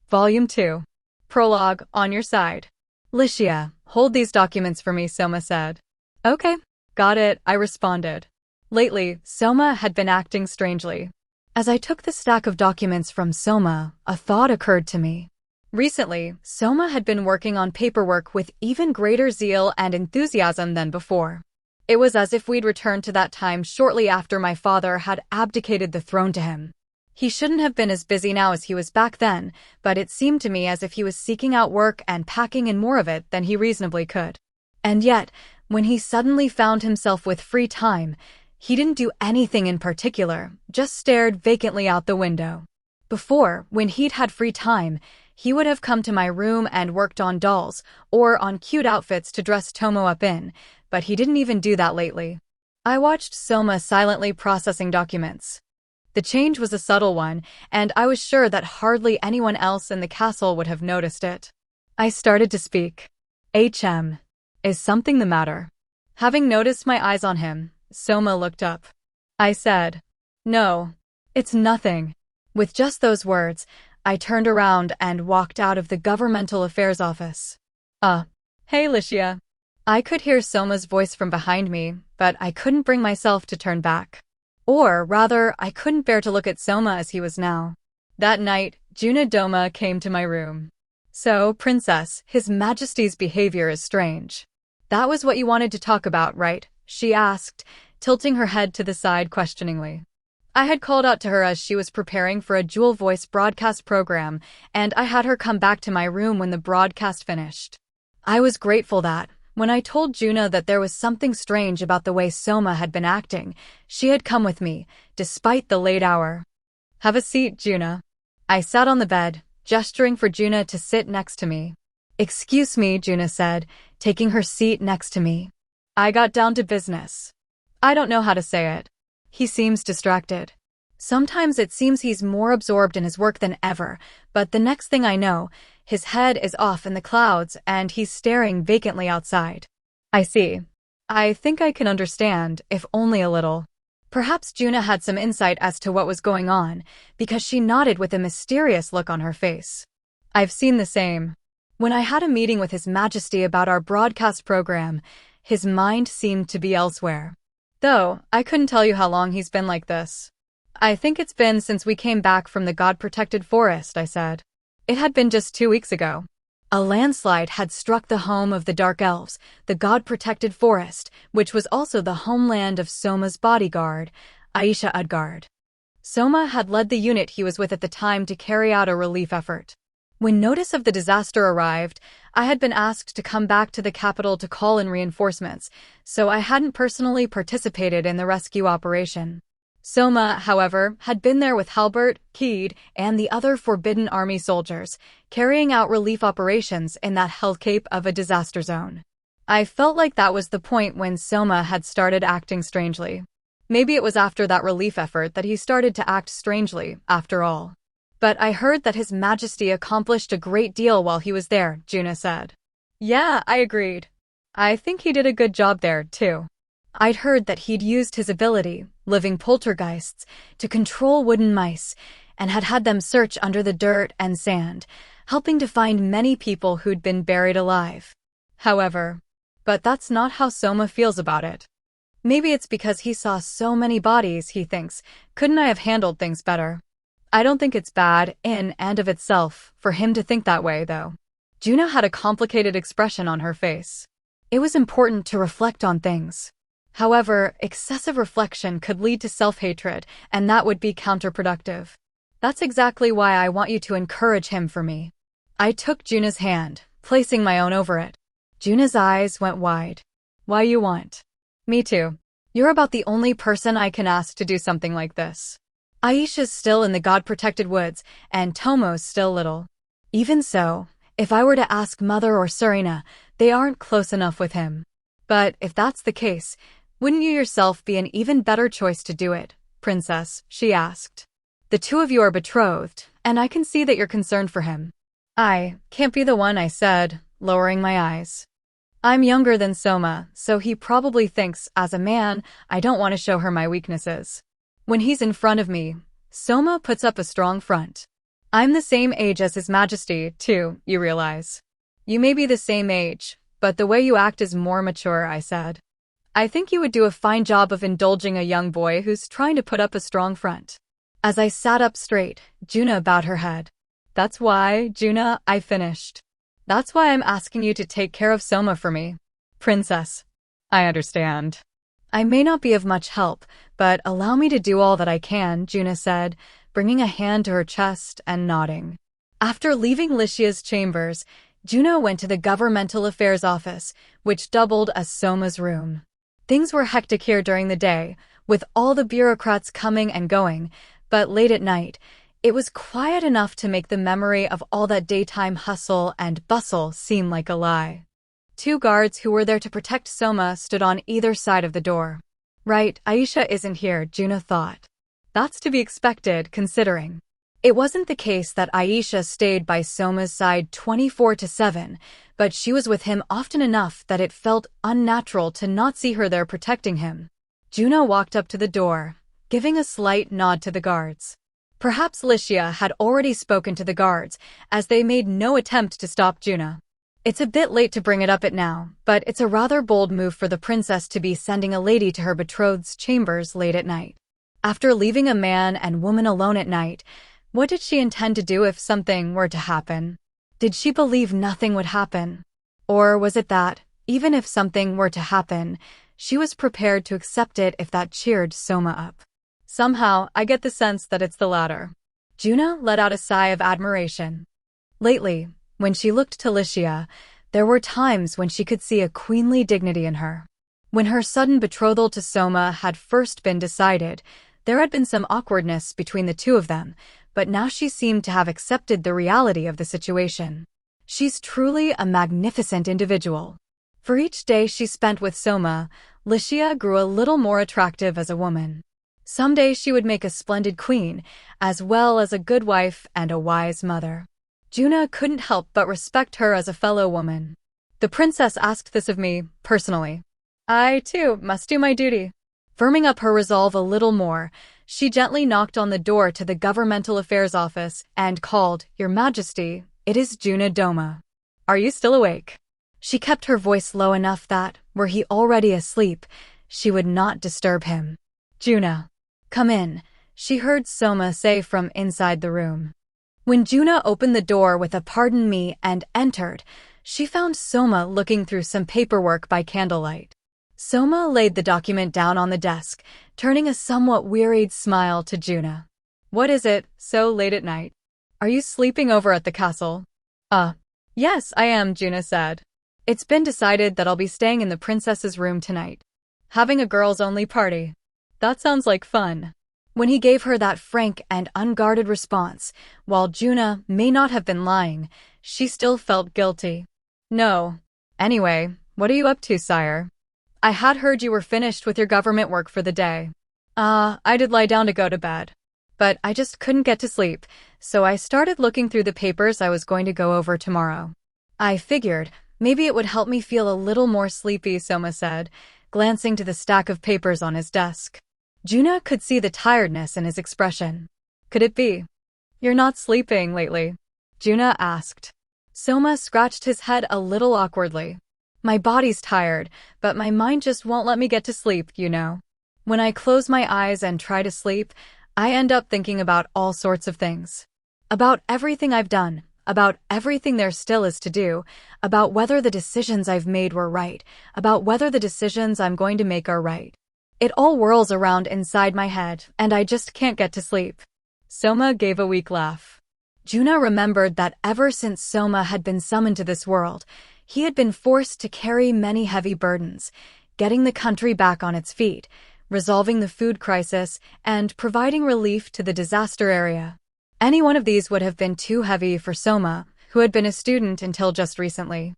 Volume 2. Prologue, on your side. Licia, hold these documents for me, Soma said. Okay, got it, I responded. Lately, Soma had been acting strangely. As I took the stack of documents from Soma, a thought occurred to me. Recently, Soma had been working on paperwork with even greater zeal and enthusiasm than before. It was as if we'd returned to that time shortly after my father had abdicated the throne to him. He shouldn't have been as busy now as he was back then, but it seemed to me as if he was seeking out work and packing in more of it than he reasonably could. And yet, when he suddenly found himself with free time, he didn't do anything in particular, just stared vacantly out the window. Before, when he'd had free time, he would have come to my room and worked on dolls, or on cute outfits to dress Tomo up in, but he didn't even do that lately. I watched Soma silently processing documents. The change was a subtle one, and I was sure that hardly anyone else in the castle would have noticed it. I started to speak. "HM, is something the matter?" Having noticed my eyes on him, Soma looked up. I said, "No, it's nothing." With just those words, I turned around and walked out of the governmental affairs office. Hey Licia. I could hear Soma's voice from behind me, but I couldn't bring myself to turn back. Or, rather, I couldn't bear to look at Soma as he was now. That night, Juna Doma came to my room. "So, Princess, His Majesty's behavior is strange. That was what you wanted to talk about, right?" she asked, tilting her head to the side questioningly. I had called out to her as she was preparing for a dual-voice broadcast program, and I had her come back to my room when the broadcast finished. I was grateful that, when I told Juna that there was something strange about the way Soma had been acting, she had come with me, despite the late hour. "Have a seat, Juna." I sat on the bed, gesturing for Juna to sit next to me. "Excuse me," Juna said, taking her seat next to me. I got down to business. "I don't know how to say it. He seems distracted. Sometimes it seems he's more absorbed in his work than ever, but the next thing I know, his head is off in the clouds and he's staring vacantly outside." I see. I think I can understand, if only a little. Perhaps Juna had some insight as to what was going on, because she nodded with a mysterious look on her face. "I've seen the same. When I had a meeting with His Majesty about our broadcast program, his mind seemed to be elsewhere. Though, I couldn't tell you how long he's been like this." "I think it's been since we came back from the God-protected forest," I said. It had been just 2 weeks ago. A landslide had struck the home of the Dark Elves, the God-protected forest, which was also the homeland of Soma's bodyguard, Aisha Udgard. Soma had led the unit he was with at the time to carry out a relief effort. When notice of the disaster arrived, I had been asked to come back to the capital to call in reinforcements, so I hadn't personally participated in the rescue operation. Soma, however, had been there with Halbert, Keed, and the other Forbidden Army soldiers, carrying out relief operations in that hellscape of a disaster zone. I felt like that was the point when Soma had started acting strangely. Maybe it was after that relief effort that he started to act strangely, after all. "But I heard that His Majesty accomplished a great deal while he was there," Juna said. "Yeah, I agreed. I think he did a good job there, too. I'd heard that he'd used his ability, living poltergeists, to control wooden mice, and had them search under the dirt and sand, helping to find many people who'd been buried alive. But that's not how Soma feels about it. Maybe it's because he saw so many bodies, he thinks, couldn't I have handled things better? I don't think it's bad, in and of itself, for him to think that way, though." Juna had a complicated expression on her face. It was important to reflect on things. However, excessive reflection could lead to self-hatred, and that would be counterproductive. "That's exactly why I want you to encourage him for me." I took Juna's hand, placing my own over it. Juna's eyes went wide. "Why you want?" "Me too. You're about the only person I can ask to do something like this. Aisha's still in the God-protected woods, and Tomo's still little. Even so, if I were to ask Mother or Serena, they aren't close enough with him. But if that's the case, wouldn't you yourself be an even better choice to do it, Princess?" she asked. "The two of you are betrothed, and I can see that you're concerned for him." "I can't be the one," I said, lowering my eyes. "I'm younger than Soma, so he probably thinks, as a man, I don't want to show her my weaknesses. When he's in front of me, Soma puts up a strong front. I'm the same age as His Majesty, too, you realize. You may be the same age, but the way you act is more mature, I said. I think you would do a fine job of indulging a young boy who's trying to put up a strong front. As I sat up straight, Juna bowed her head. That's why, Juna, I finished. That's why I'm asking you to take care of Soma for me. Princess. I understand. I may not be of much help, but allow me to do all that I can, Juna said, bringing a hand to her chest and nodding. After leaving Lycia's chambers, Juna went to the Governmental Affairs Office, which doubled as Soma's room. Things were hectic here during the day, with all the bureaucrats coming and going, but late at night, it was quiet enough to make the memory of all that daytime hustle and bustle seem like a lie. 2 guards who were there to protect Soma stood on either side of the door. Right, Aisha isn't here, Juna thought. That's to be expected, considering. It wasn't the case that Aisha stayed by Soma's side 24/7, but she was with him often enough that it felt unnatural to not see her there protecting him. Juna walked up to the door, giving a slight nod to the guards. Perhaps Lycia had already spoken to the guards, as they made no attempt to stop Juna. It's a bit late to bring it up now, but it's a rather bold move for the princess to be sending a lady to her betrothed's chambers late at night. After leaving a man and woman alone at night, what did she intend to do if something were to happen? Did she believe nothing would happen? Or was it that, even if something were to happen, she was prepared to accept it if that cheered Soma up? Somehow, I get the sense that it's the latter. Juna let out a sigh of admiration. Lately, when she looked to Lycia, there were times when she could see a queenly dignity in her. When her sudden betrothal to Soma had first been decided, there had been some awkwardness between the two of them, but now she seemed to have accepted the reality of the situation. She's truly a magnificent individual. For each day she spent with Soma, Lycia grew a little more attractive as a woman. Someday she would make a splendid queen, as well as a good wife and a wise mother. Juna couldn't help but respect her as a fellow woman. The princess asked this of me, personally. I, too, must do my duty. Firming up her resolve a little more, she gently knocked on the door to the Governmental Affairs Office and called, Your Majesty, it is Juna Doma. Are you still awake? She kept her voice low enough that, were he already asleep, she would not disturb him. Juna. Come in, she heard Soma say from inside the room. When Juna opened the door with a pardon me and entered, she found Soma looking through some paperwork by candlelight. Soma laid the document down on the desk, turning a somewhat wearied smile to Juna. What is it, so late at night? Are you sleeping over at the castle? Yes, I am, Juna said. It's been decided that I'll be staying in the princess's room tonight. Having a girls-only party. That sounds like fun. When he gave her that frank and unguarded response, while Juna may not have been lying, she still felt guilty. No. Anyway, what are you up to, sire? I had heard you were finished with your government work for the day. I did lie down to go to bed. But I just couldn't get to sleep, so I started looking through the papers I was going to go over tomorrow. I figured, maybe it would help me feel a little more sleepy, Soma said, glancing to the stack of papers on his desk. Juna could see the tiredness in his expression. Could it be? You're not sleeping lately? Juna asked. Soma scratched his head a little awkwardly. My body's tired, but my mind just won't let me get to sleep, you know. When I close my eyes and try to sleep, I end up thinking about all sorts of things. About everything I've done, about everything there still is to do, about whether the decisions I've made were right, about whether the decisions I'm going to make are right. It all whirls around inside my head, and I just can't get to sleep. Soma gave a weak laugh. Juna remembered that ever since Soma had been summoned to this world, he had been forced to carry many heavy burdens, getting the country back on its feet, resolving the food crisis, and providing relief to the disaster area. Any one of these would have been too heavy for Soma, who had been a student until just recently.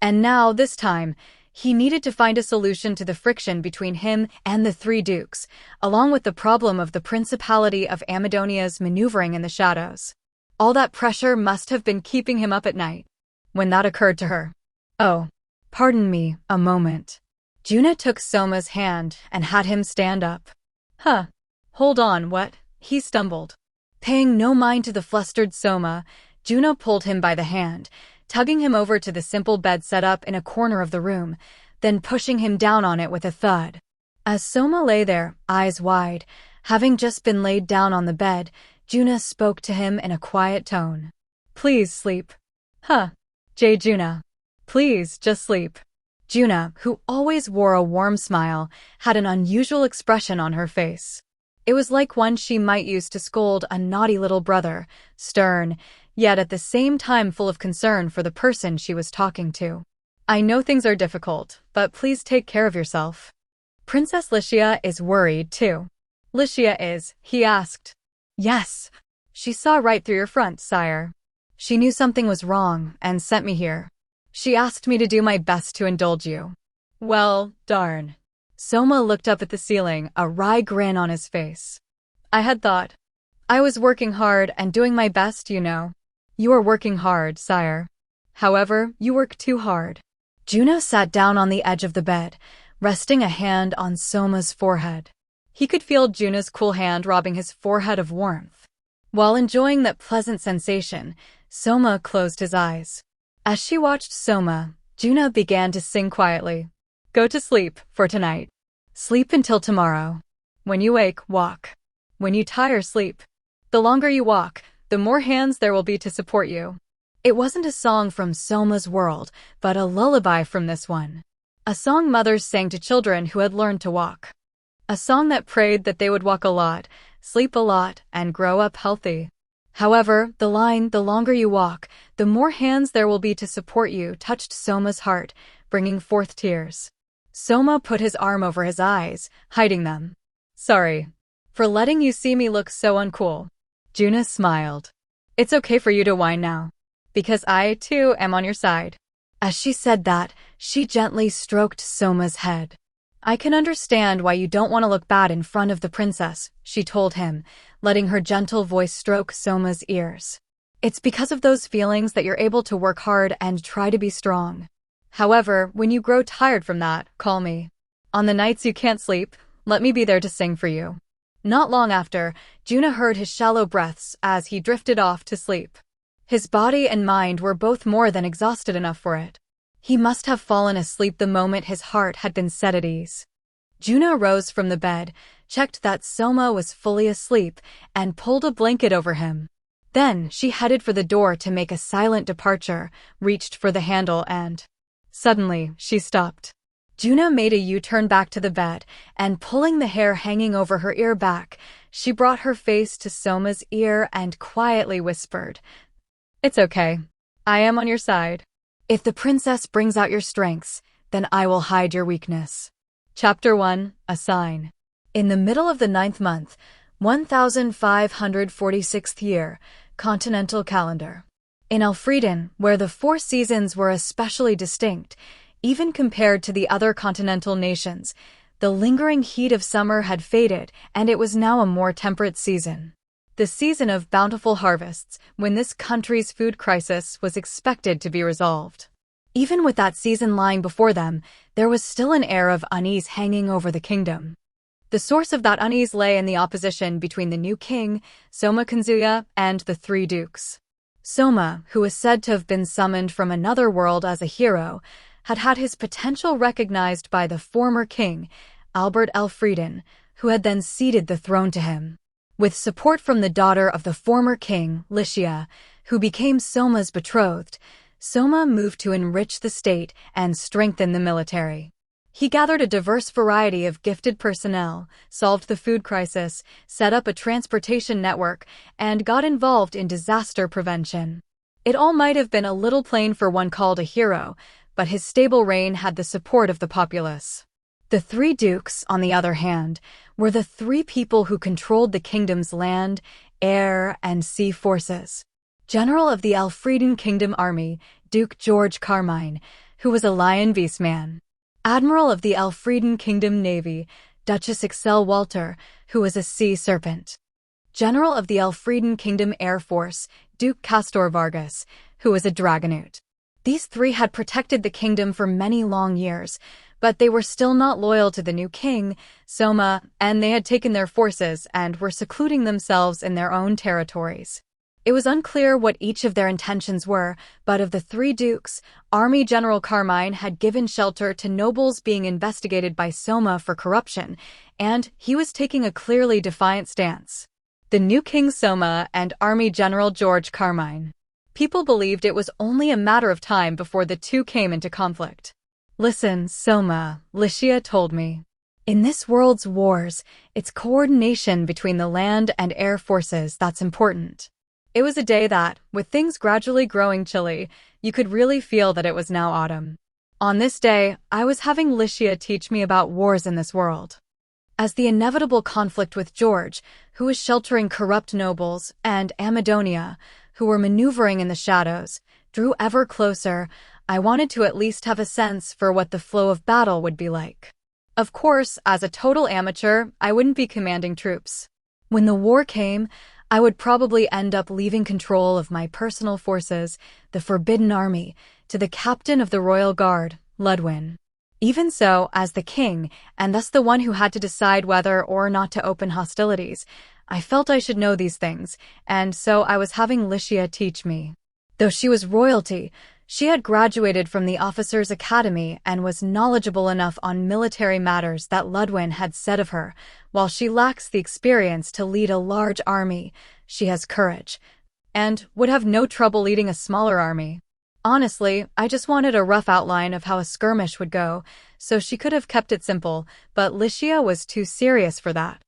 And now, this time, he needed to find a solution to the friction between him and the 3 dukes, along with the problem of the Principality of Amadonia's maneuvering in the shadows. All that pressure must have been keeping him up at night. When that occurred to her. Oh, pardon me, a moment. Juna took Soma's hand and had him stand up. Hold on, what? He stumbled. Paying no mind to the flustered Soma, Juno pulled him by the hand, tugging him over to the simple bed set up in a corner of the room, then pushing him down on it with a thud. As Soma lay there, eyes wide, having just been laid down on the bed, Juno spoke to him in a quiet tone. "Please sleep." "Huh. Juna. Please, just sleep." Juno, who always wore a warm smile, had an unusual expression on her face. It was like one she might use to scold a naughty little brother, stern, yet at the same time full of concern for the person she was talking to. "I know things are difficult, but please take care of yourself." "Princess Lycia is worried, too." "Lycia is?" he asked. "Yes. She saw right through your front, sire. She knew something was wrong and sent me here. She asked me to do my best to indulge you." "Well, darn." Soma looked up at the ceiling, a wry grin on his face. "I had thought. I was working hard and doing my best, you know." "You are working hard, sire. However, you work too hard." Juno sat down on the edge of the bed, resting a hand on Soma's forehead. He could feel Juno's cool hand robbing his forehead of warmth. While enjoying that pleasant sensation, Soma closed his eyes. As she watched Soma, Juno began to sing quietly. "Go to sleep for tonight. Sleep until tomorrow. When you wake, walk. When you tire, sleep. The longer you walk, the more hands there will be to support you." It wasn't a song from Soma's world, but a lullaby from this one. A song mothers sang to children who had learned to walk. A song that prayed that they would walk a lot, sleep a lot, and grow up healthy. However, the line, "the longer you walk, the more hands there will be to support you," touched Soma's heart, bringing forth tears. Soma put his arm over his eyes, hiding them. "Sorry for letting you see me look so uncool." Juno smiled. "It's okay for you to whine now, because I, too, am on your side." As she said that, she gently stroked Soma's head. "I can understand why you don't want to look bad in front of the princess," she told him, letting her gentle voice stroke Soma's ears. "It's because of those feelings that you're able to work hard and try to be strong. However, when you grow tired from that, call me. On the nights you can't sleep, let me be there to sing for you." Not long after, Juno heard his shallow breaths as he drifted off to sleep. His body and mind were both more than exhausted enough for it. He must have fallen asleep the moment his heart had been set at ease. Juno rose from the bed, checked that Soma was fully asleep, and pulled a blanket over him. Then she headed for the door to make a silent departure, reached for the handle and... Suddenly, she stopped. Juno made a U-turn back to the bed, and pulling the hair hanging over her ear back, she brought her face to Soma's ear and quietly whispered, "It's okay. I am on your side. If the princess brings out your strengths, then I will hide your weakness." Chapter 1, A Sign. In the middle of the 9th month, 1546th year, continental calendar. In Elfrieden, where the 4 seasons were especially distinct, even compared to the other continental nations, the lingering heat of summer had faded and it was now a more temperate season. The season of bountiful harvests, when this country's food crisis was expected to be resolved. Even with that season lying before them, there was still an air of unease hanging over the kingdom. The source of that unease lay in the opposition between the new king, Soma Kanzuya, and the 3 dukes. Soma, who was said to have been summoned from another world as a hero, had had his potential recognized by the former king, Albert Elfrieden, who had then ceded the throne to him. With support from the daughter of the former king, Lycia, who became Soma's betrothed, Soma moved to enrich the state and strengthen the military. He gathered a diverse variety of gifted personnel, solved the food crisis, set up a transportation network, and got involved in disaster prevention. It all might have been a little plain for one called a hero, but his stable reign had the support of the populace. The 3 dukes, on the other hand, were the 3 people who controlled the kingdom's land, air, and sea forces. General of the Elfrieden Kingdom Army, Duke George Carmine, who was a lion beast man. Admiral of the Elfrieden Kingdom Navy, Duchess Excel Walter, who was a sea serpent. General of the Elfrieden Kingdom Air Force, Duke Castor Vargas, who was a dragonoot. These three had protected the kingdom for many long years, but they were still not loyal to the new king, Soma, and they had taken their forces and were secluding themselves in their own territories. It was unclear what each of their intentions were, but of the three dukes, Army General Carmine had given shelter to nobles being investigated by Soma for corruption, and he was taking a clearly defiant stance. The new King Soma and Army General George Carmine. People believed it was only a matter of time before the two came into conflict. Listen, Soma, Lycia told me. In this world's wars, it's coordination between the land and air forces that's important. It was a day that, with things gradually growing chilly, you could really feel that it was now autumn. On this day, I was having Lycia teach me about wars in this world. As the inevitable conflict with George, who was sheltering corrupt nobles, and Amadonia, who were maneuvering in the shadows, drew ever closer, I wanted to at least have a sense for what the flow of battle would be like. Of course, as a total amateur, I wouldn't be commanding troops. When the war came, I would probably end up leaving control of my personal forces, the Forbidden Army, to the captain of the Royal Guard, Ludwin. Even so, as the king, and thus the one who had to decide whether or not to open hostilities, I felt I should know these things, and so I was having Lycia teach me. Though she was royalty, she had graduated from the Officers' Academy and was knowledgeable enough on military matters that Ludwin had said of her. While she lacks the experience to lead a large army, she has courage, and would have no trouble leading a smaller army. Honestly, I just wanted a rough outline of how a skirmish would go, so she could have kept it simple, but Lycia was too serious for that.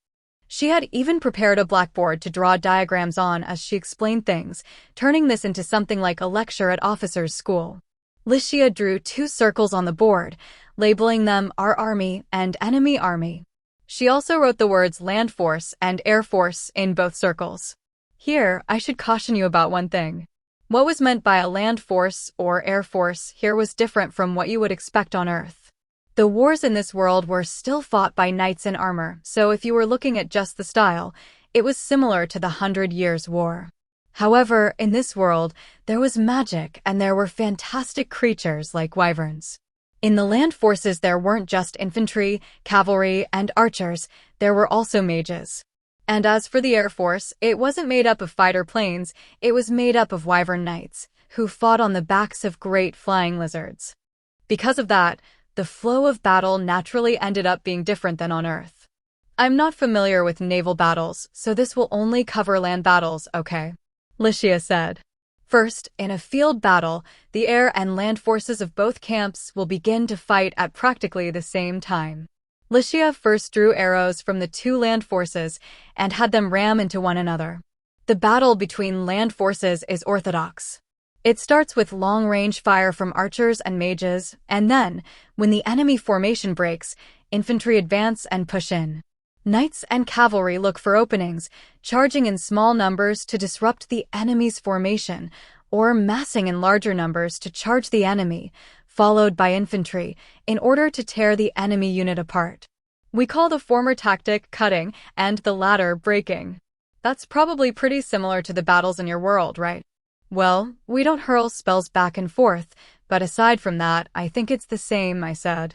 She had even prepared a blackboard to draw diagrams on as she explained things, turning this into something like a lecture at officers' school. Lycia drew 2 circles on the board, labeling them our army and enemy army. She also wrote the words land force and air force in both circles. Here, I should caution you about one thing. What was meant by a land force or air force here was different from what you would expect on Earth. The wars in this world were still fought by knights in armor, so if you were looking at just the style, it was similar to the 100 Years' War. However, in this world, there was magic and there were fantastic creatures like wyverns. In the land forces there weren't just infantry, cavalry, and archers, there were also mages. And as for the Air Force, it wasn't made up of fighter planes, it was made up of wyvern knights, who fought on the backs of great flying lizards. Because of that, the flow of battle naturally ended up being different than on Earth. I'm not familiar with naval battles, so this will only cover land battles, okay? Lycia said. First, in a field battle, the air and land forces of both camps will begin to fight at practically the same time. Lycia first drew arrows from the 2 land forces and had them ram into one another. The battle between land forces is orthodox. It starts with long-range fire from archers and mages, and then, when the enemy formation breaks, infantry advance and push in. Knights and cavalry look for openings, charging in small numbers to disrupt the enemy's formation, or massing in larger numbers to charge the enemy, followed by infantry, in order to tear the enemy unit apart. We call the former tactic cutting and the latter breaking. That's probably pretty similar to the battles in your world, right? Well, we don't hurl spells back and forth, but aside from that, I think it's the same, I said.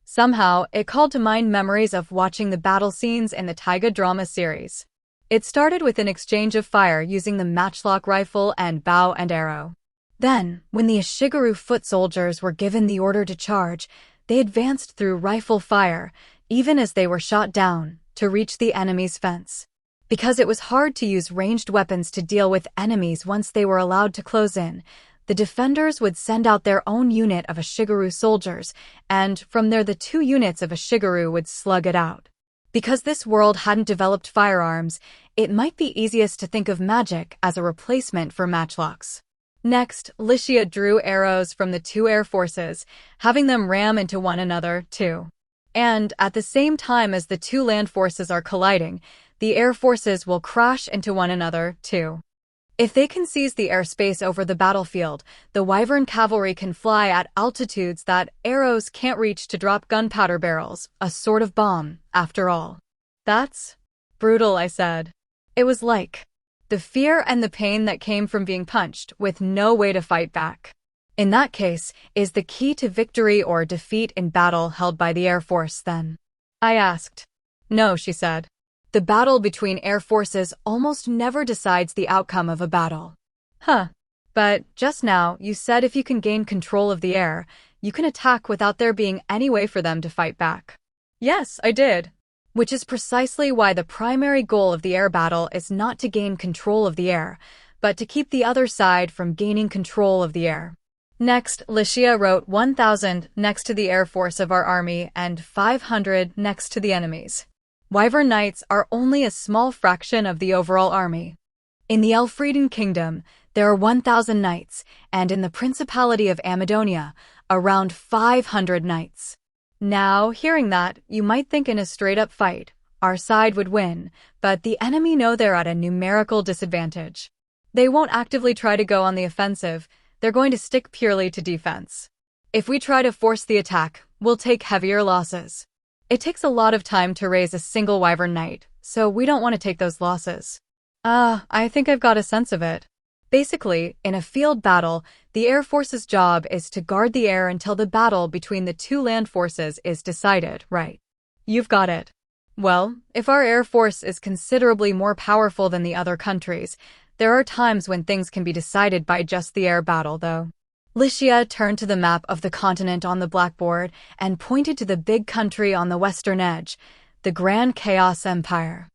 Somehow, it called to mind memories of watching the battle scenes in the Taiga drama series. It started with an exchange of fire using the matchlock rifle and bow and arrow. Then, when the Ishigaru foot soldiers were given the order to charge, they advanced through rifle fire, even as they were shot down, to reach the enemy's fence. Because it was hard to use ranged weapons to deal with enemies once they were allowed to close in, the defenders would send out their own unit of Ishigaru soldiers, and from there the 2 units of Ishigaru would slug it out. Because this world hadn't developed firearms, it might be easiest to think of magic as a replacement for matchlocks. Next, Lycia drew arrows from the 2 air forces, having them ram into one another, too. And, at the same time as the 2 land forces are colliding, the air forces will crash into one another, too. If they can seize the airspace over the battlefield, the wyvern cavalry can fly at altitudes that arrows can't reach to drop gunpowder barrels, a sort of bomb, after all. That's brutal, I said. It was like the fear and the pain that came from being punched with no way to fight back. In that case, is the key to victory or defeat in battle held by the Air Force then? I asked. No, she said. The battle between air forces almost never decides the outcome of a battle. Huh. But just now, you said if you can gain control of the air, you can attack without there being any way for them to fight back. Yes, I did. Which is precisely why the primary goal of the air battle is not to gain control of the air, but to keep the other side from gaining control of the air. Next, Licia wrote 1,000 next to the air force of our army and 500 next to the enemy's. Wyvern Knights are only a small fraction of the overall army. In the Elfrieden Kingdom, there are 1,000 knights, and in the Principality of Amadonia, around 500 knights. Now, hearing that, you might think in a straight-up fight, our side would win, but the enemy know they're at a numerical disadvantage. They won't actively try to go on the offensive, they're going to stick purely to defense. If we try to force the attack, we'll take heavier losses. It takes a lot of time to raise a single Wyvern Knight, so we don't want to take those losses. I think I've got a sense of it. Basically, in a field battle, the Air Force's job is to guard the air until the battle between the two land forces is decided, right? You've got it. Well, if our Air Force is considerably more powerful than the other countries, there are times when things can be decided by just the air battle, though. Licia turned to the map of the continent on the blackboard and pointed to the big country on the western edge, the Grand Chaos Empire.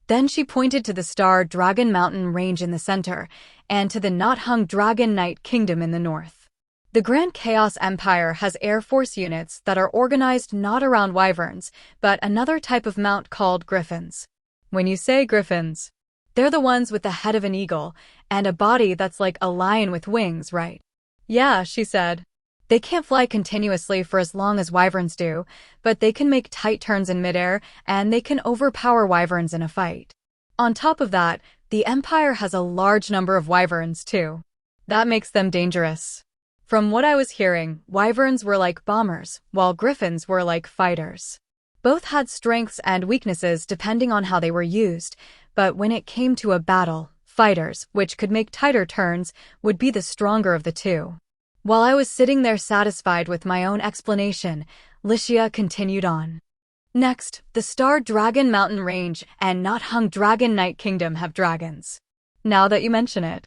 Then she pointed to the Star Dragon Mountain Range in the center and to the Not-Hung Dragon Knight Kingdom in the north. The Grand Chaos Empire has Air Force units that are organized not around wyverns, but another type of mount called griffins. When you say griffins, they're the ones with the head of an eagle and a body that's like a lion with wings, right? Yeah, she said. They can't fly continuously for as long as wyverns do, but they can make tight turns in midair, and they can overpower wyverns in a fight. On top of that, the Empire has a large number of wyverns, too. That makes them dangerous. From what I was hearing, wyverns were like bombers, while griffins were like fighters. Both had strengths and weaknesses depending on how they were used, but when it came to a battle, fighters, which could make tighter turns, would be the stronger of the two. While I was sitting there satisfied with my own explanation, Licia continued on. Next, the Star Dragon Mountain Range and Not-Hung Dragon Knight Kingdom have dragons. Now that you mention it.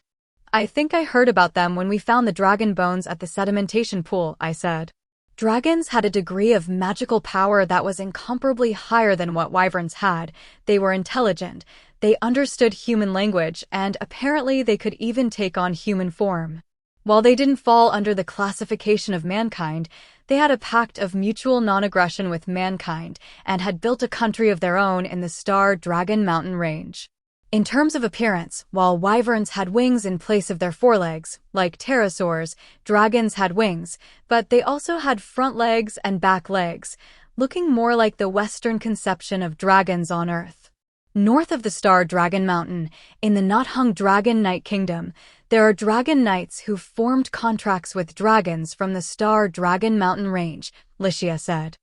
I think I heard about them when we found the dragon bones at the sedimentation pool, I said. Dragons had a degree of magical power that was incomparably higher than what wyverns had. They were intelligent, they understood human language, and apparently they could even take on human form. While they didn't fall under the classification of mankind, they had a pact of mutual non-aggression with mankind and had built a country of their own in the Star Dragon Mountain Range. In terms of appearance, while wyverns had wings in place of their forelegs, like pterosaurs, dragons had wings, but they also had front legs and back legs, looking more like the Western conception of dragons on Earth. North of the Star Dragon Mountain, in the Not-Hung Dragon Knight Kingdom, there are dragon knights who formed contracts with dragons from the Star Dragon Mountain Range, Licia said.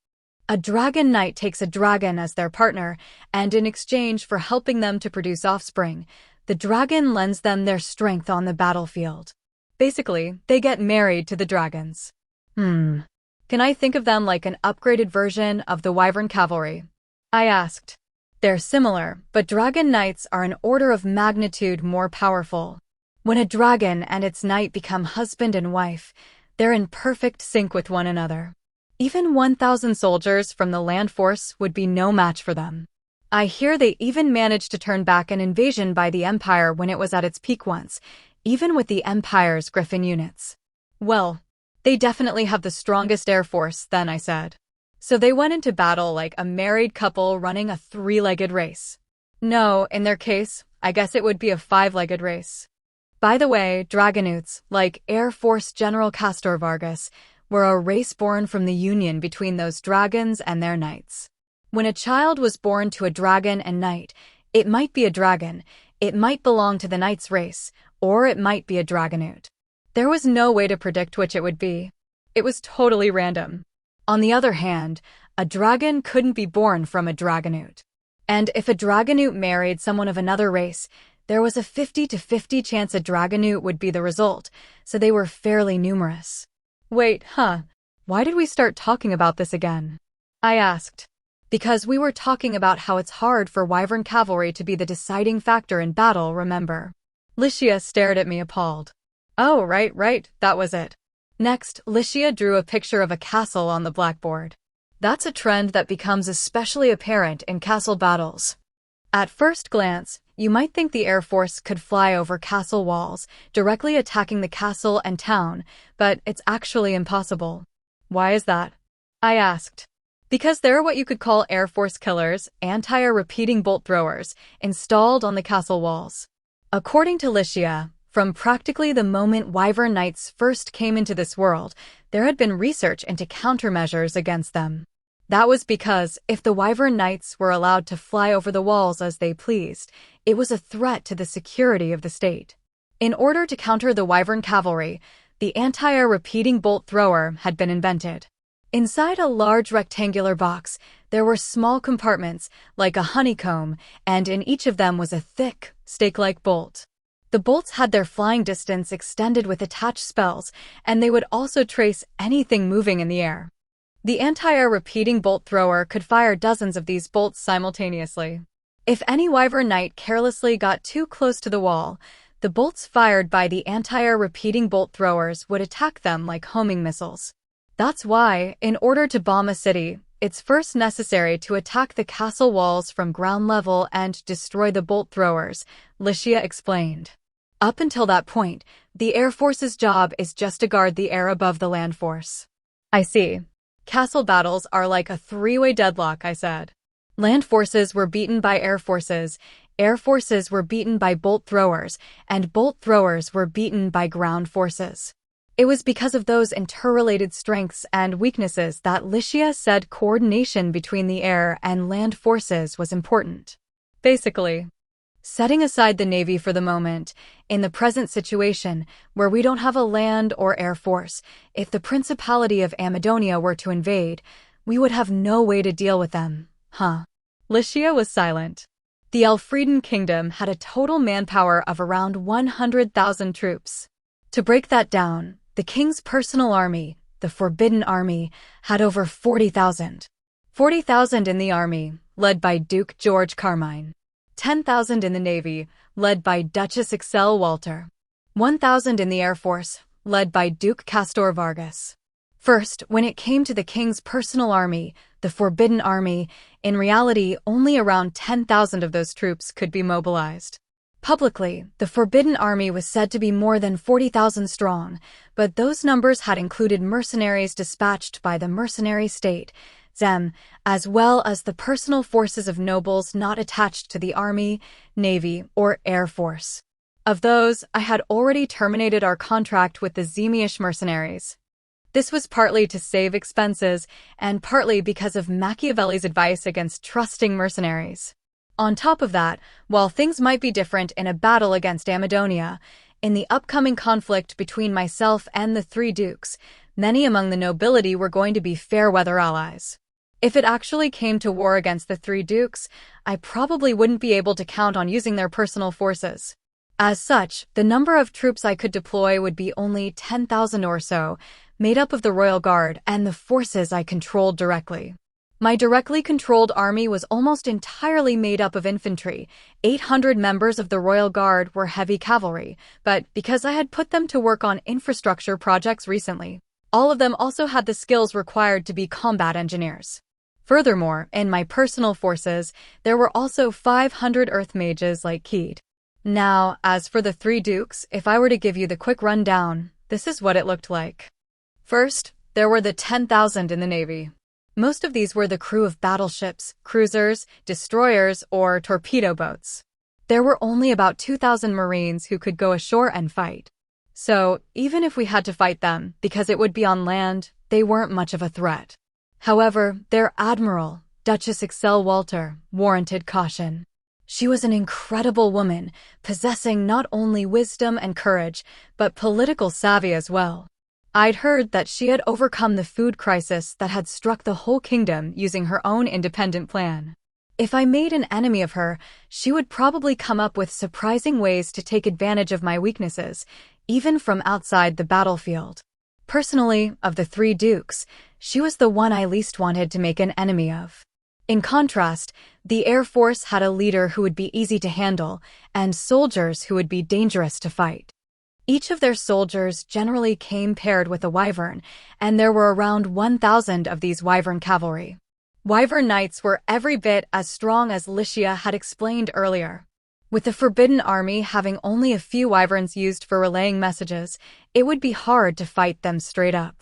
A dragon knight takes a dragon as their partner, and in exchange for helping them to produce offspring, the dragon lends them their strength on the battlefield. Basically, they get married to the dragons. Can I think of them like an upgraded version of the wyvern cavalry? I asked. They're similar, but dragon knights are an order of magnitude more powerful. When a dragon and its knight become husband and wife, they're in perfect sync with one another. Even 1,000 soldiers from the land force would be no match for them. I hear they even managed to turn back an invasion by the Empire when it was at its peak once, even with the Empire's Griffin units. Well, they definitely have the strongest air force, then, I said. So they went into battle like a married couple running a 3-legged race. No, in their case, I guess it would be a 5-legged race. By the way, Dragonutes, like Air Force General Castor Vargas, were a race born from the union between those dragons and their knights. When a child was born to a dragon and knight, it might be a dragon, it might belong to the knight's race, or it might be a Dragonute. There was no way to predict which it would be. It was totally random. On the other hand, a dragon couldn't be born from a Dragonute. And if a Dragonute married someone of another race, There was a 50-50 chance a Dragonoot would be the result, so they were fairly numerous. Wait, why did we start talking about this again? I asked. Because we were talking about how it's hard for Wyvern cavalry to be the deciding factor in battle, remember? Licia stared at me appalled. Oh, right, that was it. Next, Licia drew a picture of a castle on the blackboard. That's a trend that becomes especially apparent in castle battles. At first glance, you might think the Air Force could fly over castle walls, directly attacking the castle and town, but it's actually impossible. Why is that? I asked. Because there are what you could call Air Force killers, anti-air repeating bolt throwers, installed on the castle walls. According to Licia, from practically the moment Wyvern Knights first came into this world, there had been research into countermeasures against them. That was because if the Wyvern Knights were allowed to fly over the walls as they pleased, it was a threat to the security of the state. In order to counter the Wyvern cavalry, the anti-air repeating bolt thrower had been invented. Inside a large rectangular box, there were small compartments, like a honeycomb, and in each of them was a thick, stake-like bolt. The bolts had their flying distance extended with attached spells, and they would also trace anything moving in the air. The anti-air repeating bolt thrower could fire dozens of these bolts simultaneously. If any Wyvern Knight carelessly got too close to the wall, the bolts fired by the anti-air repeating bolt throwers would attack them like homing missiles. That's why, in order to bomb a city, it's first necessary to attack the castle walls from ground level and destroy the bolt throwers, Licia explained. Up until that point, the Air Force's job is just to guard the air above the land force. I see. Castle battles are like a three-way deadlock, I said. Land forces were beaten by air forces were beaten by bolt throwers, and bolt throwers were beaten by ground forces. It was because of those interrelated strengths and weaknesses that Licia said coordination between the air and land forces was important. Basically, setting aside the Navy for the moment, in the present situation, where we don't have a land or air force, if the Principality of Amadonia were to invade, we would have no way to deal with them, Licia was silent. The Elfrieden Kingdom had a total manpower of around 100,000 troops. To break that down, the king's personal army, the Forbidden Army, had over 40,000. 40,000 in the army, led by Duke George Carmine. 10,000 in the Navy, led by Duchess Excel Walter. 1,000 in the Air Force, led by Duke Castor Vargas. First, when it came to the king's personal army, the Forbidden Army, in reality, only around 10,000 of those troops could be mobilized. Publicly, the Forbidden Army was said to be more than 40,000 strong, but those numbers had included mercenaries dispatched by the mercenary state, Zem, as well as the personal forces of nobles not attached to the army, navy, or air force. Of those, I had already terminated our contract with the Zemeish mercenaries. This was partly to save expenses, and partly because of Machiavelli's advice against trusting mercenaries. On top of that, while things might be different in a battle against Amadonia, in the upcoming conflict between myself and the three dukes, many among the nobility were going to be fair-weather allies. If it actually came to war against the three dukes, I probably wouldn't be able to count on using their personal forces. As such, the number of troops I could deploy would be only 10,000 or so, made up of the Royal Guard and the forces I controlled directly. My directly controlled army was almost entirely made up of infantry. 800 members of the Royal Guard were heavy cavalry, but because I had put them to work on infrastructure projects recently, all of them also had the skills required to be combat engineers. Furthermore, in my personal forces, there were also 500 earth mages like Keed. Now, as for the three dukes, if I were to give you the quick rundown, this is what it looked like. First, there were the 10,000 in the Navy. Most of these were the crew of battleships, cruisers, destroyers, or torpedo boats. There were only about 2,000 Marines who could go ashore and fight. So, even if we had to fight them, because it would be on land, they weren't much of a threat. However, their admiral, Duchess Excel Walter, warranted caution. She was an incredible woman, possessing not only wisdom and courage, but political savvy as well. I'd heard that she had overcome the food crisis that had struck the whole kingdom using her own independent plan. If I made an enemy of her, she would probably come up with surprising ways to take advantage of my weaknesses, even from outside the battlefield. Personally, of the three dukes, she was the one I least wanted to make an enemy of. In contrast, the Air Force had a leader who would be easy to handle, and soldiers who would be dangerous to fight. Each of their soldiers generally came paired with a wyvern, and there were around 1,000 of these wyvern cavalry. Wyvern knights were every bit as strong as Licia had explained earlier. With the Forbidden Army having only a few wyverns used for relaying messages, it would be hard to fight them straight up.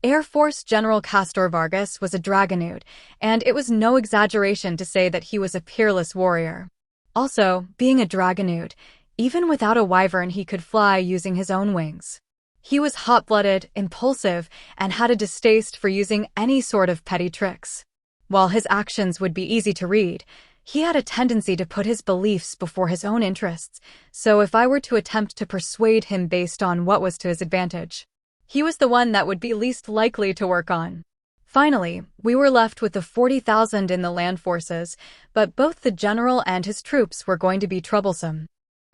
Air Force General Castor Vargas was a dragonood, and it was no exaggeration to say that he was a peerless warrior. Also, being a dragonood, even without a wyvern he could fly using his own wings. He was hot-blooded, impulsive, and had a distaste for using any sort of petty tricks. While his actions would be easy to read, he had a tendency to put his beliefs before his own interests, so if I were to attempt to persuade him based on what was to his advantage, he was the one that would be least likely to work on. Finally, we were left with the 40,000 in the land forces, but both the general and his troops were going to be troublesome.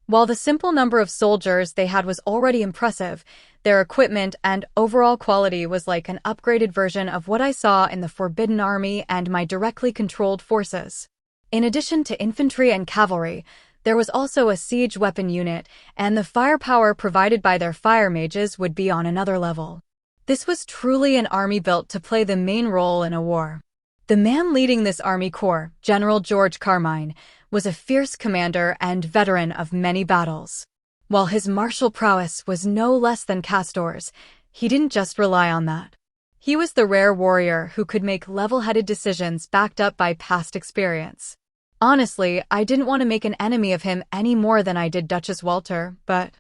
While the simple number of soldiers they had was already impressive, their equipment and overall quality was like an upgraded version of what I saw in the Forbidden Army and my directly controlled forces. In addition to infantry and cavalry, there was also a siege weapon unit, and the firepower provided by their fire mages would be on another level. This was truly an army built to play the main role in a war. The man leading this army corps, General George Carmine, was a fierce commander and veteran of many battles. While his martial prowess was no less than Castor's, he didn't just rely on that. He was the rare warrior who could make level-headed decisions backed up by past experience. Honestly, I didn't want to make an enemy of him any more than I did Duchess Walter, but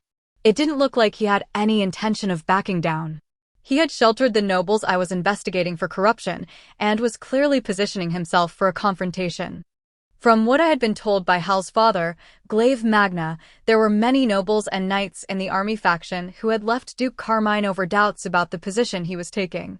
it didn't look like he had any intention of backing down. He had sheltered the nobles I was investigating for corruption and was clearly positioning himself for a confrontation. From what I had been told by Hal's father, Glaive Magna, there were many nobles and knights in the army faction who had left Duke Carmine over doubts about the position he was taking.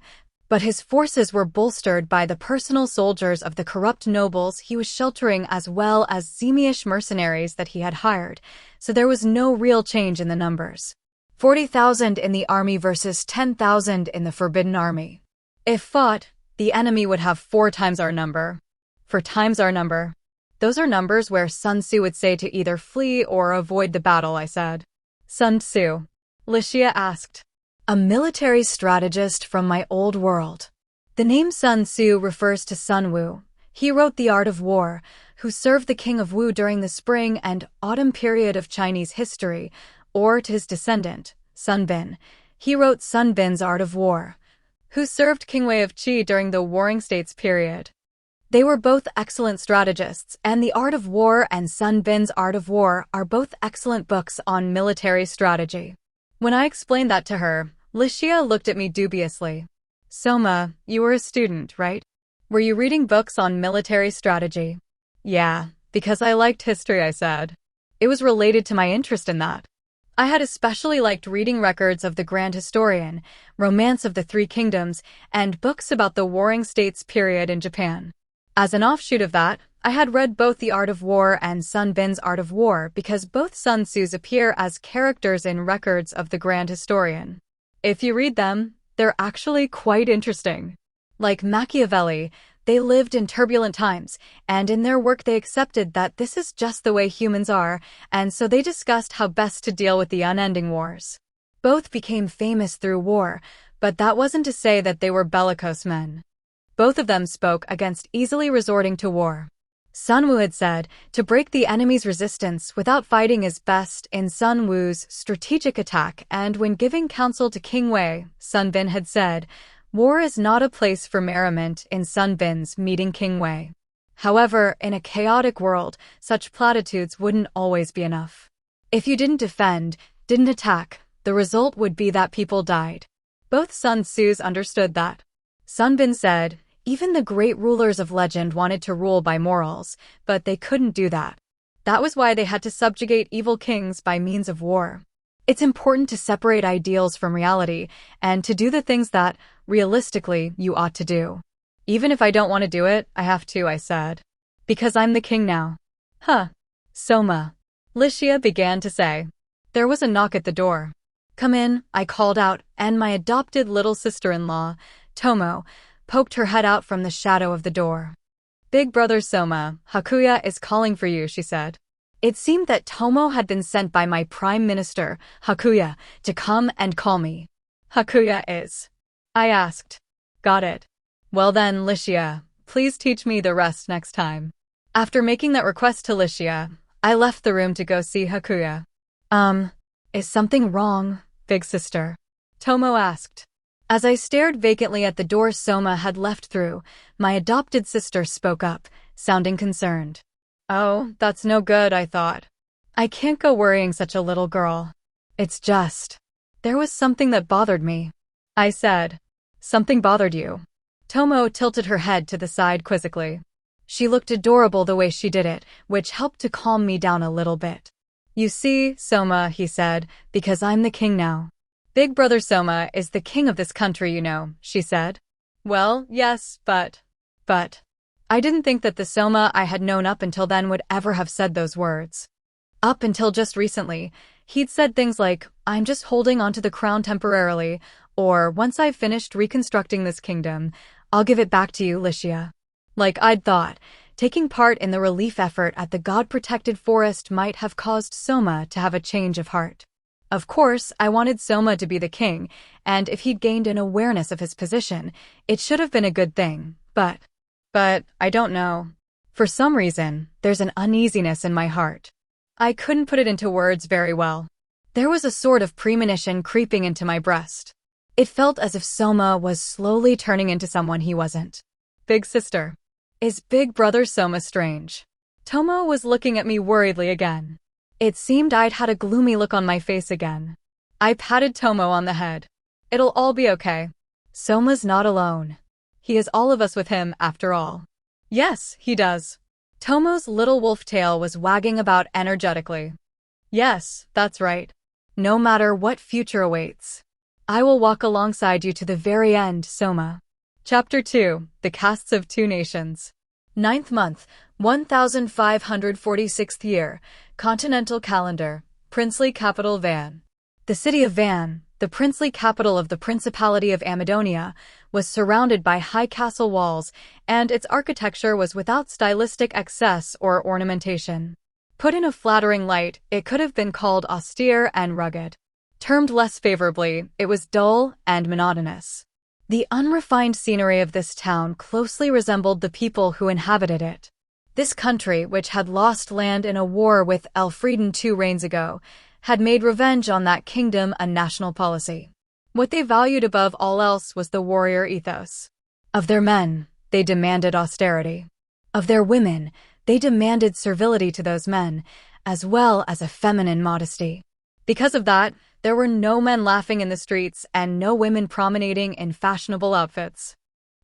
But his forces were bolstered by the personal soldiers of the corrupt nobles he was sheltering as well as Zemish mercenaries that he had hired, so there was no real change in the numbers. 40,000 in the army versus 10,000 in the Forbidden Army. If fought, the enemy would have 4 times our number. 4 times our number. Those are numbers where Sun Tzu would say to either flee or avoid the battle, I said. Sun Tzu, Licia asked. A military strategist from my old world. The name Sun Tzu refers to Sun Wu. He wrote The Art of War, who served the king of Wu during the spring and autumn period of Chinese history, or to his descendant, Sun Bin. He wrote Sun Bin's Art of War, who served King Wei of Qi during the Warring States period. They were both excellent strategists, and The Art of War and Sun Bin's Art of War are both excellent books on military strategy. When I explained that to her, Licia looked at me dubiously. Soma, you were a student, right? Were you reading books on military strategy? Yeah, because I liked history, I said. It was related to my interest in that. I had especially liked reading records of the Grand Historian, Romance of the Three Kingdoms, and books about the Warring States period in Japan. As an offshoot of that, I had read both The Art of War and Sun Bin's Art of War because both Sun Tzu's appear as characters in records of the Grand Historian. If you read them, they're actually quite interesting. Like Machiavelli, they lived in turbulent times, and in their work they accepted that this is just the way humans are, and so they discussed how best to deal with the unending wars. Both became famous through war, but that wasn't to say that they were bellicose men. Both of them spoke against easily resorting to war. Sun Wu had said, to break the enemy's resistance without fighting is best in Sun Wu's strategic attack, and when giving counsel to King Wei, Sun Bin had said, war is not a place for merriment in Sun Bin's meeting King Wei. However, in a chaotic world, such platitudes wouldn't always be enough. If you didn't defend, didn't attack, the result would be that people died. Both Sun Tzus understood that. Sun Bin said, even the great rulers of legend wanted to rule by morals, but they couldn't do that. That was why they had to subjugate evil kings by means of war. It's important to separate ideals from reality, and to do the things that, realistically, you ought to do. Even if I don't want to do it, I have to, I said. Because I'm the king now. Huh. Soma. Lycia began to say. There was a knock at the door. Come in, I called out, and my adopted little sister-in-law, Tomo, poked her head out from the shadow of the door. Big brother Soma, Hakuya is calling for you, she said. It seemed that Tomo had been sent by my prime minister, Hakuya, to come and call me. Hakuya is. I asked. Got it. Well then, Lycia, please teach me the rest next time. After making that request to Lycia, I left the room to go see Hakuya. Is something wrong, big sister? Tomo asked. As I stared vacantly at the door Soma had left through, my adopted sister spoke up, sounding concerned. Oh, that's no good, I thought. I can't go worrying such a little girl. It's just. There was something that bothered me. I said. Something bothered you? Tomo tilted her head to the side quizzically. She looked adorable the way she did it, which helped to calm me down a little bit. You see, Soma, he said, because I'm the king now. Big brother Soma is the king of this country, you know, she said. Well, yes, but. I didn't think that the Soma I had known up until then would ever have said those words. Up until just recently, he'd said things like, I'm just holding onto the crown temporarily, or once I've finished reconstructing this kingdom, I'll give it back to you, Lycia. Like I'd thought, taking part in the relief effort at the god-protected forest might have caused Soma to have a change of heart. Of course, I wanted Soma to be the king, and if he'd gained an awareness of his position, it should have been a good thing, but I don't know. For some reason, there's an uneasiness in my heart. I couldn't put it into words very well. There was a sort of premonition creeping into my breast. It felt as if Soma was slowly turning into someone he wasn't. Big sister. Is big brother Soma strange? Tomo was looking at me worriedly again. It seemed I'd had a gloomy look on my face again. I patted Tomo on the head. It'll all be okay. Soma's not alone. He has all of us with him, after all. Yes, he does. Tomo's little wolf tail was wagging about energetically. Yes, that's right. No matter what future awaits. I will walk alongside you to the very end, Soma. Chapter 2, The Castes of Two Nations. 9th month, 1546th year, Continental Calendar, Princely Capital Van. The city of Van, the princely capital of the Principality of Amadonia, was surrounded by high castle walls, and its architecture was without stylistic excess or ornamentation. Put in a flattering light, it could have been called austere and rugged. Termed less favorably, it was dull and monotonous. The unrefined scenery of this town closely resembled the people who inhabited it. This country, which had lost land in a war with Elfrieden 2 reigns ago, had made revenge on that kingdom a national policy. What they valued above all else was the warrior ethos. Of their men, they demanded austerity. Of their women, they demanded servility to those men, as well as a feminine modesty. Because of that, there were no men laughing in the streets and no women promenading in fashionable outfits.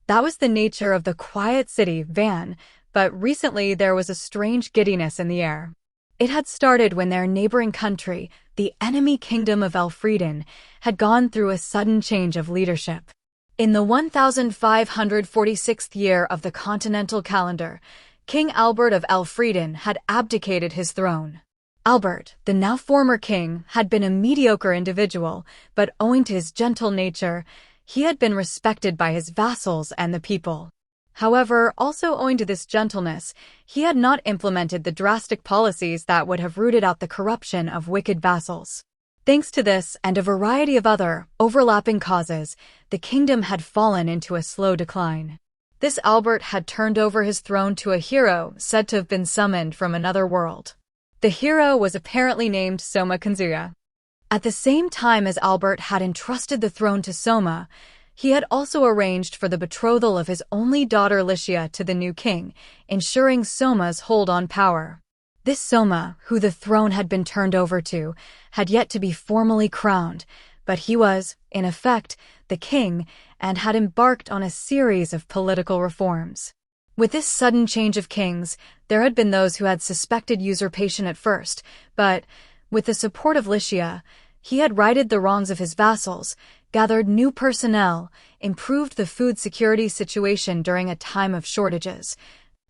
That was the nature of the quiet city, Van, but recently there was a strange giddiness in the air. It had started when their neighboring country, the enemy kingdom of Elfrieden, had gone through a sudden change of leadership. In the 1546th year of the Continental Calendar, King Albert of Elfrieden had abdicated his throne. Albert, the now former king, had been a mediocre individual, but owing to his gentle nature, he had been respected by his vassals and the people. However, also owing to this gentleness, he had not implemented the drastic policies that would have rooted out the corruption of wicked vassals. Thanks to this and a variety of other, overlapping causes, the kingdom had fallen into a slow decline. This Albert had turned over his throne to a hero said to have been summoned from another world. The hero was apparently named Soma Kanzuya. At the same time as Albert had entrusted the throne to Soma, he had also arranged for the betrothal of his only daughter Lycia to the new king, ensuring Soma's hold on power. This Soma, who the throne had been turned over to, had yet to be formally crowned, but he was, in effect, the king and had embarked on a series of political reforms. With this sudden change of kings, there had been those who had suspected usurpation at first, but, with the support of Lycia, he had righted the wrongs of his vassals, gathered new personnel, improved the food security situation during a time of shortages,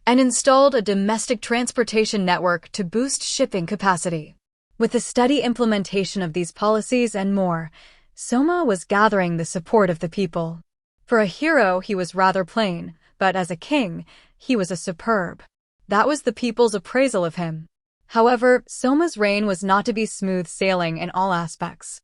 and installed a domestic transportation network to boost shipping capacity. With the steady implementation of these policies and more, Soma was gathering the support of the people. For a hero, he was rather plain, but as a king, he was a superb. That was the people's appraisal of him. However, Soma's reign was not to be smooth sailing in all aspects.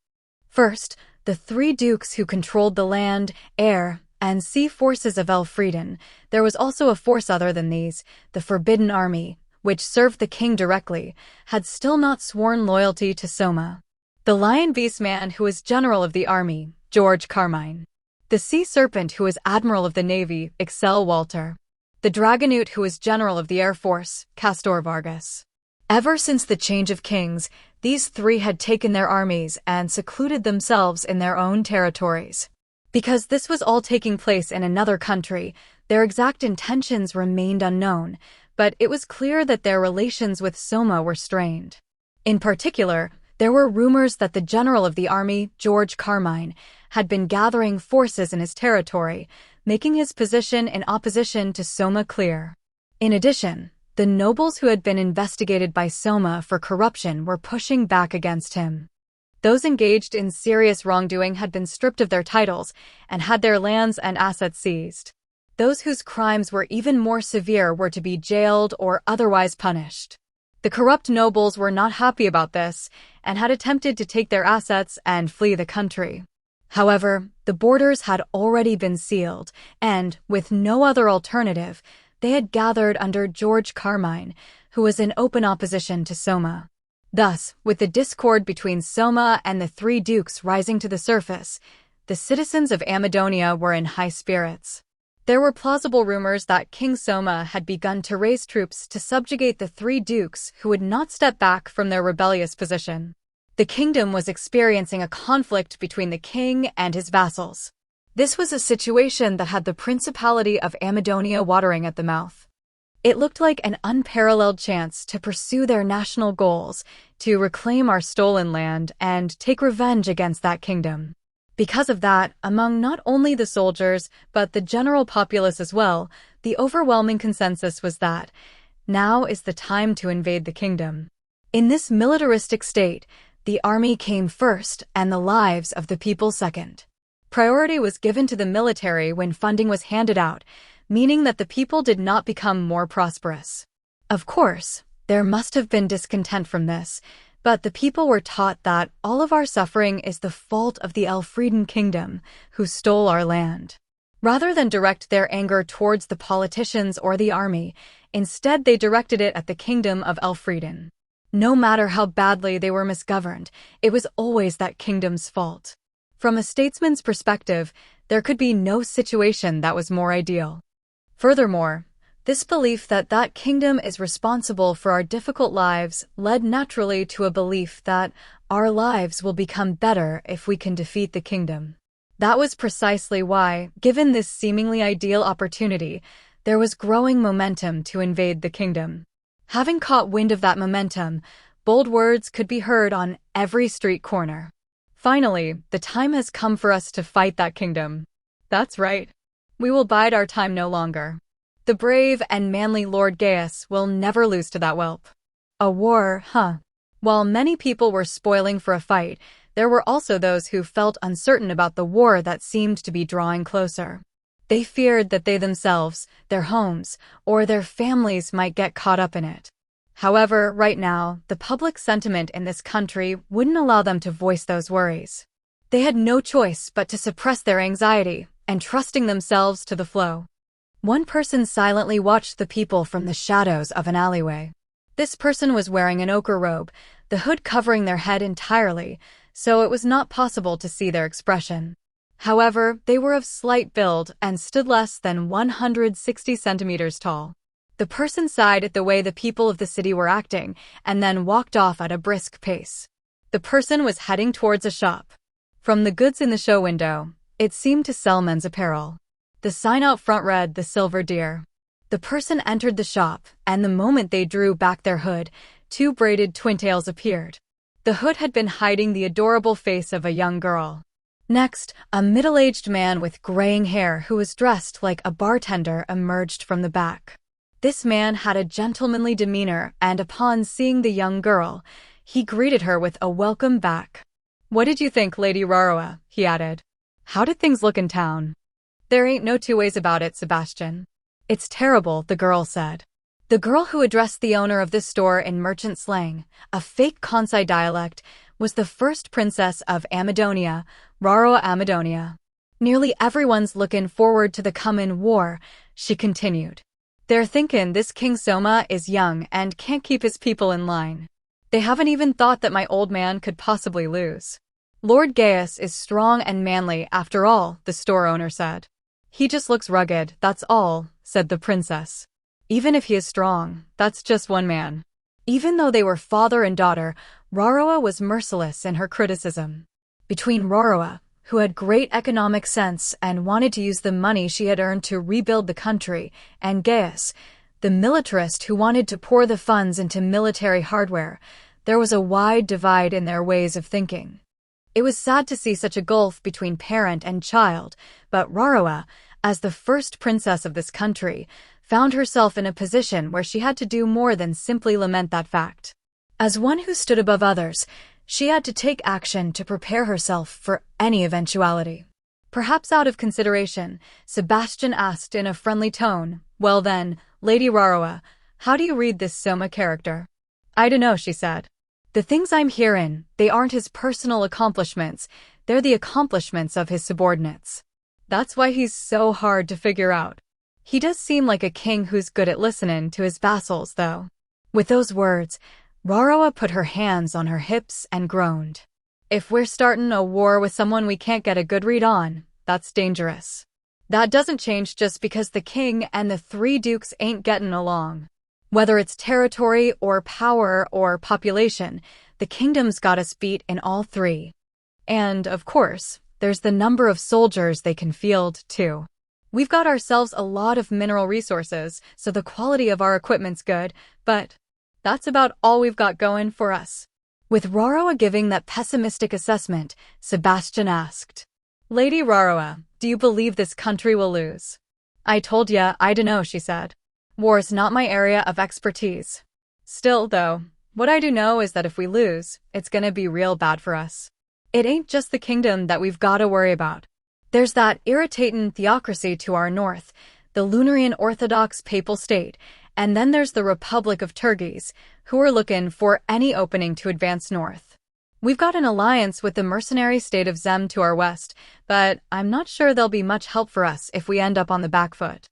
First, the three dukes who controlled the land, air, and sea forces of Elfrieden. There was also a force other than these, the Forbidden Army, which served the king directly, had still not sworn loyalty to Soma. The Lion Beast Man, who was general of the army, George Carmine. The Sea Serpent, who was admiral of the navy, Excel Walter. The Dragonoot, who was general of the air force, Castor Vargas. Ever since the change of kings, these three had taken their armies and secluded themselves in their own territories. Because this was all taking place in another country, their exact intentions remained unknown, but it was clear that their relations with Soma were strained. In particular, there were rumors that the general of the army, George Carmine, had been gathering forces in his territory, making his position in opposition to Soma clear. In addition, the nobles who had been investigated by Soma for corruption were pushing back against him. Those engaged in serious wrongdoing had been stripped of their titles and had their lands and assets seized. Those whose crimes were even more severe were to be jailed or otherwise punished. The corrupt nobles were not happy about this and had attempted to take their assets and flee the country. However, the borders had already been sealed, and, with no other alternative, they had gathered under George Carmine, who was in open opposition to Soma. Thus, with the discord between Soma and the three dukes rising to the surface, the citizens of Amadonia were in high spirits. There were plausible rumors that King Soma had begun to raise troops to subjugate the three dukes who would not step back from their rebellious position. The kingdom was experiencing a conflict between the king and his vassals. This was a situation that had the Principality of Amadonia watering at the mouth. It looked like an unparalleled chance to pursue their national goals, to reclaim our stolen land and take revenge against that kingdom. Because of that, among not only the soldiers, but the general populace as well, the overwhelming consensus was that now is the time to invade the kingdom. In this militaristic state, the army came first and the lives of the people second. Priority was given to the military when funding was handed out, meaning that the people did not become more prosperous. Of course, there must have been discontent from this, but the people were taught that all of our suffering is the fault of the Elfrieden kingdom, who stole our land. Rather than direct their anger towards the politicians or the army, instead they directed it at the kingdom of Elfrieden. No matter how badly they were misgoverned, it was always that kingdom's fault. From a statesman's perspective, there could be no situation that was more ideal. Furthermore, this belief that that kingdom is responsible for our difficult lives led naturally to a belief that our lives will become better if we can defeat the kingdom. That was precisely why, given this seemingly ideal opportunity, there was growing momentum to invade the kingdom. Having caught wind of that momentum, bold words could be heard on every street corner. Finally, the time has come for us to fight that kingdom. That's right. We will bide our time no longer. The brave and manly Lord Gaius will never lose to that whelp. A war, huh? While many people were spoiling for a fight, there were also those who felt uncertain about the war that seemed to be drawing closer. They feared that they themselves, their homes, or their families might get caught up in it. However, right now, the public sentiment in this country wouldn't allow them to voice those worries. They had no choice but to suppress their anxiety and trusting themselves to the flow. One person silently watched the people from the shadows of an alleyway. This person was wearing an ochre robe, the hood covering their head entirely, so it was not possible to see their expression. However, they were of slight build and stood less than 160 centimeters tall. The person sighed at the way the people of the city were acting and then walked off at a brisk pace. The person was heading towards a shop. From the goods in the show window, it seemed to sell men's apparel. The sign out front read, "The Silver Deer." The person entered the shop, and the moment they drew back their hood, two braided twintails appeared. The hood had been hiding the adorable face of a young girl. Next, a middle-aged man with graying hair who was dressed like a bartender emerged from the back. This man had a gentlemanly demeanor, and upon seeing the young girl, he greeted her with a welcome back. "What did you think, Lady Raroa?" he added. "How did things look in town?" "There ain't no two ways about it, Sebastian. It's terrible," the girl said. The girl who addressed the owner of this store in merchant slang, a fake Kansai dialect, was the first princess of Amadonia, Raroa Amadonia. "Nearly everyone's lookin' forward to the comin' war," she continued. "They're thinkin' this King Soma is young and can't keep his people in line. They haven't even thought that my old man could possibly lose. Lord Gaius is strong and manly after all," the store owner said. "He just looks rugged, that's all," said the princess. "Even if he is strong, that's just one man." Even though they were father and daughter, Raroa was merciless in her criticism. Between Raroa, who had great economic sense and wanted to use the money she had earned to rebuild the country, and Gaius, the militarist who wanted to pour the funds into military hardware, there was a wide divide in their ways of thinking. It was sad to see such a gulf between parent and child, but Raroa, as the first princess of this country, found herself in a position where she had to do more than simply lament that fact. As one who stood above others, she had to take action to prepare herself for any eventuality. Perhaps out of consideration, Sebastian asked in a friendly tone, "Well then, Lady Raroa, how do you read this Soma character?" "I dunno," she said. "The things I'm hearin', they aren't his personal accomplishments, they're the accomplishments of his subordinates. That's why he's so hard to figure out. He does seem like a king who's good at listenin' to his vassals, though." With those words, Raroa put her hands on her hips and groaned. "If we're startin' a war with someone we can't get a good read on, that's dangerous. That doesn't change just because the king and the three dukes ain't gettin' along. Whether it's territory or power or population, the kingdom's got us beat in all three. And, of course, there's the number of soldiers they can field, too. We've got ourselves a lot of mineral resources, so the quality of our equipment's good, but that's about all we've got going for us." With Raroa giving that pessimistic assessment, Sebastian asked, "Lady Raroa, do you believe this country will lose?" "I told ya, I dunno," she said. "War's not my area of expertise. Still, though, what I do know is that if we lose, it's gonna be real bad for us. It ain't just the kingdom that we've gotta worry about. There's that irritatin' theocracy to our north, the Lunarian Orthodox Papal State, and then there's the Republic of Turgees, who are looking for any opening to advance north. We've got an alliance with the mercenary state of Zem to our west, but I'm not sure there'll be much help for us if we end up on the back foot."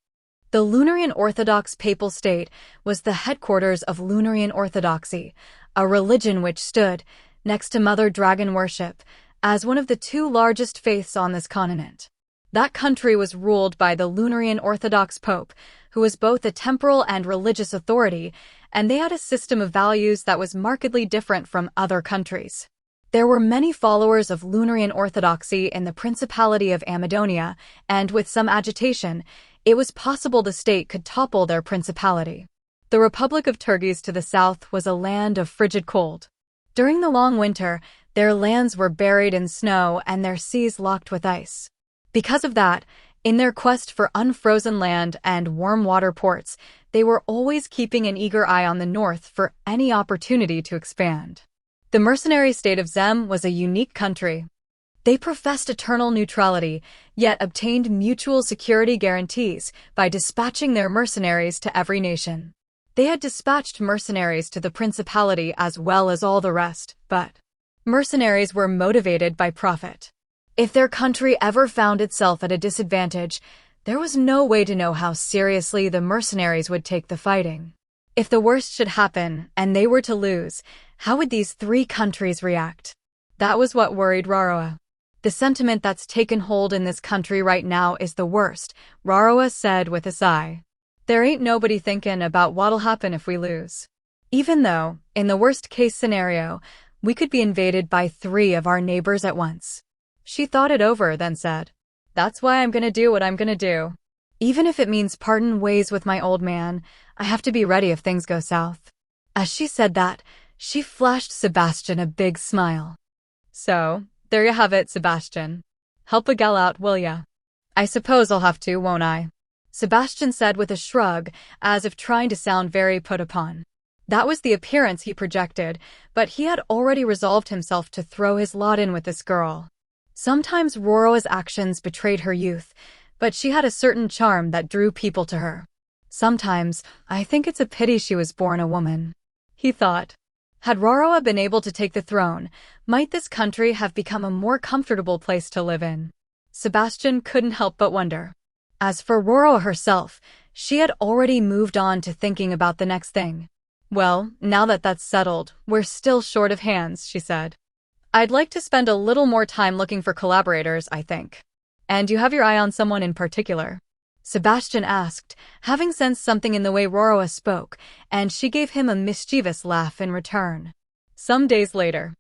The Lunarian Orthodox Papal State was the headquarters of Lunarian Orthodoxy, a religion which stood, next to Mother Dragon worship, as one of the two largest faiths on this continent. That country was ruled by the Lunarian Orthodox Pope, who was both a temporal and religious authority, and they had a system of values that was markedly different from other countries. There were many followers of Lunarian Orthodoxy in the Principality of Amadonia, and with some agitation, it was possible the state could topple their principality. The Republic of Turgees to the south was a land of frigid cold. During the long winter, their lands were buried in snow and their seas locked with ice. Because of that, in their quest for unfrozen land and warm water ports, they were always keeping an eager eye on the north for any opportunity to expand. The mercenary state of Zem was a unique country. They professed eternal neutrality, yet obtained mutual security guarantees by dispatching their mercenaries to every nation. They had dispatched mercenaries to the principality as well as all the rest, but mercenaries were motivated by profit. If their country ever found itself at a disadvantage, there was no way to know how seriously the mercenaries would take the fighting. If the worst should happen and they were to lose, how would these three countries react? That was what worried Raroa. "The sentiment that's taken hold in this country right now is the worst," Raroa said with a sigh. "There ain't nobody thinkin' about what'll happen if we lose. Even though, in the worst-case scenario, we could be invaded by three of our neighbors at once." She thought it over, then said, "That's why I'm gonna do what I'm gonna do. Even if it means partin' ways with my old man, I have to be ready if things go south." As she said that, she flashed Sebastian a big smile. "So, there you have it, Sebastian. Help a gal out, will ya?" "I suppose I'll have to, won't I?" Sebastian said with a shrug, as if trying to sound very put upon. That was the appearance he projected, but he had already resolved himself to throw his lot in with this girl. Sometimes Roroa's actions betrayed her youth, but she had a certain charm that drew people to her. Sometimes, I think it's a pity she was born a woman, he thought. Had Roroa been able to take the throne, might this country have become a more comfortable place to live in? Sebastian couldn't help but wonder. As for Roroa herself, she had already moved on to thinking about the next thing. Well, now that that's settled, we're still short of hands, she said. I'd like to spend a little more time looking for collaborators, I think. And you have your eye on someone in particular? Sebastian asked, having sensed something in the way Roroa spoke, and she gave him a mischievous laugh in return. Some days later,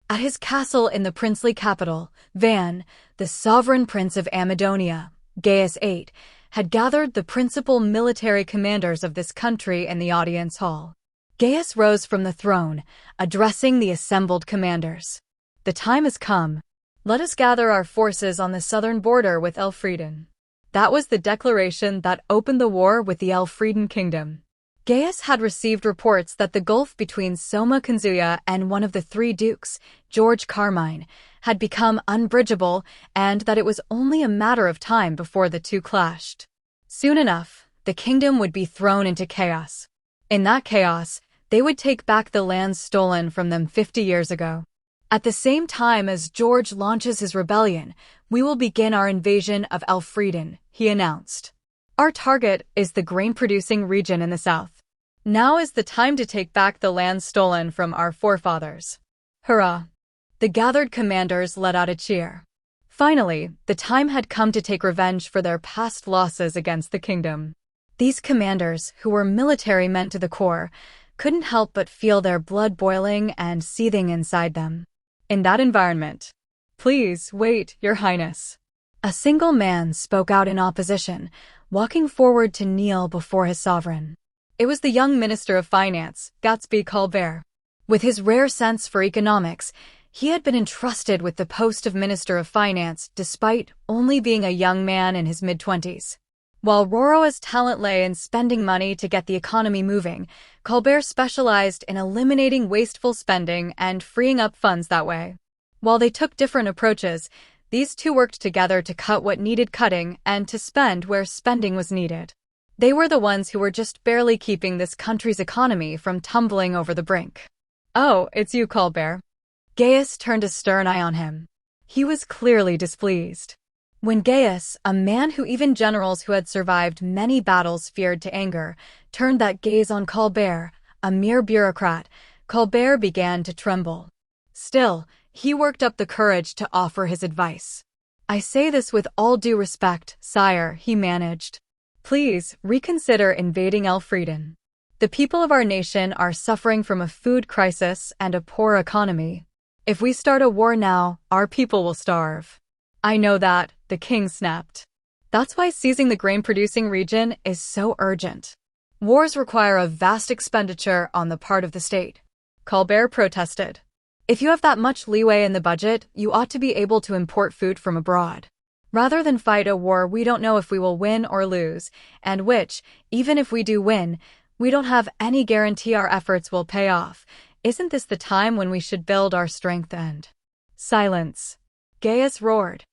at his castle in the princely capital, Van, the sovereign prince of Amadonia, Gaius VIII, had gathered the principal military commanders of this country in the audience hall. Gaius rose from the throne, addressing the assembled commanders. The time has come. Let us gather our forces on the southern border with Elfrieden. That was the declaration that opened the war with the Elfrieden kingdom. Gaius had received reports that the gulf between Soma Kanzuya and one of the three dukes, George Carmine, had become unbridgeable and that it was only a matter of time before the two clashed. Soon enough, the kingdom would be thrown into chaos. In that chaos, they would take back the lands stolen from them 50 years ago. At the same time as George launches his rebellion, we will begin our invasion of Elfrieden, he announced. Our target is the grain-producing region in the south. Now is the time to take back the land stolen from our forefathers. Hurrah! The gathered commanders let out a cheer. Finally, the time had come to take revenge for their past losses against the kingdom. These commanders, who were military men to the core, couldn't help but feel their blood boiling and seething inside them. In that environment, "Please wait, Your Highness." A single man spoke out in opposition, walking forward to kneel before his sovereign. It was the young Minister of Finance, Gatsby Colbert. With his rare sense for economics, he had been entrusted with the post of Minister of Finance despite only being a young man in his mid-20s. While Roroa's talent lay in spending money to get the economy moving, Colbert specialized in eliminating wasteful spending and freeing up funds that way. While they took different approaches, these two worked together to cut what needed cutting and to spend where spending was needed. They were the ones who were just barely keeping this country's economy from tumbling over the brink. "Oh, it's you, Colbert." Gaius turned a stern eye on him. He was clearly displeased. When Gaius, a man who even generals who had survived many battles feared to anger, turned that gaze on Colbert, a mere bureaucrat, Colbert began to tremble. Still, he worked up the courage to offer his advice. "I say this with all due respect, sire," he managed. "Please, reconsider invading Elfrieden. The people of our nation are suffering from a food crisis and a poor economy. If we start a war now, our people will starve." "I know that," the king snapped. "That's why seizing the grain-producing region is so urgent. Wars require a vast expenditure on the part of the state," Colbert protested. "If you have that much leeway in the budget, you ought to be able to import food from abroad. Rather than fight a war we don't know if we will win or lose, and which, even if we do win, we don't have any guarantee our efforts will pay off. Isn't this the time when we should build our strength and—" "Silence," Gaius roared.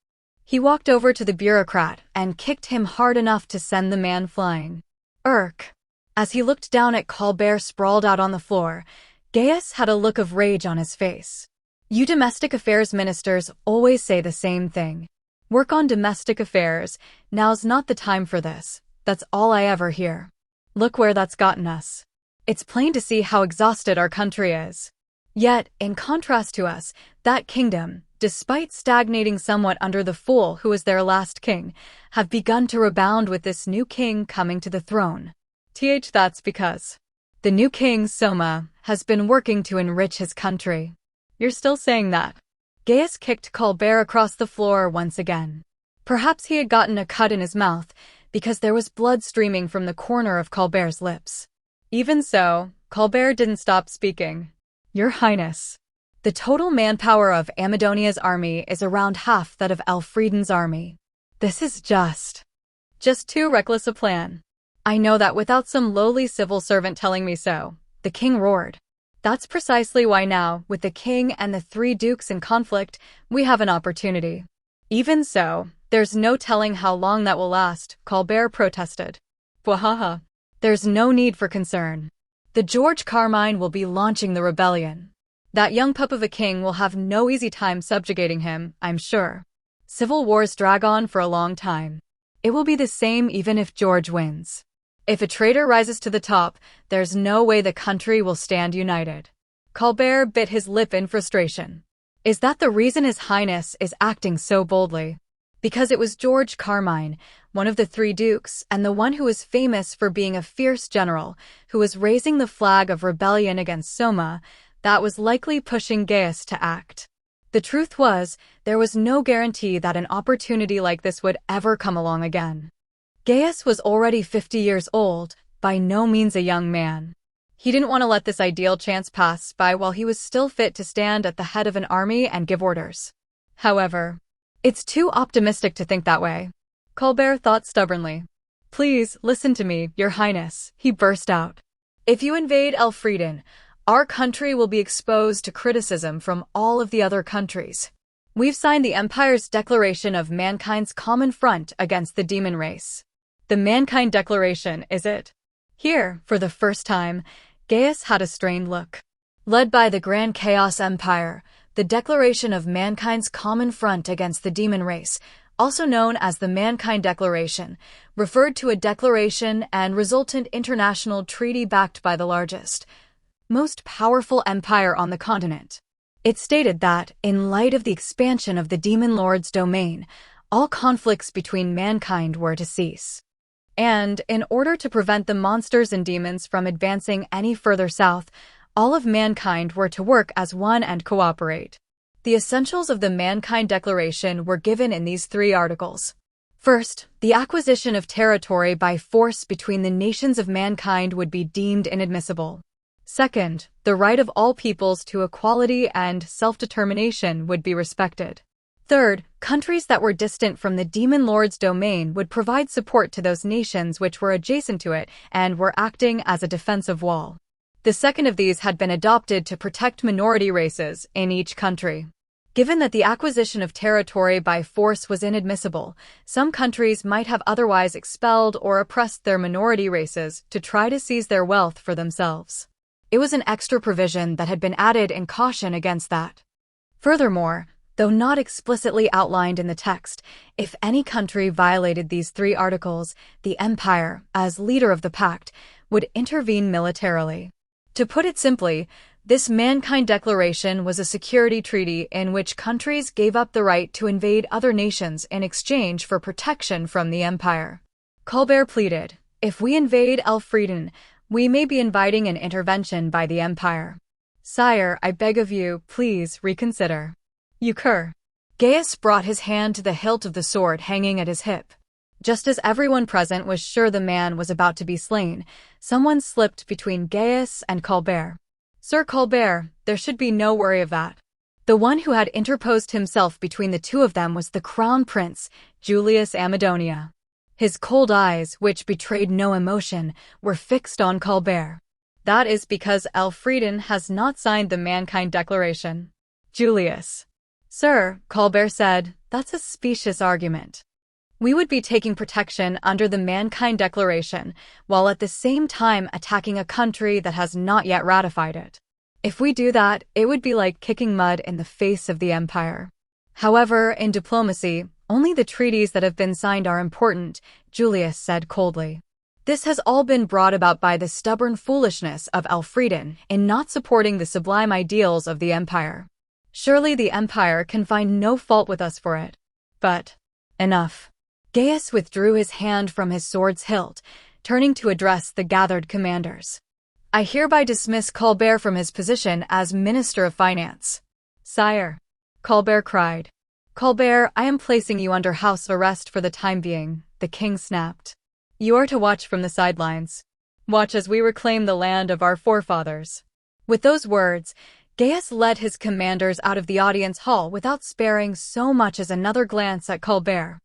He walked over to the bureaucrat and kicked him hard enough to send the man flying. "Irk." As he looked down at Colbert sprawled out on the floor, Gaius had a look of rage on his face. "You domestic affairs ministers always say the same thing. Work on domestic affairs, now's not the time for this. That's all I ever hear. Look where that's gotten us. It's plain to see how exhausted our country is. Yet, in contrast to us, that kingdom, despite stagnating somewhat under the fool who was their last king, have begun to rebound with this new king coming to the throne. That's because the new king, Soma, has been working to enrich his country." "You're still saying that?" Gaius kicked Colbert across the floor once again. Perhaps he had gotten a cut in his mouth, because there was blood streaming from the corner of Colbert's lips. Even so, Colbert didn't stop speaking. "Your Highness, the total manpower of Amadonia's army is around half that of Elfrieden's army. This is just..." Just too reckless a plan. I know that without some lowly civil servant telling me so, the king roared. That's precisely why now, with the king and the three dukes in conflict, we have an opportunity. Even so, there's no telling how long that will last, Colbert protested. Wahaha. There's no need for concern. The George Carmine will be launching the rebellion. That young pup of a king will have no easy time subjugating him, I'm sure. Civil wars drag on for a long time. It will be the same even if George wins. If a traitor rises to the top, there's no way the country will stand united. Colbert bit his lip in frustration. Is that the reason His Highness is acting so boldly? Because it was George Carmine, one of the three dukes, and the one who was famous for being a fierce general, who was raising the flag of rebellion against Soma, that was likely pushing Gaius to act. The truth was, there was no guarantee that an opportunity like this would ever come along again. Gaius was already 50 years old, by no means a young man. He didn't want to let this ideal chance pass by while he was still fit to stand at the head of an army and give orders. However, it's too optimistic to think that way. Colbert thought stubbornly. Please, listen to me, Your Highness, he burst out. If you invade Elfrieden, our country will be exposed to criticism from all of the other countries. We've signed the Empire's Declaration of Mankind's Common Front against the Demon Race. The Mankind Declaration, is it? Here, for the first time, Gaius had a strained look. Led by the Grand Chaos Empire, the Declaration of Mankind's Common Front against the Demon Race, also known as the Mankind Declaration, referred to a declaration and resultant international treaty backed by the largest, most powerful empire on the continent. It stated that, in light of the expansion of the Demon Lord's domain, all conflicts between mankind were to cease. And, in order to prevent the monsters and demons from advancing any further south, all of mankind were to work as one and cooperate. The essentials of the Mankind Declaration were given in these 3 articles. First, the acquisition of territory by force between the nations of mankind would be deemed inadmissible. Second, the right of all peoples to equality and self-determination would be respected. Third, countries that were distant from the Demon Lord's domain would provide support to those nations which were adjacent to it and were acting as a defensive wall. The second of these had been adopted to protect minority races in each country. Given that the acquisition of territory by force was inadmissible, some countries might have otherwise expelled or oppressed their minority races to try to seize their wealth for themselves. It was an extra provision that had been added in caution against that. Furthermore, though not explicitly outlined in the text, if any country violated these 3 articles, the Empire, as leader of the pact, would intervene militarily. To put it simply, this Mankind Declaration was a security treaty in which countries gave up the right to invade other nations in exchange for protection from the Empire. Colbert pleaded, if we invade Elfrieden, we may be inviting an intervention by the Empire. Sire, I beg of you, please reconsider. You cur. Gaius brought his hand to the hilt of the sword hanging at his hip. Just as everyone present was sure the man was about to be slain, someone slipped between Gaius and Colbert. Sir Colbert, there should be no worry of that. The one who had interposed himself between the two of them was the Crown Prince, Julius Amadonia. His cold eyes, which betrayed no emotion, were fixed on Colbert. That is because Elfrieden has not signed the Mankind Declaration. Julius. Sir, Colbert said, that's a specious argument. We would be taking protection under the Mankind Declaration, while at the same time attacking a country that has not yet ratified it. If we do that, it would be like kicking mud in the face of the Empire. However, in diplomacy, only the treaties that have been signed are important, Julius said coldly. This has all been brought about by the stubborn foolishness of Elfrieden in not supporting the sublime ideals of the Empire. Surely the Empire can find no fault with us for it. But, enough. Gaius withdrew his hand from his sword's hilt, turning to address the gathered commanders. I hereby dismiss Colbert from his position as Minister of Finance. Sire, Colbert cried. Colbert, I am placing you under house arrest for the time being, the king snapped. You are to watch from the sidelines. Watch as we reclaim the land of our forefathers. With those words, Gaius led his commanders out of the audience hall without sparing so much as another glance at Colbert.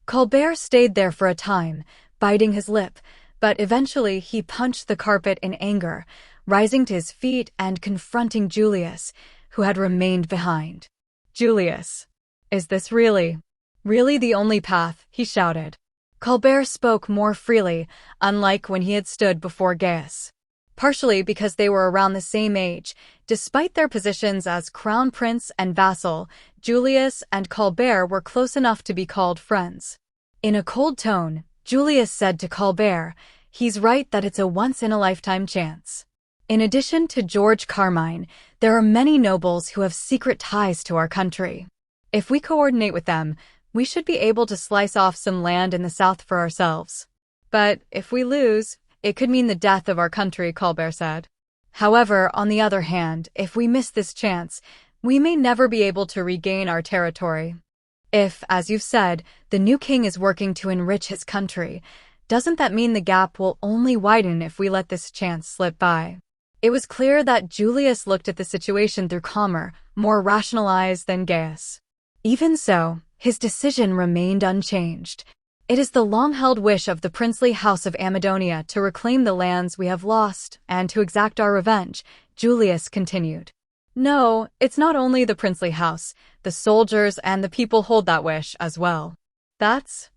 Colbert stayed there for a time, biting his lip, but eventually he punched the carpet in anger, rising to his feet and confronting Julius, who had remained behind. Julius, is this really the only path? He shouted. Colbert spoke more freely, unlike when he had stood before Gaius. Partially because they were around the same age, despite their positions as crown prince and vassal, Julius and Colbert were close enough to be called friends. In a cold tone, Julius said to Colbert, "He's right that it's a once-in-a-lifetime chance. In addition to George Carmine, there are many nobles who have secret ties to our country. If we coordinate with them, we should be able to slice off some land in the south for ourselves. But if we lose, it could mean the death of our country," Colbert said. "However, on the other hand, if we miss this chance, we may never be able to regain our territory. If, as you've said, the new king is working to enrich his country, doesn't that mean the gap will only widen if we let this chance slip by?" It was clear that Julius looked at the situation through calmer, more rational eyes than Gaius. Even so, his decision remained unchanged. "It is the long-held wish of the princely house of Amadonia to reclaim the lands we have lost and to exact our revenge," Julius continued. "No, it's not only the princely house, the soldiers and the people hold that wish as well. That's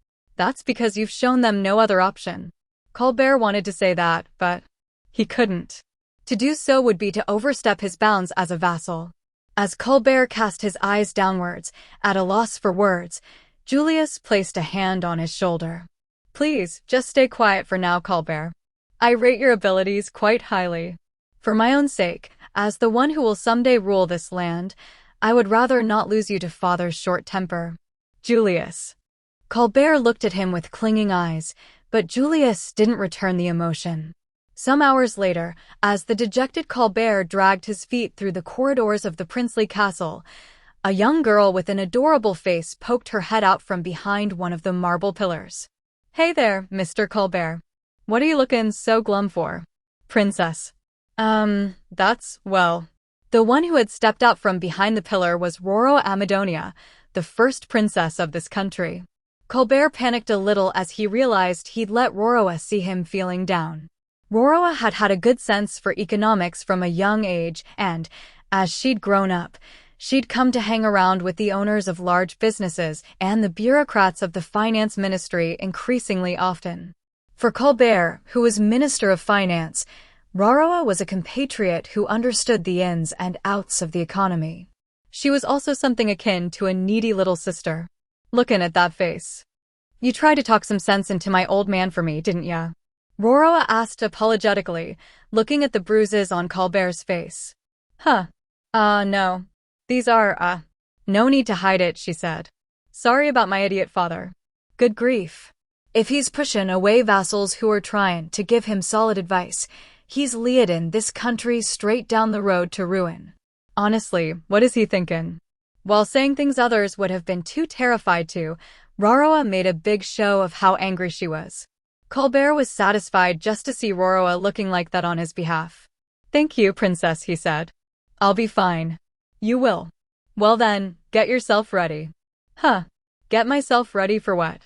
because you've shown them no other option." Colbert wanted to say that, but he couldn't. To do so would be to overstep his bounds as a vassal. As Colbert cast his eyes downwards, at a loss for words, Julius placed a hand on his shoulder. "Please, just stay quiet for now, Colbert. I rate your abilities quite highly. For my own sake, as the one who will someday rule this land, I would rather not lose you to father's short temper." "Julius." Colbert looked at him with clinging eyes, but Julius didn't return the emotion. Some hours later, as the dejected Colbert dragged his feet through the corridors of the princely castle, a young girl with an adorable face poked her head out from behind one of the marble pillars. "Hey there, Mr. Colbert. What are you looking so glum for?" "Princess." Well. The one who had stepped out from behind the pillar was Roro Amadonia, the first princess of this country. Colbert panicked a little as he realized he'd let Roroa see him feeling down. Roroa had had a good sense for economics from a young age and, as she'd grown up, she'd come to hang around with the owners of large businesses and the bureaucrats of the finance ministry increasingly often. For Colbert, who was Minister of Finance, Roroa was a compatriot who understood the ins and outs of the economy. She was also something akin to a needy little sister. "Lookin' at that face. You tried to talk some sense into my old man for me, didn't ya?" Roroa asked apologetically, looking at the bruises on Colbert's face. No. These are, no need to hide it," she said. "Sorry about my idiot father. Good grief. If he's pushin' away vassals who are tryin' to give him solid advice, he's leadin' this country straight down the road to ruin. Honestly, what is he thinkin'?" While saying things others would have been too terrified to, Roroa made a big show of how angry she was. Colbert was satisfied just to see Roroa looking like that on his behalf. "Thank you, princess," he said. "I'll be fine." "You will? Well then, get yourself ready." Get myself ready for what?"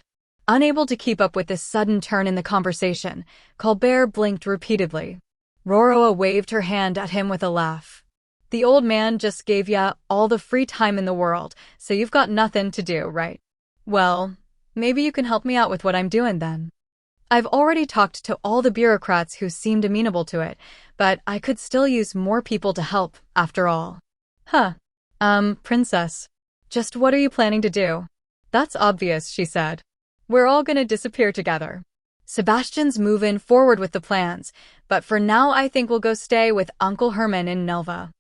Unable to keep up with this sudden turn in the conversation, Colbert blinked repeatedly. Roroa waved her hand at him with a laugh. "The old man just gave ya all the free time in the world, so you've got nothing to do, right? Well, maybe you can help me out with what I'm doing then. I've already talked to all the bureaucrats who seemed amenable to it, but I could still use more people to help, after all." Princess. Just what are you planning to do?" "That's obvious," she said. "We're all gonna disappear together. Sebastian's moving forward with the plans, but for now I think we'll go stay with Uncle Herman in Nelva."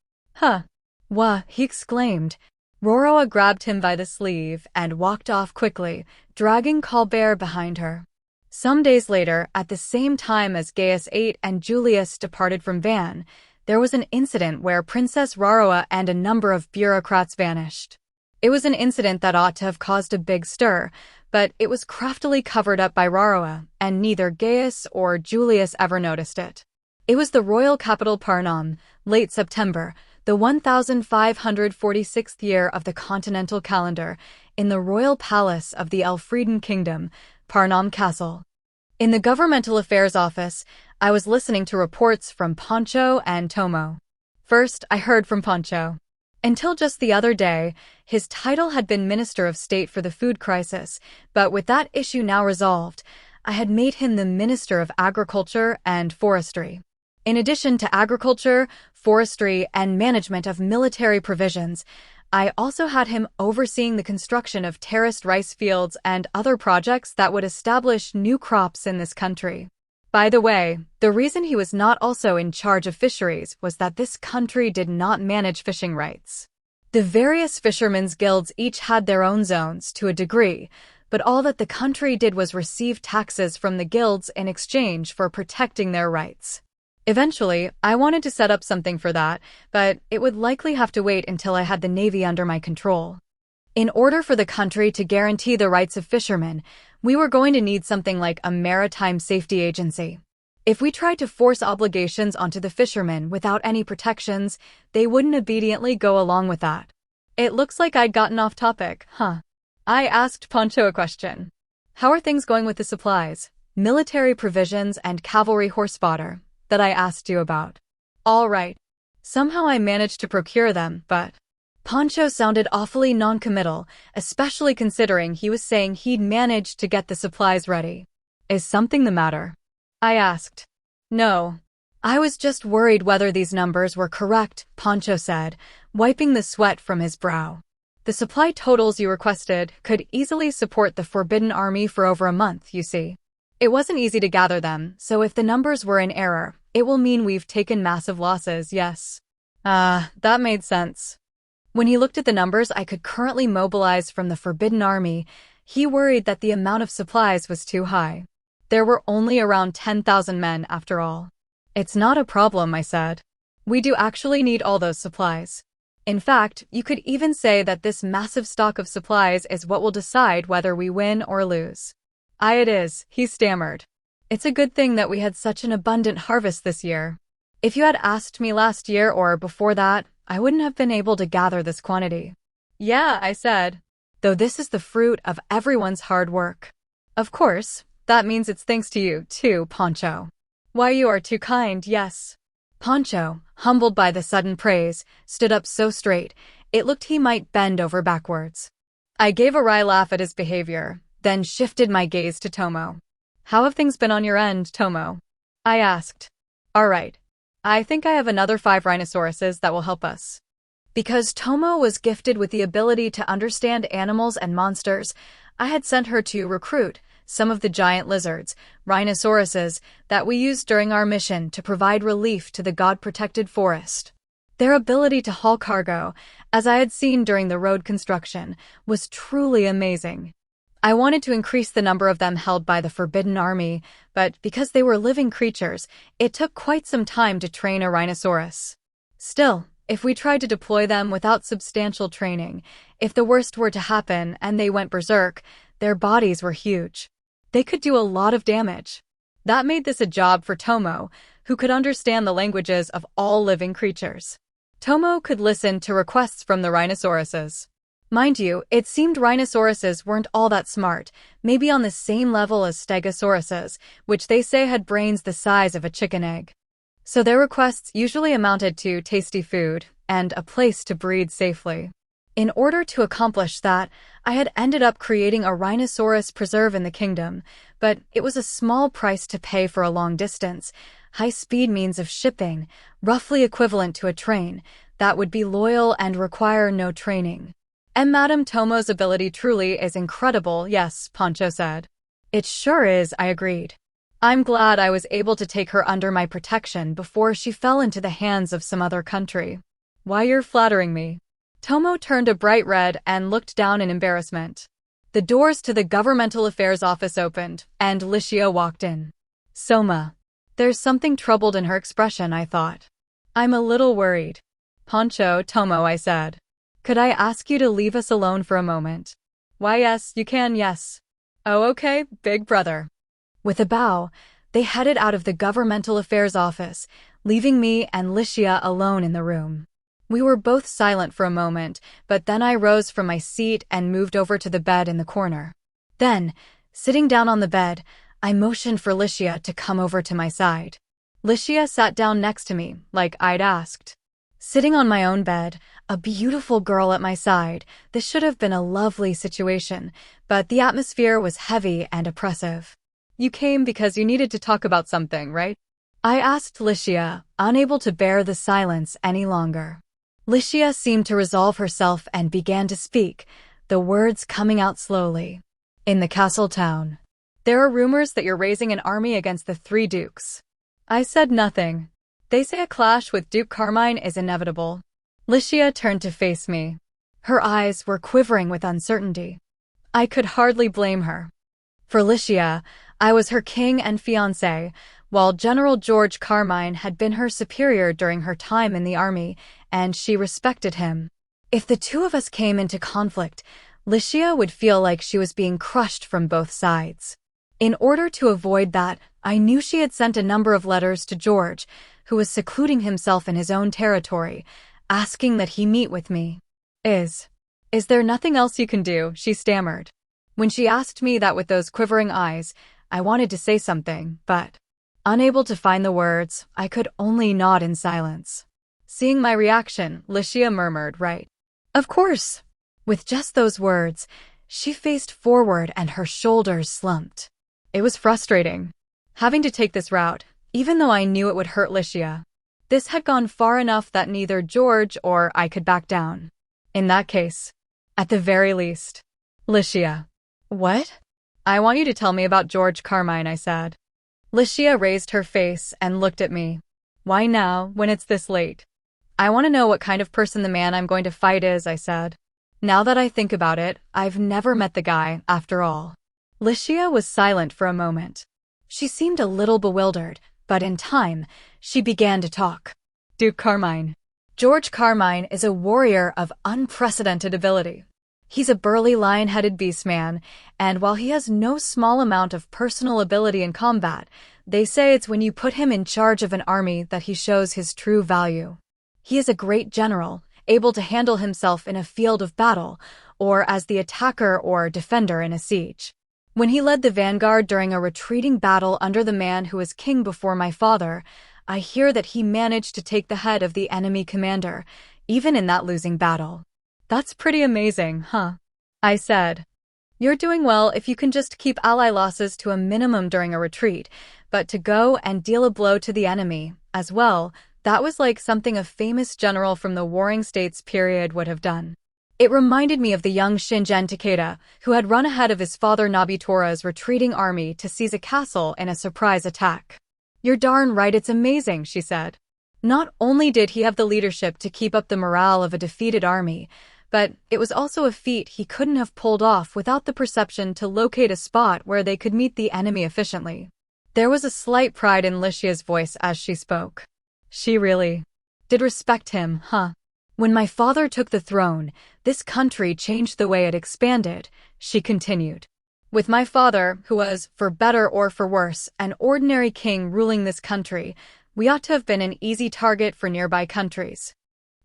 "Wha?" he exclaimed. Roroa grabbed him by the sleeve and walked off quickly, dragging Colbert behind her. Some days later, at the same time as Gaius VIII and Julius departed from Van, there was an incident where Princess Roroa and a number of bureaucrats vanished. It was an incident that ought to have caused a big stir, but it was craftily covered up by Roroa, and neither Gaius or Julius ever noticed it. It was the royal capital Parnam, late September, the 1546th year of the continental calendar, in the royal palace of the Elfrieden Kingdom, Parnam Castle. In the governmental affairs office, I was listening to reports from Pancho and Tomo. First, I heard from Pancho. Until just the other day, his title had been Minister of State for the Food Crisis, but with that issue now resolved, I had made him the Minister of Agriculture and Forestry. In addition to agriculture, forestry, and management of military provisions, I also had him overseeing the construction of terraced rice fields and other projects that would establish new crops in this country. By the way, the reason he was not also in charge of fisheries was that this country did not manage fishing rights. The various fishermen's guilds each had their own zones to a degree, but all that the country did was receive taxes from the guilds in exchange for protecting their rights. Eventually, I wanted to set up something for that, but it would likely have to wait until I had the Navy under my control. In order for the country to guarantee the rights of fishermen, we were going to need something like a maritime safety agency. If we tried to force obligations onto the fishermen without any protections, they wouldn't obediently go along with that. It looks like I'd gotten off topic, huh? I asked Pancho a question. How are things going with the supplies, military provisions, and cavalry horse fodder that I asked you about? All right. Somehow I managed to procure them, but Pancho sounded awfully non-committal, especially considering he was saying he'd managed to get the supplies ready. Is something the matter? I asked. No. I was just worried whether these numbers were correct, Pancho said, wiping the sweat from his brow. The supply totals you requested could easily support the Forbidden Army for over a month, you see. It wasn't easy to gather them, so if the numbers were in error, it will mean we've taken massive losses, yes. That made sense. When he looked at the numbers I could currently mobilize from the Forbidden Army, he worried that the amount of supplies was too high. There were only around 10,000 men, after all. It's not a problem, I said. We do actually need all those supplies. In fact, you could even say that this massive stock of supplies is what will decide whether we win or lose. It is, he stammered. It's a good thing that we had such an abundant harvest this year. If you had asked me last year or before that, I wouldn't have been able to gather this quantity. Yeah, I said. Though this is the fruit of everyone's hard work. Of course, that means it's thanks to you, too, Pancho. Why, you are too kind, yes. Pancho, humbled by the sudden praise, stood up so straight, it looked he might bend over backwards. I gave a wry laugh at his behavior, then shifted my gaze to Tomo. How have things been on your end, Tomo? I asked. All right. I think I have another 5 rhinoceroses that will help us. Because Tomo was gifted with the ability to understand animals and monsters, I had sent her to recruit some of the giant lizards, rhinoceroses, that we used during our mission to provide relief to the God-protected forest. Their ability to haul cargo, as I had seen during the road construction, was truly amazing. I wanted to increase the number of them held by the Forbidden Army, but because they were living creatures, it took quite some time to train a rhinoceros. Still, if we tried to deploy them without substantial training, if the worst were to happen and they went berserk, their bodies were huge. They could do a lot of damage. That made this a job for Tomo, who could understand the languages of all living creatures. Tomo could listen to requests from the rhinoceroses. Mind you, it seemed rhinoceroses weren't all that smart, maybe on the same level as stegosauruses, which they say had brains the size of a chicken egg. So their requests usually amounted to tasty food and a place to breed safely. In order to accomplish that, I had ended up creating a rhinoceros preserve in the kingdom, but it was a small price to pay for a long distance, high-speed means of shipping, roughly equivalent to a train, that would be loyal and require no training. And Madame Tomo's ability truly is incredible, yes, Pancho said. It sure is, I agreed. I'm glad I was able to take her under my protection before she fell into the hands of some other country. Why, you're flattering me. Tomo turned a bright red and looked down in embarrassment. The doors to the governmental affairs office opened, and Licia walked in. Soma. There's something troubled in her expression, I thought. I'm a little worried. Pancho, Tomo, I said. Could I ask you to leave us alone for a moment? Why, yes, you can, yes. Oh, okay, big brother. With a bow, they headed out of the governmental affairs office, leaving me and Licia alone in the room. We were both silent for a moment, but then I rose from my seat and moved over to the bed in the corner. Then, sitting down on the bed, I motioned for Licia to come over to my side. Licia sat down next to me, like I'd asked. Sitting on my own bed, a beautiful girl at my side, this should have been a lovely situation, but the atmosphere was heavy and oppressive. You came because you needed to talk about something, right? I asked Licia, unable to bear the silence any longer. Licia seemed to resolve herself and began to speak, the words coming out slowly. In the castle town. There are rumors that you're raising an army against the three dukes. I said nothing. They say a clash with Duke Carmine is inevitable. Licia turned to face me. Her eyes were quivering with uncertainty. I could hardly blame her. For Licia, I was her king and fiancé, while General George Carmine had been her superior during her time in the army, and she respected him. If the two of us came into conflict, Licia would feel like she was being crushed from both sides. In order to avoid that, I knew she had sent a number of letters to George, who was secluding himself in his own territory, asking that he meet with me. Is there nothing else you can do?" she stammered. When she asked me that with those quivering eyes, I wanted to say something, but, unable to find the words, I could only nod in silence. Seeing my reaction, Licia murmured, "Right. Of course." With just those words, she faced forward and her shoulders slumped. It was frustrating, having to take this route, even though I knew it would hurt Licia. This had gone far enough that neither George or I could back down. In that case, at the very least. Licia. What? I want you to tell me about George Carmine, I said. Licia raised her face and looked at me. Why now, when it's this late? I want to know what kind of person the man I'm going to fight is, I said. Now that I think about it, I've never met the guy, after all. Licia was silent for a moment. She seemed a little bewildered, but in time, she began to talk. Duke Carmine. George Carmine is a warrior of unprecedented ability. He's a burly lion-headed beastman, and while he has no small amount of personal ability in combat, they say it's when you put him in charge of an army that he shows his true value. He is a great general, able to handle himself in a field of battle, or as the attacker or defender in a siege. When he led the vanguard during a retreating battle under the man who was king before my father, I hear that he managed to take the head of the enemy commander, even in that losing battle. That's pretty amazing, huh? I said. You're doing well if you can just keep ally losses to a minimum during a retreat, but to go and deal a blow to the enemy, as well, that was like something a famous general from the Warring States period would have done. It reminded me of the young Shingen Takeda, who had run ahead of his father Nobitura's retreating army to seize a castle in a surprise attack. You're darn right, it's amazing, she said. Not only did he have the leadership to keep up the morale of a defeated army, but it was also a feat he couldn't have pulled off without the perception to locate a spot where they could meet the enemy efficiently. There was a slight pride in Licia's voice as she spoke. She really did respect him, huh? When my father took the throne, this country changed the way it expanded, she continued. With my father, who was, for better or for worse, an ordinary king ruling this country, we ought to have been an easy target for nearby countries.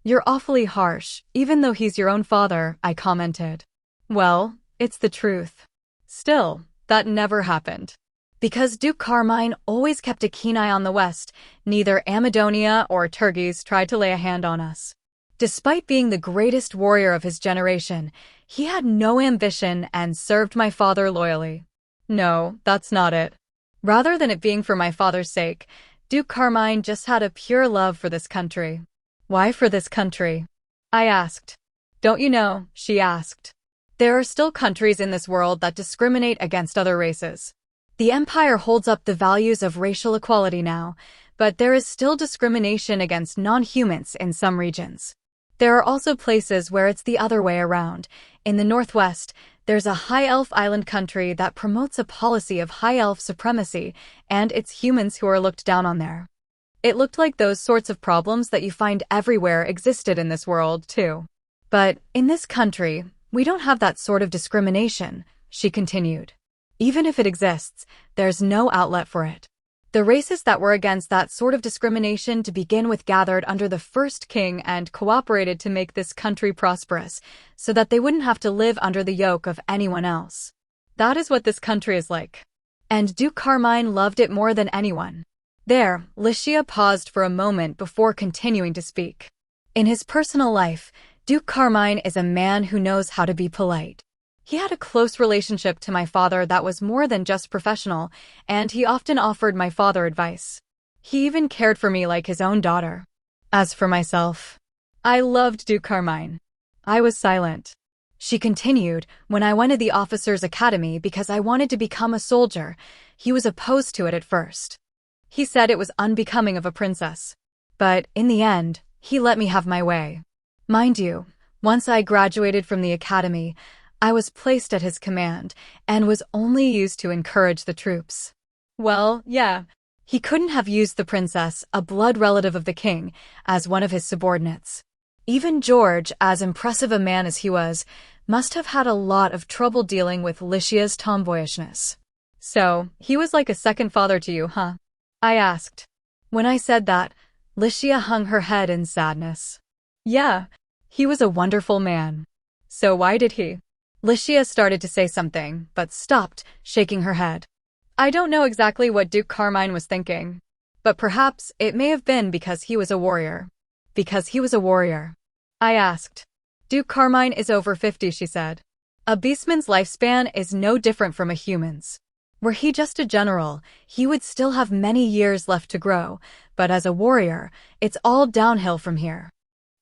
You're awfully harsh, even though he's your own father, I commented. Well, it's the truth. Still, that never happened. Because Duke Carmine always kept a keen eye on the West, neither Amadonia or Turgis tried to lay a hand on us. Despite being the greatest warrior of his generation, he had no ambition and served my father loyally. No, that's not it. Rather than it being for my father's sake, Duke Carmine just had a pure love for this country. Why for this country? I asked. Don't you know, she asked. There are still countries in this world that discriminate against other races. The Empire holds up the values of racial equality now, but there is still discrimination against non-humans in some regions. There are also places where it's the other way around. In the Northwest, there's a High Elf island country that promotes a policy of High Elf supremacy, and it's humans who are looked down on there. It looked like those sorts of problems that you find everywhere existed in this world, too. But in this country, we don't have that sort of discrimination, she continued. Even if it exists, there's no outlet for it. The races that were against that sort of discrimination to begin with gathered under the first king and cooperated to make this country prosperous, so that they wouldn't have to live under the yoke of anyone else. That is what this country is like. And Duke Carmine loved it more than anyone. There, Licia paused for a moment before continuing to speak. In his personal life, Duke Carmine is a man who knows how to be polite. He had a close relationship to my father that was more than just professional, and he often offered my father advice. He even cared for me like his own daughter. As for myself, I loved Duke Carmine. I was silent. She continued, when I went to the officers' academy because I wanted to become a soldier, he was opposed to it at first. He said it was unbecoming of a princess. But, in the end, he let me have my way. Mind you, once I graduated from the academy, I was placed at his command and was only used to encourage the troops. Well, yeah, he couldn't have used the princess, a blood relative of the king, as one of his subordinates. Even George, as impressive a man as he was, must have had a lot of trouble dealing with Licia's tomboyishness. So, he was like a second father to you, huh? I asked. When I said that, Licia hung her head in sadness. Yeah, he was a wonderful man. So why did he? Licia started to say something, but stopped, shaking her head. I don't know exactly what Duke Carmine was thinking, but perhaps it may have been because he was a warrior. Because he was a warrior. I asked. Duke Carmine is over 50, she said. A beastman's lifespan is no different from a human's. Were he just a general, he would still have many years left to grow, but as a warrior, it's all downhill from here.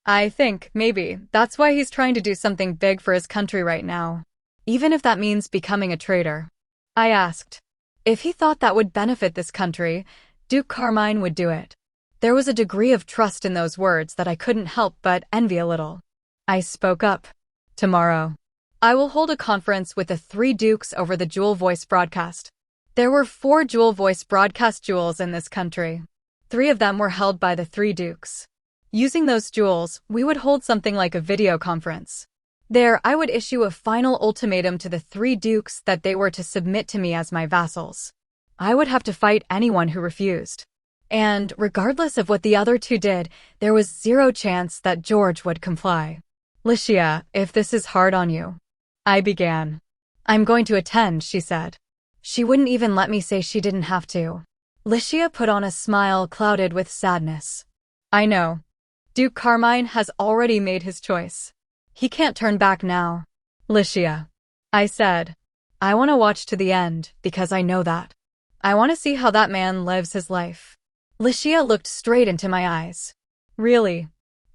I think, maybe, that's why he's trying to do something big for his country right now. Even if that means becoming a traitor. I asked. If he thought that would benefit this country, Duke Carmine would do it. There was a degree of trust in those words that I couldn't help but envy a little. I spoke up. Tomorrow, I will hold a conference with the 3 dukes over the dual voice broadcast. There were 4 dual voice broadcast jewels in this country. 3 of them were held by the 3 dukes. Using those jewels, we would hold something like a video conference. There, I would issue a final ultimatum to the 3 dukes that they were to submit to me as my vassals. I would have to fight anyone who refused. And, regardless of what the other 2 did, there was 0 chance that George would comply. Licia, if this is hard on you. I began. I'm going to attend, she said. She wouldn't even let me say she didn't have to. Licia put on a smile clouded with sadness. I know. Duke Carmine has already made his choice. He can't turn back now. Licia. I said. I want to watch to the end, because I know that. I want to see how that man lives his life. Licia looked straight into my eyes. Really?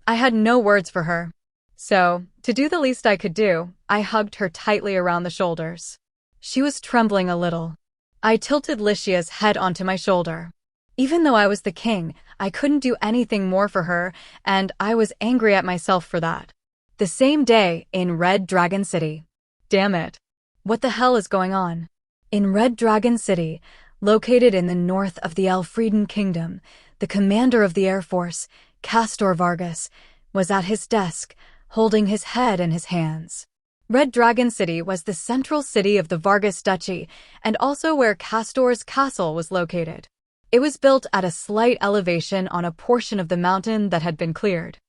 I had no words for her. So, to do the least I could do, I hugged her tightly around the shoulders. She was trembling a little. I tilted Licia's head onto my shoulder. Even though I was the king, I couldn't do anything more for her, and I was angry at myself for that. The same day, in Red Dragon City. Damn it. What the hell is going on? In Red Dragon City, located in the north of the Elfrieden Kingdom, the commander of the Air Force, Castor Vargas, was at his desk, holding his head in his hands. Red Dragon City was the central city of the Vargas Duchy, and also where Castor's castle was located. It was built at a slight elevation on a portion of the mountain that had been cleared.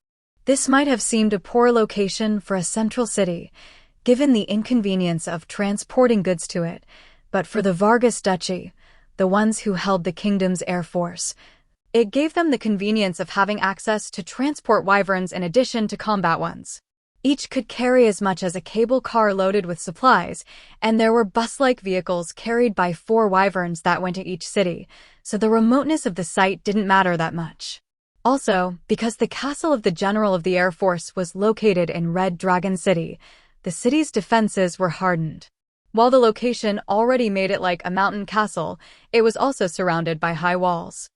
This might have seemed a poor location for a central city, given the inconvenience of transporting goods to it, but for the Vargas Duchy, the ones who held the kingdom's air force, it gave them the convenience of having access to transport wyverns in addition to combat ones. Each could carry as much as a cable car loaded with supplies, and there were bus-like vehicles carried by 4 wyverns that went to each city, so the remoteness of the site didn't matter that much. Also, because the castle of the General of the Air Force was located in Red Dragon City, the city's defenses were hardened. While the location already made it like a mountain castle, it was also surrounded by high walls.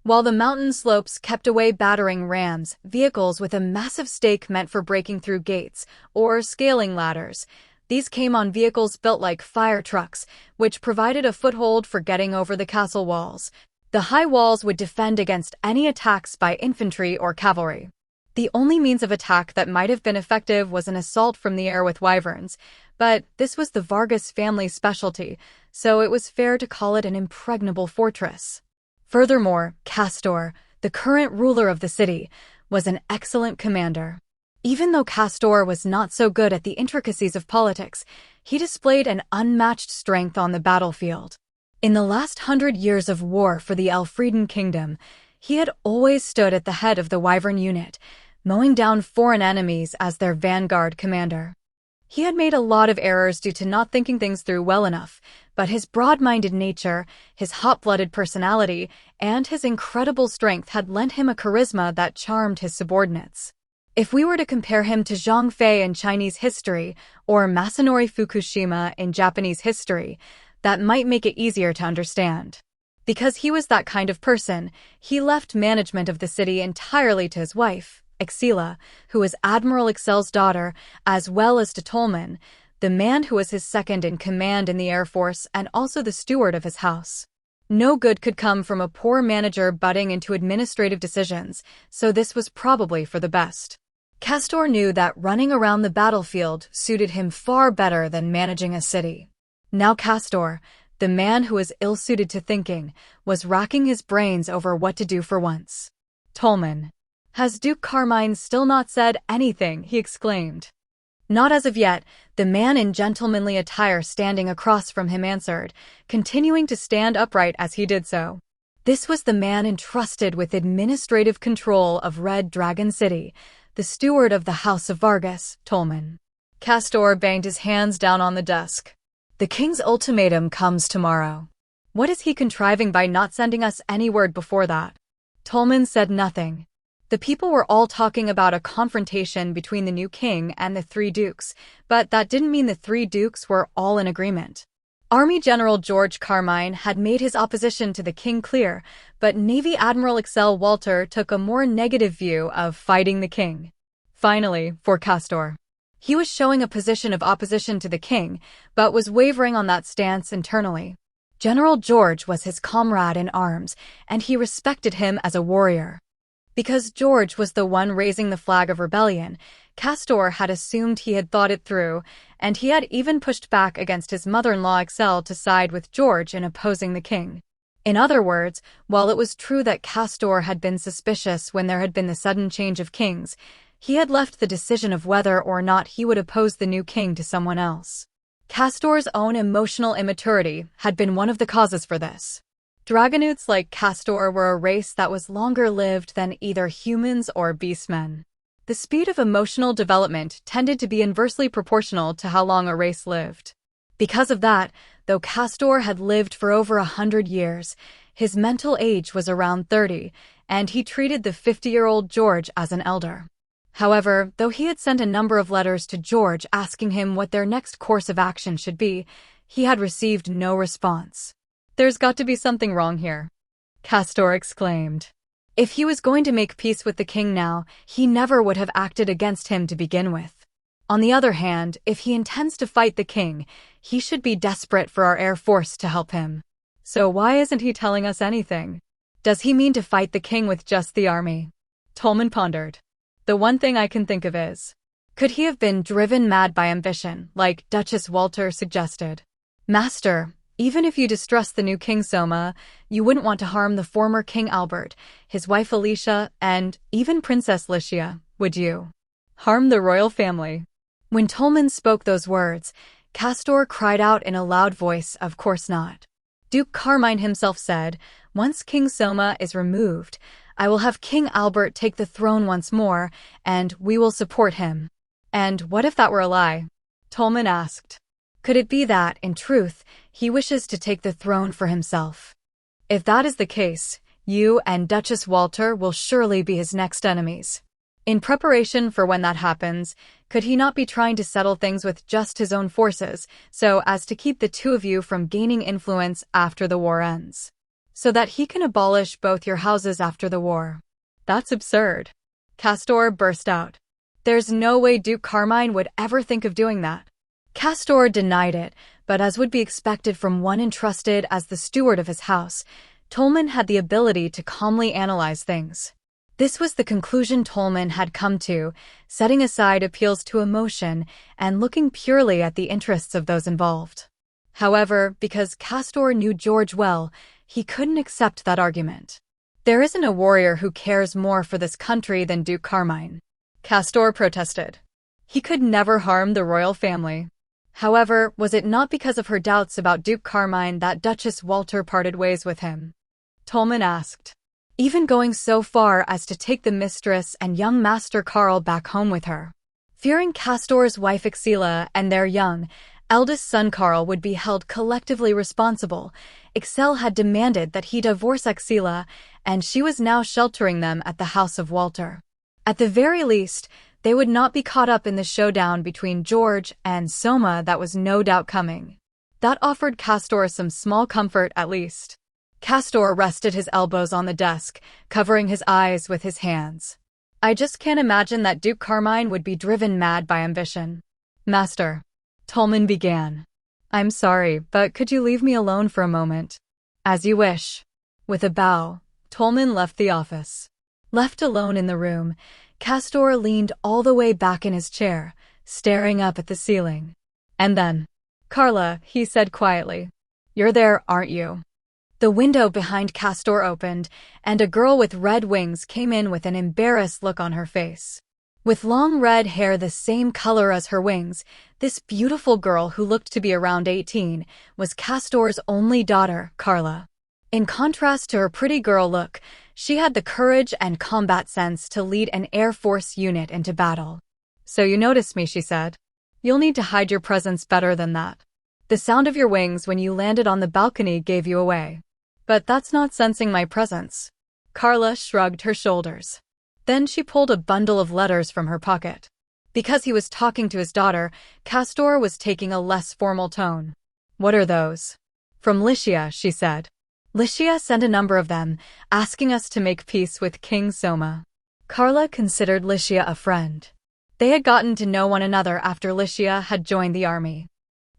While the mountain slopes kept away battering rams, vehicles with a massive stake meant for breaking through gates, or scaling ladders, these came on vehicles built like fire trucks, which provided a foothold for getting over the castle walls. The high walls would defend against any attacks by infantry or cavalry. The only means of attack that might have been effective was an assault from the air with wyverns, but this was the Vargas family's specialty, so it was fair to call it an impregnable fortress. Furthermore, Castor, the current ruler of the city, was an excellent commander. Even though Castor was not so good at the intricacies of politics, he displayed an unmatched strength on the battlefield. In the last 100 years of war for the Elfrieden kingdom, he had always stood at the head of the Wyvern unit, mowing down foreign enemies as their vanguard commander. He had made a lot of errors due to not thinking things through well enough, but his broad-minded nature, his hot-blooded personality, and his incredible strength had lent him a charisma that charmed his subordinates. If we were to compare him to Zhang Fei in Chinese history or Masanori Fukushima in Japanese history, that might make it easier to understand. Because he was that kind of person, he left management of the city entirely to his wife, Exila, who was Admiral Excel's daughter, as well as to Tolman, the man who was his second in command in the Air Force and also the steward of his house. No good could come from a poor manager butting into administrative decisions, so this was probably for the best. Castor knew that running around the battlefield suited him far better than managing a city. Now Castor, the man who was ill-suited to thinking, was racking his brains over what to do for once. Tolman. Has Duke Carmine still not said anything? He exclaimed. Not as of yet, the man in gentlemanly attire standing across from him answered, continuing to stand upright as he did so. This was the man entrusted with administrative control of Red Dragon City, the steward of the House of Vargas, Tolman. Castor banged his hands down on the desk. The king's ultimatum comes tomorrow. What is he contriving by not sending us any word before that? Tolman said nothing. The people were all talking about a confrontation between the new king and the three dukes, but that didn't mean the three dukes were all in agreement. Army General George Carmine had made his opposition to the king clear, but Navy Admiral Excel Walter took a more negative view of fighting the king. Finally, for Castor. He was showing a position of opposition to the king, but was wavering on that stance internally. General George was his comrade in arms, and he respected him as a warrior. Because George was the one raising the flag of rebellion, Castor had assumed he had thought it through, and he had even pushed back against his mother-in-law Excel to side with George in opposing the king. In other words, while it was true that Castor had been suspicious when there had been the sudden change of kings, he had left the decision of whether or not he would oppose the new king to someone else. Castor's own emotional immaturity had been one of the causes for this. Dragonutes like Castor were a race that was longer lived than either humans or beastmen. The speed of emotional development tended to be inversely proportional to how long a race lived. Because of that, though Castor had lived for over 100 years, his mental age was around 30, and he treated the 50-year-old George as an elder. However, though he had sent a number of letters to George asking him what their next course of action should be, he had received no response. There's got to be something wrong here, Castor exclaimed. If he was going to make peace with the king now, he never would have acted against him to begin with. On the other hand, if he intends to fight the king, he should be desperate for our air force to help him. So why isn't he telling us anything? Does he mean to fight the king with just the army? Tolman pondered. The one thing I can think of is, could he have been driven mad by ambition, like Duchess Walter suggested? Master, even if you distrust the new King Soma, you wouldn't want to harm the former King Albert, his wife Alicia, and even Princess Licia, would you? Harm the royal family. When Tolman spoke those words, Castor cried out in a loud voice, of course not. Duke Carmine himself said, once King Soma is removed, I will have King Albert take the throne once more, and we will support him. And what if that were a lie? Tolman asked. Could it be that, in truth, he wishes to take the throne for himself? If that is the case, you and Duchess Walter will surely be his next enemies. In preparation for when that happens, could he not be trying to settle things with just his own forces, so as to keep the two of you from gaining influence after the war ends? So that he can abolish both your houses after the war. That's absurd. Castor burst out. There's no way Duke Carmine would ever think of doing that. Castor denied it, but as would be expected from one entrusted as the steward of his house, Tolman had the ability to calmly analyze things. This was the conclusion Tolman had come to, setting aside appeals to emotion and looking purely at the interests of those involved. However, because Castor knew George well, he couldn't accept that argument. There isn't a warrior who cares more for this country than Duke Carmine, Castor protested. He could never harm the royal family. However, was it not because of her doubts about Duke Carmine that Duchess Walter parted ways with him? Tolman asked, even going so far as to take the mistress and young Master Carl back home with her. Fearing Castor's wife Axela and their young, eldest son Carl would be held collectively responsible, Axel had demanded that he divorce Axela, and she was now sheltering them at the house of Walter. At the very least, they would not be caught up in the showdown between George and Soma that was no doubt coming. That offered Castor some small comfort at least. Castor rested his elbows on the desk, covering his eyes with his hands. I just can't imagine that Duke Carmine would be driven mad by ambition. Master, Tolman began. I'm sorry, but could you leave me alone for a moment? As you wish. With a bow, Tolman left the office. Left alone in the room, Castor leaned all the way back in his chair, staring up at the ceiling. And then, Carla, he said quietly. You're there, aren't you? The window behind Castor opened, and a girl with red wings came in with an embarrassed look on her face. With long red hair the same color as her wings, this beautiful girl who looked to be around 18 was Castor's only daughter, Carla. In contrast to her pretty girl look, she had the courage and combat sense to lead an Air Force unit into battle. So you noticed me, she said. You'll need to hide your presence better than that. The sound of your wings when you landed on the balcony gave you away. But that's not sensing my presence. Carla shrugged her shoulders. Then she pulled a bundle of letters from her pocket. Because he was talking to his daughter, Castor was taking a less formal tone. What are those? From Lycia, she said. Lycia sent a number of them, asking us to make peace with King Soma. Carla considered Lycia a friend. They had gotten to know one another after Lycia had joined the army.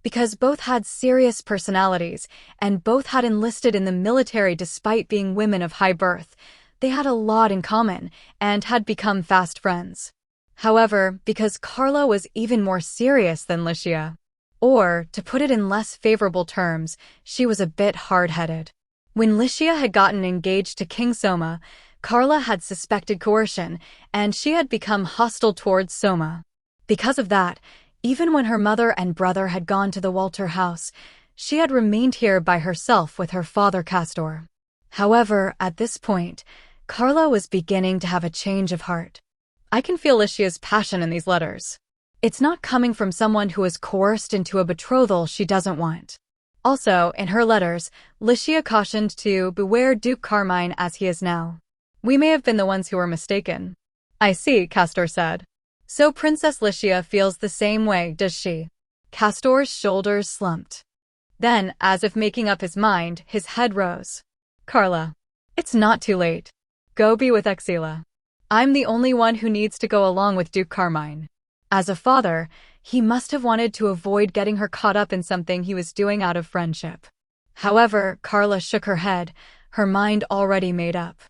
Because both had serious personalities, and both had enlisted in the military despite being women of high birth, they had a lot in common, and had become fast friends. However, because Carla was even more serious than Lycia, or, to put it in less favorable terms, she was a bit hard-headed. When Lycia had gotten engaged to King Soma, Carla had suspected coercion, and she had become hostile towards Soma. Because of that, even when her mother and brother had gone to the Walter house, she had remained here by herself with her father Castor. However, at this point, Carla was beginning to have a change of heart. I can feel Lycia's passion in these letters. It's not coming from someone who is coerced into a betrothal she doesn't want. Also, in her letters, Lycia cautioned to beware Duke Carmine as he is now. We may have been the ones who were mistaken. I see, Castor said. So Princess Lycia feels the same way, does she? Castor's shoulders slumped. Then, as if making up his mind, his head rose. Carla, it's not too late. Go be with Axela. I'm the only one who needs to go along with Duke Carmine. As a father, he must have wanted to avoid getting her caught up in something he was doing out of friendship. However, Carla shook her head, her mind already made up.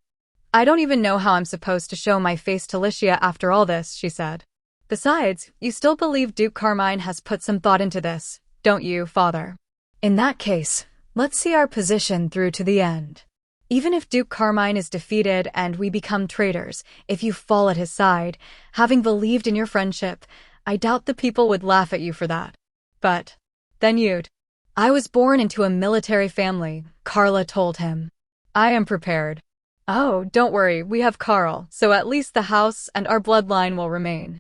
I don't even know how I'm supposed to show my face to Lycia after all this, she said. Besides, you still believe Duke Carmine has put some thought into this, don't you, father? In that case, let's see our position through to the end. Even if Duke Carmine is defeated and we become traitors, if you fall at his side, having believed in your friendship, I doubt the people would laugh at you for that. But then you'd. I was born into a military family, Carla told him. I am prepared. Oh, don't worry, we have Carl, so at least the house and our bloodline will remain.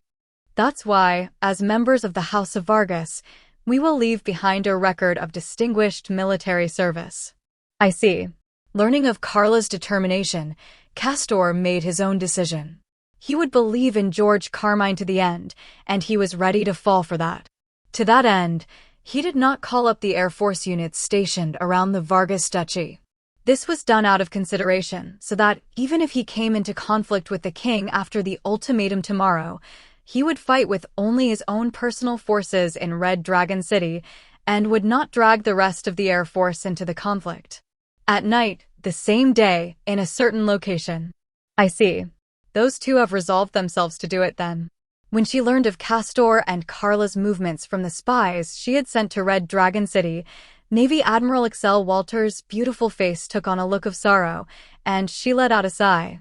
That's why, as members of the House of Vargas, we will leave behind a record of distinguished military service. I see. Learning of Carla's determination, Castor made his own decision. He would believe in George Carmine to the end, and he was ready to fall for that. To that end, he did not call up the Air Force units stationed around the Vargas Duchy. This was done out of consideration, so that, even if he came into conflict with the king after the ultimatum tomorrow, he would fight with only his own personal forces in Red Dragon City, and would not drag the rest of the Air Force into the conflict. At night, the same day, in a certain location. I see. Those two have resolved themselves to do it then. When she learned of Castor and Carla's movements from the spies she had sent to Red Dragon City, Navy Admiral Excel Walter's beautiful face took on a look of sorrow, and she let out a sigh.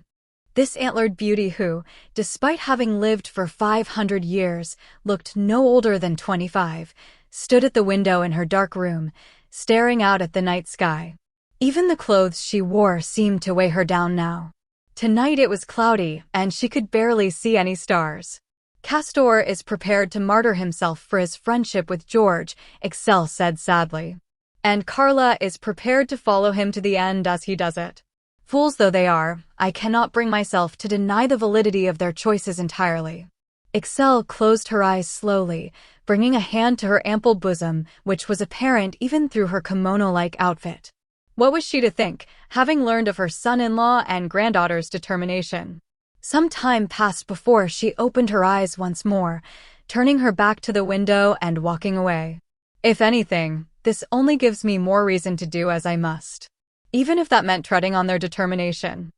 This antlered beauty who, despite having lived for 500 years, looked no older than 25, stood at the window in her dark room, staring out at the night sky. Even the clothes she wore seemed to weigh her down now. Tonight it was cloudy, and she could barely see any stars. Castor is prepared to martyr himself for his friendship with George, Excel said sadly. And Carla is prepared to follow him to the end as he does it. Fools though they are, I cannot bring myself to deny the validity of their choices entirely. Excel closed her eyes slowly, bringing a hand to her ample bosom, which was apparent even through her kimono-like outfit. What was she to think, having learned of her son-in-law and granddaughter's determination? Some time passed before she opened her eyes once more, turning her back to the window and walking away. If anything, this only gives me more reason to do as I must, even if that meant treading on their determination.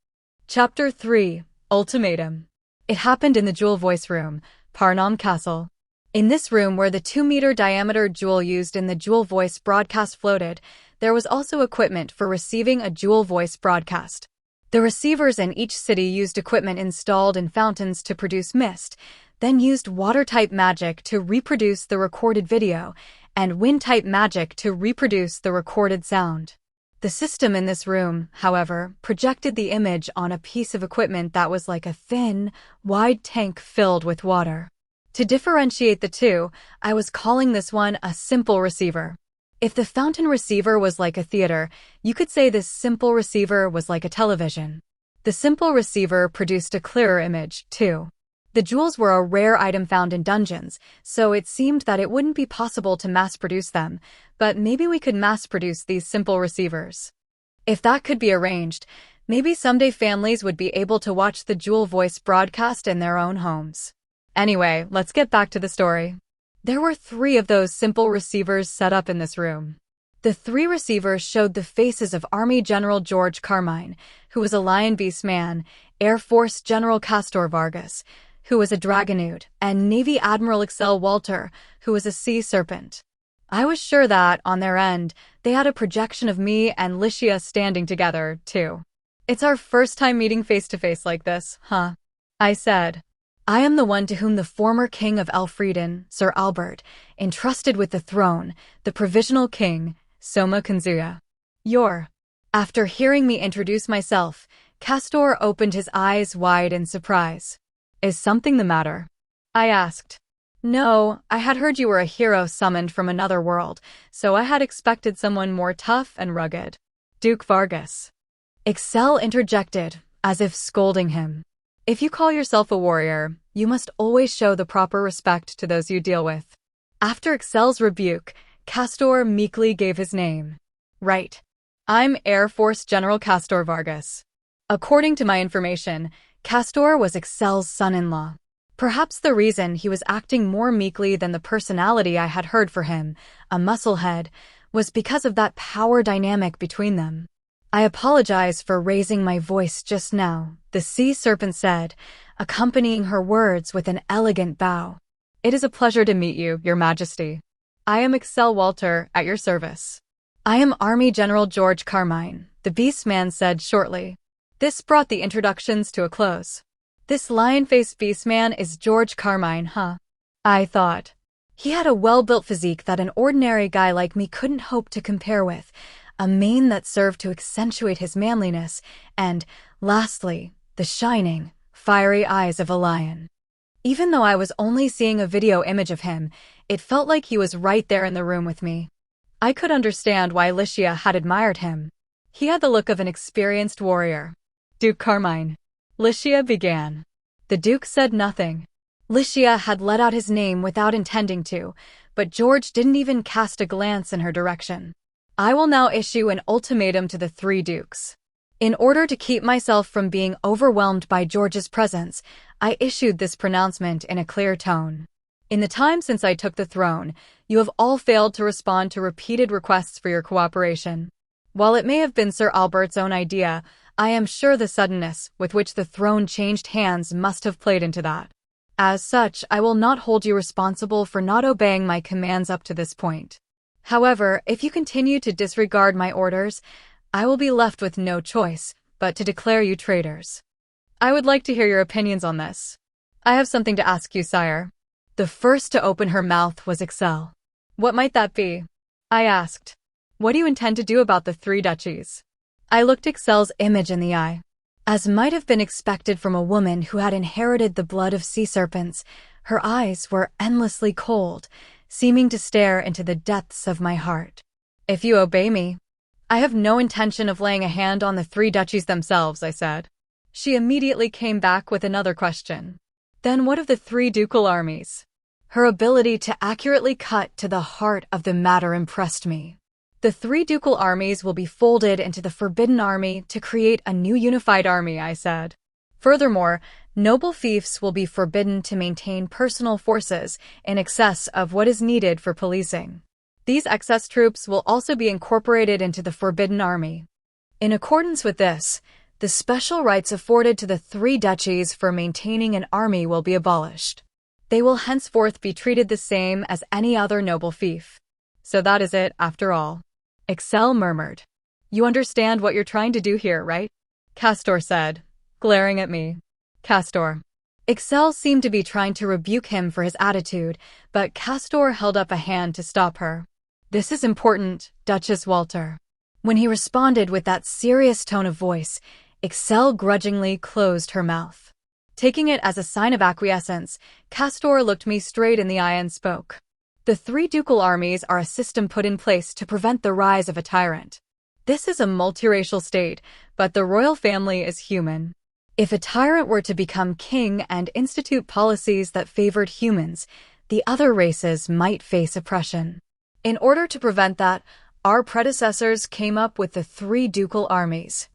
Chapter 3, Ultimatum. It happened in the Jewel Voice Room, Parnam Castle. In this room where the 2-meter diameter jewel used in the Jewel Voice broadcast floated, there was also equipment for receiving a Jewel Voice broadcast. The receivers in each city used equipment installed in fountains to produce mist, then used water-type magic to reproduce the recorded video, and wind-type magic to reproduce the recorded sound. The system in this room, however, projected the image on a piece of equipment that was like a thin, wide tank filled with water. To differentiate the two, I was calling this one a simple receiver. If the fountain receiver was like a theater, you could say this simple receiver was like a television. The simple receiver produced a clearer image, too. The jewels were a rare item found in dungeons, so it seemed that it wouldn't be possible to mass-produce them, but maybe we could mass-produce these simple receivers. If that could be arranged, maybe someday families would be able to watch the Jewel Voice broadcast in their own homes. Anyway, let's get back to the story. There were 3 of those simple receivers set up in this room. The 3 receivers showed the faces of Army General George Carmine, who was a Lion Beast man, Air Force General Castor Vargas, who was a Dragonood, and Navy Admiral Excel Walter, who was a Sea Serpent. I was sure that, on their end, they had a projection of me and Licia standing together, too. It's our first time meeting face-to-face like this, huh? I said. I am the one to whom the former king of Elfrieden, Sir Albert, entrusted with the throne, the provisional king, Soma Kanzuya. After hearing me introduce myself, Castor opened his eyes wide in surprise. Is something the matter? I asked. No, I had heard you were a hero summoned from another world, so I had expected someone more tough and rugged. Duke Vargas. Excel interjected, as if scolding him. If you call yourself a warrior, you must always show the proper respect to those you deal with. After Excel's rebuke, Castor meekly gave his name. Right. I'm Air Force General Castor Vargas. According to my information, Castor was Excel's son-in-law. Perhaps the reason he was acting more meekly than the personality I had heard for him, a musclehead, was because of that power dynamic between them. I apologize for raising my voice just now, the Sea Serpent said, accompanying her words with an elegant bow. It is a pleasure to meet you, Your Majesty. I am Excel Walter, at your service. I am Army General George Carmine, the Beastman said shortly. This brought the introductions to a close. This lion-faced Beastman is George Carmine, huh? I thought. He had a well-built physique that an ordinary guy like me couldn't hope to compare with, a mane that served to accentuate his manliness, and, lastly, the shining, fiery eyes of a lion. Even though I was only seeing a video image of him, it felt like he was right there in the room with me. I could understand why Licia had admired him. He had the look of an experienced warrior. Duke Carmine. Licia began. The Duke said nothing. Licia had let out his name without intending to, but George didn't even cast a glance in her direction. I will now issue an ultimatum to the 3 dukes. In order to keep myself from being overwhelmed by George's presence, I issued this pronouncement in a clear tone. In the time since I took the throne, you have all failed to respond to repeated requests for your cooperation. While it may have been Sir Albert's own idea, I am sure the suddenness with which the throne changed hands must have played into that. As such, I will not hold you responsible for not obeying my commands up to this point. However, if you continue to disregard my orders, I will be left with no choice but to declare you traitors. I would like to hear your opinions on this. I have something to ask you, sire. The first to open her mouth was Excel. What might that be? I asked. What do you intend to do about the 3 duchies? I looked Excel's image in the eye. As might have been expected from a woman who had inherited the blood of sea serpents, her eyes were endlessly cold, seeming to stare into the depths of my heart. If you obey me, I have no intention of laying a hand on the 3 duchies themselves, I said. She immediately came back with another question. Then what of the 3 ducal armies? Her ability to accurately cut to the heart of the matter impressed me. The 3 ducal armies will be folded into the Forbidden Army to create a new unified army, I said. Furthermore, noble fiefs will be forbidden to maintain personal forces in excess of what is needed for policing. These excess troops will also be incorporated into the Forbidden Army. In accordance with this, the special rights afforded to the 3 duchies for maintaining an army will be abolished. They will henceforth be treated the same as any other noble fief. So that is it, after all. Excel murmured. You understand what you're trying to do here, right? Castor said, glaring at me. Castor. Excel seemed to be trying to rebuke him for his attitude, but Castor held up a hand to stop her. This is important, Duchess Walter. When he responded with that serious tone of voice, Excel grudgingly closed her mouth. Taking it as a sign of acquiescence, Castor looked me straight in the eye and spoke. The 3 ducal armies are a system put in place to prevent the rise of a tyrant. This is a multiracial state, but the royal family is human. If a tyrant were to become king and institute policies that favored humans, the other races might face oppression. In order to prevent that, our predecessors came up with the 3 ducal armies.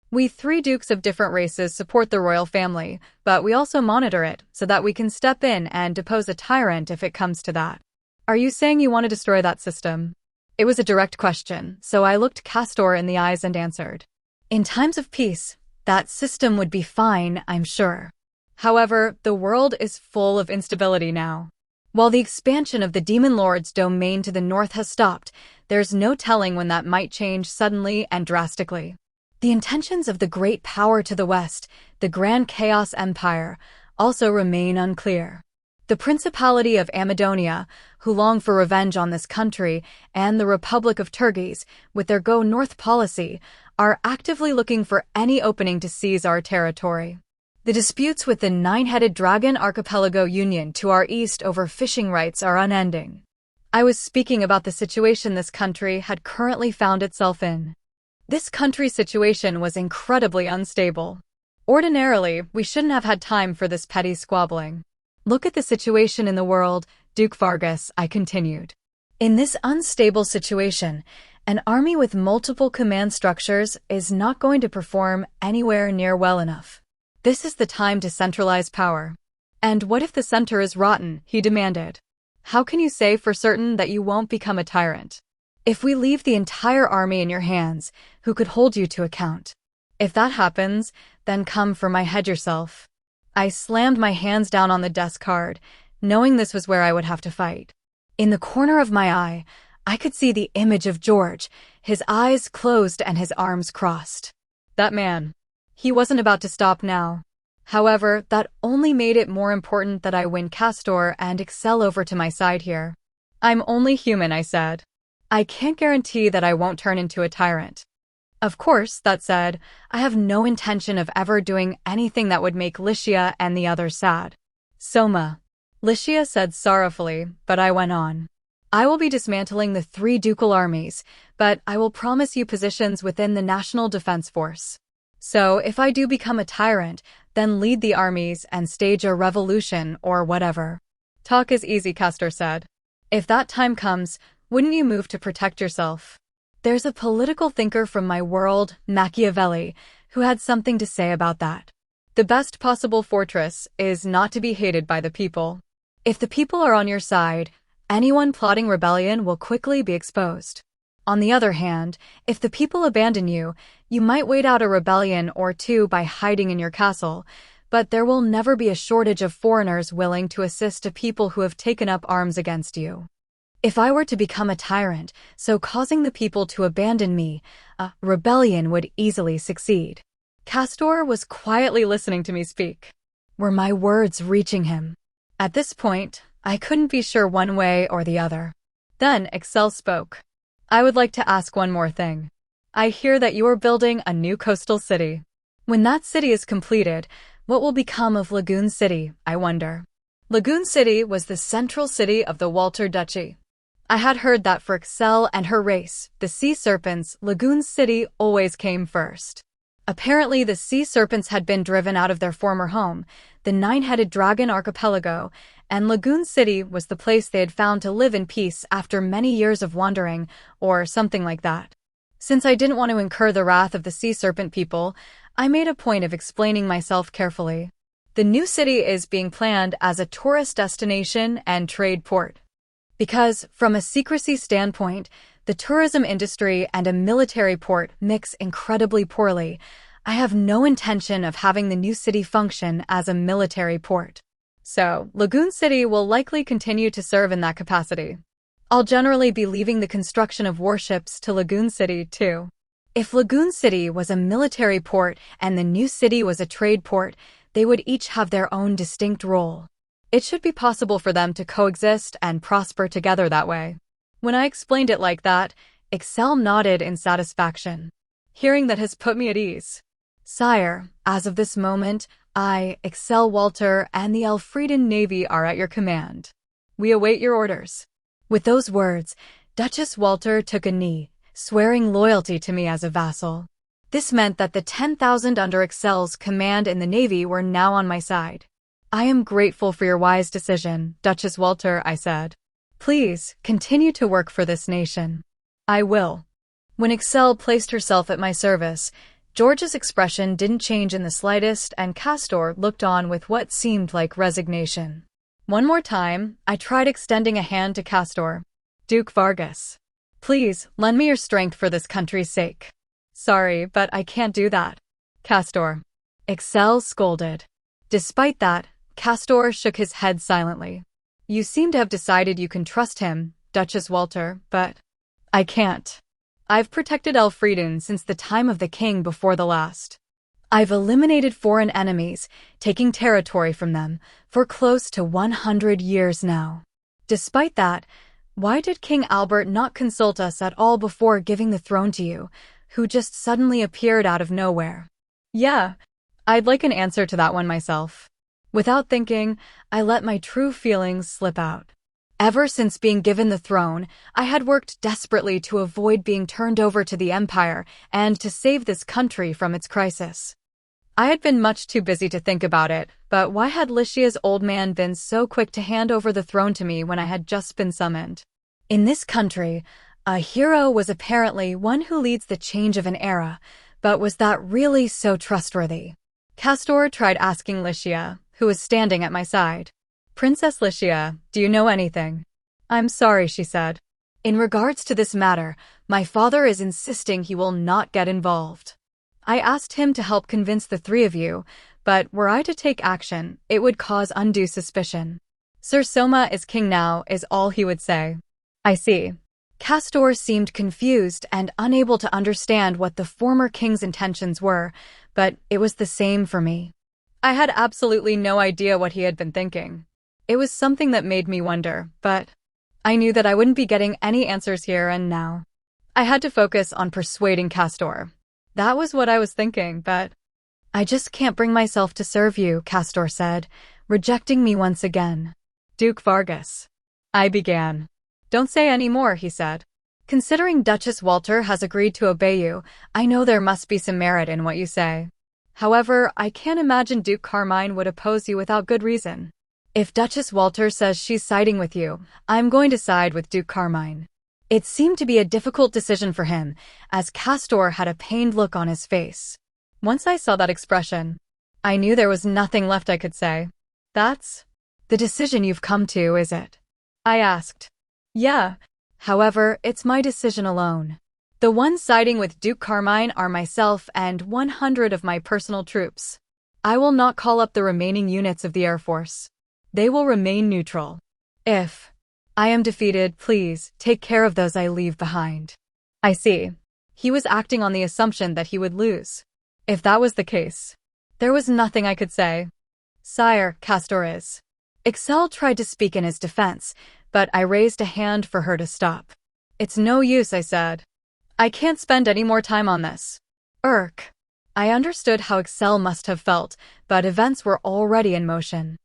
We 3 dukes of different races support the royal family, but we also monitor it so that we can step in and depose a tyrant if it comes to that. Are you saying you want to destroy that system? It was a direct question, so I looked Castor in the eyes and answered. In times of peace, that system would be fine, I'm sure. However, the world is full of instability now. While the expansion of the Demon Lord's domain to the north has stopped, there's no telling when that might change suddenly and drastically. The intentions of the great power to the west, the Grand Chaos Empire, also remain unclear. The Principality of Amadonia, who long for revenge on this country, and the Republic of Turgis, with their Go North policy, are actively looking for any opening to seize our territory. The disputes with the 9-headed Dragon Archipelago Union to our east over fishing rights are unending. I was speaking about the situation this country had currently found itself in. This country's situation was incredibly unstable. Ordinarily, we shouldn't have had time for this petty squabbling. Look at the situation in the world, Duke Vargas, I continued. In this unstable situation, an army with multiple command structures is not going to perform anywhere near well enough. This is the time to centralize power. And what if the center is rotten? He demanded. How can you say for certain that you won't become a tyrant? If we leave the entire army in your hands, who could hold you to account? If that happens, then come for my head yourself. I slammed my hands down on the desk hard, knowing this was where I would have to fight. In the corner of my eye, I could see the image of George, his eyes closed and his arms crossed. That man. He wasn't about to stop now. However, that only made it more important that I win Castor and Excel over to my side here. I'm only human, I said. I can't guarantee that I won't turn into a tyrant. Of course, that said, I have no intention of ever doing anything that would make Licia and the others sad. Soma. Licia said sorrowfully, but I went on. I will be dismantling the 3 ducal armies, but I will promise you positions within the National Defense Force. So, if I do become a tyrant, then lead the armies and stage a revolution or whatever. Talk is easy, Castor said. If that time comes, wouldn't you move to protect yourself? There's a political thinker from my world, Machiavelli, who had something to say about that. The best possible fortress is not to be hated by the people. If the people are on your side, anyone plotting rebellion will quickly be exposed. On the other hand, if the people abandon you, you might wait out a rebellion or 2 by hiding in your castle, but there will never be a shortage of foreigners willing to assist a people who have taken up arms against you. If I were to become a tyrant, so causing the people to abandon me, a rebellion would easily succeed. Castor was quietly listening to me speak. Were my words reaching him? At this point, I couldn't be sure one way or the other. Then Excel spoke. I would like to ask one more thing. I hear that you are building a new coastal city. When that city is completed, what will become of Lagoon City, I wonder? Lagoon City was the central city of the Walter Duchy. I had heard that for Excel and her race, the sea serpents, Lagoon City always came first. Apparently, the sea serpents had been driven out of their former home, the nine-headed dragon archipelago, and Lagoon City was the place they had found to live in peace after many years of wandering, or something like that. Since I didn't want to incur the wrath of the sea serpent people, I made a point of explaining myself carefully. The new city is being planned as a tourist destination and trade port. Because, from a secrecy standpoint, the tourism industry and a military port mix incredibly poorly, I have no intention of having the new city function as a military port. So, Lagoon City will likely continue to serve in that capacity. I'll generally be leaving the construction of warships to Lagoon City, too. If Lagoon City was a military port and the new city was a trade port, they would each have their own distinct role. It should be possible for them to coexist and prosper together that way. When I explained it like that, Excel nodded in satisfaction. Hearing that has put me at ease. Sire, as of this moment, I, Excel Walter, and the Elfrieden Navy are at your command. We await your orders. With those words, Duchess Walter took a knee, swearing loyalty to me as a vassal. This meant that the 10,000 under Excel's command in the Navy were now on my side. I am grateful for your wise decision, Duchess Walter, I said. Please, continue to work for this nation. I will. When Excel placed herself at my service, George's expression didn't change in the slightest, and Castor looked on with what seemed like resignation. One more time, I tried extending a hand to Castor. Duke Vargas. Please, lend me your strength for this country's sake. Sorry, but I can't do that. Castor. Excel scolded. Despite that, Castor shook his head silently. You seem to have decided you can trust him, Duchess Walter, but I can't. I've protected Elfrieden since the time of the king before the last. I've eliminated foreign enemies, taking territory from them, for close to 100 years now. Despite that, why did King Albert not consult us at all before giving the throne to you, who just suddenly appeared out of nowhere? Yeah, I'd like an answer to that one myself. Without thinking, I let my true feelings slip out. Ever since being given the throne, I had worked desperately to avoid being turned over to the Empire and to save this country from its crisis. I had been much too busy to think about it, but why had Lycia's old man been so quick to hand over the throne to me when I had just been summoned? In this country, a hero was apparently one who leads the change of an era, but was that really so trustworthy? Castor tried asking Lycia, who was standing at my side. Princess Lycia, do you know anything? I'm sorry, she said. In regards to this matter, my father is insisting he will not get involved. I asked him to help convince the three of you, but were I to take action, it would cause undue suspicion. Sir Soma is king now, is all he would say. I see. Castor seemed confused and unable to understand what the former king's intentions were, but it was the same for me. I had absolutely no idea what he had been thinking. It was something that made me wonder, but I knew that I wouldn't be getting any answers here and now. I had to focus on persuading Castor. That was what I was thinking, but I just can't bring myself to serve you, Castor said, rejecting me once again. Duke Vargas. I began. Don't say any more, he said. Considering Duchess Walter has agreed to obey you, I know there must be some merit in what you say. However, I can't imagine Duke Carmine would oppose you without good reason. If Duchess Walter says she's siding with you, I'm going to side with Duke Carmine. It seemed to be a difficult decision for him, as Castor had a pained look on his face. Once I saw that expression, I knew there was nothing left I could say. That's the decision you've come to, is it? I asked. Yeah. However, it's my decision alone. The ones siding with Duke Carmine are myself and 100 of my personal troops. I will not call up the remaining units of the Air Force. They will remain neutral. If I am defeated, please, take care of those I leave behind. I see. He was acting on the assumption that he would lose. If that was the case, there was nothing I could say. Sire, Castor is. Excel tried to speak in his defense, but I raised a hand for her to stop. It's no use, I said. I can't spend any more time on this. I understood how Excel must have felt, but events were already in motion.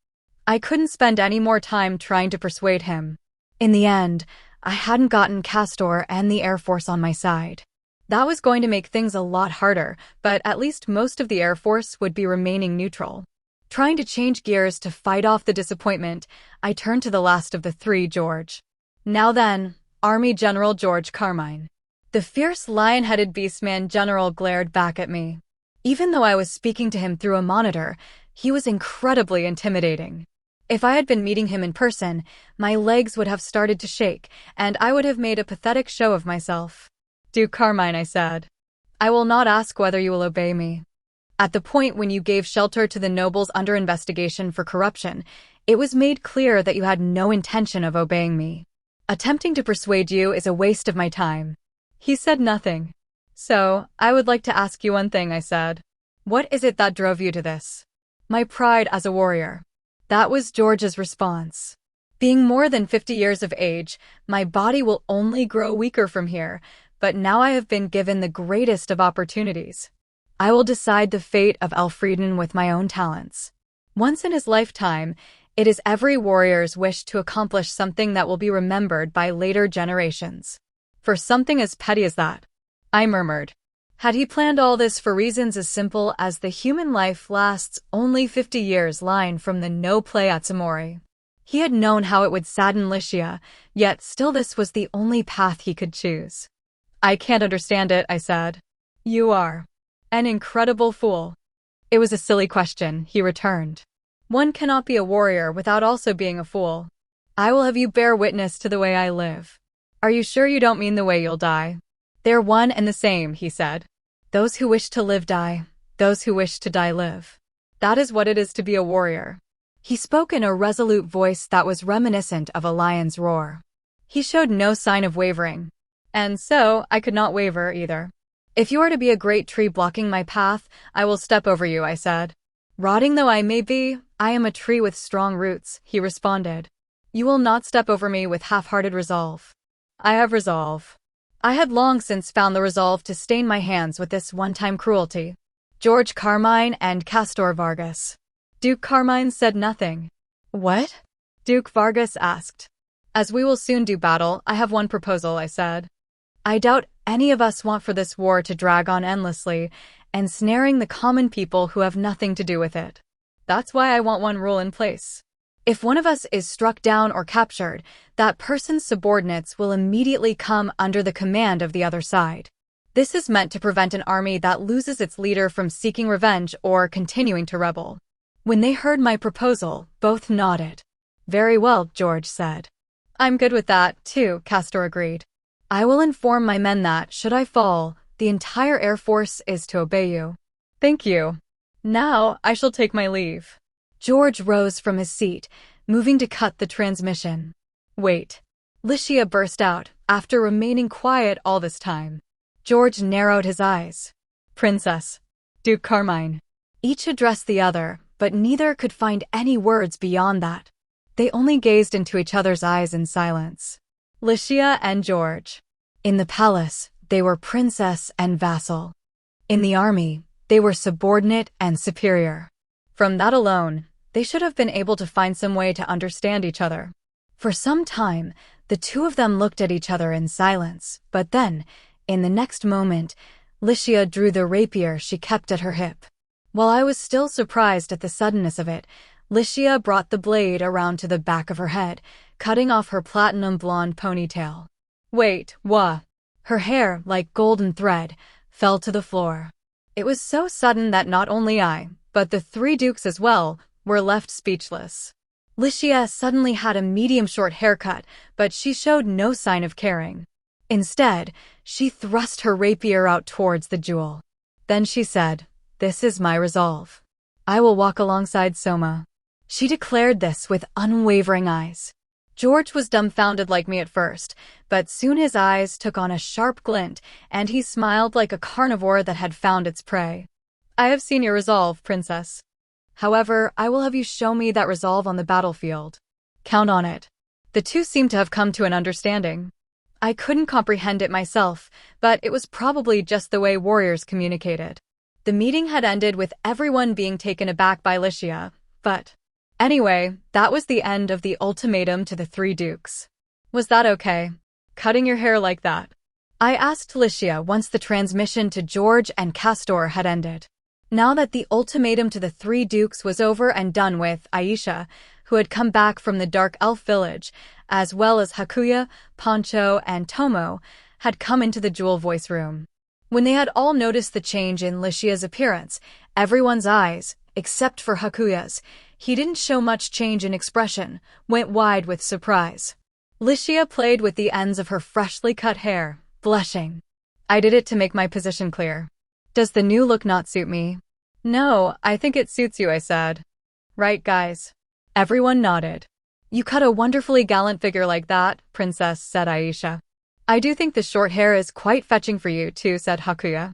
I couldn't spend any more time trying to persuade him. In the end, I hadn't gotten Castor and the Air Force on my side. That was going to make things a lot harder, but at least most of the Air Force would be remaining neutral. Trying to change gears to fight off the disappointment, I turned to the last of the three, George. Now then, Army General George Carmine. The fierce lion-headed beastman general glared back at me. Even though I was speaking to him through a monitor, he was incredibly intimidating. If I had been meeting him in person, my legs would have started to shake, and I would have made a pathetic show of myself. Duke Carmine, I said. I will not ask whether you will obey me. At the point when you gave shelter to the nobles under investigation for corruption, it was made clear that you had no intention of obeying me. Attempting to persuade you is a waste of my time. He said nothing. So, I would like to ask you one thing, I said. What is it that drove you to this? My pride as a warrior. That was George's response. Being more than 50 years of age, my body will only grow weaker from here, but now I have been given the greatest of opportunities. I will decide the fate of Elfrieden with my own talents. Once in his lifetime, it is every warrior's wish to accomplish something that will be remembered by later generations. For something as petty as that, I murmured. Had he planned all this for reasons as simple as the human life lasts only 50 years line from the no play at Samori? He had known how it would sadden Licia, yet still this was the only path he could choose. I can't understand it, I said. You are an incredible fool. It was a silly question, he returned. One cannot be a warrior without also being a fool. I will have you bear witness to the way I live. Are you sure you don't mean the way you'll die? They're one and the same, he said. Those who wish to live die, those who wish to die live. That is what it is to be a warrior. He spoke in a resolute voice that was reminiscent of a lion's roar. He showed no sign of wavering. And so, I could not waver either. If you are to be a great tree blocking my path, I will step over you, I said. Rotting though I may be, I am a tree with strong roots, he responded. You will not step over me with half-hearted resolve. I have resolve. I had long since found the resolve to stain my hands with this one-time cruelty. George Carmine and Castor Vargas. Duke Carmine said nothing. What? Duke Vargas asked. As we will soon do battle, I have one proposal, I said. I doubt any of us want for this war to drag on endlessly, ensnaring the common people who have nothing to do with it. That's why I want one rule in place. If one of us is struck down or captured, that person's subordinates will immediately come under the command of the other side. This is meant to prevent an army that loses its leader from seeking revenge or continuing to rebel. When they heard my proposal, both nodded. Very well, George said. I'm good with that, too, Castor agreed. I will inform my men that, should I fall, the entire Air Force is to obey you. Thank you. Now, I shall take my leave. George rose from his seat, moving to cut the transmission. Wait. Licia burst out, after remaining quiet all this time. George narrowed his eyes. Princess. Duke Carmine. Each addressed the other, but neither could find any words beyond that. They only gazed into each other's eyes in silence. Licia and George. In the palace, they were princess and vassal. In the army, they were subordinate and superior. From that alone, they should have been able to find some way to understand each other. For some time, the two of them looked at each other in silence, but then, in the next moment, Licia drew the rapier she kept at her hip. While I was still surprised at the suddenness of it, Licia brought the blade around to the back of her head, cutting off her platinum blonde ponytail. Wait, what? Her hair, like golden thread, fell to the floor. It was so sudden that not only I, but the three dukes as well, were left speechless. Licia suddenly had a medium-short haircut, but she showed no sign of caring. Instead, she thrust her rapier out towards the jewel. Then she said, "This is my resolve. I will walk alongside Soma." She declared this with unwavering eyes. George was dumbfounded like me at first, but soon his eyes took on a sharp glint, and he smiled like a carnivore that had found its prey. I have seen your resolve, princess. However, I will have you show me that resolve on the battlefield. Count on it. The two seemed to have come to an understanding. I couldn't comprehend it myself, but it was probably just the way warriors communicated. The meeting had ended with everyone being taken aback by Licia, but anyway, that was the end of the ultimatum to the three dukes. Was that okay? Cutting your hair like that? I asked Licia once the transmission to George and Castor had ended. Now that the ultimatum to the three dukes was over and done with, Aisha, who had come back from the Dark Elf village, as well as Hakuya, Poncho, and Tomo, had come into the Jewel Voice room. When they had all noticed the change in Licia's appearance, everyone's eyes, except for Hakuya's, he didn't show much change in expression, went wide with surprise. Licia played with the ends of her freshly cut hair, blushing. I did it to make my position clear. Does the new look not suit me? No, I think it suits you, I said. Right, guys? Everyone nodded. You cut a wonderfully gallant figure like that, princess, said Aisha. I do think the short hair is quite fetching for you, too, said Hakuya.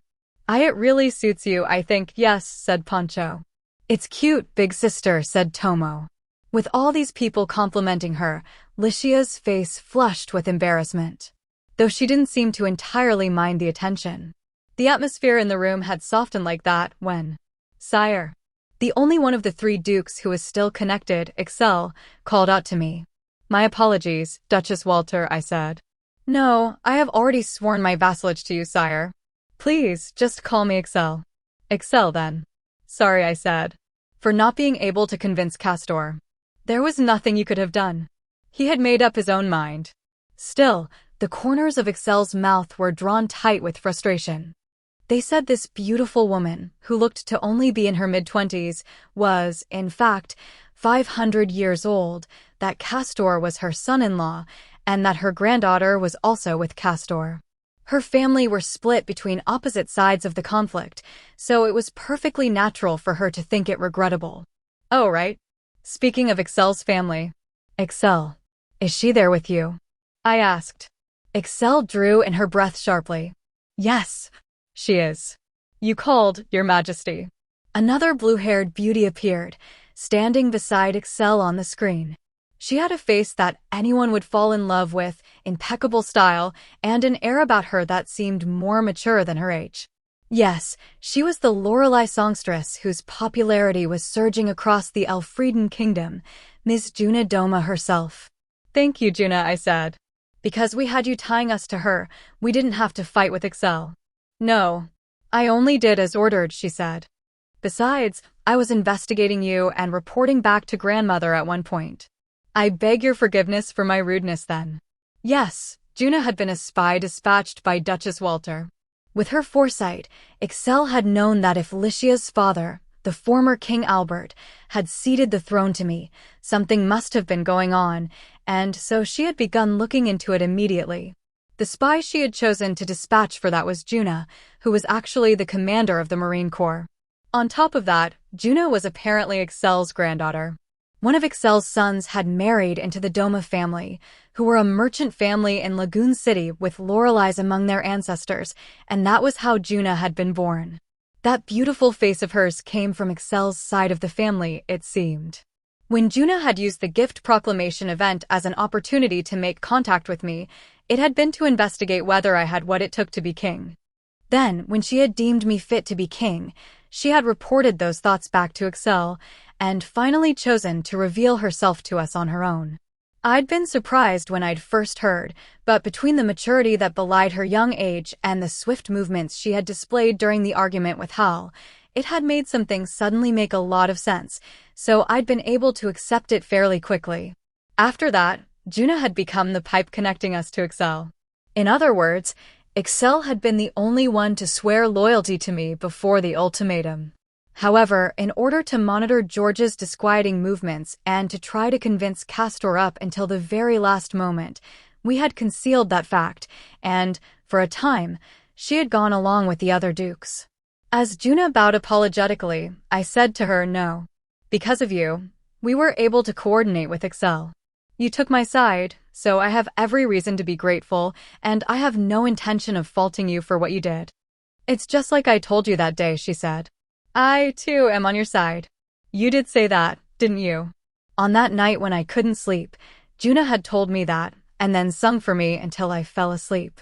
It really suits you, I think, yes, said Poncho. It's cute, big sister, said Tomo. With all these people complimenting her, Licia's face flushed with embarrassment, though she didn't seem to entirely mind the attention. The atmosphere in the room had softened like that when, sire, the only one of the three dukes who was still connected, Excel, called out to me. My apologies, Duchess Walter, I said. No, I have already sworn my vassalage to you, sire. Please, just call me Excel. Excel, then. Sorry, I said, for not being able to convince Castor. There was nothing you could have done. He had made up his own mind. Still, the corners of Excel's mouth were drawn tight with frustration. They said this beautiful woman, who looked to only be in her mid-20s, was, in fact, 500 years old, that Castor was her son-in-law, and that her granddaughter was also with Castor. Her family were split between opposite sides of the conflict, so it was perfectly natural for her to think it regrettable. Oh, right. Speaking of Excel's family. Excel, is she there with you? I asked. Excel drew in her breath sharply. Yes, she is. You called, Your Majesty. Another blue-haired beauty appeared, standing beside Excel on the screen. She had a face that anyone would fall in love with, impeccable style, and an air about her that seemed more mature than her age. Yes, she was the Lorelei songstress whose popularity was surging across the Elfrieden kingdom, Miss Juna Doma herself. Thank you, Juna, I said. Because we had you tying us to her, we didn't have to fight with Excel. No, I only did as ordered, she said. Besides, I was investigating you and reporting back to grandmother at one point. I beg your forgiveness for my rudeness then. Yes, Juna had been a spy dispatched by Duchess Walter. With her foresight, Excel had known that if Licia's father, the former King Albert, had ceded the throne to me, something must have been going on, and so she had begun looking into it immediately. The spy she had chosen to dispatch for that was Juna, who was actually the commander of the Marine Corps. On top of that, Juna was apparently Excel's granddaughter. One of Excel's sons had married into the Doma family, who were a merchant family in Lagoon City with Lorelei's among their ancestors, and that was how Juna had been born. That beautiful face of hers came from Excel's side of the family, it seemed. When Juna had used the gift proclamation event as an opportunity to make contact with me, it had been to investigate whether I had what it took to be king. Then, when she had deemed me fit to be king, she had reported those thoughts back to Excel, and finally chosen to reveal herself to us on her own. I'd been surprised when I'd first heard, but between the maturity that belied her young age and the swift movements she had displayed during the argument with Hal, it had made some things suddenly make a lot of sense, so I'd been able to accept it fairly quickly. After that, Juna had become the pipe connecting us to Excel. In other words, Excel had been the only one to swear loyalty to me before the ultimatum. However, in order to monitor George's disquieting movements and to try to convince Castor up until the very last moment, we had concealed that fact, and, for a time, she had gone along with the other dukes. As Juna bowed apologetically, I said to her, no. Because of you, we were able to coordinate with Excel. You took my side, so I have every reason to be grateful, and I have no intention of faulting you for what you did. It's just like I told you that day, she said. I, too, am on your side. You did say that, didn't you? On that night when I couldn't sleep, Juna had told me that, and then sung for me until I fell asleep.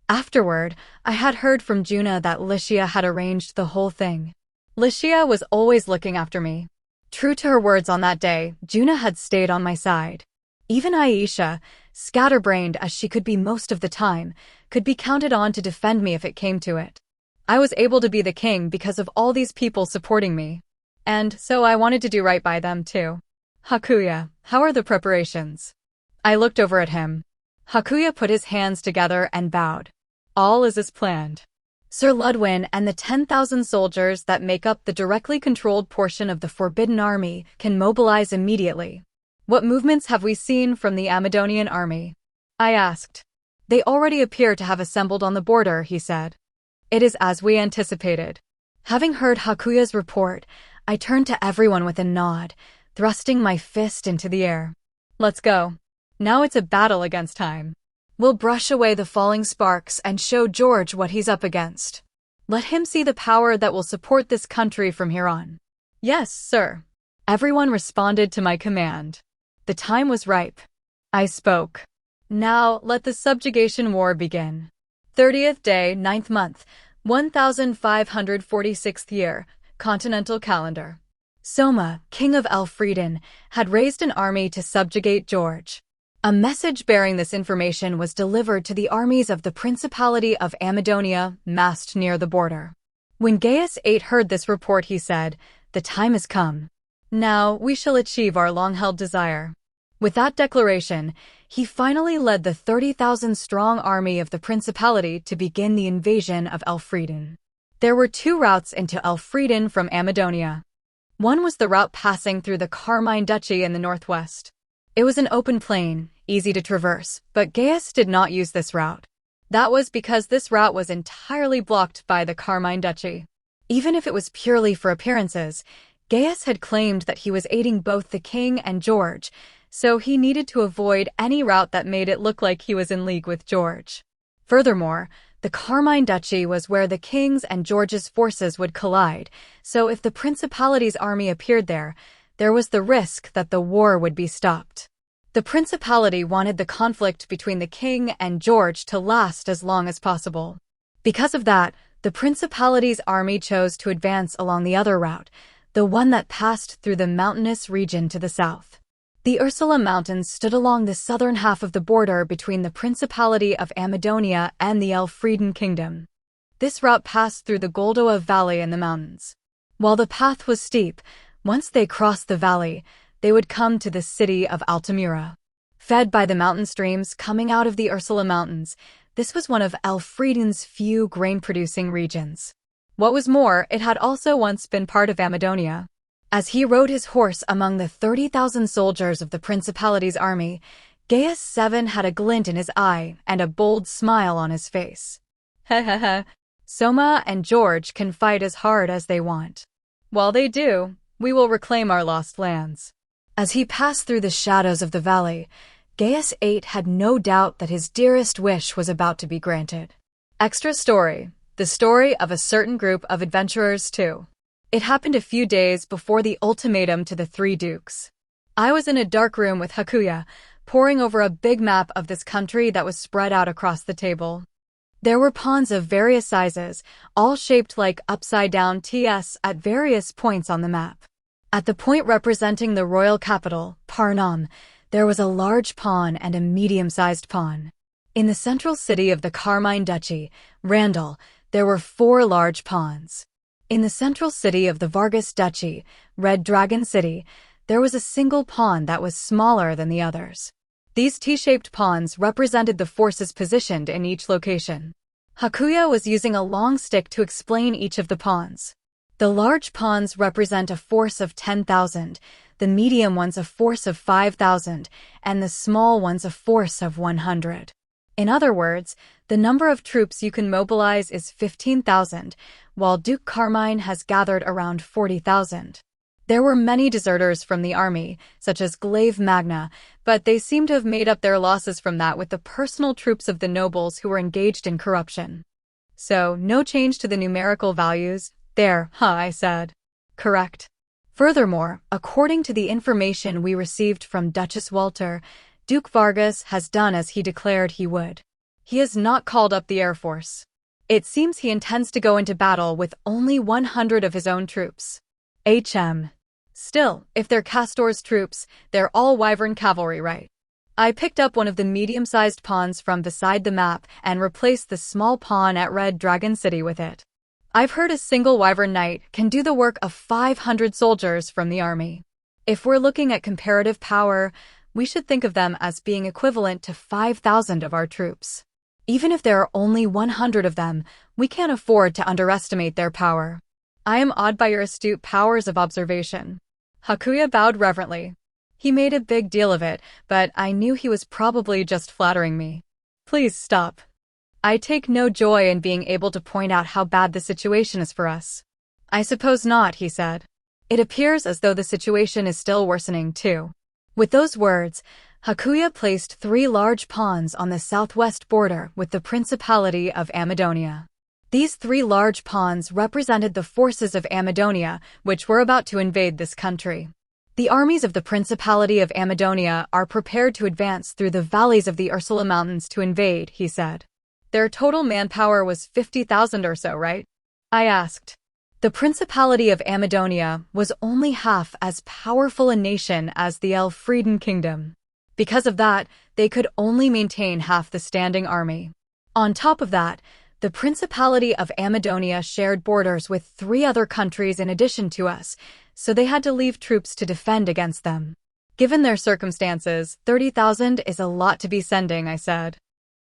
Afterward, I had heard from Juna that Licia had arranged the whole thing. Licia was always looking after me. True to her words on that day, Juna had stayed on my side. Even Aisha, scatterbrained as she could be most of the time, could be counted on to defend me if it came to it. I was able to be the king because of all these people supporting me. And so I wanted to do right by them too. Hakuya, how are the preparations? I looked over at him. Hakuya put his hands together and bowed. All is as planned. Sir Ludwin and the 10,000 soldiers that make up the directly controlled portion of the Forbidden Army can mobilize immediately. What movements have we seen from the Amadonian army? I asked. They already appear to have assembled on the border, he said. It is as we anticipated. Having heard Hakuya's report, I turned to everyone with a nod, thrusting my fist into the air. Let's go. Now it's a battle against time. We'll brush away the falling sparks and show George what he's up against. Let him see the power that will support this country from here on. Yes, sir. Everyone responded to my command. The time was ripe. I spoke. Now let the subjugation war begin. 30th day, 9th month, 1546th year, continental calendar. Soma, king of Elfrieden, had raised an army to subjugate George. A message bearing this information was delivered to the armies of the Principality of Amadonia, massed near the border. When Gaius VIII heard this report, he said, "The time has come. Now we shall achieve our long-held desire." With that declaration, he finally led the 30,000-strong army of the Principality to begin the invasion of Elfrieden. There were two routes into Elfrieden from Amadonia. One was the route passing through the Carmine Duchy in the northwest. It was an open plain, easy to traverse, but Gaius did not use this route. That was because this route was entirely blocked by the Carmine Duchy. Even if it was purely for appearances, Gaius had claimed that he was aiding both the king and George, so he needed to avoid any route that made it look like he was in league with George. Furthermore, the Carmine Duchy was where the king's and George's forces would collide, so if the Principality's army appeared there, there was the risk that the war would be stopped. The Principality wanted the conflict between the king and George to last as long as possible. Because of that, the Principality's army chose to advance along the other route, the one that passed through the mountainous region to the south. The Ursula Mountains stood along the southern half of the border between the Principality of Amadonia and the Elfrieden Kingdom. This route passed through the Goldoa Valley in the mountains. While the path was steep, once they crossed the valley, they would come to the city of Altamira. Fed by the mountain streams coming out of the Ursula Mountains, this was one of Elfrieden's few grain-producing regions. What was more, it had also once been part of Amadonia. As he rode his horse among the 30,000 soldiers of the Principality's army, Gaius VII had a glint in his eye and a bold smile on his face. Heh. Soma and George can fight as hard as they want. While they do, we will reclaim our lost lands. As he passed through the shadows of the valley, Gaius VIII had no doubt that his dearest wish was about to be granted. Extra story: the story of a certain group of adventurers too. It happened a few days before the ultimatum to the three dukes. I was in a dark room with Hakuya, poring over a big map of this country that was spread out across the table. There were pawns of various sizes, all shaped like upside-down Ts at various points on the map. At the point representing the royal capital, Parnam, there was a large pawn and a medium-sized pawn. In the central city of the Carmine Duchy, Randall, there were 4 large pawns. In the central city of the Vargas Duchy, Red Dragon City, there was a single pawn that was smaller than the others. These T-shaped pawns represented the forces positioned in each location. Hakuya was using a long stick to explain each of the pawns. The large pawns represent a force of 10,000, the medium ones a force of 5,000, and the small ones a force of 100. In other words, the number of troops you can mobilize is 15,000, while Duke Carmine has gathered around 40,000. There were many deserters from the army, such as Glaive Magna, but they seem to have made up their losses from that with the personal troops of the nobles who were engaged in corruption. So, no change to the numerical values? There, I said. Correct. Furthermore, according to the information we received from Duchess Walter, Duke Vargas has done as he declared he would. He has not called up the Air Force. It seems he intends to go into battle with only 100 of his own troops. Still, if they're Castor's troops, they're all Wyvern cavalry, right? I picked up one of the medium-sized pawns from beside the map and replaced the small pawn at Red Dragon City with it. I've heard a single Wyvern Knight can do the work of 500 soldiers from the army. If we're looking at comparative power, we should think of them as being equivalent to 5,000 of our troops. Even if there are only 100 of them, we can't afford to underestimate their power. I am awed by your astute powers of observation. Hakuya bowed reverently. He made a big deal of it, but I knew he was probably just flattering me. Please stop. I take no joy in being able to point out how bad the situation is for us. I suppose not, he said. It appears as though the situation is still worsening too. With those words, Hakuya placed 3 large pawns on the southwest border with the Principality of Amadonia. These 3 large pawns represented the forces of Amadonia, which were about to invade this country. The armies of the Principality of Amadonia are prepared to advance through the valleys of the Ursula Mountains to invade, he said. Their total manpower was 50,000 or so, right? I asked. The Principality of Amadonia was only half as powerful a nation as the Elfrieden Kingdom. Because of that, they could only maintain half the standing army. On top of that, the Principality of Amadonia shared borders with 3 other countries in addition to us, so they had to leave troops to defend against them. Given their circumstances, 30,000 is a lot to be sending, I said.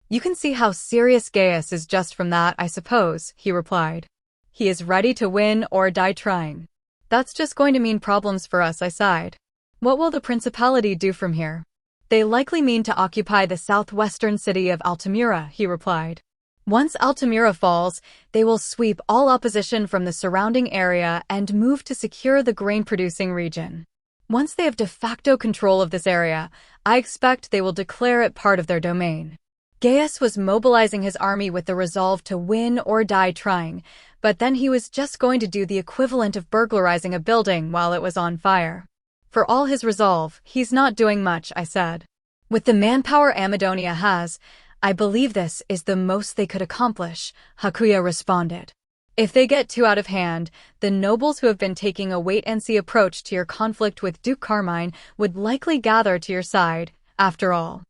You can see how serious Gaius is just from that, I suppose, he replied. He is ready to win or die trying. That's just going to mean problems for us, I sighed. What will the Principality do from here? They likely mean to occupy the southwestern city of Altamira, he replied. Once Altamira falls, they will sweep all opposition from the surrounding area and move to secure the grain-producing region. Once they have de facto control of this area, I expect they will declare it part of their domain. Gaius was mobilizing his army with the resolve to win or die trying, but then he was just going to do the equivalent of burglarizing a building while it was on fire. For all his resolve, he's not doing much, I said. With the manpower Amadonia has, I believe this is the most they could accomplish, Hakuya responded. If they get too out of hand, the nobles who have been taking a wait-and-see approach to your conflict with Duke Carmine would likely gather to your side, after all.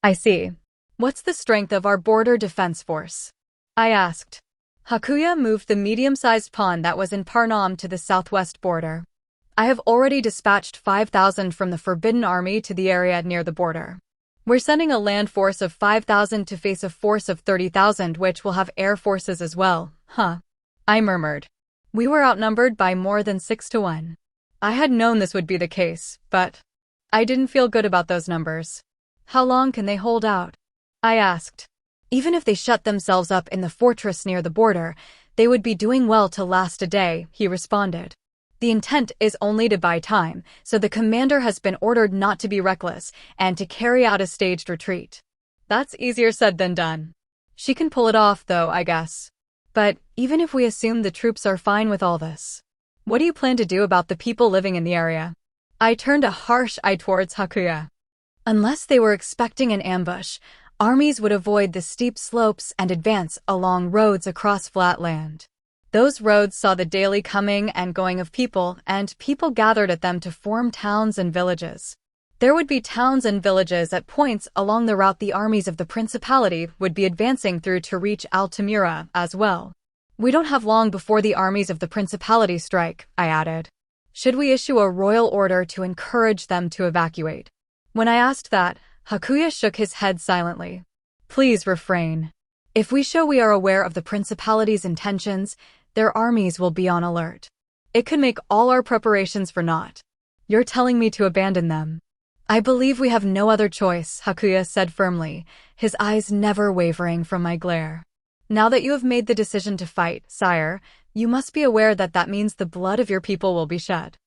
I see. What's the strength of our border defense force? I asked. Hakuya moved the medium-sized pawn that was in Parnam to the southwest border. I have already dispatched 5,000 from the Forbidden Army to the area near the border. We're sending a land force of 5,000 to face a force of 30,000 which will have air forces as well, I murmured. We were outnumbered by more than 6 to 1. I had known this would be the case, but I didn't feel good about those numbers. How long can they hold out? I asked. Even if they shut themselves up in the fortress near the border, they would be doing well to last a day, he responded. The intent is only to buy time, so the commander has been ordered not to be reckless and to carry out a staged retreat. That's easier said than done. She can pull it off, though, I guess. But even if we assume the troops are fine with all this, what do you plan to do about the people living in the area? I turned a harsh eye towards Hakuya. Unless they were expecting an ambush, armies would avoid the steep slopes and advance along roads across flat land. Those roads saw the daily coming and going of people, and people gathered at them to form towns and villages. There would be towns and villages at points along the route the armies of the Principality would be advancing through to reach Altamira as well. We don't have long before the armies of the Principality strike, I added. Should we issue a royal order to encourage them to evacuate? When I asked that, Hakuya shook his head silently. Please refrain. If we show we are aware of the Principality's intentions, their armies will be on alert. It could make all our preparations for naught. You're telling me to abandon them. I believe we have no other choice, Hakuya said firmly, his eyes never wavering from my glare. Now that you have made the decision to fight, sire, you must be aware that that means the blood of your people will be shed.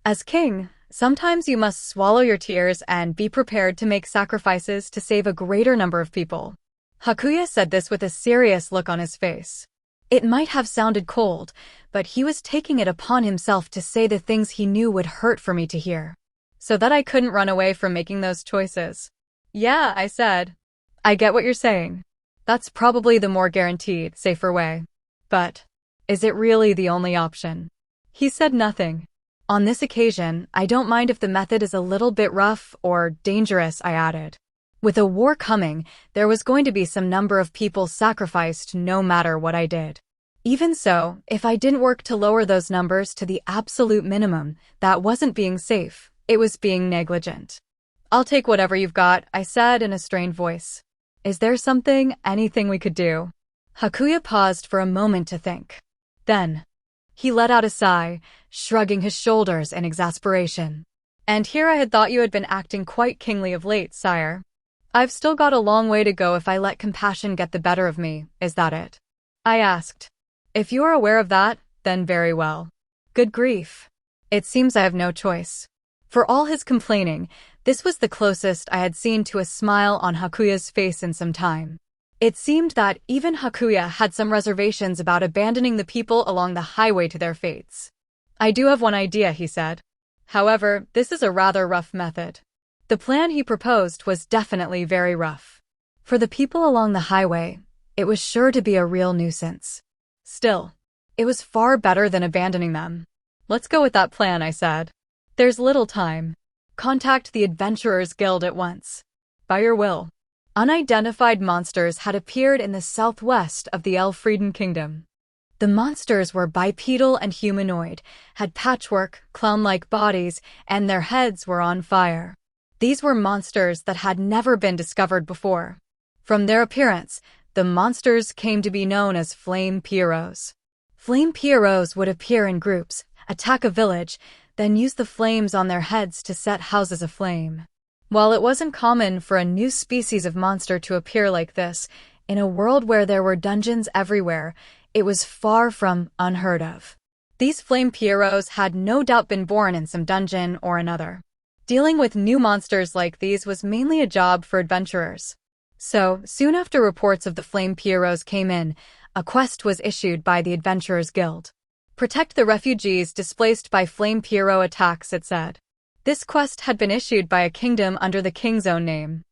As king, sometimes you must swallow your tears and be prepared to make sacrifices to save a greater number of people. Hakuya said this with a serious look on his face. It might have sounded cold, but he was taking it upon himself to say the things he knew would hurt for me to hear. So that I couldn't run away from making those choices. Yeah, I said. I get what you're saying. That's probably the more guaranteed, safer way. But is it really the only option? He said nothing. On this occasion, I don't mind if the method is a little bit rough or dangerous, I added. With a war coming, there was going to be some number of people sacrificed no matter what I did. Even so, if I didn't work to lower those numbers to the absolute minimum, that wasn't being safe, it was being negligent. I'll take whatever you've got, I said in a strained voice. Is there anything we could do? Hakuya paused for a moment to think. Then, he let out a sigh, shrugging his shoulders in exasperation. And here I had thought you had been acting quite kingly of late, sire. I've still got a long way to go if I let compassion get the better of me, is that it? I asked. If you are aware of that, then very well. Good grief. It seems I have no choice. For all his complaining, this was the closest I had seen to a smile on Hakuya's face in some time. It seemed that even Hakuya had some reservations about abandoning the people along the highway to their fates. I do have one idea, he said. However, this is a rather rough method. The plan he proposed was definitely very rough. For the people along the highway, it was sure to be a real nuisance. Still, it was far better than abandoning them. Let's go with that plan, I said. There's little time. Contact the Adventurers Guild at once. By your will. Unidentified monsters had appeared in the southwest of the Elfrieden Kingdom. The monsters were bipedal and humanoid, had patchwork, clown-like bodies, and their heads were on fire. These were monsters that had never been discovered before. From their appearance, the monsters came to be known as Flame Pierrots. Flame Pierrots would appear in groups, attack a village, then use the flames on their heads to set houses aflame. While it wasn't common for a new species of monster to appear like this, in a world where there were dungeons everywhere, it was far from unheard of. These Flame Pierrots had no doubt been born in some dungeon or another. Dealing with new monsters like these was mainly a job for adventurers. So, soon after reports of the Flame Pierrots came in, a quest was issued by the Adventurers Guild. Protect the refugees displaced by Flame Pierrot attacks, it said. This quest had been issued by a kingdom under the king's own name.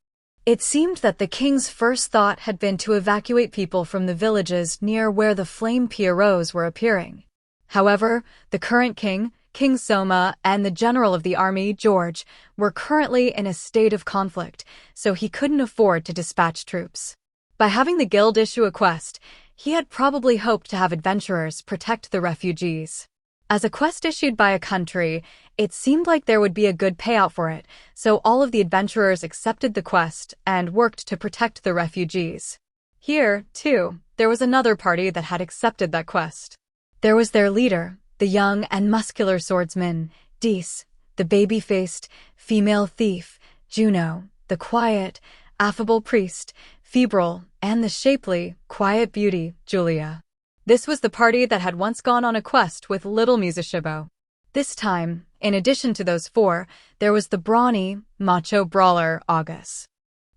It seemed that the king's first thought had been to evacuate people from the villages near where the Flame Pierrots were appearing. However, the current king, King Soma, and the general of the army, George, were currently in a state of conflict, so he couldn't afford to dispatch troops. By having the guild issue a quest, he had probably hoped to have adventurers protect the refugees. As a quest issued by a country, it seemed like there would be a good payout for it, so all of the adventurers accepted the quest and worked to protect the refugees. Here, too, there was another party that had accepted that quest. There was their leader, the young and muscular swordsman, Dees, the baby-faced, female thief, Juno, the quiet, affable priest, Febrile, and the shapely, quiet beauty, Julia. This was the party that had once gone on a quest with Little Musashibo. This time, in addition to those four, there was the brawny, macho brawler, August.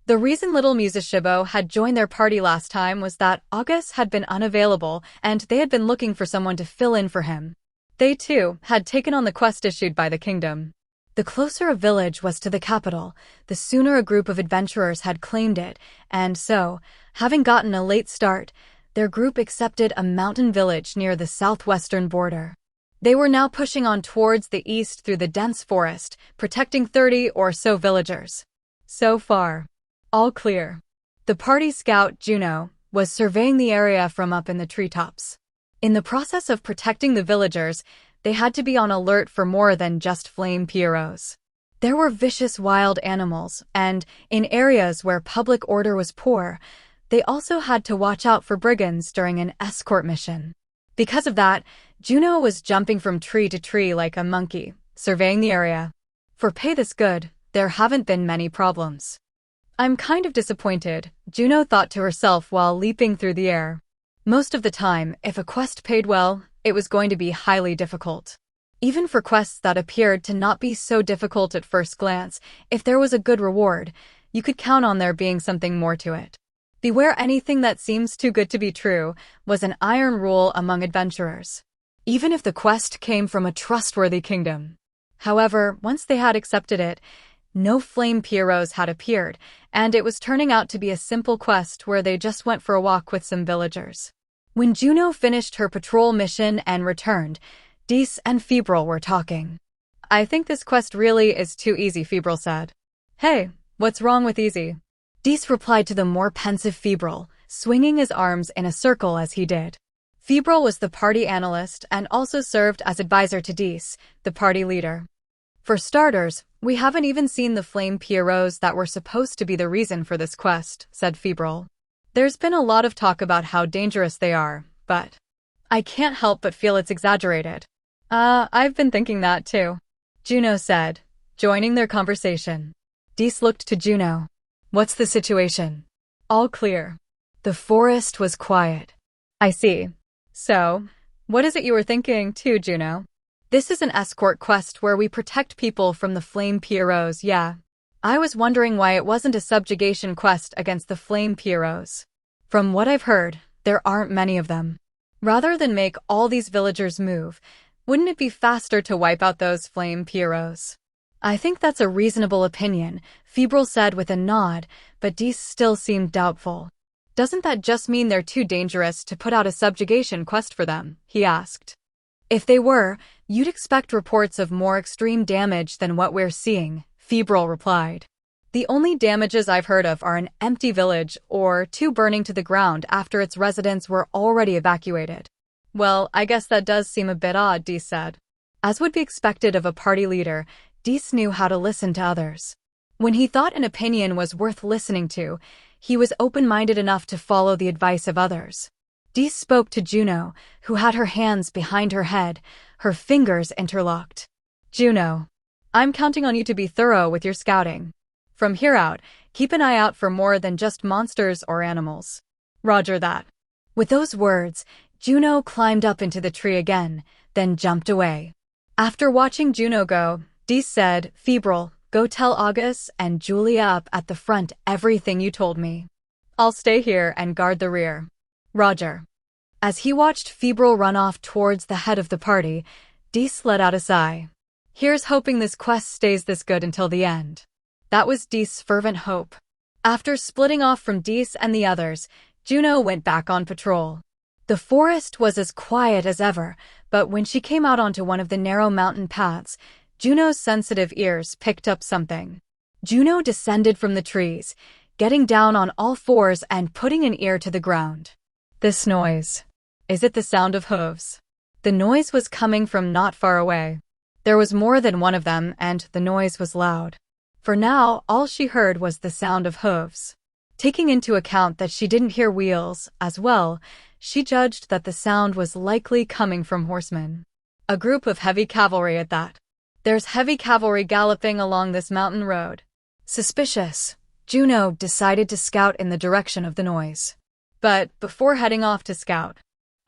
The reason Little Musashibo had joined their party last time was that August had been unavailable and they had been looking for someone to fill in for him. They, too, had taken on the quest issued by the kingdom. The closer a village was to the capital, the sooner a group of adventurers had claimed it, and so, having gotten a late start, their group accepted a mountain village near the southwestern border. They were now pushing on towards the east through the dense forest, protecting 30 or so villagers. So far, all clear. The party scout, Juno, was surveying the area from up in the treetops. In the process of protecting the villagers, they had to be on alert for more than just Flame Pierrots. There were vicious wild animals, and, in areas where public order was poor, they also had to watch out for brigands during an escort mission. Because of that, Juno was jumping from tree to tree like a monkey, surveying the area. For pay this good, there haven't been many problems. I'm kind of disappointed, Juno thought to herself while leaping through the air. Most of the time, if a quest paid well, it was going to be highly difficult. Even for quests that appeared to not be so difficult at first glance, if there was a good reward, you could count on there being something more to it. Beware anything that seems too good to be true was an iron rule among adventurers, even if the quest came from a trustworthy kingdom. However, once they had accepted it, no flame pierrots had appeared, and it was turning out to be a simple quest where they just went for a walk with some villagers. When Juno finished her patrol mission and returned, Dis and Febril were talking. "I think this quest really is too easy," Febril said. "Hey, what's wrong with easy?" Dis replied to the more pensive Febril, swinging his arms in a circle as he did. Febril was the party analyst and also served as advisor to Dis, the party leader. "For starters, we haven't even seen the flame pierrots that were supposed to be the reason for this quest," said Febril. "There's been a lot of talk about how dangerous they are, but I can't help but feel it's exaggerated." I've been thinking that too," Juno said, joining their conversation. Dis looked to Juno. "What's the situation?" "All clear." The forest was quiet. "I see. So, what is it you were thinking too, Juno?" "This is an escort quest where we protect people from the flame pierrots, yeah. I was wondering why it wasn't a subjugation quest against the flame pierrots. From what I've heard, there aren't many of them. Rather than make all these villagers move, wouldn't it be faster to wipe out those flame pierrots?" "I think that's a reasonable opinion," Febril said with a nod, but Dis still seemed doubtful. "Doesn't that just mean they're too dangerous to put out a subjugation quest for them?" he asked. "If they were, you'd expect reports of more extreme damage than what we're seeing," Febril replied. "The only damages I've heard of are an empty village or two burning to the ground after its residents were already evacuated." "Well, I guess that does seem a bit odd," Dis said. As would be expected of a party leader, Dis knew how to listen to others. When he thought an opinion was worth listening to, he was open-minded enough to follow the advice of others. Dis spoke to Juno, who had her hands behind her head, her fingers interlocked. "Juno, I'm counting on you to be thorough with your scouting. From here out, keep an eye out for more than just monsters or animals." "Roger that." With those words, Juno climbed up into the tree again, then jumped away. After watching Juno go, Dis said, "Febril, go tell August and Julia up at the front everything you told me. I'll stay here and guard the rear." "Roger." As he watched Febril run off towards the head of the party, Dis let out a sigh. "Here's hoping this quest stays this good until the end." That was Dis' fervent hope. After splitting off from Dis and the others, Juno went back on patrol. The forest was as quiet as ever, but when she came out onto one of the narrow mountain paths, Juno's sensitive ears picked up something. Juno descended from the trees, getting down on all fours and putting an ear to the ground. "This noise. Is it the sound of hooves?" The noise was coming from not far away. There was more than one of them, and the noise was loud. For now, all she heard was the sound of hooves. Taking into account that she didn't hear wheels, as well, she judged that the sound was likely coming from horsemen. A group of heavy cavalry at that. "There's heavy cavalry galloping along this mountain road." Suspicious, Juno decided to scout in the direction of the noise. But before heading off to scout,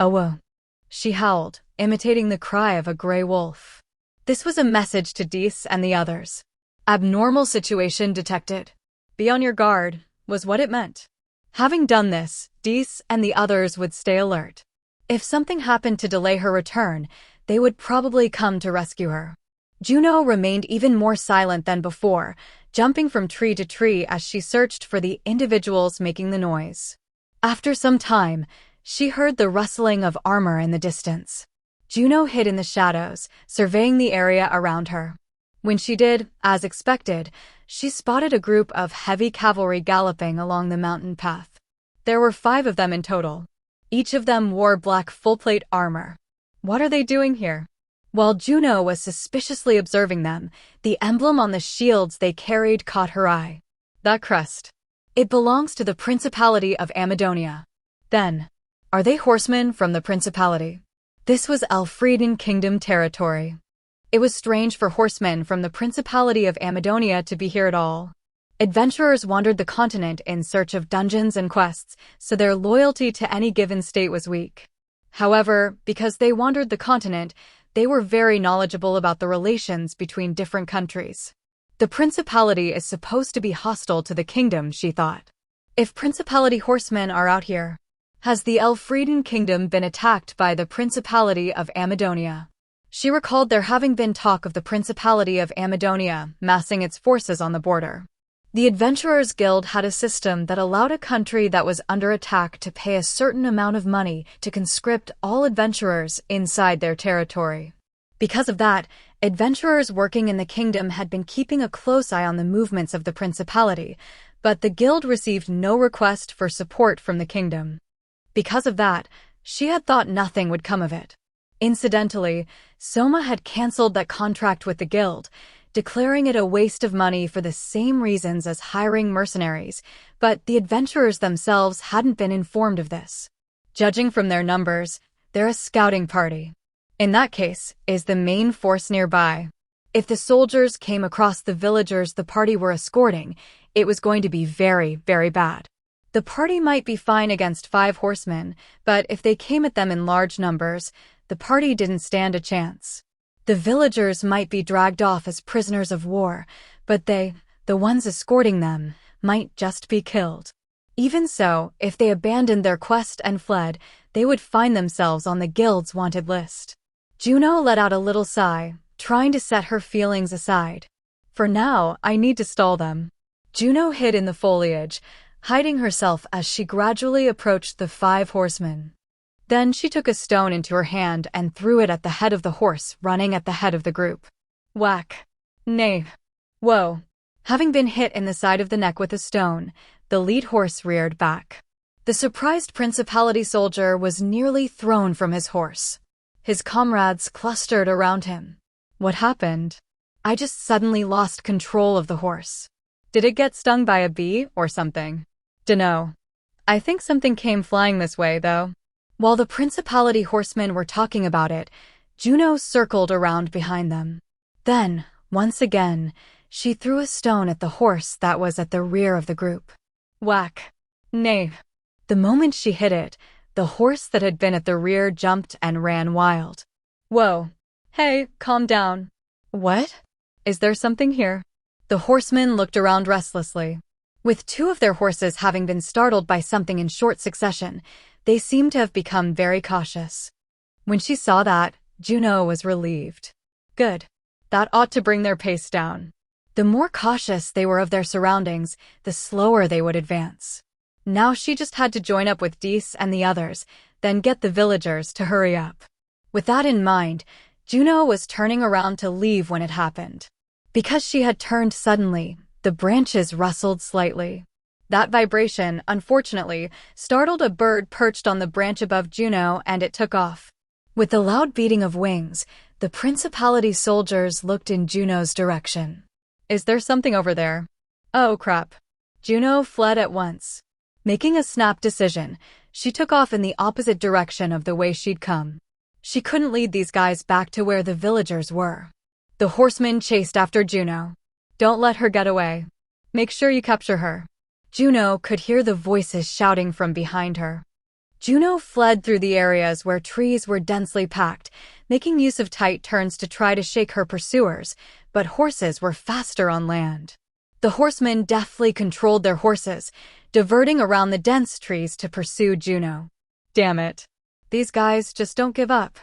"Owa!" she howled, imitating the cry of a gray wolf. This was a message to Dis and the others. Abnormal situation detected. Be on your guard, was what it meant. Having done this, Dis and the others would stay alert. If something happened to delay her return, they would probably come to rescue her. Juno remained even more silent than before, jumping from tree to tree as she searched for the individuals making the noise. After some time, she heard the rustling of armor in the distance. Juno hid in the shadows, surveying the area around her. When she did, as expected, she spotted a group of heavy cavalry galloping along the mountain path. There were 5 of them in total. Each of them wore black full-plate armor. What are they doing here? While Juno was suspiciously observing them, the emblem on the shields they carried caught her eye. That crest. It belongs to the Principality of Amadonia. Then, are they horsemen from the Principality? This was Elfrieden Kingdom territory. It was strange for horsemen from the Principality of Amadonia to be here at all. Adventurers wandered the continent in search of dungeons and quests, so their loyalty to any given state was weak. However, because they wandered the continent, They were very knowledgeable about the relations between different countries. The principality is supposed to be hostile to the kingdom, she thought. If principality horsemen are out here, has the Elfrieden kingdom been attacked by the Principality of Amadonia? She recalled there having been talk of the Principality of Amadonia massing its forces on the border. The Adventurers Guild had a system that allowed a country that was under attack to pay a certain amount of money to conscript all adventurers inside their territory. Because of that, adventurers working in the kingdom had been keeping a close eye on the movements of the Principality, but the guild received no request for support from the kingdom. Because of that, she had thought nothing would come of it. Incidentally, Soma had cancelled that contract with the guild, declaring it a waste of money for the same reasons as hiring mercenaries, but the adventurers themselves hadn't been informed of this. Judging from their numbers, they're a scouting party. In that case, is the main force nearby? If the soldiers came across the villagers the party were escorting, it was going to be very, very bad. The party might be fine against 5 horsemen, but if they came at them in large numbers, the party didn't stand a chance. The villagers might be dragged off as prisoners of war, but they, the ones escorting them, might just be killed. Even so, if they abandoned their quest and fled, they would find themselves on the guild's wanted list. Juno let out a little sigh, trying to set her feelings aside. For now, I need to stall them. Juno hid in the foliage, hiding herself as she gradually approached the 5 horsemen. Then she took a stone into her hand and threw it at the head of the horse running at the head of the group. Whack. Nay. Whoa. Having been hit in the side of the neck with a stone, the lead horse reared back. The surprised Principality soldier was nearly thrown from his horse. His comrades clustered around him. What happened? I just suddenly lost control of the horse. Did it get stung by a bee or something? Dunno. I think something came flying this way, though. While the Principality horsemen were talking about it, Juno circled around behind them. Then, once again, she threw a stone at the horse that was at the rear of the group. Whack. Nay. The moment she hit it, the horse that had been at the rear jumped and ran wild. Whoa. Hey, calm down. What? Is there something here? The horsemen looked around restlessly. With 2 of their horses having been startled by something in short succession, they seemed to have become very cautious. When she saw that, Juno was relieved. Good. That ought to bring their pace down. The more cautious they were of their surroundings, the slower they would advance. Now she just had to join up with Dees and the others, then get the villagers to hurry up. With that in mind, Juno was turning around to leave when it happened. Because she had turned suddenly, the branches rustled slightly. That vibration, unfortunately, startled a bird perched on the branch above Juno, and it took off. With the loud beating of wings, the Principality soldiers looked in Juno's direction. Is there something over there? Oh crap. Juno fled at once. Making a snap decision, she took off in the opposite direction of the way she'd come. She couldn't lead these guys back to where the villagers were. The horsemen chased after Juno. Don't let her get away. Make sure you capture her. Juno could hear the voices shouting from behind her. Juno fled through the areas where trees were densely packed, making use of tight turns to try to shake her pursuers, but horses were faster on land. The horsemen deftly controlled their horses, diverting around the dense trees to pursue Juno. Damn it. These guys just don't give up.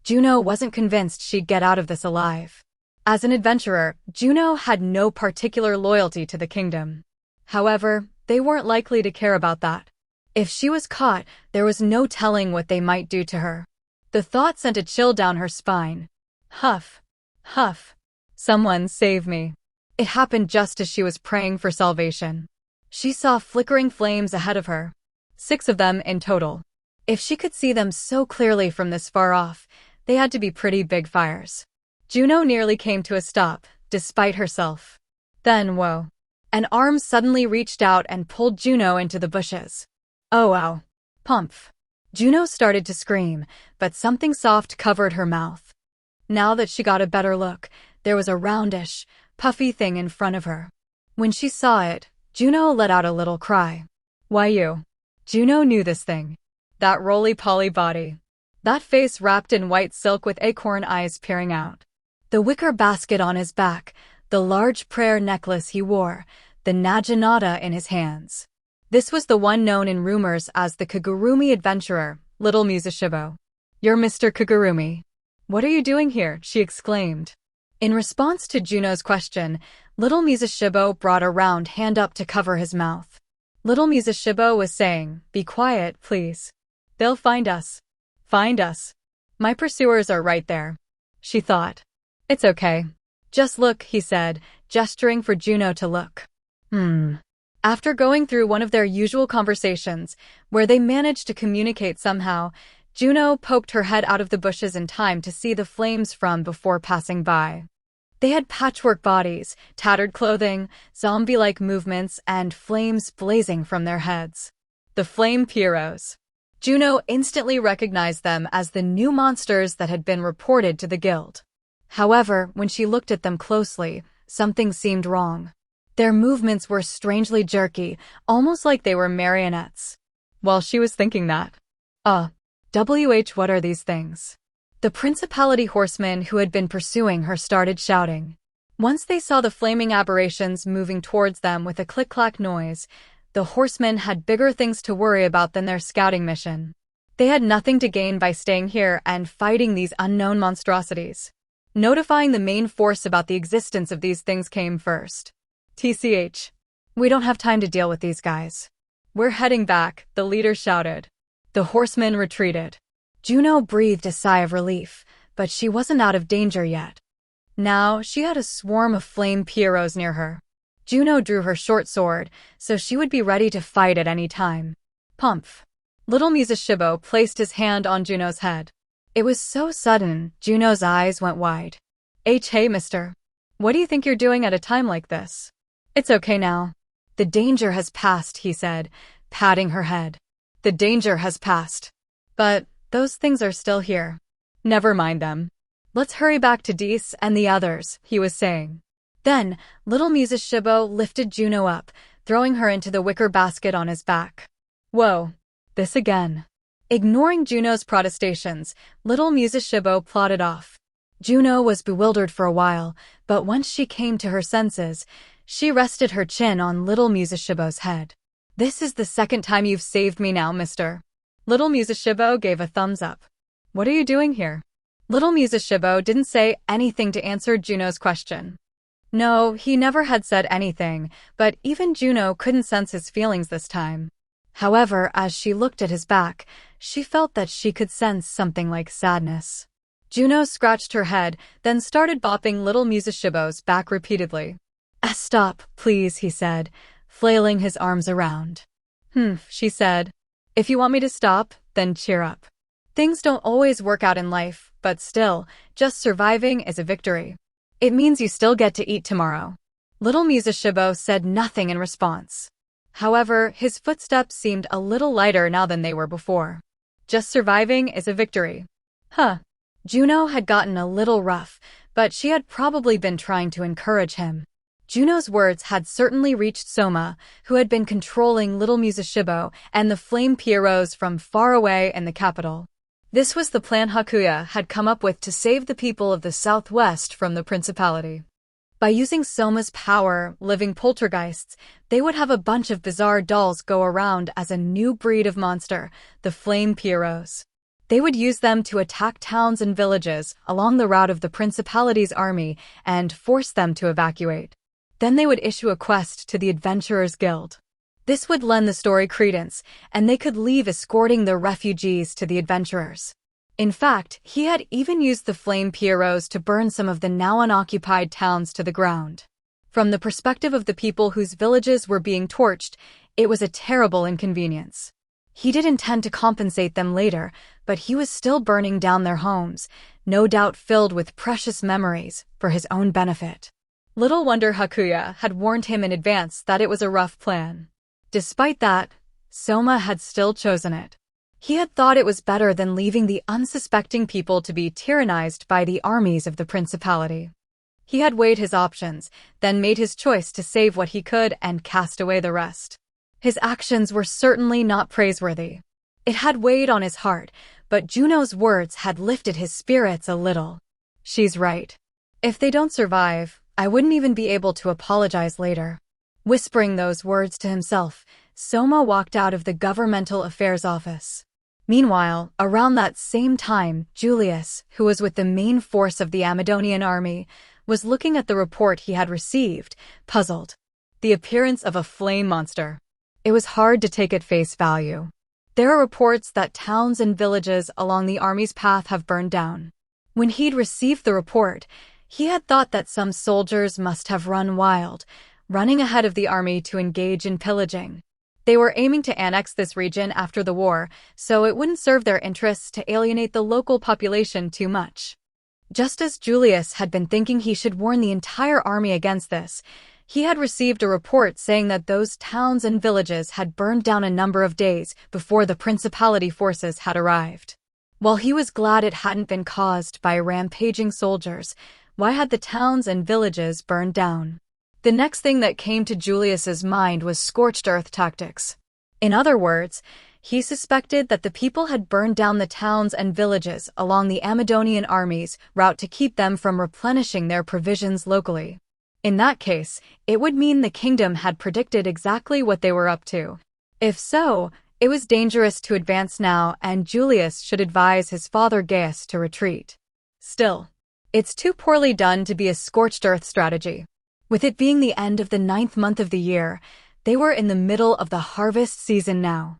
Juno wasn't convinced she'd get out of this alive. As an adventurer, Juno had no particular loyalty to the kingdom. However, they weren't likely to care about that. If she was caught, there was no telling what they might do to her. The thought sent a chill down her spine. Huff. Huff. Someone save me. It happened just as she was praying for salvation. She saw flickering flames ahead of her. 6 of them in total. If she could see them so clearly from this far off, they had to be pretty big fires. Juno nearly came to a stop, despite herself. Then, whoa. An arm suddenly reached out and pulled Juno into the bushes. Oh wow. Pumph. Juno started to scream, but something soft covered her mouth. Now that she got a better look, there was a roundish, puffy thing in front of her. When she saw it, Juno let out a little cry. Why you? Juno knew this thing. That roly-poly body. That face wrapped in white silk with acorn eyes peering out. The wicker basket on his back, the large prayer necklace he wore, the naginata in his hands. This was the one known in rumors as the Kagurumi adventurer, little Mizushibo. "You're Mr. Kagurumi. What are you doing here?" she exclaimed. In response to Juno's question, little Mizushibo brought a round hand up to cover his mouth. Little Mizushibo was saying, "Be quiet, please. They'll find us. Find us. My pursuers are right there," she thought. "It's okay. Just look," he said, gesturing for Juno to look. After going through one of their usual conversations, where they managed to communicate somehow, Juno poked her head out of the bushes in time to see the flames from before passing by. They had patchwork bodies, tattered clothing, zombie-like movements, and flames blazing from their heads. The Flame Pierrots. Juno instantly recognized them as the new monsters that had been reported to the guild. However, when she looked at them closely, something seemed wrong. Their movements were strangely jerky, almost like they were marionettes. While she was thinking that, what are these things? The principality horsemen who had been pursuing her started shouting. Once they saw the flaming aberrations moving towards them with a click-clack noise, the horsemen had bigger things to worry about than their scouting mission. They had nothing to gain by staying here and fighting these unknown monstrosities. Notifying the main force about the existence of these things came first. "TCH. We don't have time to deal with these guys. We're heading back," the leader shouted. The horsemen retreated. Juno breathed a sigh of relief, but she wasn't out of danger yet. Now, she had a swarm of flame pierrots near her. Juno drew her short sword, so she would be ready to fight at any time. Pumph. Little Mizushibo placed his hand on Juno's head. It was so sudden, Juno's eyes went wide. Hey mister. What do you think you're doing at a time like this?" "It's okay now. The danger has passed," he said, patting her head. "The danger has passed. But those things are still here. Never mind them. Let's hurry back to Dees and the others," he was saying. Then, little Mizushibo lifted Juno up, throwing her into the wicker basket on his back. Whoa. This again. Ignoring Juno's protestations, little Mizushibo plodded off. Juno was bewildered for a while, but once she came to her senses, she rested her chin on little Mizushibo's head. "This is the second time you've saved me now, mister." Little Mizushibo gave a thumbs up. "What are you doing here?" Little Mizushibo didn't say anything to answer Juno's question. No, he never had said anything, but even Juno couldn't sense his feelings this time. However, as she looked at his back, she felt that she could sense something like sadness. Juno scratched her head, then started bopping little Mizushibo's back repeatedly. Stop, please," he said, flailing his arms around. She said. "If you want me to stop, then cheer up. Things don't always work out in life, but still, just surviving is a victory. It means you still get to eat tomorrow." Little Mizushibo said nothing in response. However, his footsteps seemed a little lighter now than they were before. Just surviving is a victory. Juno had gotten a little rough, but she had probably been trying to encourage him. Juno's words had certainly reached Soma, who had been controlling little Mizushibo and the flame pierrots from far away in the capital. This was the plan Hakuya had come up with to save the people of the southwest from the principality. By using Soma's power, living poltergeists, they would have a bunch of bizarre dolls go around as a new breed of monster, the flame pierrots. They would use them to attack towns and villages along the route of the principality's army and force them to evacuate. Then they would issue a quest to the Adventurers Guild. This would lend the story credence, and they could leave escorting the refugees to the adventurers. In fact, he had even used the flame pierrots to burn some of the now unoccupied towns to the ground. From the perspective of the people whose villages were being torched, it was a terrible inconvenience. He did intend to compensate them later, but he was still burning down their homes, no doubt filled with precious memories, for his own benefit. Little wonder Hakuya had warned him in advance that it was a rough plan. Despite that, Soma had still chosen it. He had thought it was better than leaving the unsuspecting people to be tyrannized by the armies of the principality. He had weighed his options, then made his choice to save what he could and cast away the rest. His actions were certainly not praiseworthy. It had weighed on his heart, but Juno's words had lifted his spirits a little. She's right. If they don't survive, I wouldn't even be able to apologize later. Whispering those words to himself, Soma walked out of the governmental affairs office. Meanwhile, around that same time, Julius, who was with the main force of the Amazonian army, was looking at the report he had received, puzzled. The appearance of a flame monster. It was hard to take at face value. There are reports that towns and villages along the army's path have burned down. When he'd received the report, he had thought that some soldiers must have run wild, running ahead of the army to engage in pillaging. They were aiming to annex this region after the war, so it wouldn't serve their interests to alienate the local population too much. Just as Julius had been thinking he should warn the entire army against this, he had received a report saying that those towns and villages had burned down a number of days before the principality forces had arrived. While he was glad it hadn't been caused by rampaging soldiers, why had the towns and villages burned down? The next thing that came to Julius's mind was scorched earth tactics. In other words, he suspected that the people had burned down the towns and villages along the Amazonian army's route to keep them from replenishing their provisions locally. In that case, it would mean the kingdom had predicted exactly what they were up to. If so, it was dangerous to advance now, and Julius should advise his father Gaius to retreat. Still, it's too poorly done to be a scorched earth strategy. With it being the end of the 9th month of the year, they were in the middle of the harvest season now.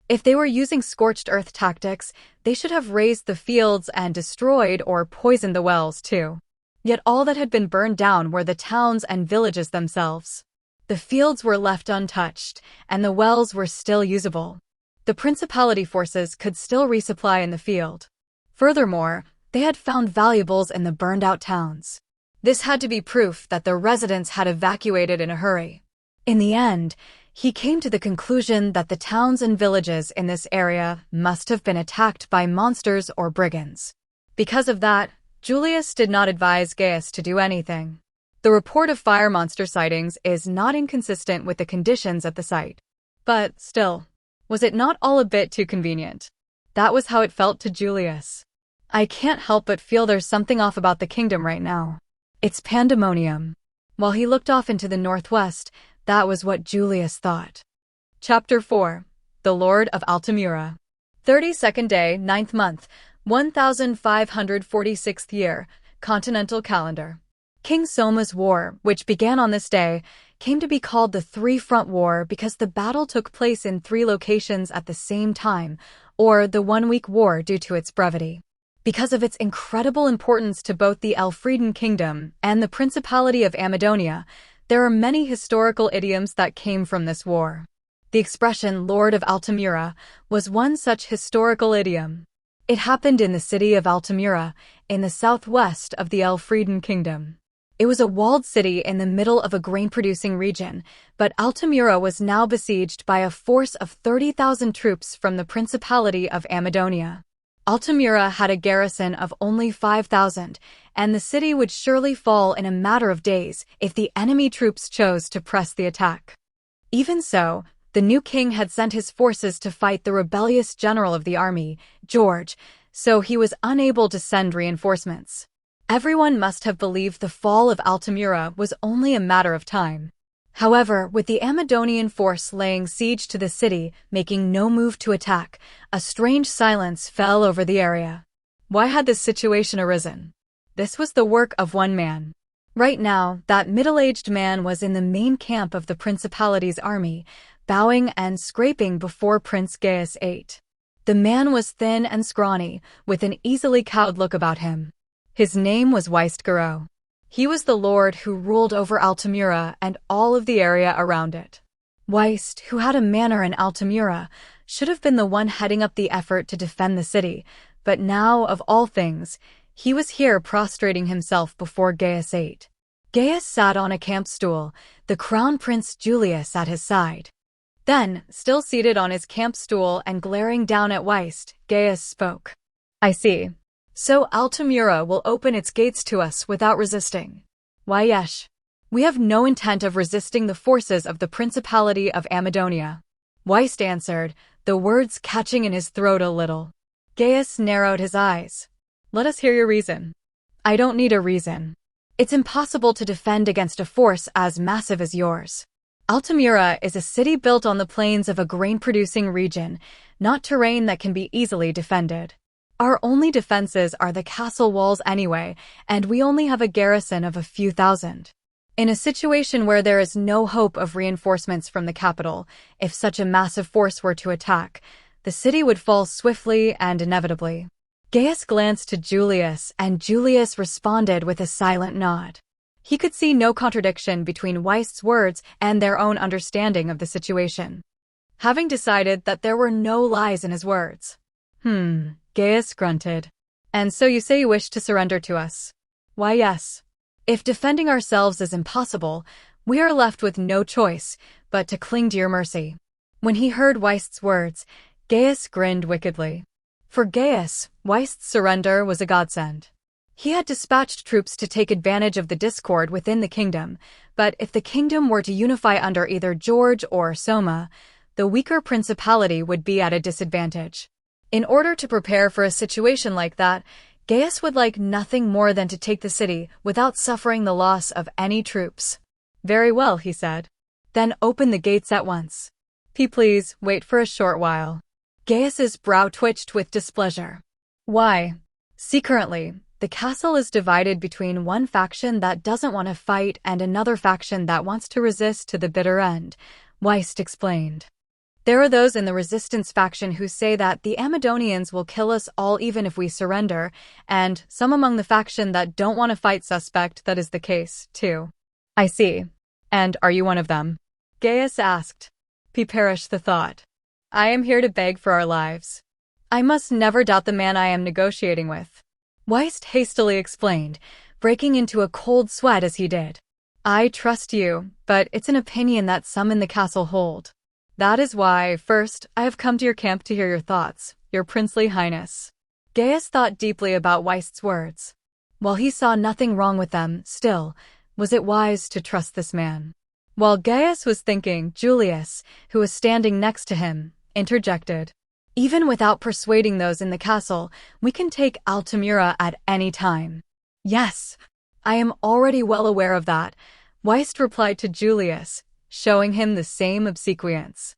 If they were using scorched earth tactics, they should have razed the fields and destroyed or poisoned the wells too. Yet all that had been burned down were the towns and villages themselves. The fields were left untouched, and the wells were still usable. The principality forces could still resupply in the field. Furthermore, they had found valuables in the burned-out towns. This had to be proof that the residents had evacuated in a hurry. In the end, he came to the conclusion that the towns and villages in this area must have been attacked by monsters or brigands. Because of that, Julius did not advise Gaius to do anything. The report of fire monster sightings is not inconsistent with the conditions at the site. But still, was it not all a bit too convenient? That was how it felt to Julius. I can't help but feel there's something off about the kingdom right now. It's pandemonium. While he looked off into the northwest, that was what Julius thought. Chapter 4. The Lord of Altamura. 32nd day, 9th month, 1546th year, continental calendar. King Soma's War, which began on this day, came to be called the Three-Front War because the battle took place in 3 locations at the same time, or the One-Week War due to its brevity. Because of its incredible importance to both the Elfrieden Kingdom and the Principality of Amadonia, there are many historical idioms that came from this war. The expression Lord of Altamura was one such historical idiom. It happened in the city of Altamura, in the southwest of the Elfrieden Kingdom. It was a walled city in the middle of a grain-producing region, but Altamura was now besieged by a force of 30,000 troops from the Principality of Amadonia. Altamura had a garrison of only 5,000, and the city would surely fall in a matter of days if the enemy troops chose to press the attack. Even so, the new king had sent his forces to fight the rebellious general of the army, George, so he was unable to send reinforcements. Everyone must have believed the fall of Altamura was only a matter of time. However, with the Amadonian force laying siege to the city, making no move to attack, a strange silence fell over the area. Why had this situation arisen? This was the work of one man. Right now, that middle-aged man was in the main camp of the Principality's army, bowing and scraping before Prince Gaius VIII. The man was thin and scrawny, with an easily cowed look about him. His name was Weistgaro. He was the lord who ruled over Altamura and all of the area around it. Weist, who had a manor in Altamura, should have been the one heading up the effort to defend the city, but now, of all things, he was here prostrating himself before Gaius VIII. Gaius sat on a camp stool, the crown prince Julius at his side. Then, still seated on his camp stool and glaring down at Weist, Gaius spoke. I see. So Altamura will open its gates to us without resisting. Why yes. We have no intent of resisting the forces of the Principality of Amadonia. Weist answered, the words catching in his throat a little. Gaius narrowed his eyes. Let us hear your reason. I don't need a reason. It's impossible to defend against a force as massive as yours. Altamira is a city built on the plains of a grain-producing region, not terrain that can be easily defended. Our only defenses are the castle walls anyway, and we only have a garrison of a few thousand. In a situation where there is no hope of reinforcements from the capital, if such a massive force were to attack, the city would fall swiftly and inevitably. Gaius glanced to Julius, and Julius responded with a silent nod. He could see no contradiction between Weist's words and their own understanding of the situation. Having decided that there were no lies in his words. Gaius grunted. And so you say you wish to surrender to us? Why, yes. If defending ourselves is impossible, we are left with no choice but to cling to your mercy. When he heard Weist's words, Gaius grinned wickedly. For Gaius, Weist's surrender was a godsend. He had dispatched troops to take advantage of the discord within the kingdom, but if the kingdom were to unify under either George or Soma, the weaker principality would be at a disadvantage. In order to prepare for a situation like that, Gaius would like nothing more than to take the city without suffering the loss of any troops. Very well, he said. Then open the gates at once. Please wait for a short while. Gaius's brow twitched with displeasure. Why? See, currently, the castle is divided between one faction that doesn't want to fight and another faction that wants to resist to the bitter end, Weist explained. There are those in the resistance faction who say that the Amazonians will kill us all even if we surrender, and some among the faction that don't want to fight suspect that is the case, too. I see. And are you one of them? Gaius asked. Perish the thought. I am here to beg for our lives. I must never doubt the man I am negotiating with. Weist hastily explained, breaking into a cold sweat as he did. I trust you, but it's an opinion that some in the castle hold. That is why, first, I have come to your camp to hear your thoughts, your princely highness. Gaius thought deeply about Weist's words. While he saw nothing wrong with them, still, was it wise to trust this man? While Gaius was thinking, Julius, who was standing next to him, interjected. Even without persuading those in the castle, we can take Altamira at any time. Yes, I am already well aware of that, Weist replied to Julius, showing him the same obsequience.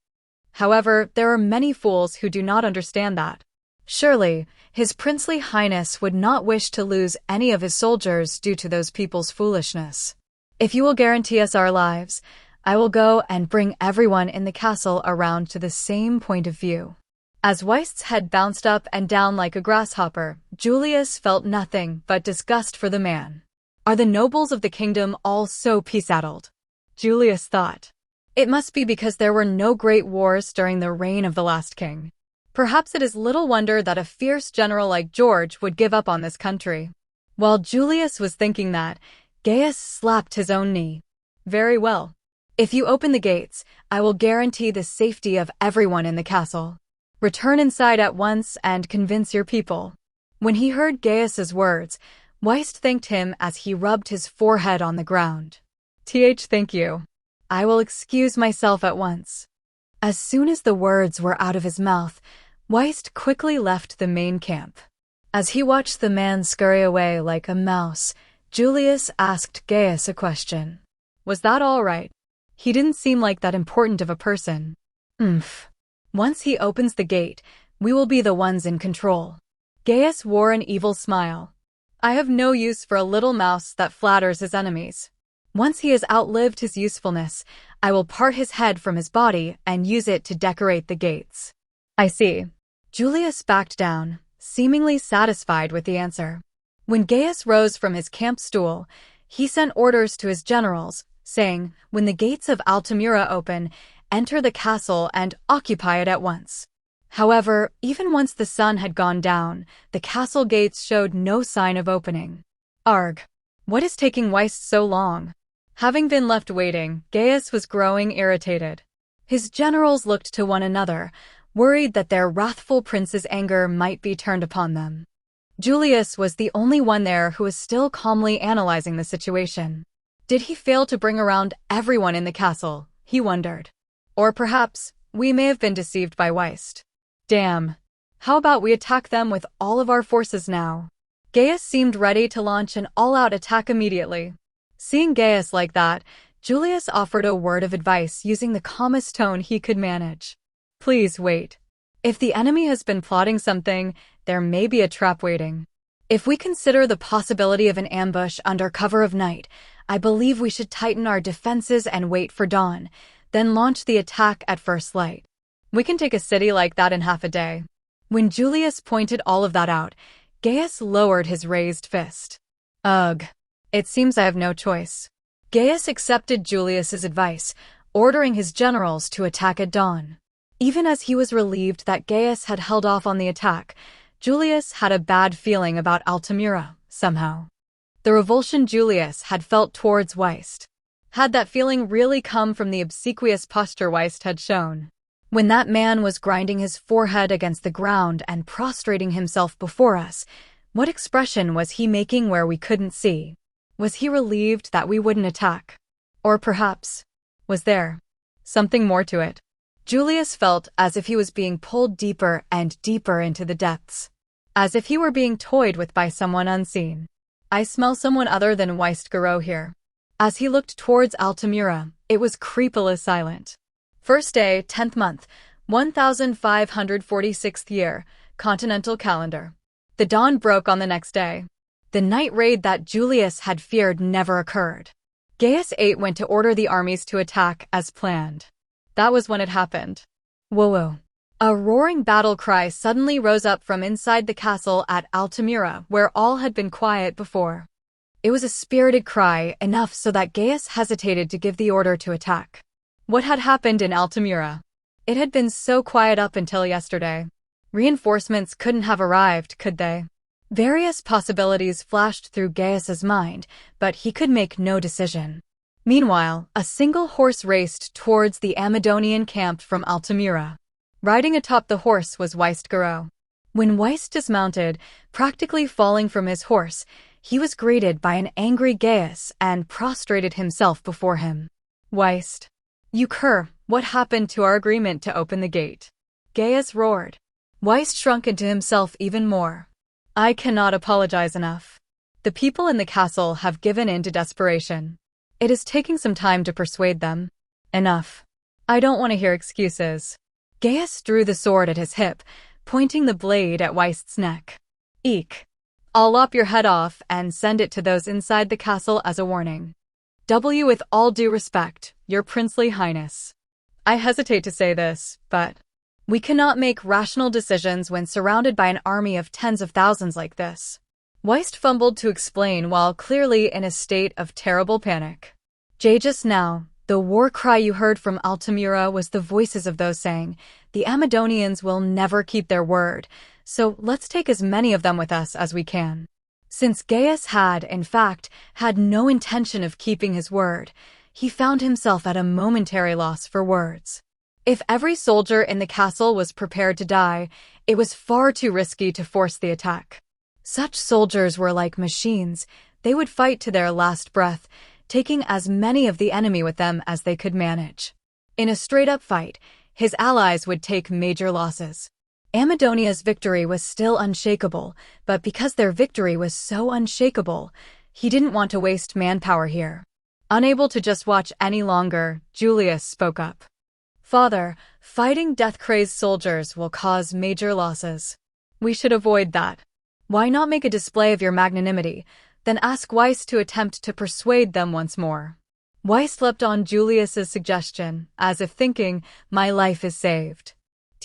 However, there are many fools who do not understand that. Surely, His Princely Highness would not wish to lose any of his soldiers due to those people's foolishness. If you will guarantee us our lives, I will go and bring everyone in the castle around to the same point of view. As Weist's head bounced up and down like a grasshopper, Julius felt nothing but disgust for the man. Are the nobles of the kingdom all so peace-addled? Julius thought. It must be because there were no great wars during the reign of the last king. Perhaps it is little wonder that a fierce general like George would give up on this country. While Julius was thinking that, Gaius slapped his own knee. Very well. If you open the gates, I will guarantee the safety of everyone in the castle. Return inside at once and convince your people. When he heard Gaius's words, Weist thanked him as he rubbed his forehead on the ground. Thank you. I will excuse myself at once. As soon as the words were out of his mouth, Weist quickly left the main camp. As he watched the man scurry away like a mouse, Julius asked Gaius a question. Was that all right? He didn't seem like that important of a person. Once he opens the gate, we will be the ones in control. Gaius wore an evil smile. I have no use for a little mouse that flatters his enemies. Once he has outlived his usefulness, I will part his head from his body and use it to decorate the gates. I see. Julius backed down, seemingly satisfied with the answer. When Gaius rose from his camp stool, he sent orders to his generals, saying, when the gates of Altamira open, enter the castle and occupy it at once. However, even once the sun had gone down, the castle gates showed no sign of opening. Arg! What is taking Weist so long? Having been left waiting, Gaius was growing irritated. His generals looked to one another, worried that their wrathful prince's anger might be turned upon them. Julius was the only one there who was still calmly analyzing the situation. Did he fail to bring around everyone in the castle? He wondered. Or perhaps, we may have been deceived by Weist. Damn. How about we attack them with all of our forces now? Gaius seemed ready to launch an all-out attack immediately. Seeing Gaius like that, Julius offered a word of advice using the calmest tone he could manage. Please wait. If the enemy has been plotting something, there may be a trap waiting. If we consider the possibility of an ambush under cover of night, I believe we should tighten our defenses and wait for dawn, then launch the attack at first light. We can take a city like that in half a day. When Julius pointed all of that out, Gaius lowered his raised fist. Ugh. It seems I have no choice. Gaius accepted Julius's advice, ordering his generals to attack at dawn. Even as he was relieved that Gaius had held off on the attack, Julius had a bad feeling about Altamira, somehow. The revulsion Julius had felt towards Weist. Had that feeling really come from the obsequious posture Weist had shown? When that man was grinding his forehead against the ground and prostrating himself before us, what expression was he making where we couldn't see? Was he relieved that we wouldn't attack? Or perhaps, was there something more to it? Julius felt as if he was being pulled deeper and deeper into the depths. As if he were being toyed with by someone unseen. I smell someone other than Weist here. As he looked towards Altamira, it was creepily silent. First day, 10th month, 1546th year, continental calendar. The dawn broke on the next day. The night raid that Julius had feared never occurred. Gaius VIII went to order the armies to attack as planned. That was when it happened. Whoa. A roaring battle cry suddenly rose up from inside the castle at Altamira, where all had been quiet before. It was a spirited cry, enough so that Gaius hesitated to give the order to attack. What had happened in Altamira? It had been so quiet up until yesterday. Reinforcements couldn't have arrived, could they? Various possibilities flashed through Gaius's mind, but he could make no decision. Meanwhile, a single horse raced towards the Amazonian camp from Altamira. Riding atop the horse was Weist. When Weist dismounted, practically falling from his horse, he was greeted by an angry Gaius and prostrated himself before him. Weist. You cur, what happened to our agreement to open the gate? Gaius roared. Weist shrunk into himself even more. I cannot apologize enough. The people in the castle have given in to desperation. It is taking some time to persuade them. Enough. I don't want to hear excuses. Gaius drew the sword at his hip, pointing the blade at Weist's neck. Eek. I'll lop your head off and send it to those inside the castle as a warning. With all due respect, your princely highness. I hesitate to say this, but we cannot make rational decisions when surrounded by an army of tens of thousands like this. Weist fumbled to explain while clearly in a state of terrible panic. Just now, the war cry you heard from Altamira was the voices of those saying, the Amazonians will never keep their word, so let's take as many of them with us as we can. Since Gaius had, in fact, had no intention of keeping his word, he found himself at a momentary loss for words. If every soldier in the castle was prepared to die, it was far too risky to force the attack. Such soldiers were like machines. They would fight to their last breath, taking as many of the enemy with them as they could manage. In a straight-up fight, his allies would take major losses. Amadonia's victory was still unshakable, but because their victory was so unshakable, he didn't want to waste manpower here. Unable to just watch any longer, Julius spoke up. Father, fighting death-crazed soldiers will cause major losses. We should avoid that. Why not make a display of your magnanimity, then ask Weist to attempt to persuade them once more? Weist leapt on Julius's suggestion, as if thinking, my life is saved.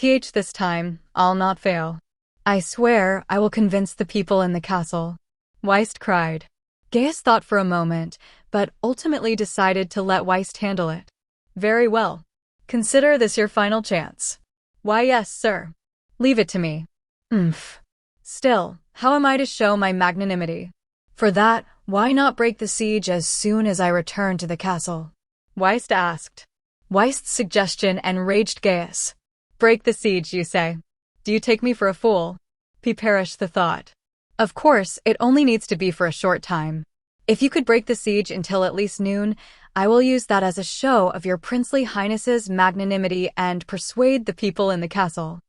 This time, I'll not fail. I swear I will convince the people in the castle. Weist cried. Gaius thought for a moment, but ultimately decided to let Weist handle it. Very well. Consider this your final chance. Why yes, sir. Leave it to me. Still, how am I to show my magnanimity? For that, why not break the siege as soon as I return to the castle? Weist asked. Weist's suggestion enraged Gaius. Break the siege, you say? Do you take me for a fool? Perish the thought. Of course, it only needs to be for a short time. If you could break the siege until at least noon, I will use that as a show of your princely highness's magnanimity and persuade the people in the castle.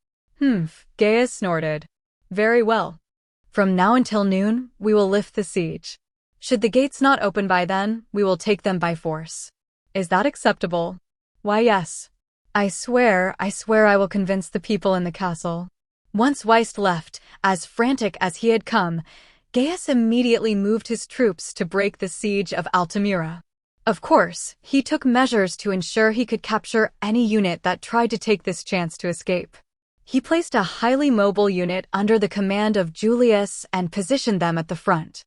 Gaius snorted. Very well. From now until noon, we will lift the siege. Should the gates not open by then, we will take them by force. Is that acceptable? Why, yes. I swear I will convince the people in the castle. Once Weist left, as frantic as he had come, Gaius immediately moved his troops to break the siege of Altamira. Of course, he took measures to ensure he could capture any unit that tried to take this chance to escape. He placed a highly mobile unit under the command of Julius and positioned them at the front.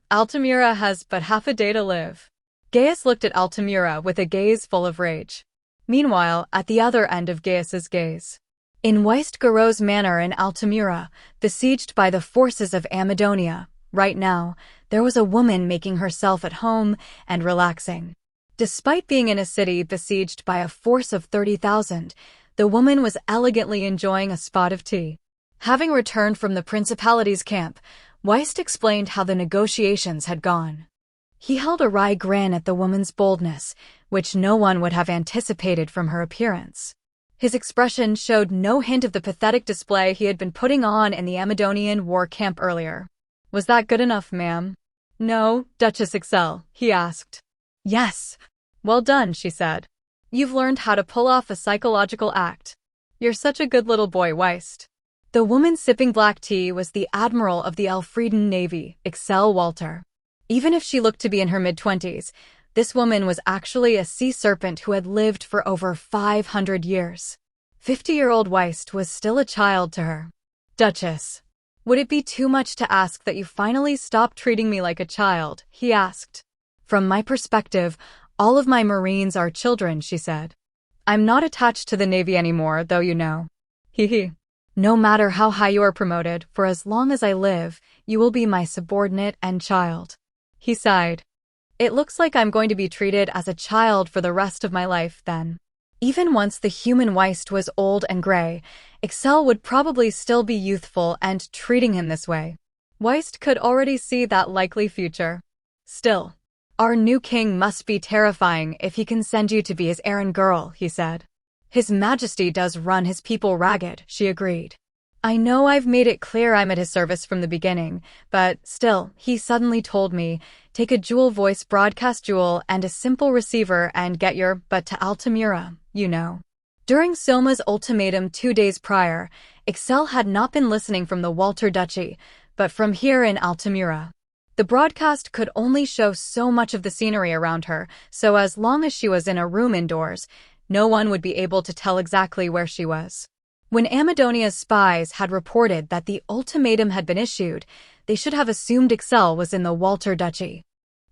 Altamira has but half a day to live. Gaius looked at Altamira with a gaze full of rage. Meanwhile, at the other end of Gaius's gaze, in Weist-Garreau's manor in Altamira, besieged by the forces of Amadonia, right now, there was a woman making herself at home and relaxing. Despite being in a city besieged by a force of 30,000, the woman was elegantly enjoying a spot of tea. Having returned from the principality's camp, Weist explained how the negotiations had gone. He held a wry grin at the woman's boldness, which no one would have anticipated from her appearance. His expression showed no hint of the pathetic display he had been putting on in the Amadonian war camp earlier. Was that good enough, ma'am? No, Duchess Excel, he asked. Yes. Well done, she said. You've learned how to pull off a psychological act. You're such a good little boy, Weist. The woman sipping black tea was the admiral of the Elfrieden Navy, Excel Walter. Even if she looked to be in her mid-20s, this woman was actually a sea serpent who had lived for over 500 years. 50-year-old Weist was still a child to her. Duchess, would it be too much to ask that you finally stop treating me like a child? He asked. From my perspective, all of my Marines are children, she said. I'm not attached to the Navy anymore, though you know. Hee. No matter how high you are promoted, for as long as I live, you will be my subordinate and child. He sighed. It looks like I'm going to be treated as a child for the rest of my life, then. Even once the human Weist was old and gray, Excel would probably still be youthful and treating him this way. Weist could already see that likely future. Still, our new king must be terrifying if he can send you to be his errand girl, he said. His Majesty does run his people ragged, she agreed. I know I've made it clear I'm at his service from the beginning, but still, he suddenly told me, take a dual voice broadcast jewel and a simple receiver and get your butt to Altamira, you know. During Soma's ultimatum 2 days prior, Excel had not been listening from the Walter Duchy, but from here in Altamira. The broadcast could only show so much of the scenery around her, so as long as she was in a room indoors, no one would be able to tell exactly where she was. When Amadonia's spies had reported that the ultimatum had been issued, they should have assumed Excel was in the Walter Duchy.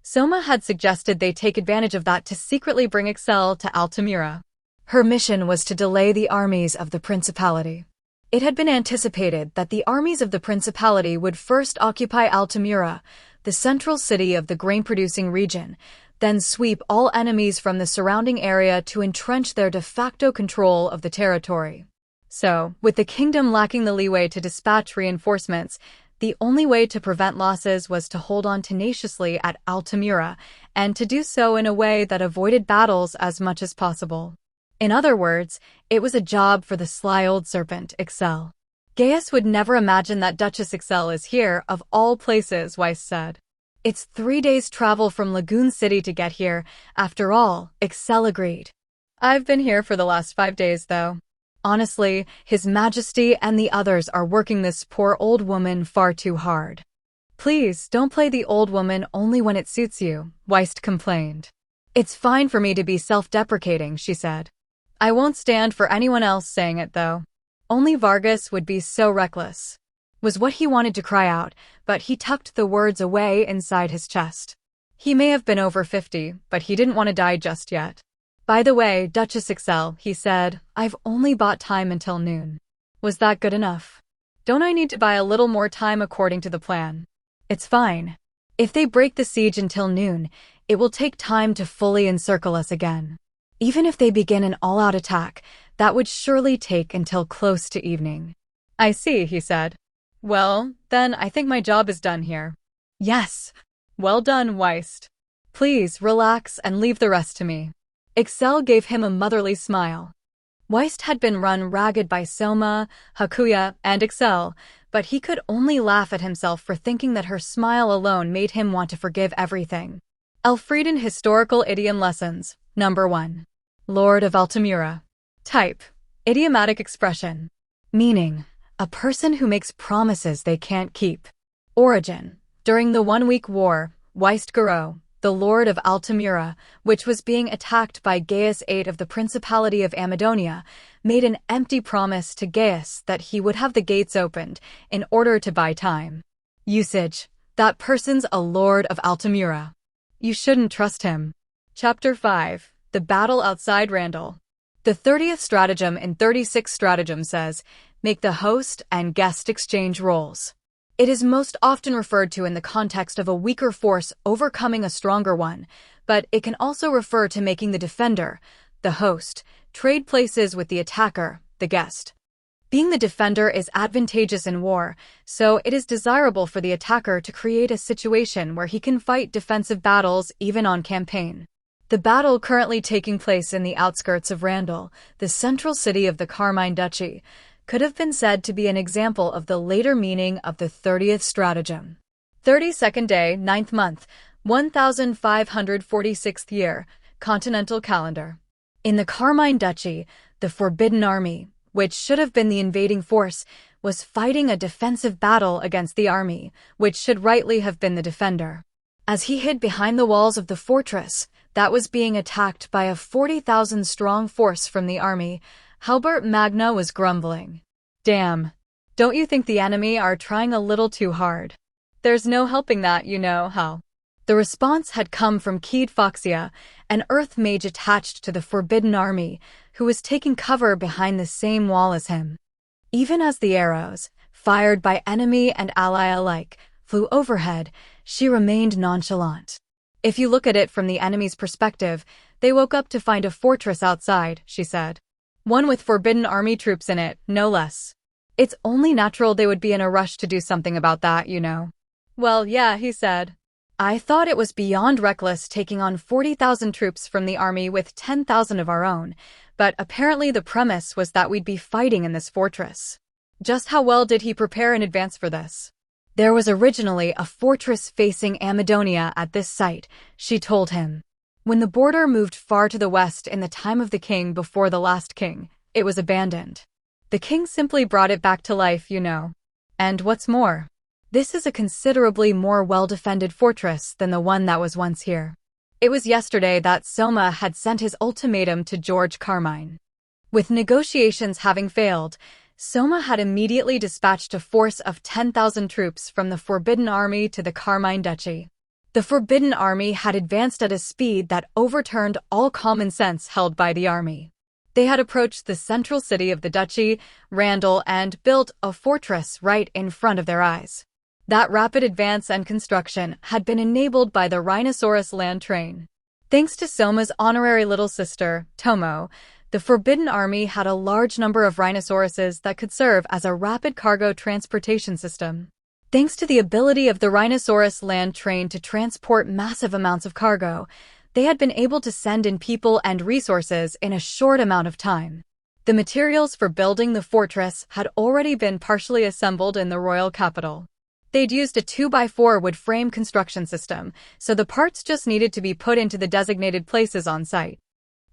Soma had suggested they take advantage of that to secretly bring Excel to Altamira. Her mission was to delay the armies of the Principality. It had been anticipated that the armies of the Principality would first occupy Altamira, the central city of the grain-producing region, then sweep all enemies from the surrounding area to entrench their de facto control of the territory. So, with the kingdom lacking the leeway to dispatch reinforcements, the only way to prevent losses was to hold on tenaciously at Altamira, and to do so in a way that avoided battles as much as possible. In other words, it was a job for the sly old serpent, Excel. Gaius would never imagine that Duchess Excel is here, of all places, Weist said. It's 3 days' travel from Lagoon City to get here. After all, Excel agreed. I've been here for the last 5 days, though. Honestly, His Majesty and the others are working this poor old woman far too hard. Please, don't play the old woman only when it suits you, Weist complained. It's fine for me to be self-deprecating, she said. I won't stand for anyone else saying it, though. Only Vargas would be so reckless. Was what he wanted to cry out, but he tucked the words away inside his chest. He may have been over 50, but he didn't want to die just yet. By the way, Duchess Excel, he said, I've only bought time until noon. Was that good enough? Don't I need to buy a little more time according to the plan? It's fine. If they break the siege until noon, it will take time to fully encircle us again. Even if they begin an all-out attack, that would surely take until close to evening. I see, he said. Well, then I think my job is done here. Yes. Well done, Weist. Please relax and leave the rest to me. Excel gave him a motherly smile. Weist had been run ragged by Soma, Hakuya, and Excel, but he could only laugh at himself for thinking that her smile alone made him want to forgive everything. Elfrieden Historical Idiom Lessons. Number 1. Lord of Altamura. Type: idiomatic expression. Meaning: a person who makes promises they can't keep. Origin: during the 1-week war, Weist, the Lord of Altamura, which was being attacked by Gaius VIII of the Principality of Amadonia, made an empty promise to Gaius that he would have the gates opened in order to buy time. Usage: that person's a Lord of Altamura. You shouldn't trust him. Chapter 5. The Battle Outside Randall. The 30th stratagem in 36 stratagems says, make the host and guest exchange roles. It is most often referred to in the context of a weaker force overcoming a stronger one, but it can also refer to making the defender, the host, trade places with the attacker, the guest. Being the defender is advantageous in war, so it is desirable for the attacker to create a situation where he can fight defensive battles even on campaign. The battle currently taking place in the outskirts of Randall, the central city of the Carmine Duchy, could have been said to be an example of the later meaning of the 30th stratagem. 32nd day, 9th month, 1546th year, continental calendar. In the Carmine Duchy, the Forbidden Army, which should have been the invading force, was fighting a defensive battle against the army, which should rightly have been the defender. As he hid behind the walls of the fortress that was being attacked by a 40,000-strong force from the army, Halbert Magna was grumbling. Damn. Don't you think the enemy are trying a little too hard? There's no helping that, you know how. The response had come from Keed Foxia, an earth mage attached to the Forbidden Army, who was taking cover behind the same wall as him. Even as the arrows, fired by enemy and ally alike, flew overhead, she remained nonchalant. If you look at it from the enemy's perspective, they woke up to find a fortress outside, she said. One with Forbidden Army troops in it, no less. It's only natural they would be in a rush to do something about that, you know. Well, yeah, he said. I thought it was beyond reckless taking on 40,000 troops from the army with 10,000 of our own, but apparently the premise was that we'd be fighting in this fortress. Just how well did he prepare in advance for this? There was originally a fortress facing Amadonia at this site, she told him. When the border moved far to the west in the time of the king before the last king, it was abandoned. The king simply brought it back to life, you know. And what's more, this is a considerably more well-defended fortress than the one that was once here. It was yesterday that Soma had sent his ultimatum to George Carmine. With negotiations having failed, Soma had immediately dispatched a force of 10,000 troops from the Forbidden Army to the Carmine Duchy. The Forbidden Army had advanced at a speed that overturned all common sense held by the army. They had approached the central city of the duchy, Randall, and built a fortress right in front of their eyes. That rapid advance and construction had been enabled by the Rhinoceros land train. Thanks to Soma's honorary little sister, Tomo, the Forbidden Army had a large number of rhinoceroses that could serve as a rapid cargo transportation system. Thanks to the ability of the Rhinoceros land train to transport massive amounts of cargo, they had been able to send in people and resources in a short amount of time. The materials for building the fortress had already been partially assembled in the royal capital. They'd used a 2x4 wood frame construction system, so the parts just needed to be put into the designated places on site.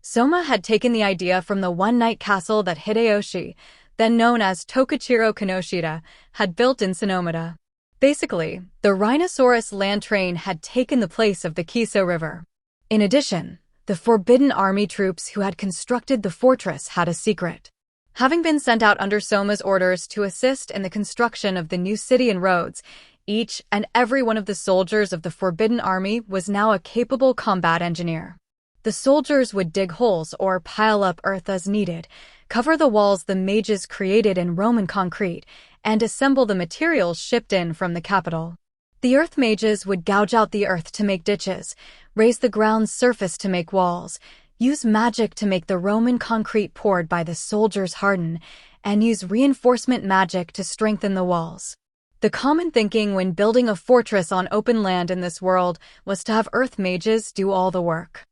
Soma had taken the idea from the one-night castle that Hideyoshi, then known as Tokuchiro Kinoshita, had built in Sonomata. Basically, the Rhinoceros land train had taken the place of the Kiso River. In addition, the Forbidden Army troops who had constructed the fortress had a secret. Having been sent out under Soma's orders to assist in the construction of the new city and roads, each and every one of the soldiers of the Forbidden Army was now a capable combat engineer. The soldiers would dig holes or pile up earth as needed, cover the walls the mages created in Roman concrete, and assemble the materials shipped in from the capital. The earth mages would gouge out the earth to make ditches, raise the ground's surface to make walls, use magic to make the Roman concrete poured by the soldiers harden, and use reinforcement magic to strengthen the walls. The common thinking when building a fortress on open land in this world was to have earth mages do all the work.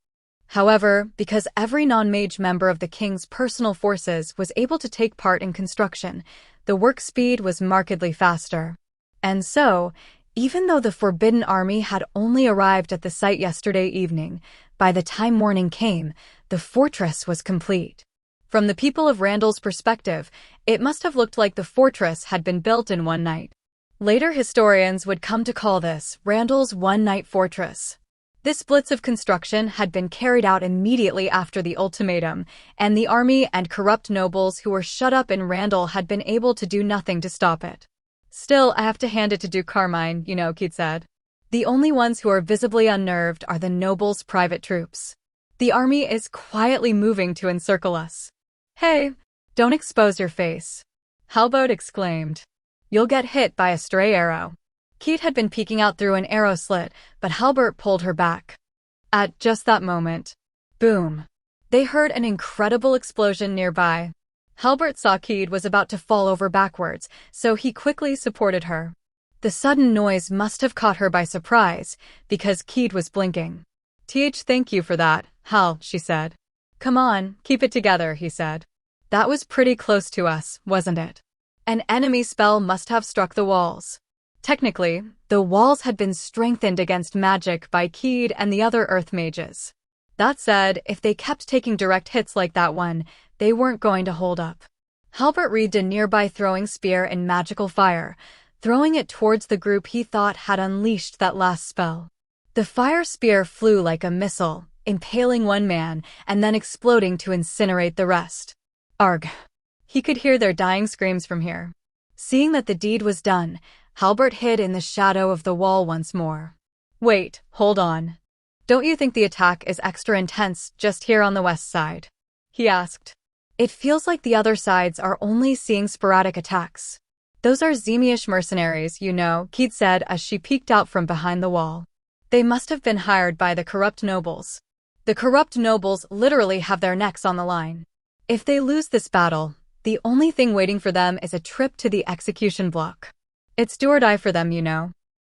However, because every non-mage member of the king's personal forces was able to take part in construction, the work speed was markedly faster. And so, even though the Forbidden Army had only arrived at the site yesterday evening, by the time morning came, the fortress was complete. From the people of Randall's perspective, it must have looked like the fortress had been built in one night. Later historians would come to call this Randall's one-night fortress. This blitz of construction had been carried out immediately after the ultimatum, and the army and corrupt nobles who were shut up in Randall had been able to do nothing to stop it. Still, I have to hand it to Duke Carmine, Keith said. The only ones who are visibly unnerved are the nobles' private troops. The army is quietly moving to encircle us. Hey, don't expose your face, Halbert exclaimed. You'll get hit by a stray arrow. Keith had been peeking out through an arrow slit, but Halbert pulled her back. At just that moment, boom, they heard an incredible explosion nearby. Halbert saw Keith was about to fall over backwards, so he quickly supported her. The sudden noise must have caught her by surprise, because Keith was blinking. Thank you for that, Hal, she said. Come on, keep it together, he said. That was pretty close to us, wasn't it? An enemy spell must have struck the walls. Technically, the walls had been strengthened against magic by Keith and the other earth mages. That said, if they kept taking direct hits like that one, they weren't going to hold up. Halbert reached a nearby throwing spear in magical fire, throwing it towards the group he thought had unleashed that last spell. The fire spear flew like a missile, impaling one man and then exploding to incinerate the rest. Arg! He could hear their dying screams from here. Seeing that the deed was done, Halbert hid in the shadow of the wall once more. Wait, hold on. Don't you think the attack is extra intense just here on the west side? He asked. It feels like the other sides are only seeing sporadic attacks. Those are Zemish mercenaries, Keith said as she peeked out from behind the wall. They must have been hired by the corrupt nobles. The corrupt nobles literally have their necks on the line. If they lose this battle, the only thing waiting for them is a trip to the execution block. It's do or die for them,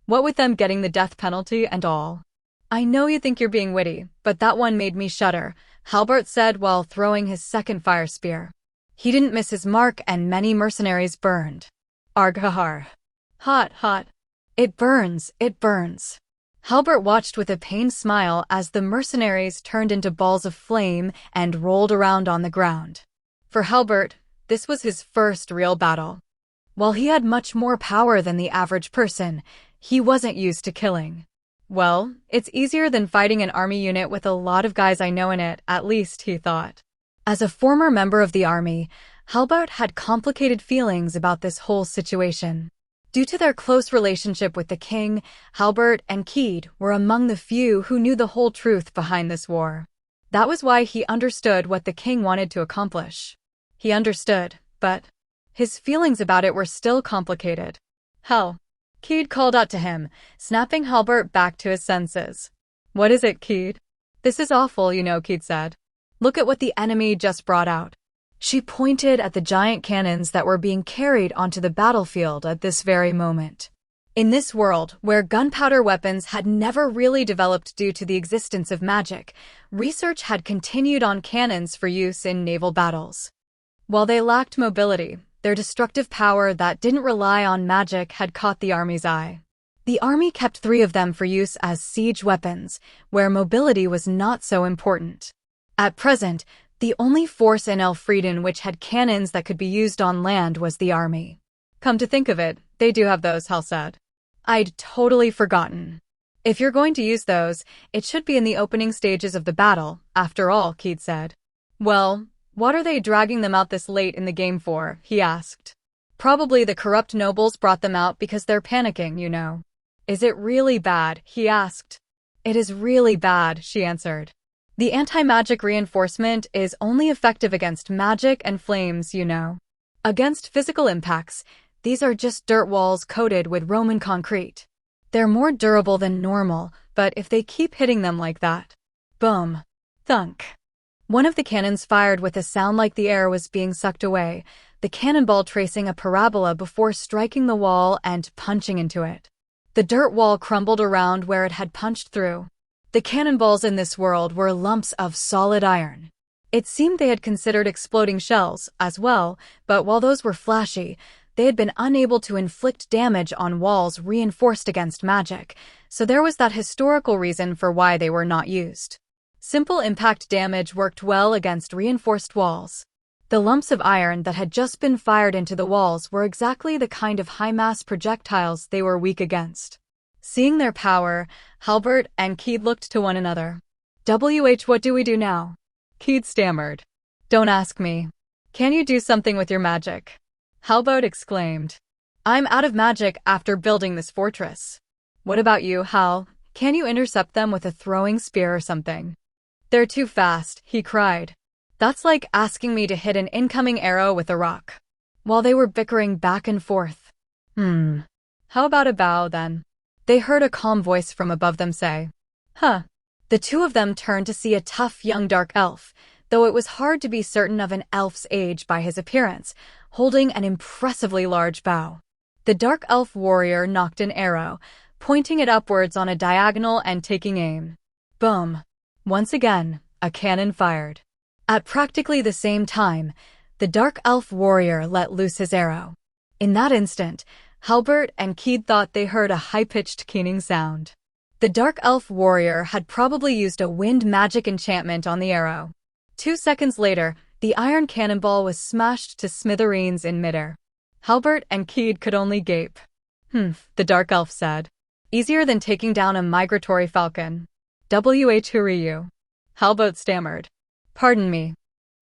What with them getting the death penalty and all. I know you think you're being witty, but that one made me shudder, Halbert said while throwing his second fire spear. He didn't miss his mark and many mercenaries burned. Arghahar. Hot, hot. It burns, it burns. Halbert watched with a pained smile as the mercenaries turned into balls of flame and rolled around on the ground. For Halbert, this was his first real battle. While he had much more power than the average person, he wasn't used to killing. Well, it's easier than fighting an army unit with a lot of guys I know in it, at least, he thought. As a former member of the army, Halbert had complicated feelings about this whole situation. Due to their close relationship with the king, Halbert and Keith were among the few who knew the whole truth behind this war. That was why he understood what the king wanted to accomplish. He understood, but his feelings about it were still complicated. Hell, Keith called out to him, snapping Halbert back to his senses. What is it, Keith? This is awful, Keith said. Look at what the enemy just brought out. She pointed at the giant cannons that were being carried onto the battlefield at this very moment. In this world, where gunpowder weapons had never really developed due to the existence of magic, research had continued on cannons for use in naval battles. While they lacked mobility, their destructive power that didn't rely on magic had caught the army's eye. The army kept 3 of them for use as siege weapons, where mobility was not so important. At present, the only force in Elfrieden which had cannons that could be used on land was the army. Come to think of it, they do have those, Hal said. I'd totally forgotten. If you're going to use those, it should be in the opening stages of the battle, after all, Keith said. Well, what are they dragging them out this late in the game for? He asked. Probably the corrupt nobles brought them out because they're panicking, Is it really bad? He asked. It is really bad, she answered. The anti-magic reinforcement is only effective against magic and flames, Against physical impacts, these are just dirt walls coated with Roman concrete. They're more durable than normal, but if they keep hitting them like that. Boom. Thunk. One of the cannons fired with a sound like the air was being sucked away, the cannonball tracing a parabola before striking the wall and punching into it. The dirt wall crumbled around where it had punched through. The cannonballs in this world were lumps of solid iron. It seemed they had considered exploding shells as well, but while those were flashy, they had been unable to inflict damage on walls reinforced against magic, so there was that historical reason for why they were not used. Simple impact damage worked well against reinforced walls. The lumps of iron that had just been fired into the walls were exactly the kind of high-mass projectiles they were weak against. Seeing their power, Halbert and Keed looked to one another. What do we do now? Keed stammered. Don't ask me. Can you do something with your magic? Halbert exclaimed. I'm out of magic after building this fortress. What about you, Hal? Can you intercept them with a throwing spear or something? They're too fast, he cried. That's like asking me to hit an incoming arrow with a rock. While they were bickering back and forth. How about a bow, then? They heard a calm voice from above them say. Huh. The two of them turned to see a tough young dark elf, though it was hard to be certain of an elf's age by his appearance, holding an impressively large bow. The dark elf warrior nocked an arrow, pointing it upwards on a diagonal and taking aim. Boom. Once again, a cannon fired. At practically the same time, the dark elf warrior let loose his arrow. In that instant, Halbert and Keed thought they heard a high-pitched keening sound. The dark elf warrior had probably used a wind magic enchantment on the arrow. 2 seconds later, the iron cannonball was smashed to smithereens in midair. Halbert and Keed could only gape. The dark elf said. Easier than taking down a migratory falcon. Who are you? Halbert stammered. Pardon me.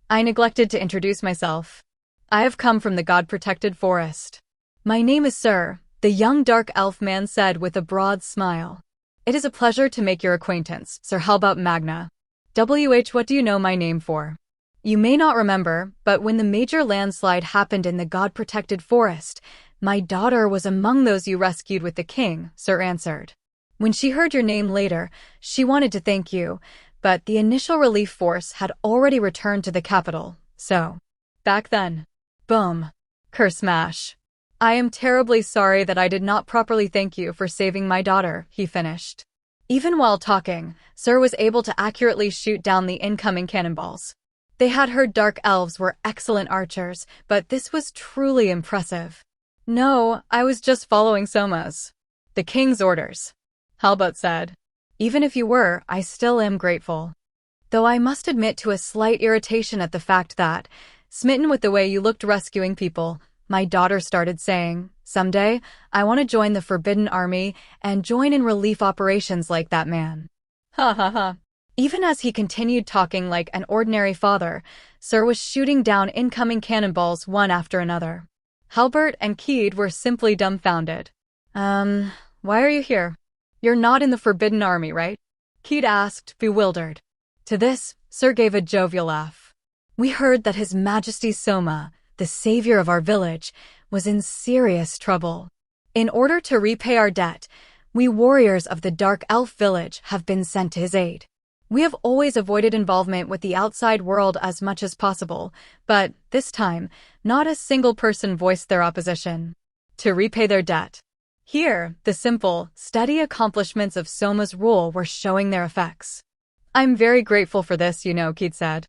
I neglected to introduce myself. I have come from the god-protected forest. My name is Sir, the young dark elf man said with a broad smile. It is a pleasure to make your acquaintance, Sir Halbert Magna. What do you know my name for? You may not remember, but when the major landslide happened in the god-protected forest, my daughter was among those you rescued with the king, Sir answered. When she heard your name later, she wanted to thank you, but the initial relief force had already returned to the capital, so. Back then. Boom. Smash. I am terribly sorry that I did not properly thank you for saving my daughter, he finished. Even while talking, Sir was able to accurately shoot down the incoming cannonballs. They had heard dark elves were excellent archers, but this was truly impressive. No, I was just following Soma's. The king's orders. Halbert said. Even if you were, I still am grateful. Though I must admit to a slight irritation at the fact that, smitten with the way you looked rescuing people, my daughter started saying, someday, I want to join the Forbidden Army and join in relief operations like that man. Ha ha ha. Even as he continued talking like an ordinary father, Sir was shooting down incoming cannonballs one after another. Halbert and Keed were simply dumbfounded. Why are you here? You're not in the Forbidden Army, right? Keed asked, bewildered. To this, Sir gave a jovial laugh. We heard that His Majesty Soma, the savior of our village, was in serious trouble. In order to repay our debt, we warriors of the Dark Elf village have been sent to his aid. We have always avoided involvement with the outside world as much as possible, but this time, not a single person voiced their opposition. To repay their debt. Here, the simple, steady accomplishments of Soma's rule were showing their effects. I'm very grateful for this, Keed said.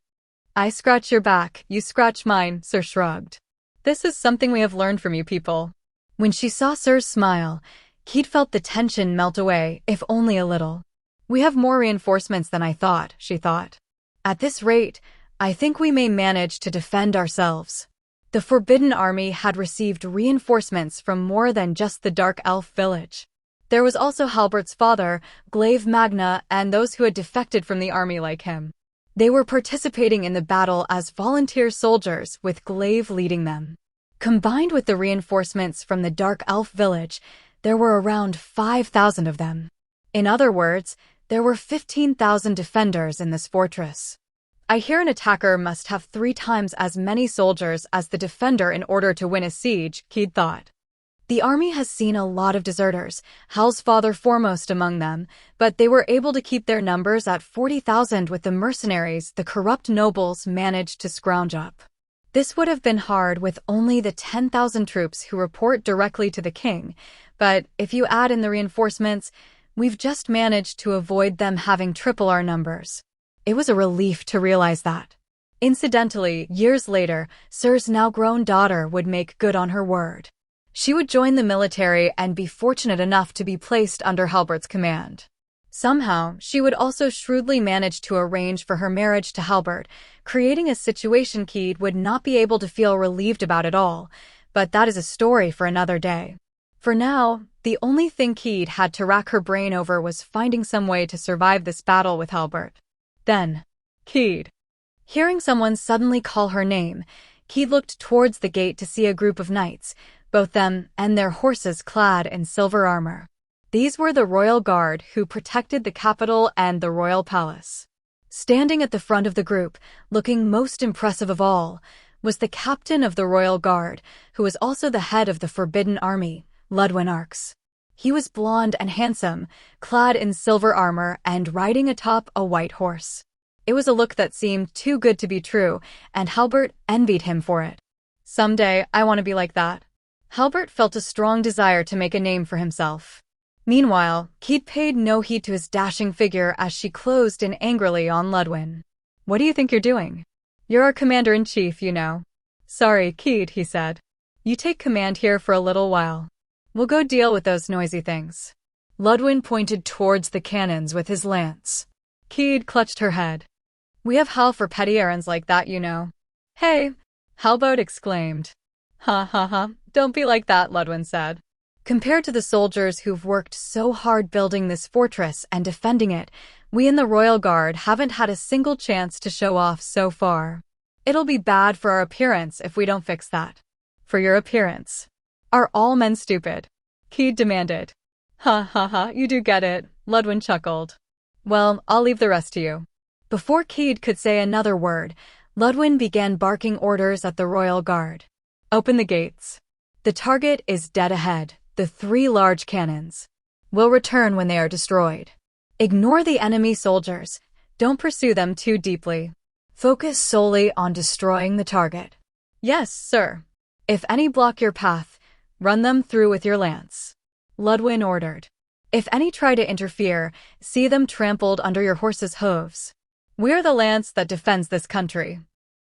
I scratch your back, you scratch mine, Sir shrugged. This is something we have learned from you people. When she saw Sir's smile, Keed felt the tension melt away, if only a little. We have more reinforcements than I thought, she thought. At this rate, I think we may manage to defend ourselves. The Forbidden Army had received reinforcements from more than just the Dark Elf village. There was also Halbert's father, Glaive Magna, and those who had defected from the army like him. They were participating in the battle as volunteer soldiers, with Glaive leading them. Combined with the reinforcements from the Dark Elf village, there were around 5,000 of them. In other words, there were 15,000 defenders in this fortress. I hear an attacker must have 3 times as many soldiers as the defender in order to win a siege, Keed thought. The army has seen a lot of deserters, Hal's father foremost among them, but they were able to keep their numbers at 40,000 with the mercenaries the corrupt nobles managed to scrounge up. This would have been hard with only the 10,000 troops who report directly to the king, but if you add in the reinforcements, We've just managed to avoid them having triple our numbers. It was a relief to realize that. Incidentally, years later, Sir's now-grown daughter would make good on her word. She would join the military and be fortunate enough to be placed under Halbert's command. Somehow, she would also shrewdly manage to arrange for her marriage to Halbert, creating a situation Keed would not be able to feel relieved about at all, but that is a story for another day. For now, the only thing Keed had to rack her brain over was finding some way to survive this battle with Halbert. Then, Keed. Hearing someone suddenly call her name, Keed looked towards the gate to see a group of knights, both them and their horses clad in silver armor. These were the royal guard who protected the capital and the royal palace. Standing at the front of the group, looking most impressive of all, was the captain of the royal guard, who was also the head of the Forbidden Army, Ludwin Arx. He was blond and handsome, clad in silver armor and riding atop a white horse. It was a look that seemed too good to be true, and Halbert envied him for it. Someday, I want to be like that. Halbert felt a strong desire to make a name for himself. Meanwhile, Keed paid no heed to his dashing figure as she closed in angrily on Ludwin. What do you think you're doing? You're our commander-in-chief, you know. Sorry, Keed, he said. You take command here for a little while. We'll go deal with those noisy things. Ludwin pointed towards the cannons with his lance. Keed clutched her head. We have Hal for petty errands like that, you know. Hey! Halbert exclaimed. Ha ha ha, don't be like that, Ludwin said. Compared to the soldiers who've worked so hard building this fortress and defending it, we in the Royal Guard haven't had a single chance to show off so far. It'll be bad for our appearance if we don't fix that. For your appearance. Are all men stupid? Keed demanded. Ha ha ha, you do get it, Ludwin chuckled. Well, I'll leave the rest to you. Before Keed could say another word, Ludwin began barking orders at the Royal Guard. Open the gates. The target is dead ahead, the 3 large cannons. We'll return when they are destroyed. Ignore the enemy soldiers. Don't pursue them too deeply. Focus solely on destroying the target. Yes, sir. If any block your path, run them through with your lance. Ludwin ordered. If any try to interfere, see them trampled under your horse's hooves. We're the lance that defends this country.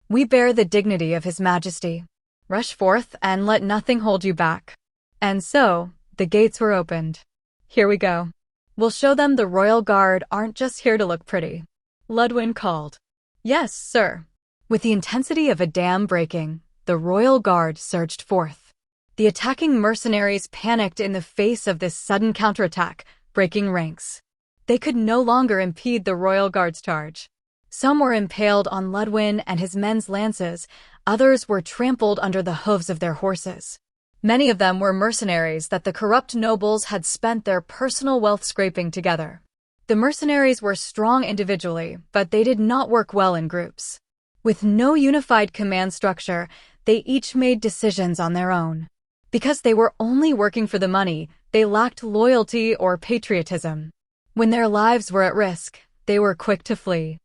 We bear the dignity of His Majesty. Rush forth and let nothing hold you back. And so, the gates were opened. Here we go. We'll show them the Royal Guard aren't just here to look pretty. Ludwin called. Yes, sir. With the intensity of a dam breaking, the Royal Guard surged forth. The attacking mercenaries panicked in the face of this sudden counterattack, breaking ranks. They could no longer impede the Royal Guard's charge. Some were impaled on Ludwin and his men's lances, others were trampled under the hooves of their horses. Many of them were mercenaries that the corrupt nobles had spent their personal wealth scraping together. The mercenaries were strong individually, but they did not work well in groups. With no unified command structure, they each made decisions on their own. Because they were only working for the money, they lacked loyalty or patriotism. When their lives were at risk, they were quick to flee.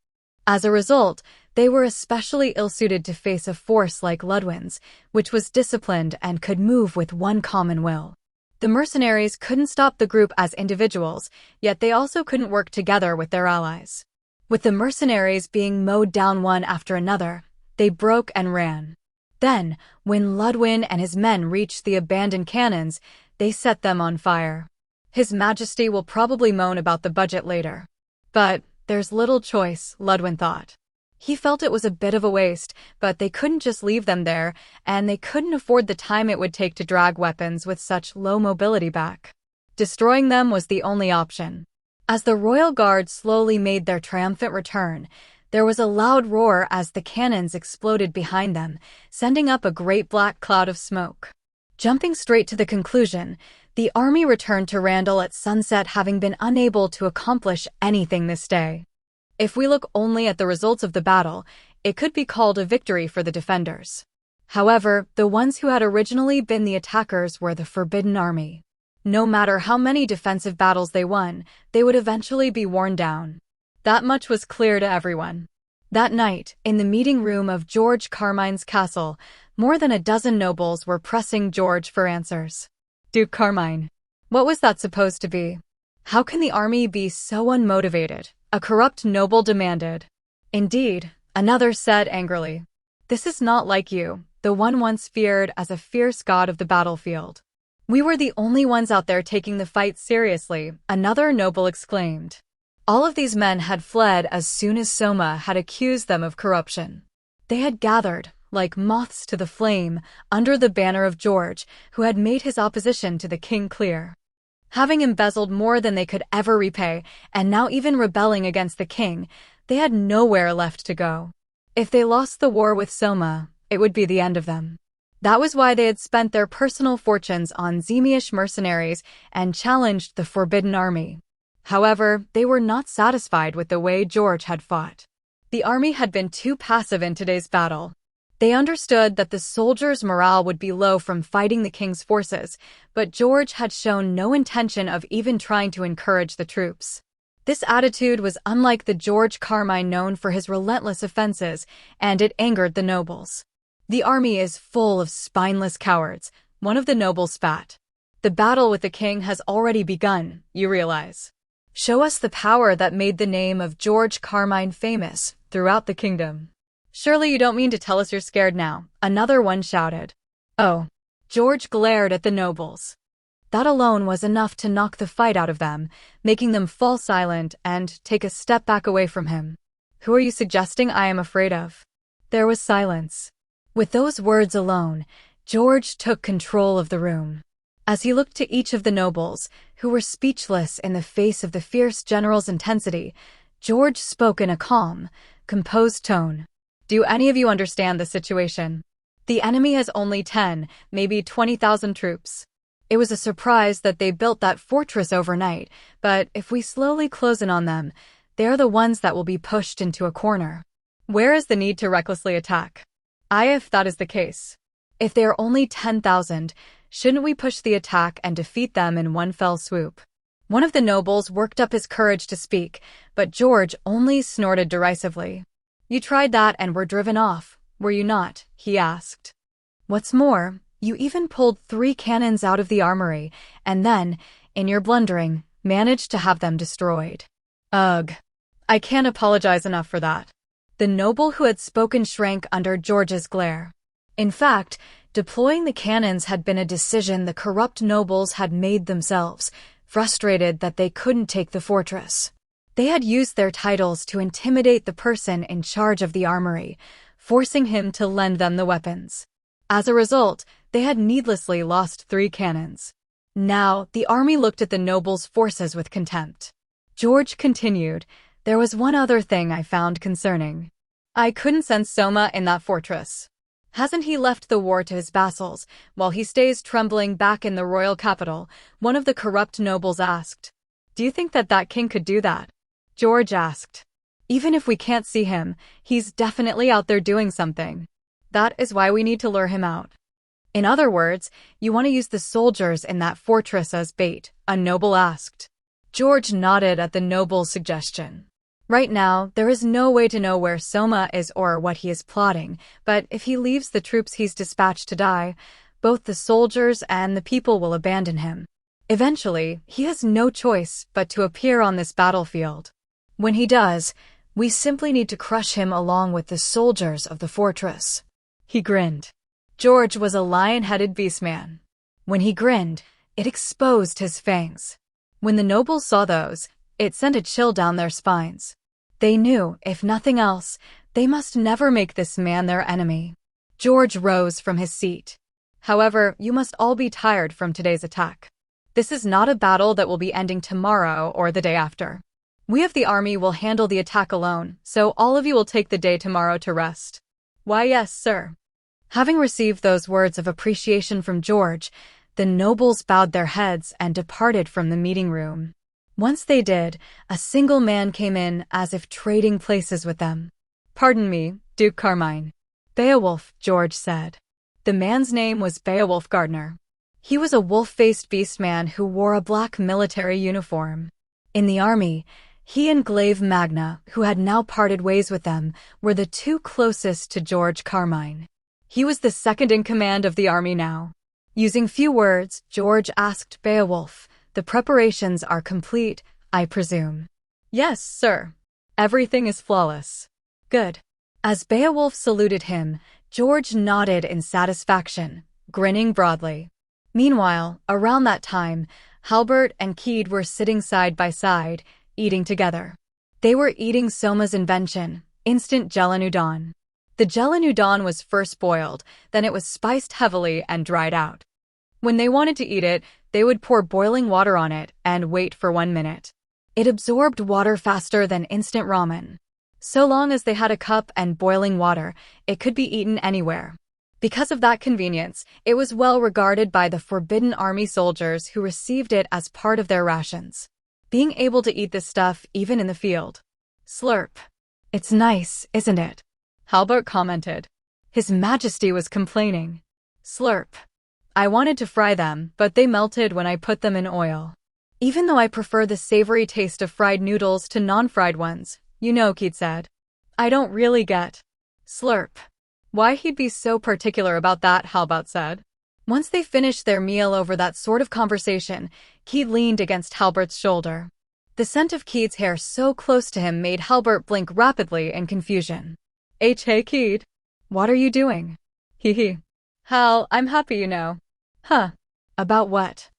As a result, they were especially ill-suited to face a force like Ludwin's, which was disciplined and could move with one common will. The mercenaries couldn't stop the group as individuals, yet they also couldn't work together with their allies. With the mercenaries being mowed down one after another, they broke and ran. Then, when Ludwin and his men reached the abandoned cannons, they set them on fire. His Majesty will probably moan about the budget later. But there's little choice, Ludwin thought. He felt it was a bit of a waste, but they couldn't just leave them there, and they couldn't afford the time it would take to drag weapons with such low mobility back. Destroying them was the only option. As the Royal Guard slowly made their triumphant return, there was a loud roar as the cannons exploded behind them, sending up a great black cloud of smoke. Jumping straight to the conclusion, the army returned to Randall at sunset, having been unable to accomplish anything this day. If we look only at the results of the battle, it could be called a victory for the defenders. However, the ones who had originally been the attackers were the Forbidden Army. No matter how many defensive battles they won, they would eventually be worn down. That much was clear to everyone. That night, in the meeting room of George Carmine's castle, more than a dozen nobles were pressing George for answers. Duke Carmine. What was that supposed to be? How can the army be so unmotivated? A corrupt noble demanded. Indeed, another said angrily. This is not like you, the one once feared as a fierce god of the battlefield. We were the only ones out there taking the fight seriously, another noble exclaimed. All of these men had fled as soon as Soma had accused them of corruption. They had gathered, like moths to the flame, under the banner of George, who had made his opposition to the king clear. Having embezzled more than they could ever repay, and now even rebelling against the king, they had nowhere left to go. If they lost the war with Soma, it would be the end of them. That was why they had spent their personal fortunes on Zemeish mercenaries and challenged the Forbidden Army. However, they were not satisfied with the way George had fought. The army had been too passive in today's battle. They understood that the soldiers' morale would be low from fighting the king's forces, but George had shown no intention of even trying to encourage the troops. This attitude was unlike the George Carmine known for his relentless offenses, and it angered the nobles. The army is full of spineless cowards, one of the nobles spat. The battle with the king has already begun, you realize. Show us the power that made the name of George Carmine famous throughout the kingdom. Surely you don't mean to tell us you're scared now, another one shouted. Oh. George glared at the nobles. That alone was enough to knock the fight out of them, making them fall silent and take a step back away from him. Who are you suggesting I am afraid of? There was silence. With those words alone, George took control of the room. As he looked to each of the nobles, who were speechless in the face of the fierce general's intensity, George spoke in a calm, composed tone. Do any of you understand the situation? The enemy has only 10, maybe 20,000 troops. It was a surprise that they built that fortress overnight, but if we slowly close in on them, they're the ones that will be pushed into a corner. Where is the need to recklessly attack? If that is the case. If they are only 10,000, shouldn't we push the attack and defeat them in one fell swoop? One of the nobles worked up his courage to speak, but George only snorted derisively. You tried that and were driven off, were you not? He asked. What's more, you even pulled 3 cannons out of the armory, and then, in your blundering, managed to have them destroyed. Ugh. I can't apologize enough for that. The noble who had spoken shrank under George's glare. In fact, deploying the cannons had been a decision the corrupt nobles had made themselves, frustrated that they couldn't take the fortress. They had used their titles to intimidate the person in charge of the armory, forcing him to lend them the weapons. As a result, they had needlessly lost 3 cannons. Now, the army looked at the nobles' forces with contempt. George continued, there was one other thing I found concerning. I couldn't sense Soma in that fortress. Hasn't he left the war to his vassals, while he stays trembling back in the royal capital? One of the corrupt nobles asked. Do you think that king could do that? George asked. Even if we can't see him, he's definitely out there doing something. That is why we need to lure him out. In other words, you want to use the soldiers in that fortress as bait, a noble asked. George nodded at the noble's suggestion. Right now, there is no way to know where Soma is or what he is plotting, but if he leaves the troops he's dispatched to die, both the soldiers and the people will abandon him. Eventually, he has no choice but to appear on this battlefield. When he does, we simply need to crush him along with the soldiers of the fortress. He grinned. George was a lion-headed beastman. When he grinned, it exposed his fangs. When the nobles saw those, it sent a chill down their spines. They knew, if nothing else, they must never make this man their enemy. George rose from his seat. However, you must all be tired from today's attack. This is not a battle that will be ending tomorrow or the day after. We of the army will handle the attack alone, so all of you will take the day tomorrow to rest. Why, yes, sir. Having received those words of appreciation from George, the nobles bowed their heads and departed from the meeting room. Once they did, a single man came in as if trading places with them. Pardon me, Duke Carmine. Beowulf, George said. The man's name was Beowulf Gardner. He was a wolf-faced beastman who wore a black military uniform. In the army, he and Glaive Magna, who had now parted ways with them, were the 2 closest to George Carmine. He was the second in command of the army now. Using few words, George asked Beowulf, The preparations are complete, I presume. Yes, sir. Everything is flawless. Good. As Beowulf saluted him, George nodded in satisfaction, grinning broadly. Meanwhile, around that time, Halbert and Keed were sitting side by side, eating together. They were eating Soma's invention, instant gelen udon. The gelen udon was first boiled, then it was spiced heavily and dried out. When they wanted to eat it, they would pour boiling water on it and wait for 1 minute. It absorbed water faster than instant ramen. So long as they had a cup and boiling water, it could be eaten anywhere. Because of that convenience, it was well regarded by the Forbidden Army soldiers who received it as part of their rations. Being able to eat this stuff even in the field. Slurp. It's nice, isn't it? Halbert commented. His Majesty was complaining. Slurp. I wanted to fry them, but they melted when I put them in oil. Even though I prefer the savory taste of fried noodles to non-fried ones, you know, Keed said. I don't really get. Slurp. Why he'd be so particular about that, Halbert said. Once they finished their meal over that sort of conversation, Keed leaned against Halbert's shoulder. The scent of Keed's hair so close to him made Halbert blink rapidly in confusion. Hey Keed. What are you doing? Hee. Hal, I'm happy you know. Huh. About what?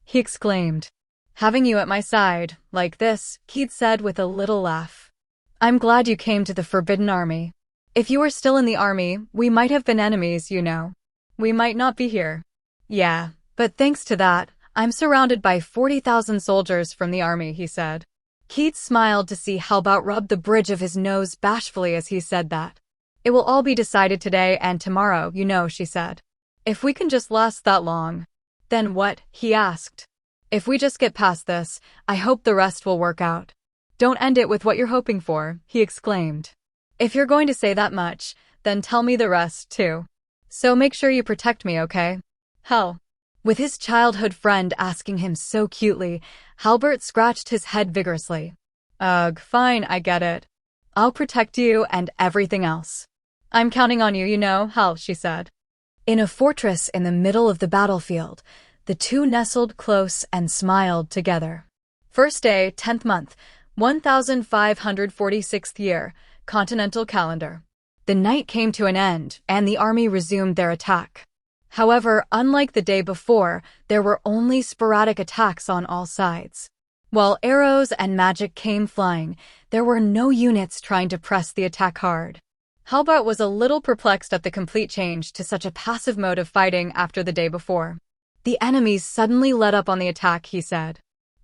He exclaimed. Having you at my side, like this, Keed said with a little laugh. I'm glad you came to the Forbidden Army. If you were still in the army, we might have been enemies, you know. We might not be here. Yeah, but thanks to that, I'm surrounded by 40,000 soldiers from the army, he said. Keith smiled to see Halbert rub the bridge of his nose bashfully as he said that. It will all be decided today and tomorrow, you know, she said. If we can just last that long. Then what? He asked. If we just get past this, I hope the rest will work out. Don't end it with what you're hoping for, he exclaimed. If you're going to say that much, then tell me the rest, too. So make sure you protect me, okay? Hell. With his childhood friend asking him so cutely, Halbert scratched his head vigorously. Ugh, fine, I get it. I'll protect you and everything else. I'm counting on you, you know, Hal, she said. In a fortress in the middle of the battlefield, the two nestled close and smiled together. First day, 10th month, 1546th year, continental calendar. The night came to an end, and the army resumed their attack. However, unlike the day before, there were only sporadic attacks on all sides. While arrows and magic came flying, there were no units trying to press the attack hard. Halbert was a little perplexed at the complete change to such a passive mode of fighting after the day before. The enemies suddenly let up on the attack, he said.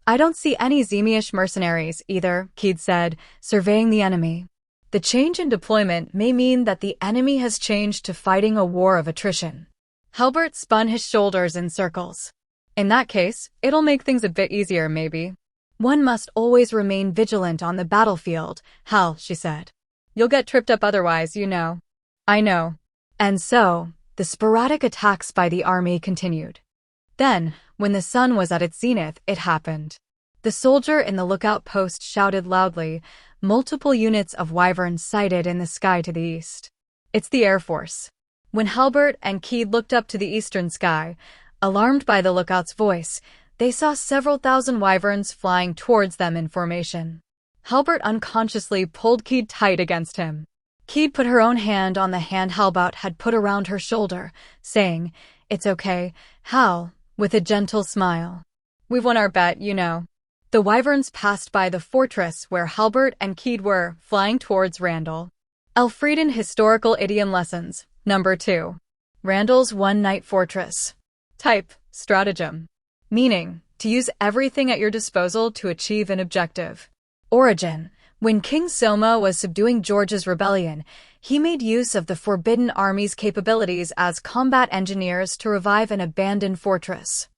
I don't see any Zemeish mercenaries either, Keed said, surveying the enemy. The change in deployment may mean that the enemy has changed to fighting a war of attrition. Halbert spun his shoulders in circles. In that case, it'll make things a bit easier, maybe. One must always remain vigilant on the battlefield, Hal, she said. You'll get tripped up otherwise, you know. I know. And so, the sporadic attacks by the army continued. Then, when the sun was at its zenith, it happened. The soldier in the lookout post shouted loudly, multiple units of wyverns sighted in the sky to the east. It's the Air Force. When Halbert and Keed looked up to the eastern sky, alarmed by the lookout's voice, they saw several thousand wyverns flying towards them in formation. Halbert unconsciously pulled Keed tight against him. Keed put her own hand on the hand Halbert had put around her shoulder, saying, It's okay, Hal, with a gentle smile. We've won our bet, you know. The wyverns passed by the fortress where Halbert and Keed were, flying towards Randall. Elfrieden Historical Idiom Lessons, Number 2. Randall's One-Night Fortress. Type, stratagem. Meaning, to use everything at your disposal to achieve an objective. Origin. When King Soma was subduing George's rebellion, he made use of the Forbidden Army's capabilities as combat engineers to revive an abandoned fortress.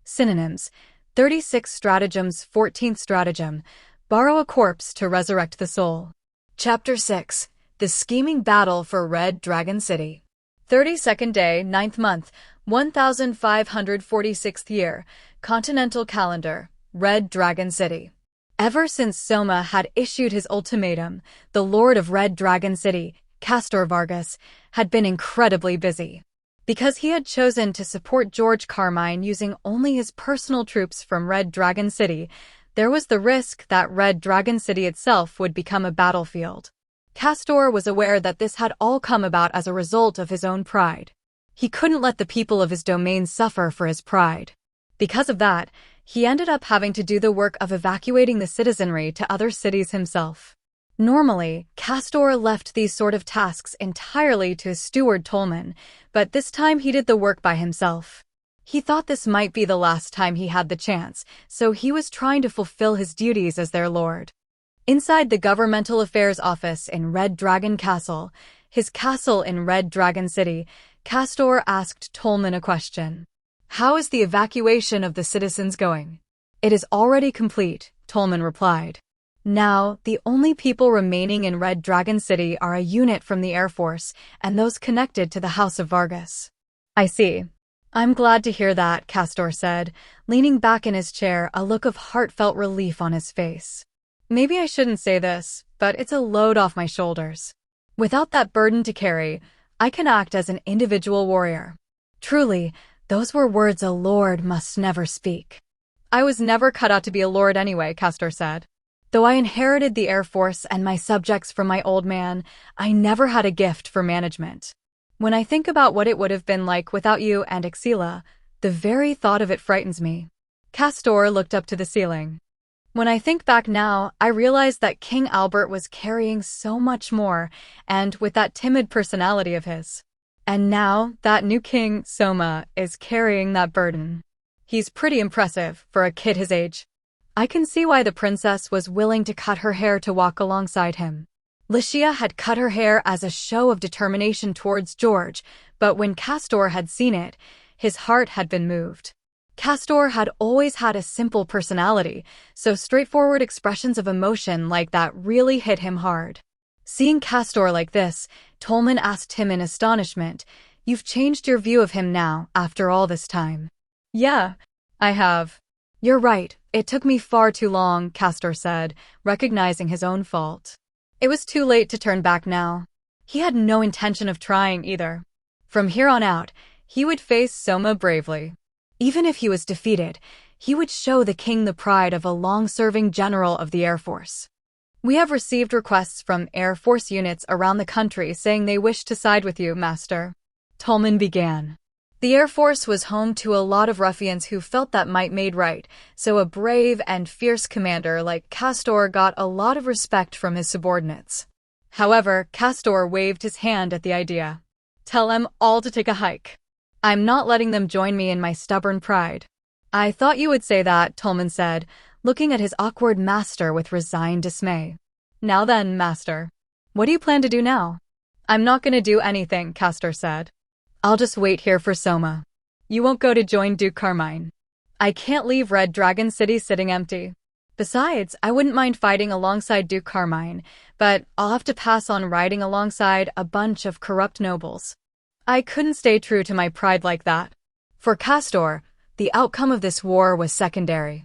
Synonyms. 36 stratagems. 14th stratagem. Borrow a corpse to resurrect the soul. Chapter 6. The Scheming Battle for Red Dragon City. 32nd day, 9th month, 1546th year, continental calendar, Red Dragon City. Ever since Soma had issued his ultimatum, the Lord of Red Dragon City, Castor Vargas, had been incredibly busy. Because he had chosen to support George Carmine using only his personal troops from Red Dragon City, there was the risk that Red Dragon City itself would become a battlefield. Castor was aware that this had all come about as a result of his own pride. He couldn't let the people of his domain suffer for his pride. Because of that, he ended up having to do the work of evacuating the citizenry to other cities himself. Normally, Castor left these sort of tasks entirely to his steward Tolman, but this time he did the work by himself. He thought this might be the last time he had the chance, so he was trying to fulfill his duties as their lord. Inside the Governmental Affairs Office in Red Dragon Castle, his castle in Red Dragon City, Castor asked Tolman a question. "How is the evacuation of the citizens going?" "It is already complete," Tolman replied. "Now, the only people remaining in Red Dragon City are a unit from the Air Force and those connected to the House of Vargas." "I see. I'm glad to hear that," Castor said, leaning back in his chair, a look of heartfelt relief on his face. "Maybe I shouldn't say this, but it's a load off my shoulders. Without that burden to carry, I can act as an individual warrior." Truly, those were words a lord must never speak. "I was never cut out to be a lord anyway," Castor said. "Though I inherited the Air Force and my subjects from my old man, I never had a gift for management. When I think about what it would have been like without you and Exila, the very thought of it frightens me." Castor looked up to the ceiling. "When I think back now, I realize that King Albert was carrying so much more, and with that timid personality of his. And now, that new king, Soma, is carrying that burden. He's pretty impressive for a kid his age. I can see why the princess was willing to cut her hair to walk alongside him." Licia had cut her hair as a show of determination towards George, but when Castor had seen it, his heart had been moved. Castor had always had a simple personality, so straightforward expressions of emotion like that really hit him hard. Seeing Castor like this, Tolman asked him in astonishment, "You've changed your view of him now, after all this time?" "Yeah, I have." "You're right, it took me far too long," Castor said, recognizing his own fault. It was too late to turn back now. He had no intention of trying either. From here on out, he would face Soma bravely. Even if he was defeated, he would show the king the pride of a long-serving general of the Air Force. "We have received requests from Air Force units around the country saying they wish to side with you, Master," Tolman began. The Air Force was home to a lot of ruffians who felt that might made right, so a brave and fierce commander like Castor got a lot of respect from his subordinates. However, Castor waved his hand at the idea. "Tell them all to take a hike. I'm not letting them join me in my stubborn pride." "I thought you would say that," Tolman said, looking at his awkward master with resigned dismay. "Now then, Master, what do you plan to do now?" "I'm not going to do anything," Castor said. "I'll just wait here for Soma." "You won't go to join Duke Carmine." "I can't leave Red Dragon City sitting empty. Besides, I wouldn't mind fighting alongside Duke Carmine, but I'll have to pass on riding alongside a bunch of corrupt nobles. I couldn't stay true to my pride like that." For Castor, the outcome of this war was secondary.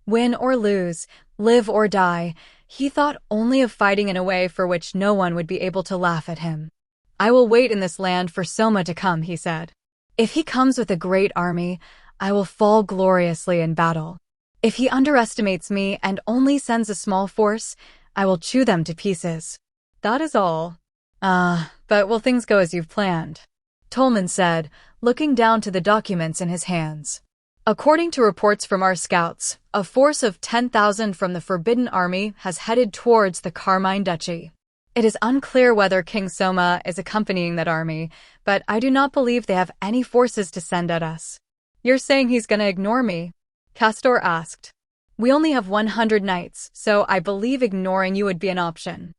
Win or lose, live or die, he thought only of fighting in a way for which no one would be able to laugh at him. "I will wait in this land for Soma to come," he said. "If he comes with a great army, I will fall gloriously in battle. If he underestimates me and only sends a small force, I will chew them to pieces. That is all." But will things go as you've planned?" Tolman said, looking down to the documents in his hands. "According to reports from our scouts, a force of 10,000 from the Forbidden Army has headed towards the Carmine Duchy. It is unclear whether King Soma is accompanying that army, but I do not believe they have any forces to send at us." "You're saying he's gonna ignore me?" Castor asked. "We only have 100 knights, so I believe ignoring you would be an option."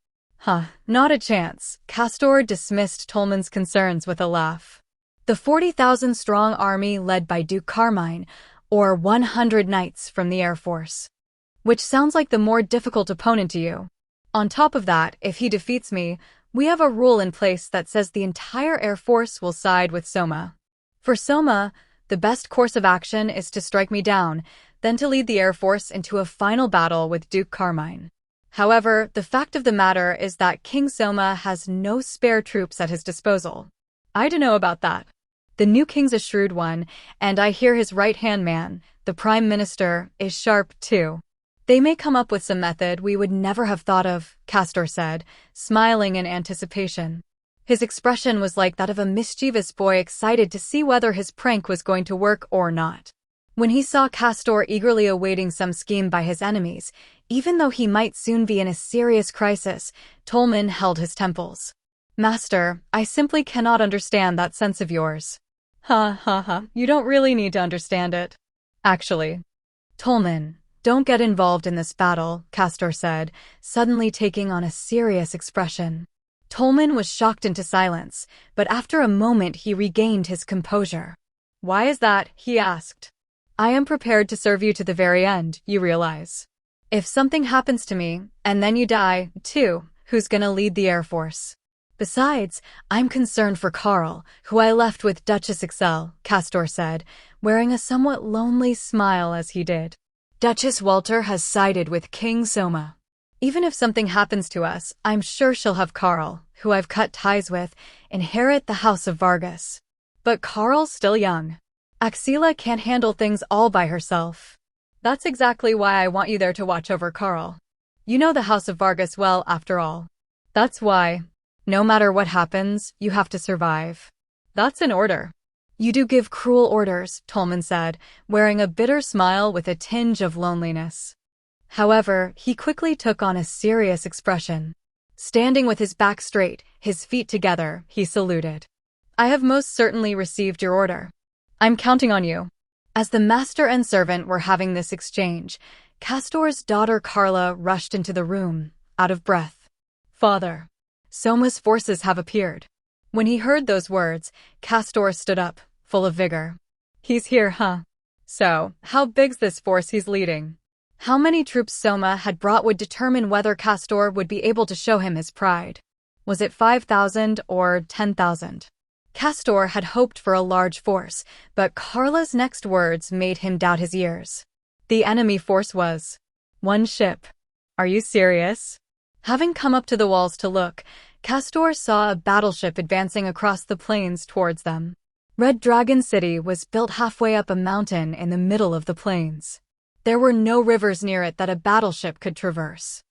Not a chance." Castor dismissed Tolman's concerns with a laugh. "The 40,000-strong army led by Duke Carmine, or 100 knights from the Air Force. Which sounds like the more difficult opponent to you. On top of that, if he defeats me, we have a rule in place that says the entire Air Force will side with Soma. For Soma, the best course of action is to strike me down, then to lead the Air Force into a final battle with Duke Carmine. However, the fact of the matter is that King Soma has no spare troops at his disposal." "I don't know about that." The new king's a shrewd one, and I hear his right-hand man, the prime minister, is sharp too. They may come up with some method we would never have thought of, Castor said, smiling in anticipation. His expression was like that of a mischievous boy excited to see whether his prank was going to work or not. When he saw Castor eagerly awaiting some scheme by his enemies, even though he might soon be in a serious crisis, Tolman held his temples. Master, I simply cannot understand that sense of yours. Ha ha ha, you don't really need to understand it. Actually. Tolman, don't get involved in this battle, Castor said, suddenly taking on a serious expression. Tolman was shocked into silence, but after a moment he regained his composure. Why is that? He asked. I am prepared to serve you to the very end, you realize. If something happens to me, and then you die, too, who's gonna lead the Air Force? Besides, I'm concerned for Carl, who I left with Duchess Excel, Castor said, wearing a somewhat lonely smile as he did. Duchess Walter has sided with King Soma. Even if something happens to us, I'm sure she'll have Carl, who I've cut ties with, inherit the House of Vargas. But Carl's still young. Axela can't handle things all by herself. That's exactly why I want you there to watch over Carl. You know the House of Vargas well, after all. That's why. No matter what happens, you have to survive. That's an order. You do give cruel orders, Tolman said, wearing a bitter smile with a tinge of loneliness. However, he quickly took on a serious expression. Standing with his back straight, his feet together, he saluted. I have most certainly received your order. I'm counting on you. As the master and servant were having this exchange, Castor's daughter Carla rushed into the room, out of breath. Father. Soma's forces have appeared. When he heard those words, Castor stood up, full of vigor. He's here, huh? So, how big's this force he's leading? How many troops Soma had brought would determine whether Castor would be able to show him his pride. Was it 5,000 or 10,000? Castor had hoped for a large force, but Carla's next words made him doubt his ears. The enemy force was one ship. Are you serious? Having come up to the walls to look, Castor saw a battleship advancing across the plains towards them. Red Dragon City was built halfway up a mountain in the middle of the plains. There were no rivers near it that a battleship could traverse.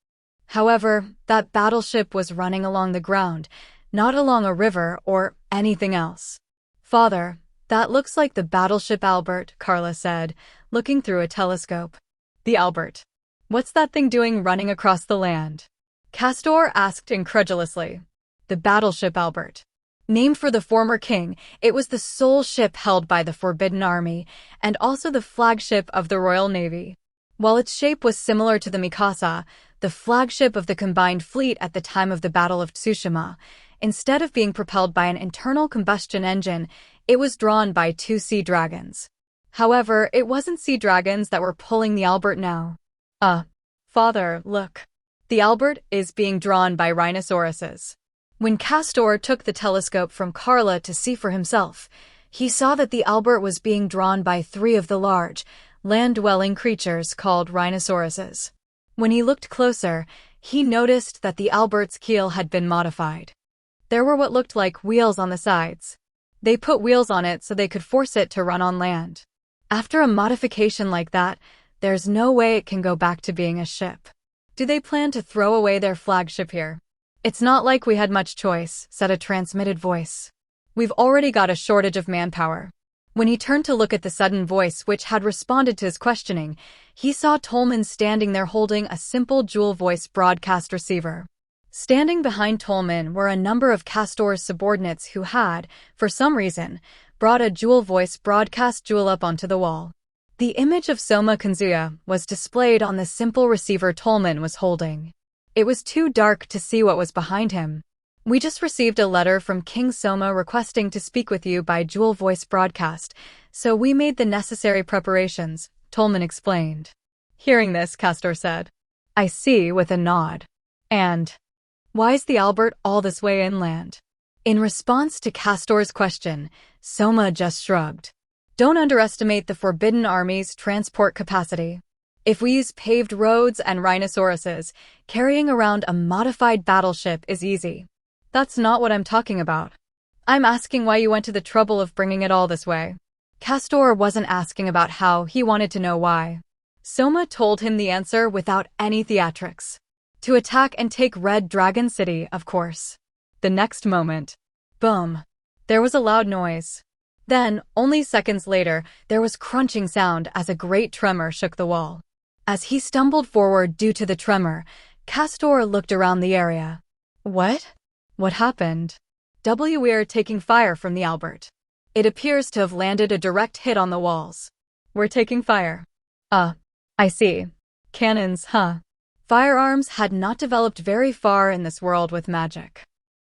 However, that battleship was running along the ground, not along a river or anything else. Father, that looks like the battleship Albert, Carla said, looking through a telescope. The Albert. What's that thing doing running across the land? Castor asked incredulously. The battleship Albert. Named for the former king, it was the sole ship held by the Forbidden Army, and also the flagship of the Royal Navy. While its shape was similar to the Mikasa, the flagship of the combined fleet at the time of the Battle of Tsushima, instead of being propelled by an internal combustion engine, it was drawn by 2 sea dragons. However, it wasn't sea dragons that were pulling the Albert now. Father, look. The Albert is being drawn by rhinoceroses. When Castor took the telescope from Carla to see for himself, he saw that the Albert was being drawn by 3 of the large, land-dwelling creatures called rhinoceroses. When he looked closer, he noticed that the Albert's keel had been modified. There were what looked like wheels on the sides. They put wheels on it so they could force it to run on land. After a modification like that, there's no way it can go back to being a ship. Do they plan to throw away their flagship here? It's not like we had much choice, said a transmitted voice. We've already got a shortage of manpower. When he turned to look at the sudden voice which had responded to his questioning, he saw Tolman standing there holding a simple dual voice broadcast receiver. Standing behind Tolman were a number of Castor's subordinates who had, for some reason, brought a dual voice broadcast jewel up onto the wall. The image of Soma Kanzuya was displayed on the simple receiver Tolman was holding. It was too dark to see what was behind him. We just received a letter from King Soma requesting to speak with you by dual voice broadcast, so we made the necessary preparations, Tolman explained. Hearing this, Castor said, I see, with a nod. And why's the Albert all this way inland? In response to Castor's question, Soma just shrugged. Don't underestimate the Forbidden Army's transport capacity. If we use paved roads and rhinoceroses, carrying around a modified battleship is easy. That's not what I'm talking about. I'm asking why you went to the trouble of bringing it all this way. Castor wasn't asking about how, he wanted to know why. Soma told him the answer without any theatrics. To attack and take Red Dragon City, of course. The next moment. Boom. There was a loud noise. Then, only seconds later, there was crunching sound as a great tremor shook the wall. As he stumbled forward due to the tremor, Castor looked around the area. What? What happened? We're taking fire from the Albert. It appears to have landed a direct hit on the walls. We're taking fire. I see. Cannons, huh? Firearms had not developed very far in this world with magic.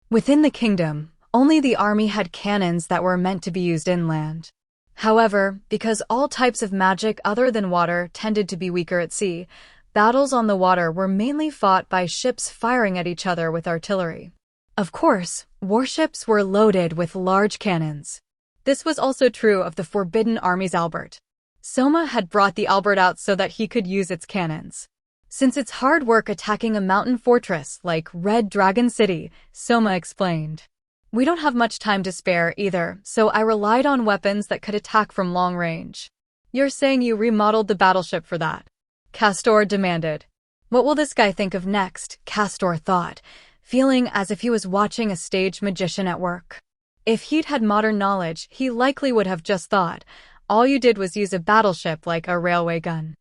Within the kingdom, only the army had cannons that were meant to be used inland. However, because all types of magic other than water tended to be weaker at sea, battles on the water were mainly fought by ships firing at each other with artillery. Of course, warships were loaded with large cannons. This was also true of the Forbidden Army's Albert. Soma had brought the Albert out so that he could use its cannons. Since it's hard work attacking a mountain fortress like Red Dragon City, Soma explained. We don't have much time to spare either, so I relied on weapons that could attack from long range. You're saying you remodeled the battleship for that? Castor demanded. What will this guy think of next? Castor thought, feeling as if he was watching a stage magician at work. If he'd had modern knowledge, he likely would have just thought, all you did was use a battleship like a railway gun.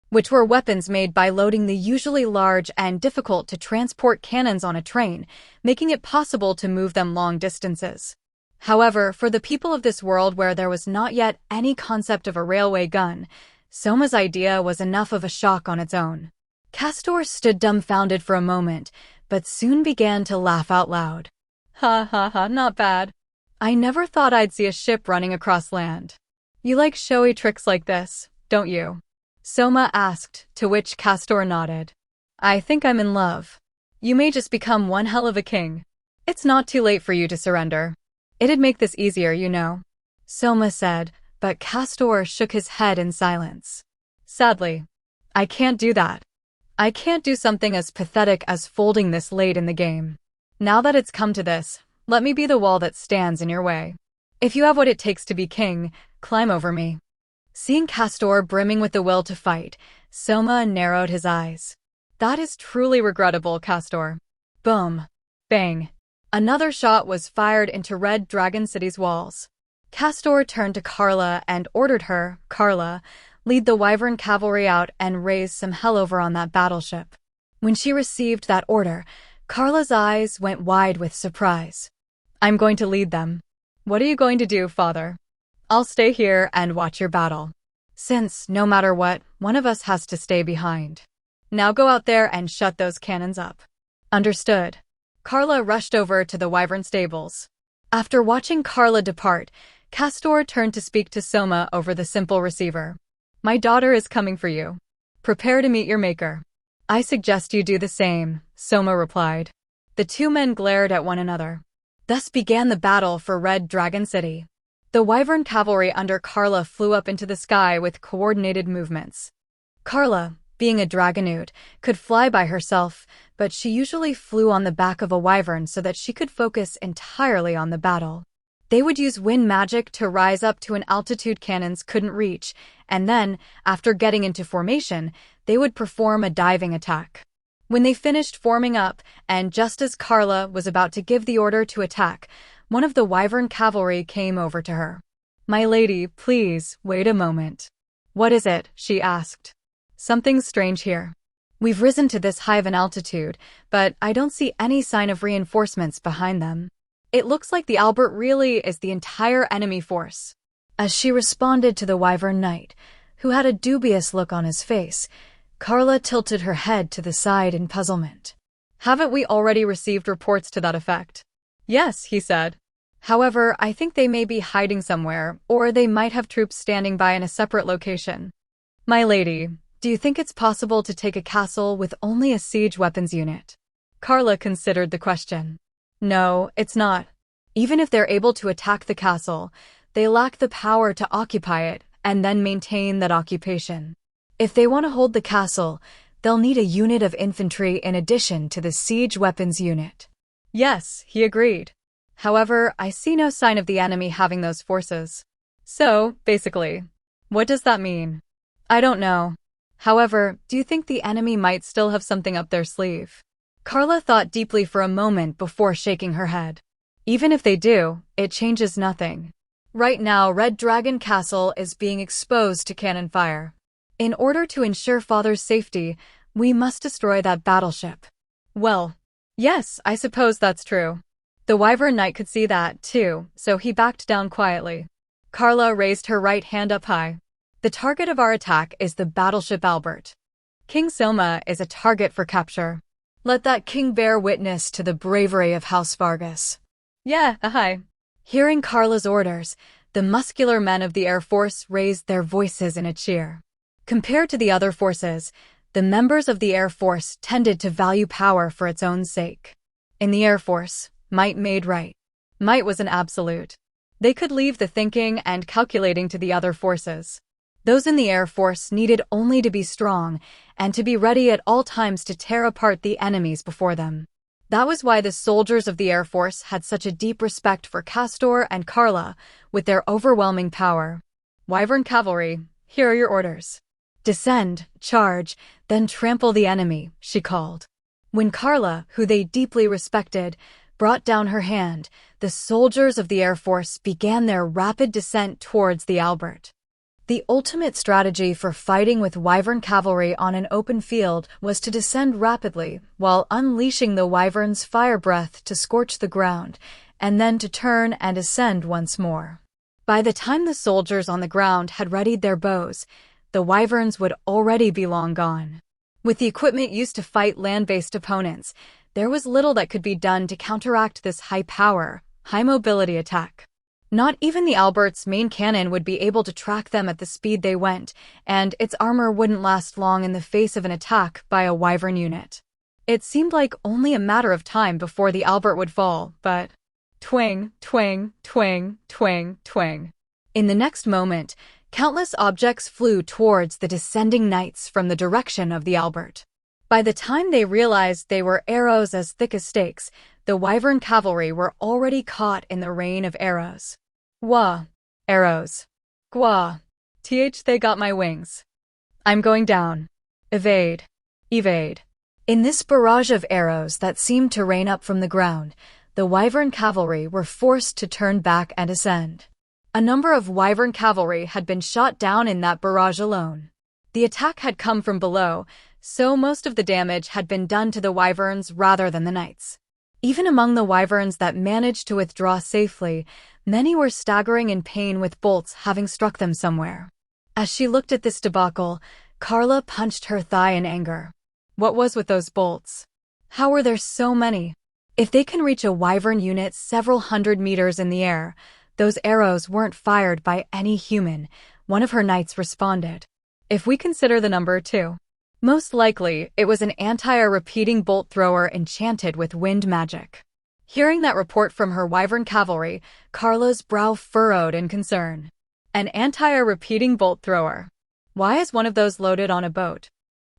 Which were weapons made by loading the usually large and difficult to transport cannons on a train, making it possible to move them long distances. However, for the people of this world where there was not yet any concept of a railway gun, Soma's idea was enough of a shock on its own. Castor stood dumbfounded for a moment, but soon began to laugh out loud. Ha ha ha, not bad. I never thought I'd see a ship running across land. You like showy tricks like this, don't you? Soma asked, to which Castor nodded. I think I'm in love. You may just become one hell of a king. It's not too late for you to surrender. It'd make this easier, you know. Soma said, but Castor shook his head in silence. Sadly, I can't do that. I can't do something as pathetic as folding this late in the game. Now that it's come to this, let me be the wall that stands in your way. If you have what it takes to be king, climb over me. Seeing Castor brimming with the will to fight, Soma narrowed his eyes. That is truly regrettable, Castor. Boom. Bang. Another shot was fired into Red Dragon City's walls. Castor turned to Carla and ordered her, Carla, lead the Wyvern cavalry out and raise some hell over on that battleship. When she received that order, Carla's eyes went wide with surprise. I'm going to lead them. What are you going to do, father? I'll stay here and watch your battle. Since, no matter what, one of us has to stay behind. Now go out there and shut those cannons up. Understood. Carla rushed over to the Wyvern stables. After watching Carla depart, Castor turned to speak to Soma over the simple receiver. My daughter is coming for you. Prepare to meet your maker. I suggest you do the same, Soma replied. The two men glared at one another. Thus began the battle for Red Dragon City. The Wyvern cavalry under Carla flew up into the sky with coordinated movements. Carla, being a dragonoot, could fly by herself, but she usually flew on the back of a wyvern so that she could focus entirely on the battle. They would use wind magic to rise up to an altitude cannons couldn't reach, and then, after getting into formation, they would perform a diving attack. When they finished forming up, and just as Carla was about to give the order to attack, one of the Wyvern cavalry came over to her. My lady, please, wait a moment. What is it? She asked. Something's strange here. We've risen to this high of an altitude, but I don't see any sign of reinforcements behind them. It looks like the Albert really is the entire enemy force. As she responded to the Wyvern knight, who had a dubious look on his face, Carla tilted her head to the side in puzzlement. Haven't we already received reports to that effect? Yes, he said. However, I think they may be hiding somewhere, or they might have troops standing by in a separate location. My lady, do you think it's possible to take a castle with only a siege weapons unit? Carla considered the question. No, it's not. Even if they're able to attack the castle, they lack the power to occupy it and then maintain that occupation. If they want to hold the castle, they'll need a unit of infantry in addition to the siege weapons unit. Yes, he agreed. However, I see no sign of the enemy having those forces. So, basically, what does that mean? I don't know. However, do you think the enemy might still have something up their sleeve? Carla thought deeply for a moment before shaking her head. Even if they do, it changes nothing. Right now, Red Dragon Castle is being exposed to cannon fire. In order to ensure Father's safety, we must destroy that battleship. Well, yes, I suppose that's true. The Wyvern Knight could see that, too, so he backed down quietly. Carla raised her right hand up high. The target of our attack is the battleship Albert. King Soma is a target for capture. Let that king bear witness to the bravery of House Vargas. Yeah, aye. Hearing Carla's orders, the muscular men of the Air Force raised their voices in a cheer. Compared to the other forces, the members of the Air Force tended to value power for its own sake. In the Air Force, might made right. Might was an absolute. They could leave the thinking and calculating to the other forces. Those in the Air Force needed only to be strong and to be ready at all times to tear apart the enemies before them. That was why the soldiers of the Air Force had such a deep respect for Castor and Carla with their overwhelming power. Wyvern Cavalry, here are your orders. Descend, charge, then trample the enemy, she called. When Carla, who they deeply respected, brought down her hand, the soldiers of the Air Force began their rapid descent towards the Albert. The ultimate strategy for fighting with Wyvern cavalry on an open field was to descend rapidly while unleashing the Wyvern's fire breath to scorch the ground, and then to turn and ascend once more. By the time the soldiers on the ground had readied their bows, the Wyverns would already be long gone. With the equipment used to fight land-based opponents, there was little that could be done to counteract this high-power, high-mobility attack. Not even the Albert's main cannon would be able to track them at the speed they went, and its armor wouldn't last long in the face of an attack by a Wyvern unit. It seemed like only a matter of time before the Albert would fall, but twang, twang, twang, twang, twang. In the next moment, countless objects flew towards the descending knights from the direction of the Albert. By the time they realized they were arrows as thick as stakes, the Wyvern cavalry were already caught in the rain of arrows. Wah! Arrows. Gwa! They got my wings. I'm going down. Evade. Evade. In this barrage of arrows that seemed to rain up from the ground, the Wyvern cavalry were forced to turn back and ascend. A number of Wyvern cavalry had been shot down in that barrage alone. The attack had come from below, so most of the damage had been done to the Wyverns rather than the knights. Even among the Wyverns that managed to withdraw safely, many were staggering in pain with bolts having struck them somewhere. As she looked at this debacle, Carla punched her thigh in anger. What was with those bolts? How were there so many? If they can reach a Wyvern unit several hundred meters in the air, those arrows weren't fired by any human, one of her knights responded. If we consider the number 2. Most likely, it was an anti-air repeating bolt thrower enchanted with wind magic. Hearing that report from her Wyvern cavalry, Carla's brow furrowed in concern. An anti-air repeating bolt thrower. Why is one of those loaded on a boat?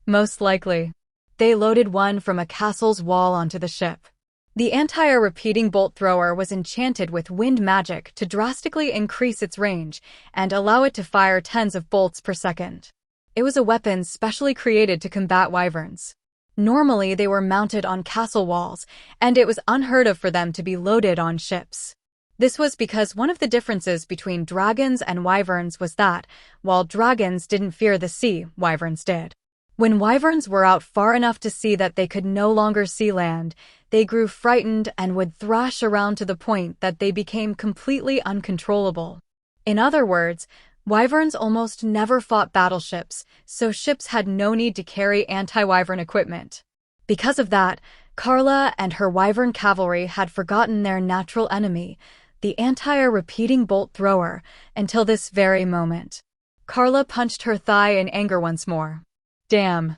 Most likely. They loaded one from a castle's wall onto the ship. The anti-air repeating bolt thrower was enchanted with wind magic to drastically increase its range and allow it to fire tens of bolts per second. It was a weapon specially created to combat wyverns. Normally, they were mounted on castle walls, and it was unheard of for them to be loaded on ships. This was because one of the differences between dragons and wyverns was that, while dragons didn't fear the sea, wyverns did. When wyverns were out far enough to see that they could no longer see land, they grew frightened and would thrash around to the point that they became completely uncontrollable. In other words, wyverns almost never fought battleships, so ships had no need to carry anti-wyvern equipment. Because of that, Carla and her wyvern cavalry had forgotten their natural enemy, the anti-air repeating bolt thrower, until this very moment. Carla punched her thigh in anger once more. Damn.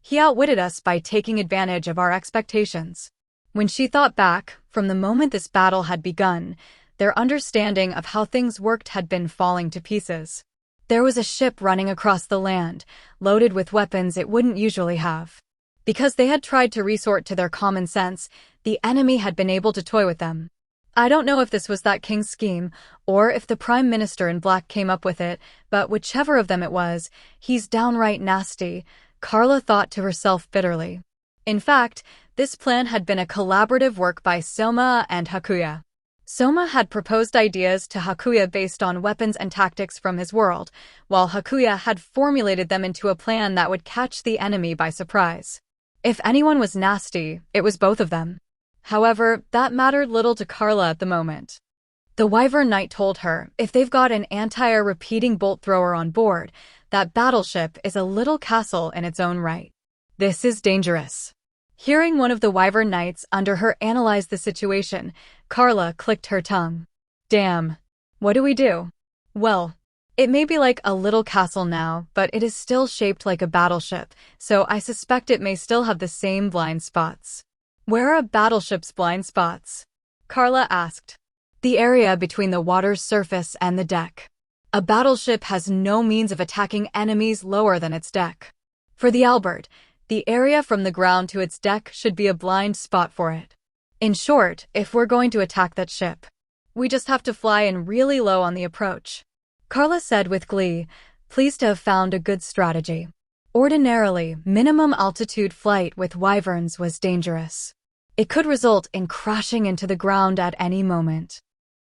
He outwitted us by taking advantage of our expectations. When she thought back, from the moment this battle had begun, their understanding of how things worked had been falling to pieces. There was a ship running across the land, loaded with weapons it wouldn't usually have. Because they had tried to resort to their common sense, the enemy had been able to toy with them. I don't know if this was that king's scheme, or if the prime minister in black came up with it, but whichever of them it was, he's downright nasty, Carla thought to herself bitterly. In fact, this plan had been a collaborative work by Soma and Hakuya. Soma had proposed ideas to Hakuya based on weapons and tactics from his world, while Hakuya had formulated them into a plan that would catch the enemy by surprise. If anyone was nasty, it was both of them. However, that mattered little to Carla at the moment. The Wyvern Knight told her if they've got an anti-air repeating bolt thrower on board, that battleship is a little castle in its own right. This is dangerous. Hearing one of the Wyvern Knights under her analyze the situation, Carla clicked her tongue. Damn. What do we do? Well, it may be like a little castle now, but it is still shaped like a battleship, so I suspect it may still have the same blind spots. Where are a battleship's blind spots? Carla asked. The area between the water's surface and the deck. A battleship has no means of attacking enemies lower than its deck. For the Albert, the area from the ground to its deck should be a blind spot for it. In short, if we're going to attack that ship, we just have to fly in really low on the approach. Carla said with glee, pleased to have found a good strategy. Ordinarily, minimum altitude flight with wyverns was dangerous. It could result in crashing into the ground at any moment.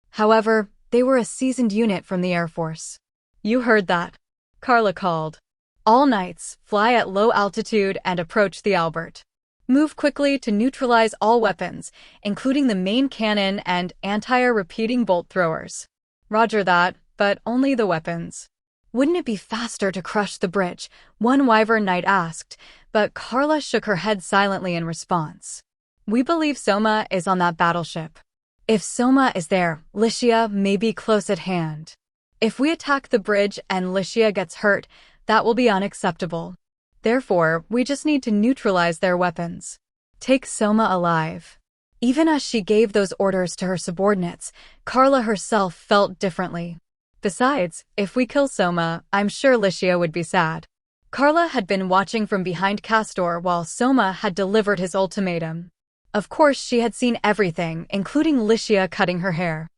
However, they were a seasoned unit from the Air Force. You heard that, Carla called. All knights, fly at low altitude and approach the Albert. Move quickly to neutralize all weapons, including the main cannon and anti-air repeating bolt throwers. Roger that, but only the weapons. Wouldn't it be faster to crush the bridge? One Wyvern Knight asked, but Carla shook her head silently in response. We believe Soma is on that battleship. If Soma is there, Lycia may be close at hand. If we attack the bridge and Lycia gets hurt, that will be unacceptable. Therefore, we just need to neutralize their weapons. Take Soma alive. Even as she gave those orders to her subordinates, Carla herself felt differently. Besides, if we kill Soma, I'm sure Lycia would be sad. Carla had been watching from behind Castor while Soma had delivered his ultimatum. Of course, she had seen everything, including Lycia cutting her hair.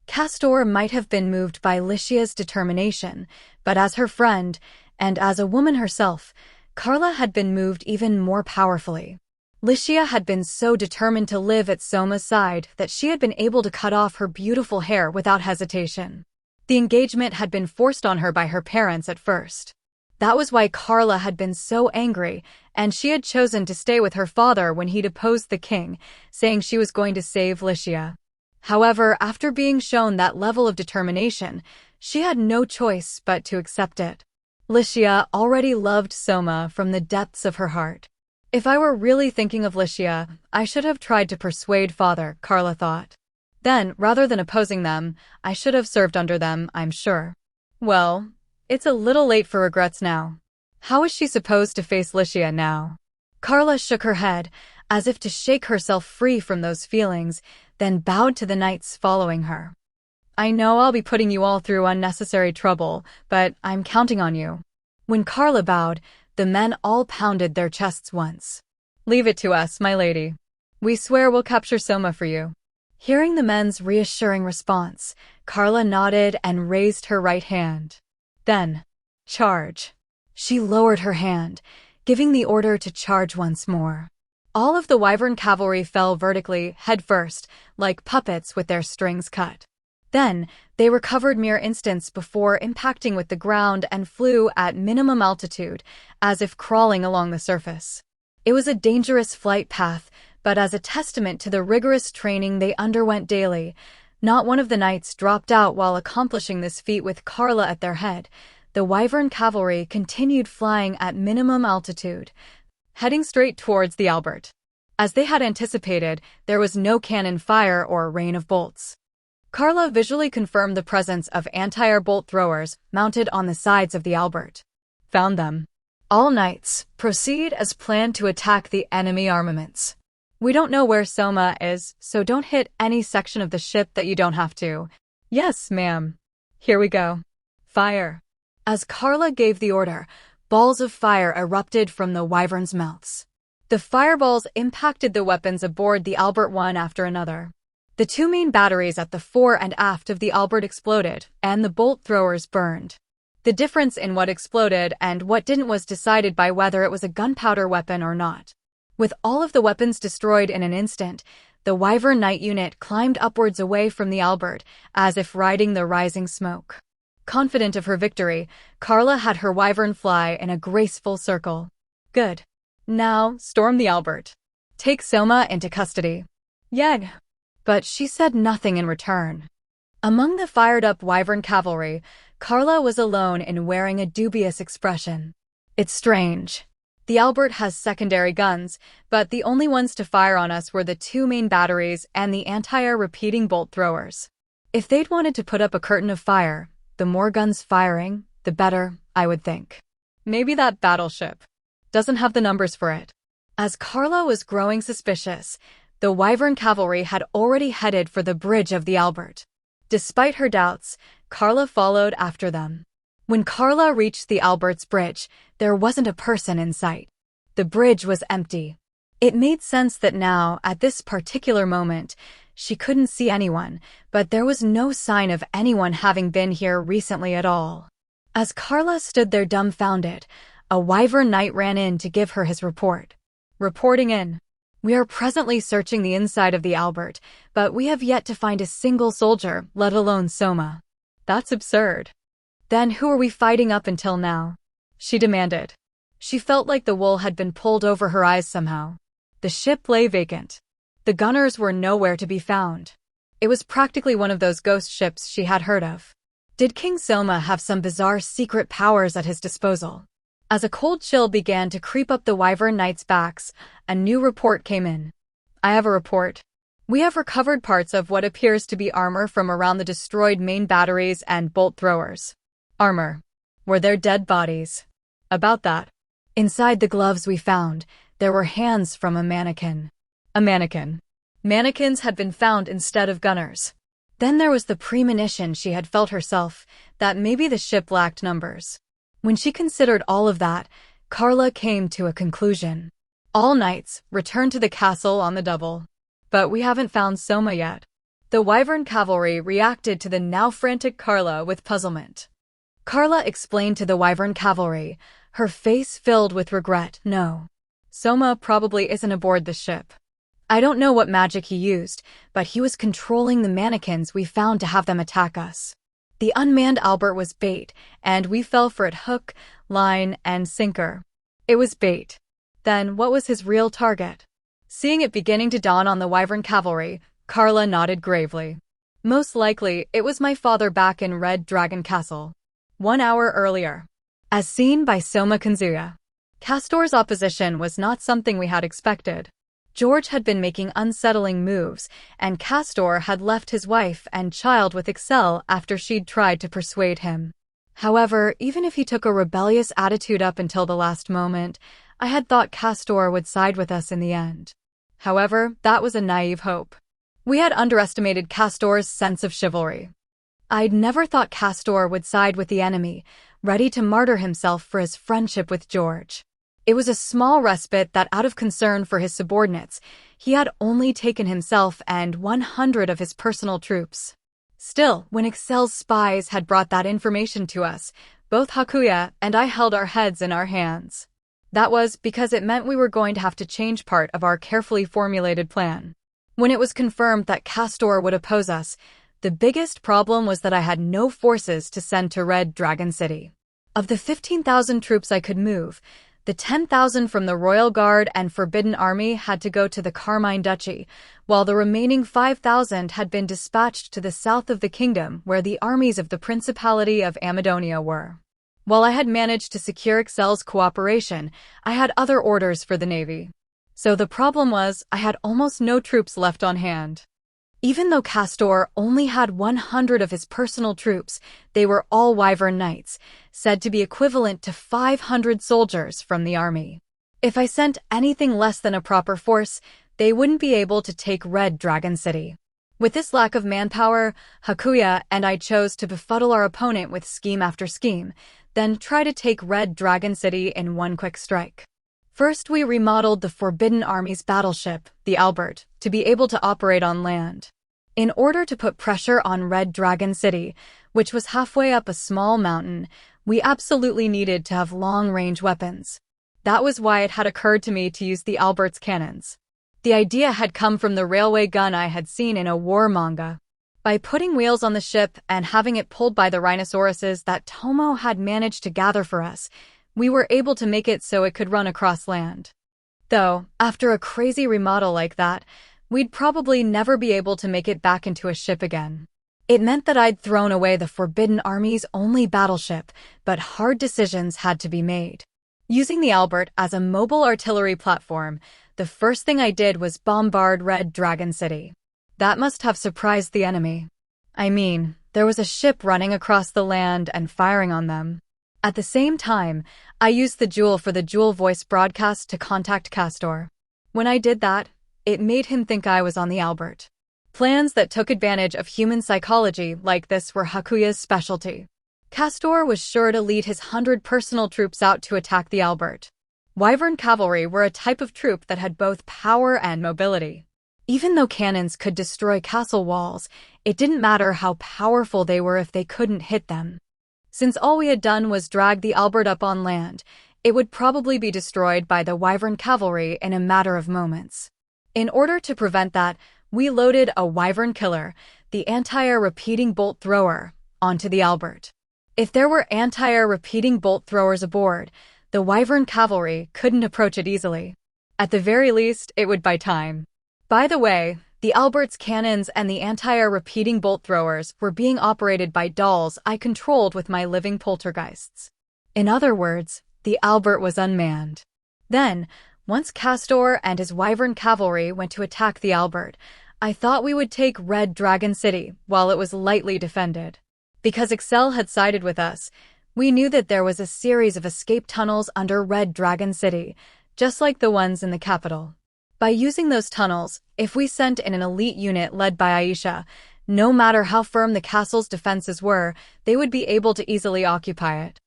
Castor might have been moved by Lycia's determination, but as her friend, and as a woman herself, Carla had been moved even more powerfully. Lycia had been so determined to live at Soma's side that she had been able to cut off her beautiful hair without hesitation. The engagement had been forced on her by her parents at first. That was why Carla had been so angry, and she had chosen to stay with her father when he deposed the king, saying she was going to save Lycia. However, after being shown that level of determination, she had no choice but to accept it. Lycia already loved Soma from the depths of her heart. If I were really thinking of Lycia, I should have tried to persuade father, Carla thought. Then, rather than opposing them, I should have served under them, I'm sure. Well, it's a little late for regrets now. How is she supposed to face Lycia now? Carla shook her head, as if to shake herself free from those feelings, then bowed to the knights following her. I know I'll be putting you all through unnecessary trouble, but I'm counting on you. When Carla bowed, the men all pounded their chests once. Leave it to us, my lady. We swear we'll capture Soma for you. Hearing the men's reassuring response, Carla nodded and raised her right hand. Then, charge. She lowered her hand, giving the order to charge once more. All of the Wyvern cavalry fell vertically, headfirst, like puppets with their strings cut. Then, they recovered mere instants before impacting with the ground and flew at minimum altitude, as if crawling along the surface. It was a dangerous flight path, but as a testament to the rigorous training they underwent daily, not one of the knights dropped out while accomplishing this feat with Carla at their head. The Wyvern cavalry continued flying at minimum altitude, heading straight towards the Albert. As they had anticipated, there was no cannon fire or rain of bolts. Carla visually confirmed the presence of anti-air bolt throwers mounted on the sides of the Albert. Found them. All knights, proceed as planned to attack the enemy armaments. We don't know where Soma is, so don't hit any section of the ship that you don't have to. Yes, ma'am. Here we go. Fire. As Carla gave the order, balls of fire erupted from the wyverns' mouths. The fireballs impacted the weapons aboard the Albert one after another. The two main batteries at the fore and aft of the Albert exploded, and the bolt throwers burned. The difference in what exploded and what didn't was decided by whether it was a gunpowder weapon or not. With all of the weapons destroyed in an instant, the Wyvern Knight unit climbed upwards away from the Albert, as if riding the rising smoke. Confident of her victory, Carla had her Wyvern fly in a graceful circle. Good. Now, storm the Albert. Take Soma into custody. Yeg. But she said nothing in return. Among the fired-up Wyvern cavalry, Carla was alone in wearing a dubious expression. It's strange. The Albert has secondary guns, but the only ones to fire on us were the two main batteries and the anti-air repeating bolt throwers. If they'd wanted to put up a curtain of fire, the more guns firing, the better, I would think. Maybe that battleship doesn't have the numbers for it. As Carla was growing suspicious, the Wyvern cavalry had already headed for the bridge of the Albert. Despite her doubts, Carla followed after them. When Carla reached the Albert's bridge, there wasn't a person in sight. The bridge was empty. It made sense that now, at this particular moment, she couldn't see anyone, but there was no sign of anyone having been here recently at all. As Carla stood there dumbfounded, a Wyvern Knight ran in to give her his report. Reporting in. We are presently searching the inside of the Albert, but we have yet to find a single soldier, let alone Soma. That's absurd. Then who are we fighting up until now? She demanded. She felt like the wool had been pulled over her eyes somehow. The ship lay vacant. The gunners were nowhere to be found. It was practically one of those ghost ships she had heard of. Did King Soma have some bizarre secret powers at his disposal? As a cold chill began to creep up the Wyvern Knights' backs, a new report came in. I have a report. We have recovered parts of what appears to be armor from around the destroyed main batteries and bolt throwers. Armor. Were there dead bodies? About that. Inside the gloves we found, there were hands from a mannequin. A mannequin. Mannequins had been found instead of gunners. Then there was the premonition she had felt herself, that maybe the ship lacked numbers. When she considered all of that, Carla came to a conclusion. All knights, return to the castle on the double. But we haven't found Soma yet. The Wyvern cavalry reacted to the now frantic Carla with puzzlement. Carla explained to the Wyvern cavalry, her face filled with regret. No. Soma probably isn't aboard the ship. I don't know what magic he used, but he was controlling the mannequins we found to have them attack us. The unmanned Albert was bait, and we fell for it hook, line, and sinker. It was bait. Then what was his real target? Seeing it beginning to dawn on the Wyvern cavalry, Carla nodded gravely. Most likely, it was my father back in Red Dragon Castle. 1 hour earlier. As seen by Soma Kanzuya. Castor's opposition was not something we had expected. George had been making unsettling moves, and Castor had left his wife and child with Excel after she'd tried to persuade him. However, even if he took a rebellious attitude up until the last moment, I had thought Castor would side with us in the end. However, that was a naive hope. We had underestimated Castor's sense of chivalry. I'd never thought Castor would side with the enemy, ready to martyr himself for his friendship with George. It was a small respite that, out of concern for his subordinates, he had only taken himself and 100 of his personal troops. Still, when Excel's spies had brought that information to us, both Hakuya and I held our heads in our hands. That was because it meant we were going to have to change part of our carefully formulated plan. When it was confirmed that Castor would oppose us, the biggest problem was that I had no forces to send to Red Dragon City. Of the 15,000 troops I could move, the 10,000 from the Royal Guard and Forbidden Army had to go to the Carmine Duchy, while the remaining 5,000 had been dispatched to the south of the kingdom where the armies of the Principality of Amadonia were. While I had managed to secure Excel's cooperation, I had other orders for the navy. So the problem was, I had almost no troops left on hand. Even though Castor only had 100 of his personal troops, they were all Wyvern Knights, said to be equivalent to 500 soldiers from the army. If I sent anything less than a proper force, they wouldn't be able to take Red Dragon City. With this lack of manpower, Hakuya and I chose to befuddle our opponent with scheme after scheme, then try to take Red Dragon City in one quick strike. First, we remodeled the Forbidden Army's battleship, the Albert, to be able to operate on land. In order to put pressure on Red Dragon City, which was halfway up a small mountain, we absolutely needed to have long-range weapons. That was why it had occurred to me to use the Albert's cannons. The idea had come from the railway gun I had seen in a war manga. By putting wheels on the ship and having it pulled by the rhinoceroses that Tomo had managed to gather for us, we were able to make it so it could run across land. Though, after a crazy remodel like that, we'd probably never be able to make it back into a ship again. It meant that I'd thrown away the Forbidden Army's only battleship, but hard decisions had to be made. Using the Albert as a mobile artillery platform, the first thing I did was bombard Red Dragon City. That must have surprised the enemy. I mean, there was a ship running across the land and firing on them. At the same time, I used the Jewel for the Jewel voice broadcast to contact Castor. When I did that, it made him think I was on the Albert. Plans that took advantage of human psychology like this were Hakuya's specialty. Castor was sure to lead his 100 personal troops out to attack the Albert. Wyvern cavalry were a type of troop that had both power and mobility. Even though cannons could destroy castle walls, it didn't matter how powerful they were if they couldn't hit them. Since all we had done was drag the Albert up on land, it would probably be destroyed by the Wyvern cavalry in a matter of moments. In order to prevent that, we loaded a Wyvern killer, the anti-air repeating bolt thrower, onto the Albert. If there were anti-air repeating bolt throwers aboard, the Wyvern cavalry couldn't approach it easily. At the very least, it would buy time. By the way, the Albert's cannons and the anti-air repeating bolt throwers were being operated by dolls I controlled with my living poltergeists. In other words, the Albert was unmanned. Then, once Castor and his Wyvern cavalry went to attack the Albert, I thought we would take Red Dragon City while it was lightly defended. Because Excel had sided with us, we knew that there was a series of escape tunnels under Red Dragon City, just like the ones in the capital. By using those tunnels, if we sent in an elite unit led by Aisha, no matter how firm the castle's defenses were, they would be able to easily occupy it.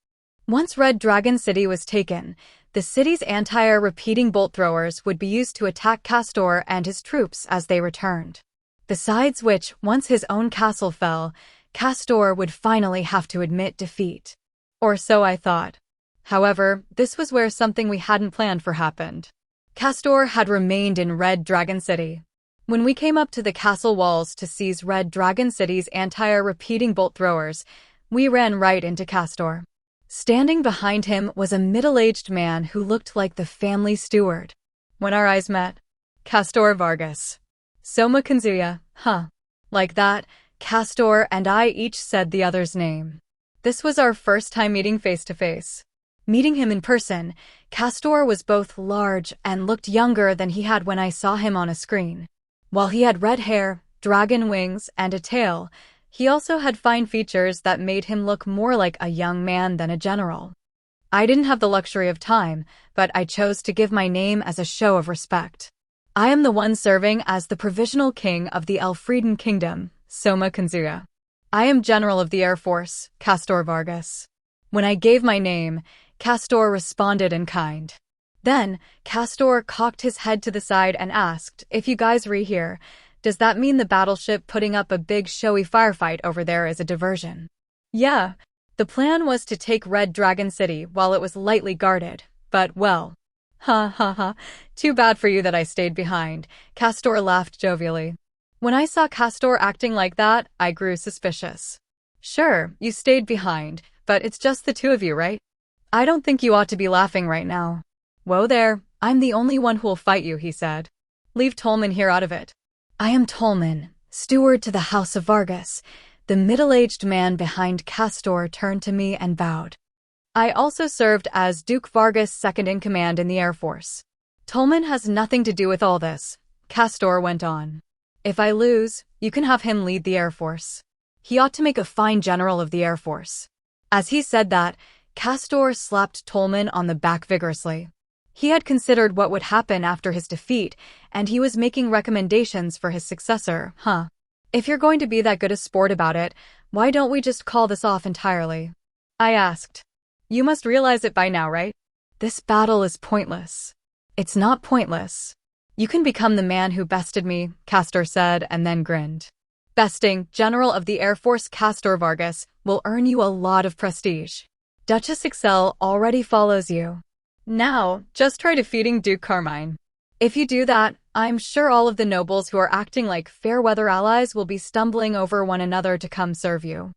Once Red Dragon City was taken, the city's anti-air repeating bolt throwers would be used to attack Castor and his troops as they returned. Besides which, once his own castle fell, Castor would finally have to admit defeat. Or so I thought. However, this was where something we hadn't planned for happened. Castor had remained in Red Dragon City. When we came up to the castle walls to seize Red Dragon City's anti-air repeating bolt throwers, we ran right into Castor. Standing behind him was a middle-aged man who looked like the family steward. When our eyes met, Castor Vargas. Soma Kanzuya, huh? Like that, Castor and I each said the other's name. This was our first time meeting face-to-face. Meeting him in person, Castor was both large and looked younger than he had when I saw him on a screen. While he had red hair, dragon wings, and a tail, he also had fine features that made him look more like a young man than a general. I didn't have the luxury of time, but I chose to give my name as a show of respect. I am the one serving as the provisional king of the Elfrieden Kingdom, Soma Kanzuya. I am General of the Air Force, Castor Vargas. When I gave my name, Castor responded in kind. Then, Castor cocked his head to the side and asked, "If you guys here, does that mean the battleship putting up a big showy firefight over there is a diversion?" Yeah, the plan was to take Red Dragon City while it was lightly guarded, but well. Ha ha ha, too bad for you that I stayed behind, Castor laughed jovially. When I saw Castor acting like that, I grew suspicious. Sure, you stayed behind, but it's just the two of you, right? I don't think you ought to be laughing right now. Whoa there, I'm the only one who'll fight you, he said. Leave Tolman here out of it. I am Tolman, steward to the House of Vargas. The middle-aged man behind Castor turned to me and bowed. I also served as Duke Vargas' second-in-command in the Air Force. Tolman has nothing to do with all this, Castor went on. If I lose, you can have him lead the Air Force. He ought to make a fine general of the Air Force. As he said that, Castor slapped Tolman on the back vigorously. He had considered what would happen after his defeat, and he was making recommendations for his successor, huh? If you're going to be that good a sport about it, why don't we just call this off entirely? I asked. You must realize it by now, right? This battle is pointless. It's not pointless. You can become the man who bested me, Castor said and then grinned. besting General of the Air Force Castor Vargas will earn you a lot of prestige. Duchess Excel already follows you. Now, just try defeating Duke Carmine. If you do that, I'm sure all of the nobles who are acting like fair-weather allies will be stumbling over one another to come serve you.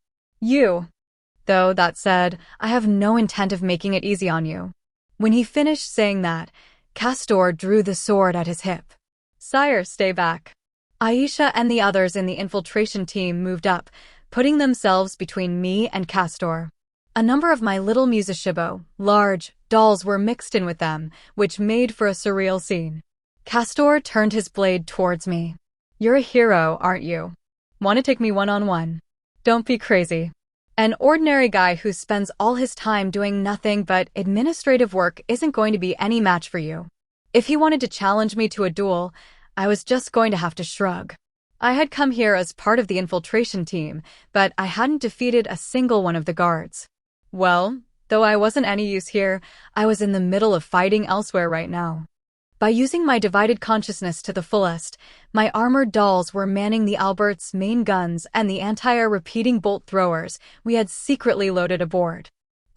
Though, that said, I have no intent of making it easy on you. When he finished saying that, Castor drew the sword at his hip. Sire, stay back. Aisha and the others in the infiltration team moved up, putting themselves between me and Castor. A number of my little musicibo, large, dolls were mixed in with them, which made for a surreal scene. Castor turned his blade towards me. You're a hero, aren't you? Want to take me one-on-one? Don't be crazy. An ordinary guy who spends all his time doing nothing but administrative work isn't going to be any match for you. If he wanted to challenge me to a duel, I was just going to have to shrug. I had come here as part of the infiltration team, but I hadn't defeated a single one of the guards. Well, though I wasn't any use here, I was in the middle of fighting elsewhere right now. By using my divided consciousness to the fullest, my armored dolls were manning the Albert's main guns and the anti-air repeating bolt throwers we had secretly loaded aboard.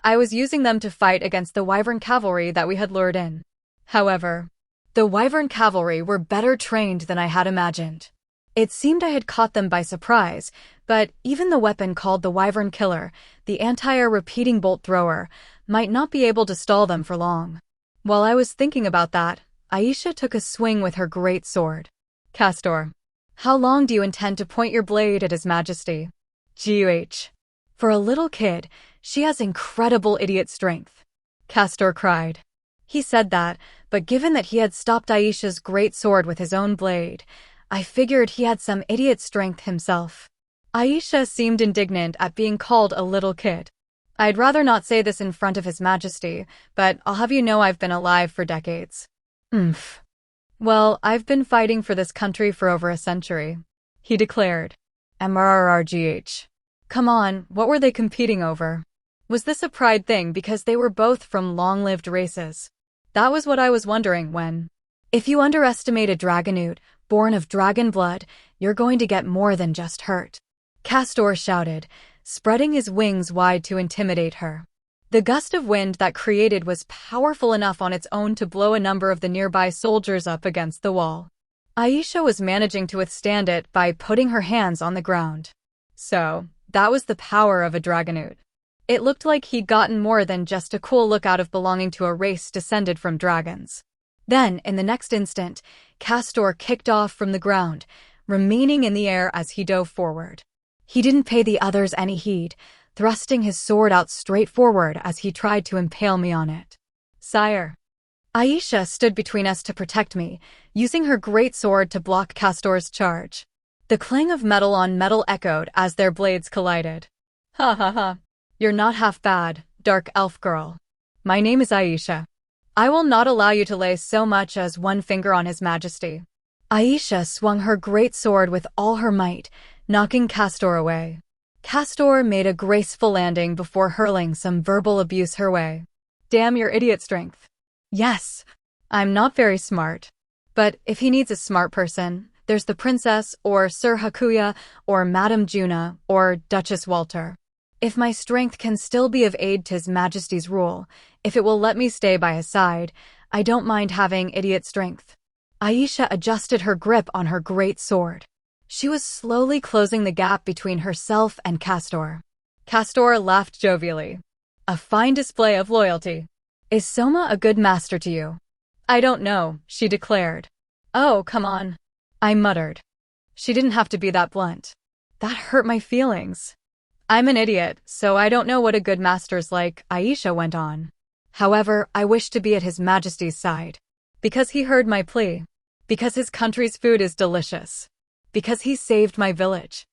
I was using them to fight against the Wyvern cavalry that we had lured in. However, the Wyvern cavalry were better trained than I had imagined. It seemed I had caught them by surprise, but even the weapon called the Wyvern Killer, the anti-air repeating bolt thrower, might not be able to stall them for long. While I was thinking about that, Aisha took a swing with her great sword. Castor, how long do you intend to point your blade at His Majesty? G.U.H. For a little kid, she has incredible idiot strength. Castor cried. He said that, but given that he had stopped Aisha's great sword with his own blade, I figured he had some idiot strength himself. Aisha seemed indignant at being called a little kid. I'd rather not say this in front of His Majesty, but I'll have you know I've been alive for decades. Well, I've been fighting for this country for over a century, he declared. MRRGH. Come on, what were they competing over? Was this a pride thing because they were both from long-lived races? That was what I was wondering when. If you underestimate a dragonute, born of dragon blood, you're going to get more than just hurt. Castor shouted, spreading his wings wide to intimidate her. The gust of wind that created was powerful enough on its own to blow a number of the nearby soldiers up against the wall. Aisha was managing to withstand it by putting her hands on the ground. So, that was the power of a dragonute. It looked like he'd gotten more than just a cool look out of belonging to a race descended from dragons. Then, in the next instant, Castor kicked off from the ground, remaining in the air as he dove forward. He didn't pay the others any heed, thrusting his sword out straight forward as he tried to impale me on it. Sire. Aisha stood between us to protect me, using her great sword to block Castor's charge. The clang of metal on metal echoed as their blades collided. Ha ha ha. You're not half bad, dark elf girl. My name is Aisha. I will not allow you to lay so much as one finger on His Majesty. Aisha swung her great sword with all her might, knocking Castor away. Castor made a graceful landing before hurling some verbal abuse her way. Damn your idiot strength. Yes, I'm not very smart. But if he needs a smart person, there's the princess, or Sir Hakuya, or Madame Juna, or Duchess Walter. If my strength can still be of aid to His Majesty's rule, if it will let me stay by his side, I don't mind having idiot strength. Aisha adjusted her grip on her great sword. She was slowly closing the gap between herself and Castor. Castor laughed jovially. A fine display of loyalty. Is Soma a good master to you? I don't know, she declared. Oh, come on. I muttered. She didn't have to be that blunt. That hurt my feelings. I'm an idiot, so I don't know what a good master's like, Aisha went on. However, I wish to be at His Majesty's side. Because he heard my plea. Because his country's food is delicious. Because he saved my village.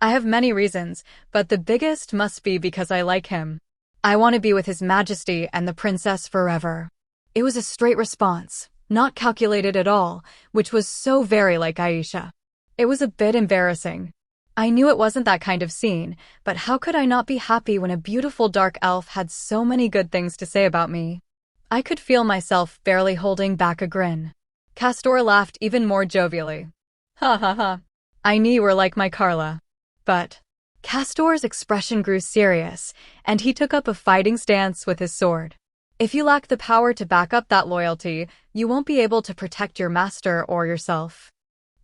I have many reasons, but the biggest must be because I like him. I want to be with His Majesty and the princess forever. It was a straight response, not calculated at all, which was so very like Aisha. It was a bit embarrassing. I knew it wasn't that kind of scene, but how could I not be happy when a beautiful dark elf had so many good things to say about me? I could feel myself barely holding back a grin. Castor laughed even more jovially. Ha ha ha. I knew you were like my Carla. But Castor's expression grew serious, and he took up a fighting stance with his sword. If you lack the power to back up that loyalty, you won't be able to protect your master or yourself.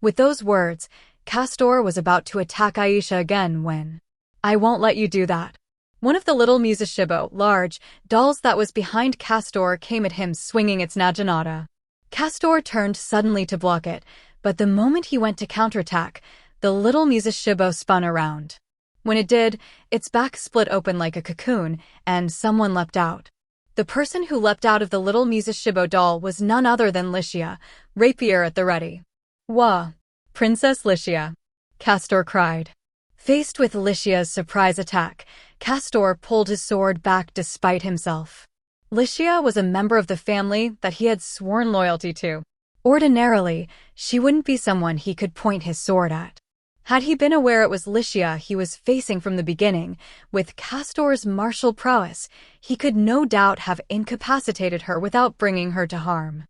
With those words, Castor was about to attack Aisha again when, I won't let you do that. One of the little musishibo, large, dolls that was behind Castor came at him swinging its naginata. Castor turned suddenly to block it, but the moment he went to counterattack, the little musishibo spun around. When it did, its back split open like a cocoon, and someone leapt out. The person who leapt out of the little musishibo doll was none other than Licia, rapier at the ready. Wah! Princess Licia! Castor cried. Faced with Licia's surprise attack, Castor pulled his sword back despite himself. Licia was a member of the family that he had sworn loyalty to. Ordinarily, she wouldn't be someone he could point his sword at. Had he been aware it was Licia he was facing from the beginning, with Castor's martial prowess, he could no doubt have incapacitated her without bringing her to harm.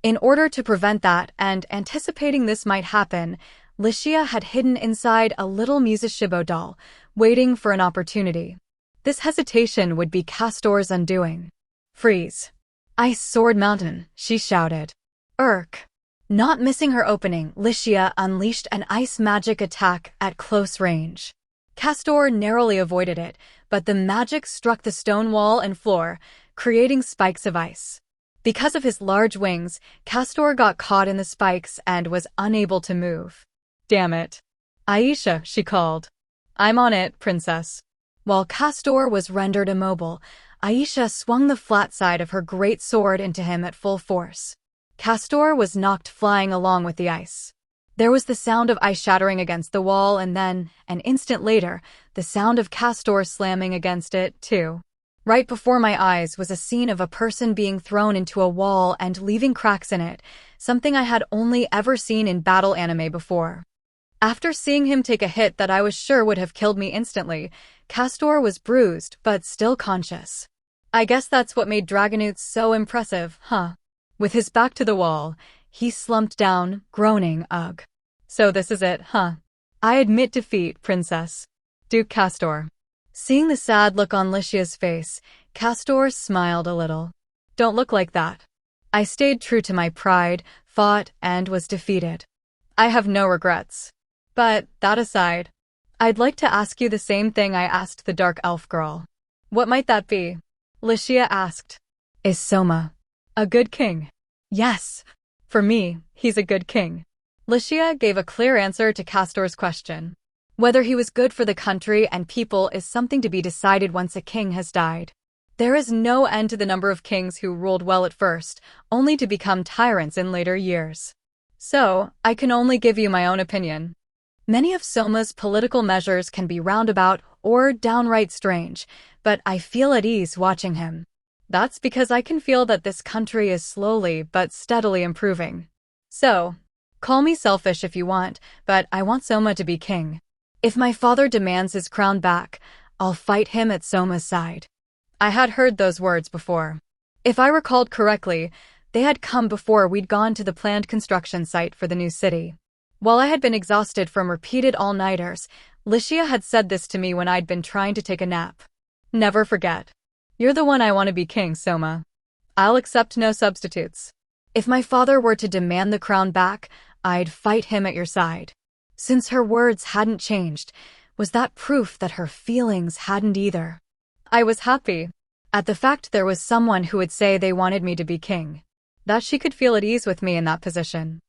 In order to prevent that and anticipating this might happen, Licia had hidden inside a little musishibo doll, waiting for an opportunity. This hesitation would be Castor's undoing. Freeze! Ice Sword Mountain, she shouted. Irk! Not missing her opening, Licia unleashed an ice magic attack at close range. Castor narrowly avoided it, but the magic struck the stone wall and floor, creating spikes of ice. Because of his large wings, Castor got caught in the spikes and was unable to move. Damn it. Aisha, she called. I'm on it, princess. While Castor was rendered immobile, Aisha swung the flat side of her great sword into him at full force. Castor was knocked flying along with the ice. There was the sound of ice shattering against the wall and then, an instant later, the sound of Castor slamming against it, too. Right before my eyes was a scene of a person being thrown into a wall and leaving cracks in it, something I had only ever seen in battle anime before. After seeing him take a hit that I was sure would have killed me instantly, Castor was bruised but still conscious. I guess that's what made Dragonoots so impressive, huh? With his back to the wall, he slumped down, groaning, ugh. So this is it, huh? I admit defeat, princess. Duke Castor. Seeing the sad look on Licia's face, Castor smiled a little. Don't look like that. I stayed true to my pride, fought, and was defeated. I have no regrets. But, that aside, I'd like to ask you the same thing I asked the dark elf girl. What might that be? Licia asked. Is Soma a good king? Yes. For me, he's a good king. Licia gave a clear answer to Castor's question. Whether he was good for the country and people is something to be decided once a king has died. There is no end to the number of kings who ruled well at first, only to become tyrants in later years. So, I can only give you my own opinion. Many of Soma's political measures can be roundabout or downright strange, but I feel at ease watching him. That's because I can feel that this country is slowly but steadily improving. So, call me selfish if you want, but I want Soma to be king. If my father demands his crown back, I'll fight him at Soma's side. I had heard those words before. If I recalled correctly, they had come before we'd gone to the planned construction site for the new city. While I had been exhausted from repeated all-nighters, Licia had said this to me when I'd been trying to take a nap. Never forget. You're the one I want to be king, Soma. I'll accept no substitutes. If my father were to demand the crown back, I'd fight him at your side. Since her words hadn't changed, was that proof that her feelings hadn't either? I was happy at the fact there was someone who would say they wanted me to be king, that she could feel at ease with me in that position.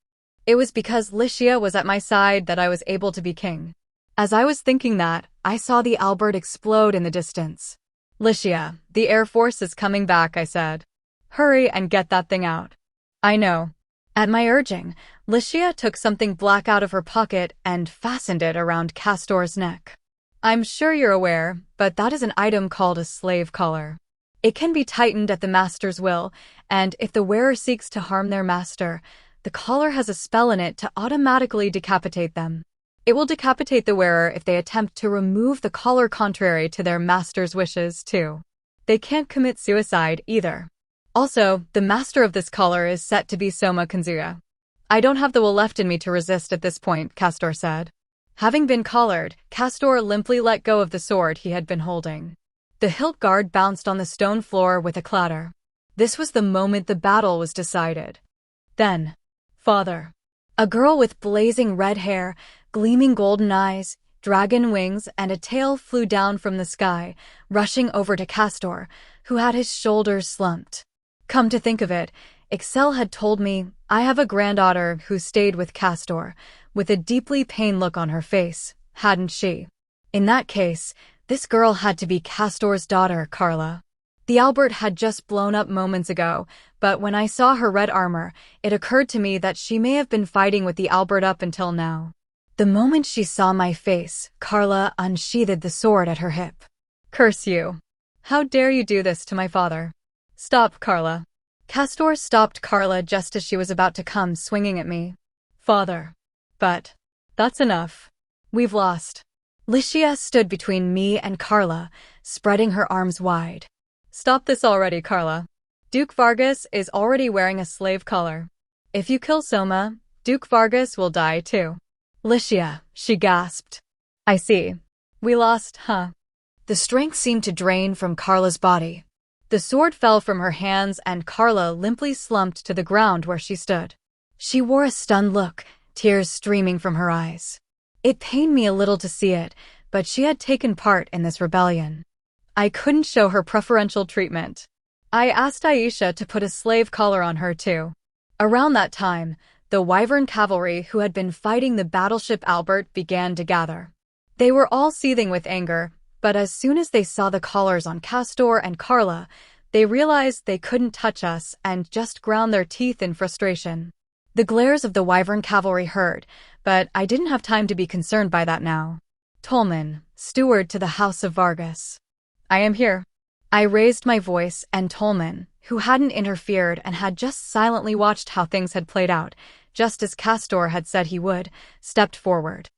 It was because Licia was at my side that I was able to be king. As I was thinking that, I saw the Albert explode in the distance. Licia, the Air Force is coming back, I said. Hurry and get that thing out. I know. At my urging, Licia took something black out of her pocket and fastened it around Castor's neck. I'm sure you're aware, but that is an item called a slave collar. It can be tightened at the master's will, and if the wearer seeks to harm their master, the collar has a spell in it to automatically decapitate them. It will decapitate the wearer if they attempt to remove the collar contrary to their master's wishes, too. They can't commit suicide, either. Also, the master of this collar is set to be Soma Kanzuya. I don't have the will left in me to resist at this point, Castor said. Having been collared, Castor limply let go of the sword he had been holding. The hilt guard bounced on the stone floor with a clatter. This was the moment the battle was decided. Then, father. A girl with blazing red hair, gleaming golden eyes, dragon wings, and a tail flew down from the sky, rushing over to Castor, who had his shoulders slumped. Come to think of it, Excel had told me I have a granddaughter who stayed with Castor, with a deeply pained look on her face, hadn't she? In that case, this girl had to be Castor's daughter, Carla. The Albert had just blown up moments ago, but when I saw her red armor, it occurred to me that she may have been fighting with the Albert up until now. The moment she saw my face, Carla unsheathed the sword at her hip. Curse you. How dare you do this to my father? Stop, Carla. Castor stopped Carla just as she was about to come swinging at me. Father. But that's enough. We've lost. Licia stood between me and Carla, spreading her arms wide. Stop this already, Carla. Duke Vargas is already wearing a slave collar. If you kill Soma, Duke Vargas will die too. Licia, she gasped. I see. We lost, huh? The strength seemed to drain from Carla's body. The sword fell from her hands and Carla limply slumped to the ground where she stood. She wore a stunned look, tears streaming from her eyes. It pained me a little to see it, but she had taken part in this rebellion. I couldn't show her preferential treatment. I asked Aisha to put a slave collar on her too. Around that time, the Wyvern cavalry who had been fighting the battleship Albert began to gather. They were all seething with anger, but as soon as they saw the collars on Castor and Carla, they realized they couldn't touch us and just ground their teeth in frustration. The glares of the Wyvern cavalry heard, but I didn't have time to be concerned by that now. Tolman, steward to the House of Vargas. I am here. I raised my voice and Tolman, who hadn't interfered and had just silently watched how things had played out, just as Castor had said he would, stepped forward.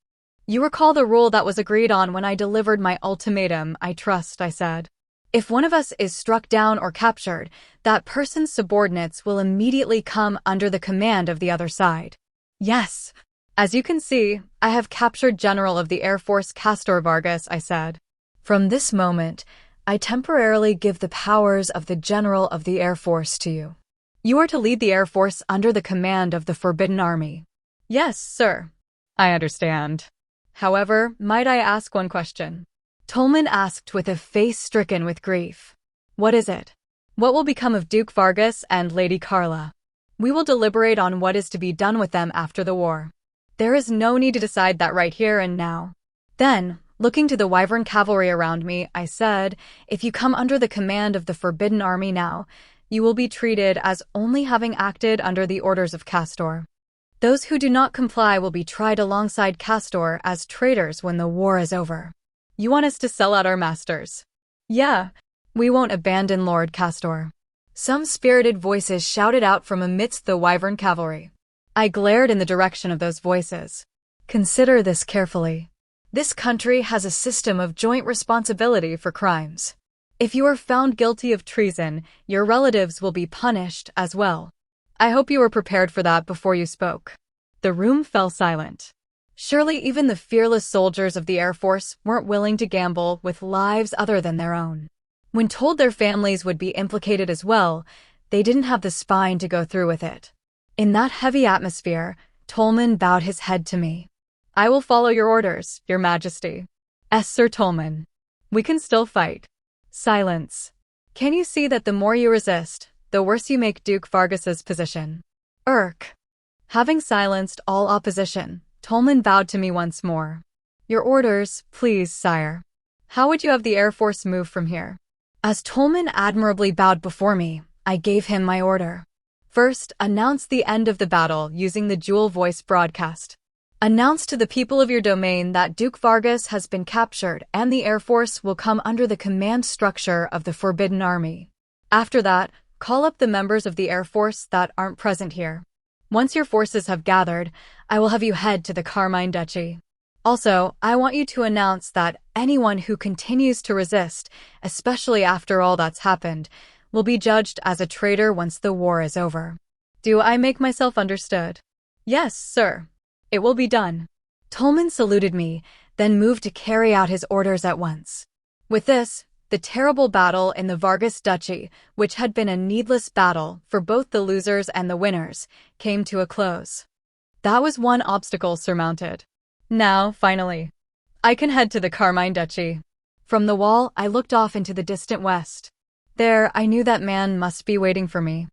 You recall the rule that was agreed on when I delivered my ultimatum, I trust, I said. If one of us is struck down or captured, that person's subordinates will immediately come under the command of the other side. Yes. As you can see, I have captured General of the Air Force Castor Vargas, I said. From this moment, I temporarily give the powers of the General of the Air Force to you. You are to lead the Air Force under the command of the Forbidden Army. Yes, sir. I understand. However, might I ask one question? Tolman asked with a face stricken with grief. What is it? What will become of Duke Vargas and Lady Carla? We will deliberate on what is to be done with them after the war. There is no need to decide that right here and now. Then, looking to the Wyvern cavalry around me, I said, if you come under the command of the Forbidden Army now, you will be treated as only having acted under the orders of Castor. Those who do not comply will be tried alongside Castor as traitors when the war is over. You want us to sell out our masters? Yeah, we won't abandon Lord Castor. Some spirited voices shouted out from amidst the Wyvern cavalry. I glared in the direction of those voices. Consider this carefully. This country has a system of joint responsibility for crimes. If you are found guilty of treason, your relatives will be punished as well. I hope you were prepared for that before you spoke. The room fell silent. Surely even the fearless soldiers of the Air Force weren't willing to gamble with lives other than their own. When told their families would be implicated as well, they didn't have the spine to go through with it. In that heavy atmosphere, Tolman bowed his head to me. I will follow your orders, Your Majesty. Yes, Sir Tolman. We can still fight. Silence. Can you see that the more you resist, the worse you make Duke Vargas's position? Having silenced all opposition, Tolman bowed to me once more. Your orders, please, sire. How would you have the Air Force move from here? As Tolman admirably bowed before me, I gave him my order. First, announce the end of the battle using the dual voice broadcast. Announce to the people of your domain that Duke Vargas has been captured and the Air Force will come under the command structure of the Forbidden Army. After that, call up the members of the Air Force that aren't present here. Once your forces have gathered, I will have you head to the Carmine Duchy. Also, I want you to announce that anyone who continues to resist, especially after all that's happened, will be judged as a traitor once the war is over. Do I make myself understood? Yes, sir. It will be done. Tolman saluted me, then moved to carry out his orders at once. With this, the terrible battle in the Vargas Duchy, which had been a needless battle for both the losers and the winners, came to a close. That was one obstacle surmounted. Now, finally, I can head to the Carmine Duchy. From the wall, I looked off into the distant west. There, I knew that man must be waiting for me.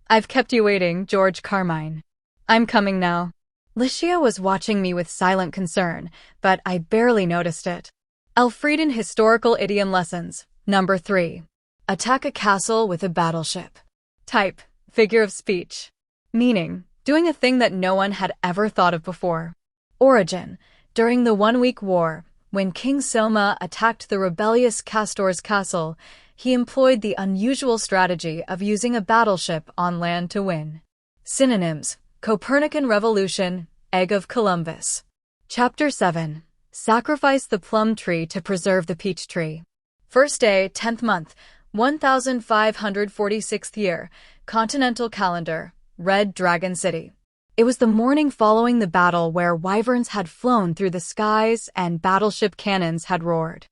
I've kept you waiting, George Carmine. I'm coming now. Licia was watching me with silent concern, but I barely noticed it. Elfrieden Historical Idiom Lessons, Number 3. Attack a castle with a battleship. Type, figure of speech. Meaning, doing a thing that no one had ever thought of before. Origin, during the 1-week war, when King Soma attacked the rebellious Castor's castle, he employed the unusual strategy of using a battleship on land to win. Synonyms, Copernican Revolution, Egg of Columbus. Chapter 7. Sacrifice the plum tree to preserve the peach tree. First day, 10th month, 1546th year, Continental Calendar, Red Dragon City. It was the morning following the battle where wyverns had flown through the skies and battleship cannons had roared.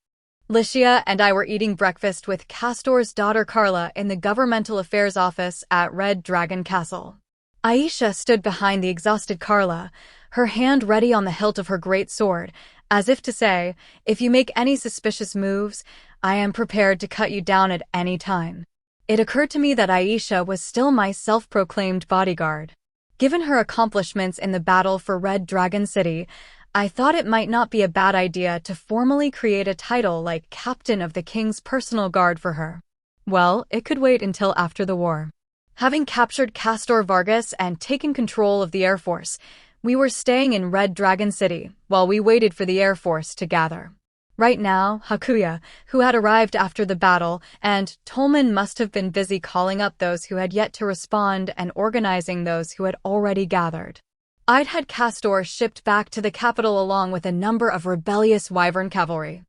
Licia and I were eating breakfast with Castor's daughter Carla in the Governmental Affairs Office at Red Dragon Castle. Aisha stood behind the exhausted Carla, her hand ready on the hilt of her great sword, as if to say, if you make any suspicious moves, I am prepared to cut you down at any time. It occurred to me that Aisha was still my self-proclaimed bodyguard. Given her accomplishments in the battle for Red Dragon City, I thought it might not be a bad idea to formally create a title like Captain of the King's Personal Guard for her. Well, it could wait until after the war. Having captured Castor Vargas and taken control of the Air Force, we were staying in Red Dragon City while we waited for the Air Force to gather. Right now, Hakuya, who had arrived after the battle, and Tolman must have been busy calling up those who had yet to respond and organizing those who had already gathered. I'd had Castor shipped back to the capital along with a number of rebellious wyvern cavalry.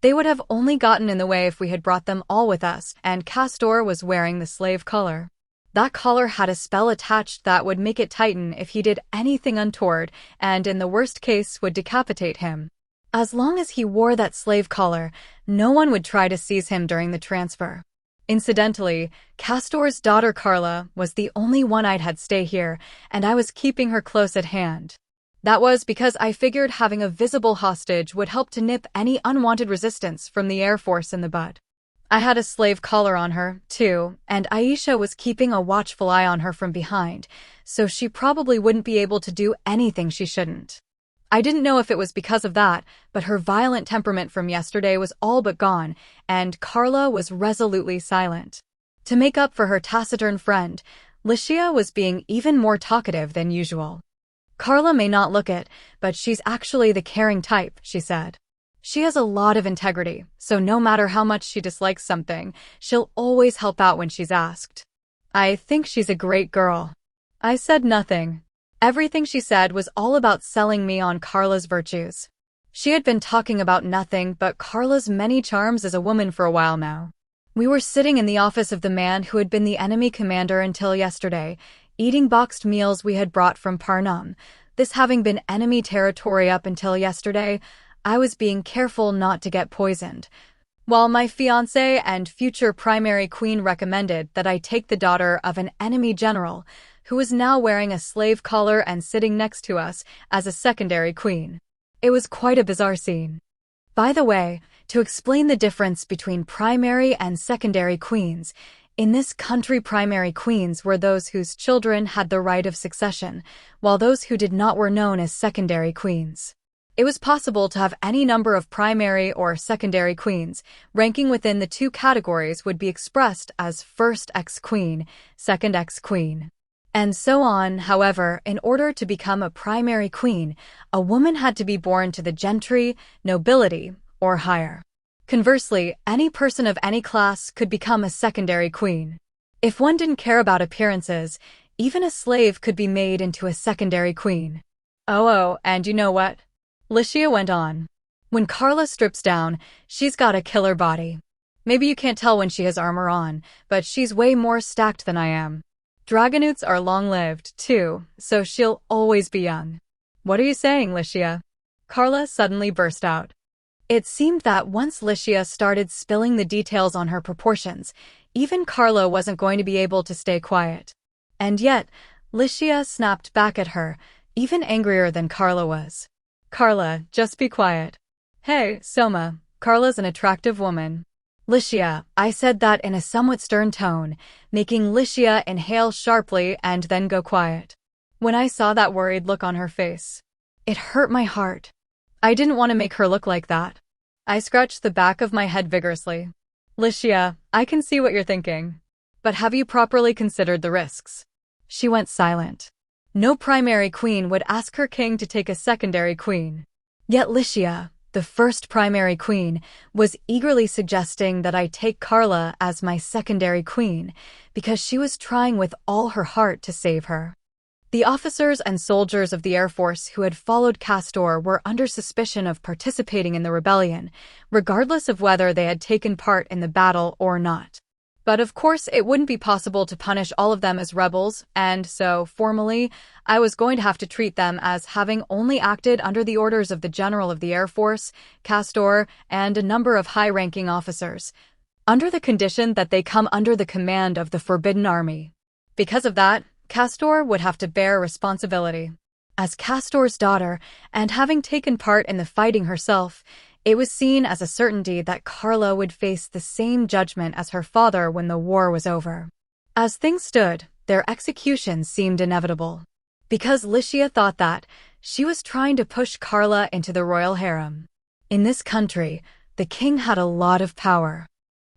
They would have only gotten in the way if we had brought them all with us, and Castor was wearing the slave collar. That collar had a spell attached that would make it tighten if he did anything untoward, and in the worst case would decapitate him. As long as he wore that slave collar, no one would try to seize him during the transfer. Incidentally, Castor's daughter Carla was the only one I'd had stay here, and I was keeping her close at hand. That was because I figured having a visible hostage would help to nip any unwanted resistance from the Air Force in the bud. I had a slave collar on her, too, and Aisha was keeping a watchful eye on her from behind, so she probably wouldn't be able to do anything she shouldn't. I didn't know if it was because of that, but her violent temperament from yesterday was all but gone, and Carla was resolutely silent. To make up for her taciturn friend, Licia was being even more talkative than usual. Carla may not look it, but she's actually the caring type, she said. She has a lot of integrity, so no matter how much she dislikes something, she'll always help out when she's asked. I think she's a great girl. I said nothing. Everything she said was all about selling me on Carla's virtues. She had been talking about nothing but Carla's many charms as a woman for a while now. We were sitting in the office of the man who had been the enemy commander until yesterday, eating boxed meals we had brought from Parnam. This having been enemy territory up until yesterday, I was being careful not to get poisoned. While my fiancé and future primary queen recommended that I take the daughter of an enemy general, who was now wearing a slave collar and sitting next to us as a secondary queen. It was quite a bizarre scene. By the way, to explain the difference between primary and secondary queens, in this country primary queens were those whose children had the right of succession, while those who did not were known as secondary queens. It was possible to have any number of primary or secondary queens. Ranking within the two categories would be expressed as first ex-queen, second ex-queen, and so on. However, in order to become a primary queen, a woman had to be born to the gentry, nobility, or higher. Conversely, any person of any class could become a secondary queen. If one didn't care about appearances, even a slave could be made into a secondary queen. Oh, and you know what? Licia went on. When Carla strips down, she's got a killer body. Maybe you can't tell when she has armor on, but she's way more stacked than I am. Dragonutes are long-lived, too, so she'll always be young. What are you saying, Licia? Carla suddenly burst out. It seemed that once Licia started spilling the details on her proportions, even Carla wasn't going to be able to stay quiet. And yet, Licia snapped back at her, even angrier than Carla was. Carla, just be quiet. Hey, Soma, Carla's an attractive woman. Licia, I said that in a somewhat stern tone, making Licia inhale sharply and then go quiet. When I saw that worried look on her face, it hurt my heart. I didn't want to make her look like that. I scratched the back of my head vigorously. Licia, I can see what you're thinking. But have you properly considered the risks? She went silent. No primary queen would ask her king to take a secondary queen. Yet Licia, the first primary queen, was eagerly suggesting that I take Carla as my secondary queen because she was trying with all her heart to save her. The officers and soldiers of the Air Force who had followed Castor were under suspicion of participating in the rebellion, regardless of whether they had taken part in the battle or not. But of course, it wouldn't be possible to punish all of them as rebels, and so, formally, I was going to have to treat them as having only acted under the orders of the General of the Air Force, Castor, and a number of high-ranking officers, under the condition that they come under the command of the Forbidden Army. Because of that, Castor would have to bear responsibility. As Castor's daughter, and having taken part in the fighting herself, it was seen as a certainty that Carla would face the same judgment as her father when the war was over. As things stood, their execution seemed inevitable. Because Licia thought that, she was trying to push Carla into the royal harem. In this country, the king had a lot of power.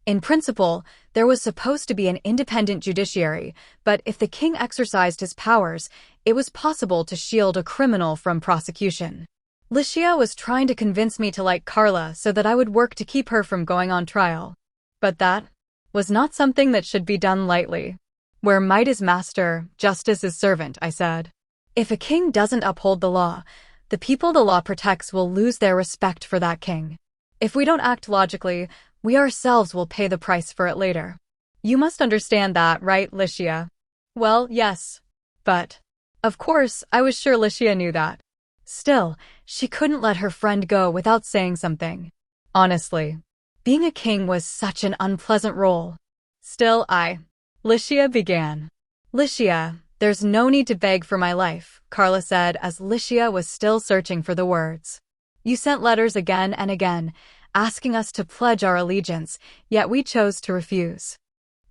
In principle, there was supposed to be an independent judiciary, but if the king exercised his powers, it was possible to shield a criminal from prosecution. Licia was trying to convince me to like Carla so that I would work to keep her from going on trial. But that was not something that should be done lightly. Where might is master, justice is servant, I said. If a king doesn't uphold the law, the people the law protects will lose their respect for that king. If we don't act logically, we ourselves will pay the price for it later. You must understand that, right, Licia? Well, yes. But, of course, I was sure Licia knew that. Still, she couldn't let her friend go without saying something. Honestly, being a king was such an unpleasant role. Still, Licia began. Licia, there's no need to beg for my life, Carla said as Licia was still searching for the words. You sent letters again and again, asking us to pledge our allegiance, yet we chose to refuse.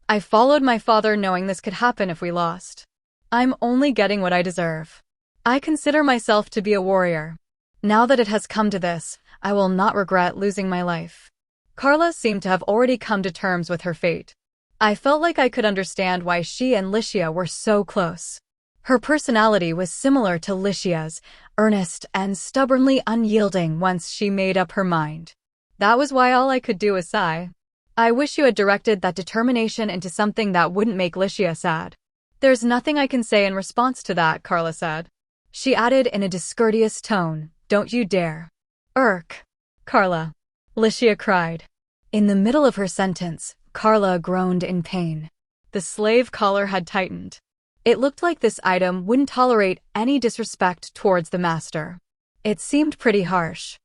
I followed my father knowing this could happen if we lost. I'm only getting what I deserve. I consider myself to be a warrior. Now that it has come to this, I will not regret losing my life. Carla seemed to have already come to terms with her fate. I felt like I could understand why she and Licia were so close. Her personality was similar to Licia's, earnest and stubbornly unyielding once she made up her mind. That was why all I could do was sigh. I wish you had directed that determination into something that wouldn't make Licia sad. There's nothing I can say in response to that, Carla said. She added in a discourteous tone, don't you dare. Carla. Licia cried. In the middle of her sentence, Carla groaned in pain. The slave collar had tightened. It looked like this item wouldn't tolerate any disrespect towards the master. It seemed pretty harsh.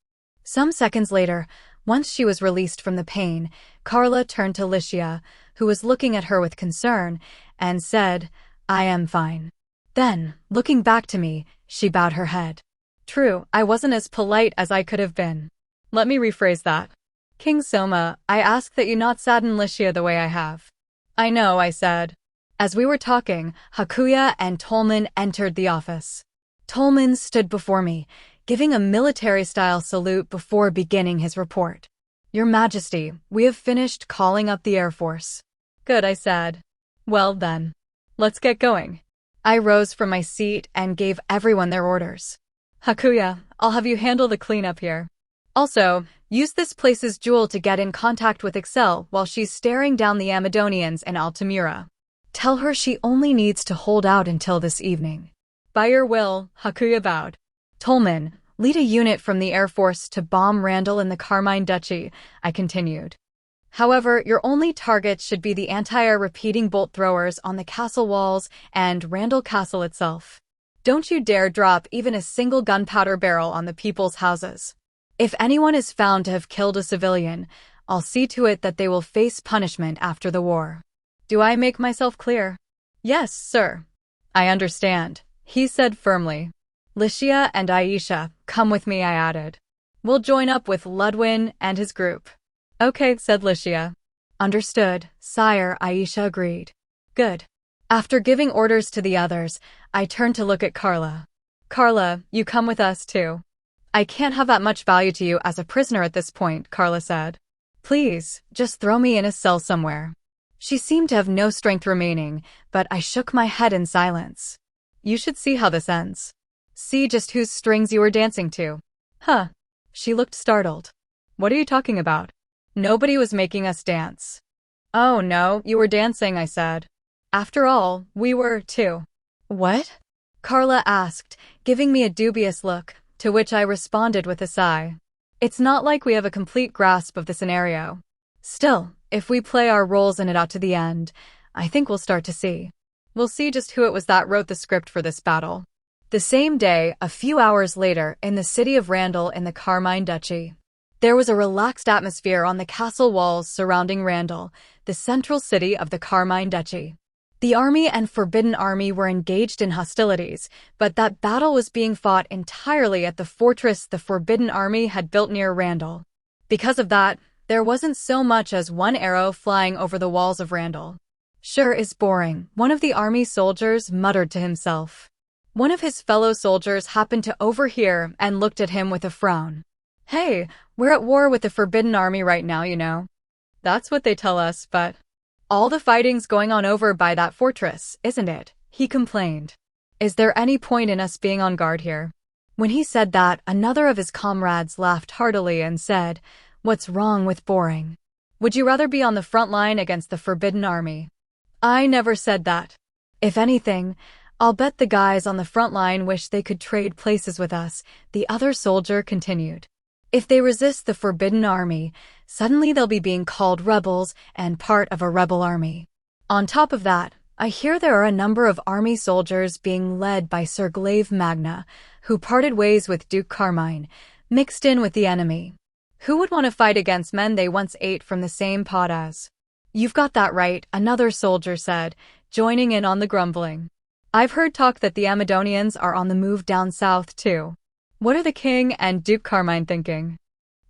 Some seconds later, once she was released from the pain, Carla turned to Licia, who was looking at her with concern, and said, I am fine. Then, looking back to me, she bowed her head. True, I wasn't as polite as I could have been. Let me rephrase that. King Soma, I ask that you not sadden Licia the way I have. I know, I said. As we were talking, Hakuya and Tolman entered the office. Tolman stood before me, giving a military-style salute before beginning his report. Your Majesty, we have finished calling up the Air Force. Good, I said. Well then, let's get going. I rose from my seat and gave everyone their orders. Hakuya, I'll have you handle the cleanup here. Also, use this place's Jewel to get in contact with Excel while she's staring down the Amadonians in Altamira. Tell her she only needs to hold out until this evening. By your will, Hakuya bowed. Tolman, lead a unit from the Air Force to bomb Randall in the Carmine Duchy, I continued. However, your only targets should be the anti-air repeating bolt throwers on the castle walls and Randall Castle itself. Don't you dare drop even a single gunpowder barrel on the people's houses. If anyone is found to have killed a civilian, I'll see to it that they will face punishment after the war. Do I make myself clear? Yes, sir. I understand, he said firmly. Licia and Aisha, come with me, I added. We'll join up with Ludwin and his group. Okay, said Licia. Understood, sire, Aisha agreed. Good. After giving orders to the others, I turned to look at Carla. Carla, you come with us too. I can't have that much value to you as a prisoner at this point, Carla said. Please, just throw me in a cell somewhere. She seemed to have no strength remaining, but I shook my head in silence. You should see how this ends. See just whose strings you were dancing to. Huh. She looked startled. What are you talking about? Nobody was making us dance. Oh no, you were dancing, I said. After all, we were too. What? Carla asked, giving me a dubious look, to which I responded with a sigh. It's not like we have a complete grasp of the scenario. Still, if we play our roles in it out to the end, I think we'll start to see. We'll see just who it was that wrote the script for this battle. The same day, a few hours later, in the city of Randall in the Carmine Duchy. There was a relaxed atmosphere on the castle walls surrounding Randall, the central city of the Carmine Duchy. The army and Forbidden Army were engaged in hostilities, but that battle was being fought entirely at the fortress the Forbidden Army had built near Randall. Because of that, there wasn't so much as one arrow flying over the walls of Randall. Sure is boring, one of the army soldiers muttered to himself. One of his fellow soldiers happened to overhear and looked at him with a frown. Hey, we're at war with the Forbidden Army right now, you know. That's what they tell us, but all the fighting's going on over by that fortress, isn't it? He complained. Is there any point in us being on guard here? When he said that, another of his comrades laughed heartily and said, What's wrong with boring? Would you rather be on the front line against the Forbidden Army? I never said that. If anything, I'll bet the guys on the front line wish they could trade places with us, the other soldier continued. If they resist the Forbidden Army, suddenly they'll be being called rebels and part of a rebel army. On top of that, I hear there are a number of army soldiers being led by Sir Glaive Magna, who parted ways with Duke Carmine, mixed in with the enemy. Who would want to fight against men they once ate from the same pot as? You've got that right, another soldier said, joining in on the grumbling. I've heard talk that the Amadonians are on the move down south too. What are the king and Duke Carmine thinking?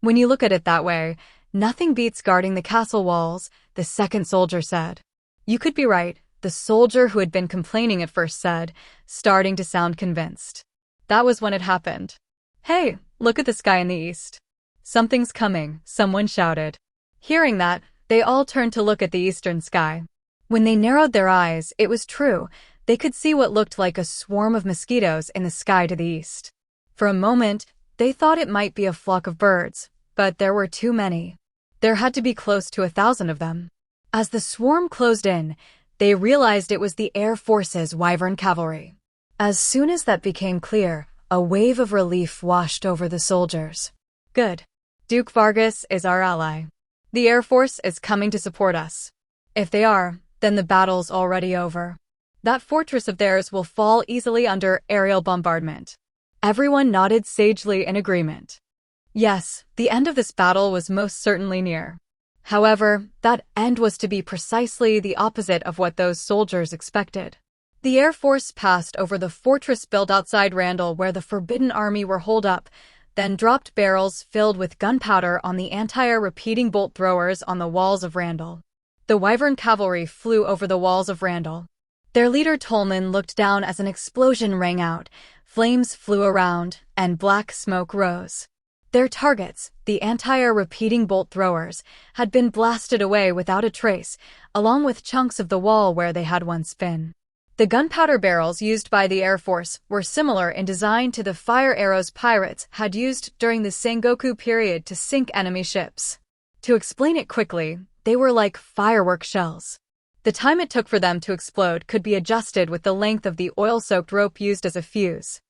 When you look at it that way, nothing beats guarding the castle walls, the second soldier said. You could be right, the soldier who had been complaining at first said, starting to sound convinced. That was when it happened. Hey, look at the sky in the east. Something's coming, someone shouted. Hearing that, they all turned to look at the eastern sky. When they narrowed their eyes, it was true. They could see what looked like a swarm of mosquitoes in the sky to the east. For a moment, they thought it might be a flock of birds, but there were too many. There had to be close to 1,000 of them. As the swarm closed in, they realized it was the Air Force's Wyvern Cavalry. As soon as that became clear, a wave of relief washed over the soldiers. Good. Duke Vargas is our ally. The Air Force is coming to support us. If they are, then the battle's already over. That fortress of theirs will fall easily under aerial bombardment. Everyone nodded sagely in agreement. Yes, the end of this battle was most certainly near. However, that end was to be precisely the opposite of what those soldiers expected. The Air Force passed over the fortress built outside Randall where the Forbidden Army were holed up, then dropped barrels filled with gunpowder on the anti-air repeating bolt throwers on the walls of Randall. The Wyvern Cavalry flew over the walls of Randall. Their leader Tolman looked down as an explosion rang out, flames flew around, and black smoke rose. Their targets, the anti-air repeating bolt throwers, had been blasted away without a trace, along with chunks of the wall where they had once been. The gunpowder barrels used by the Air Force were similar in design to the fire arrows pirates had used during the Sengoku period to sink enemy ships. To explain it quickly, they were like firework shells. The time it took for them to explode could be adjusted with the length of the oil-soaked rope used as a fuse.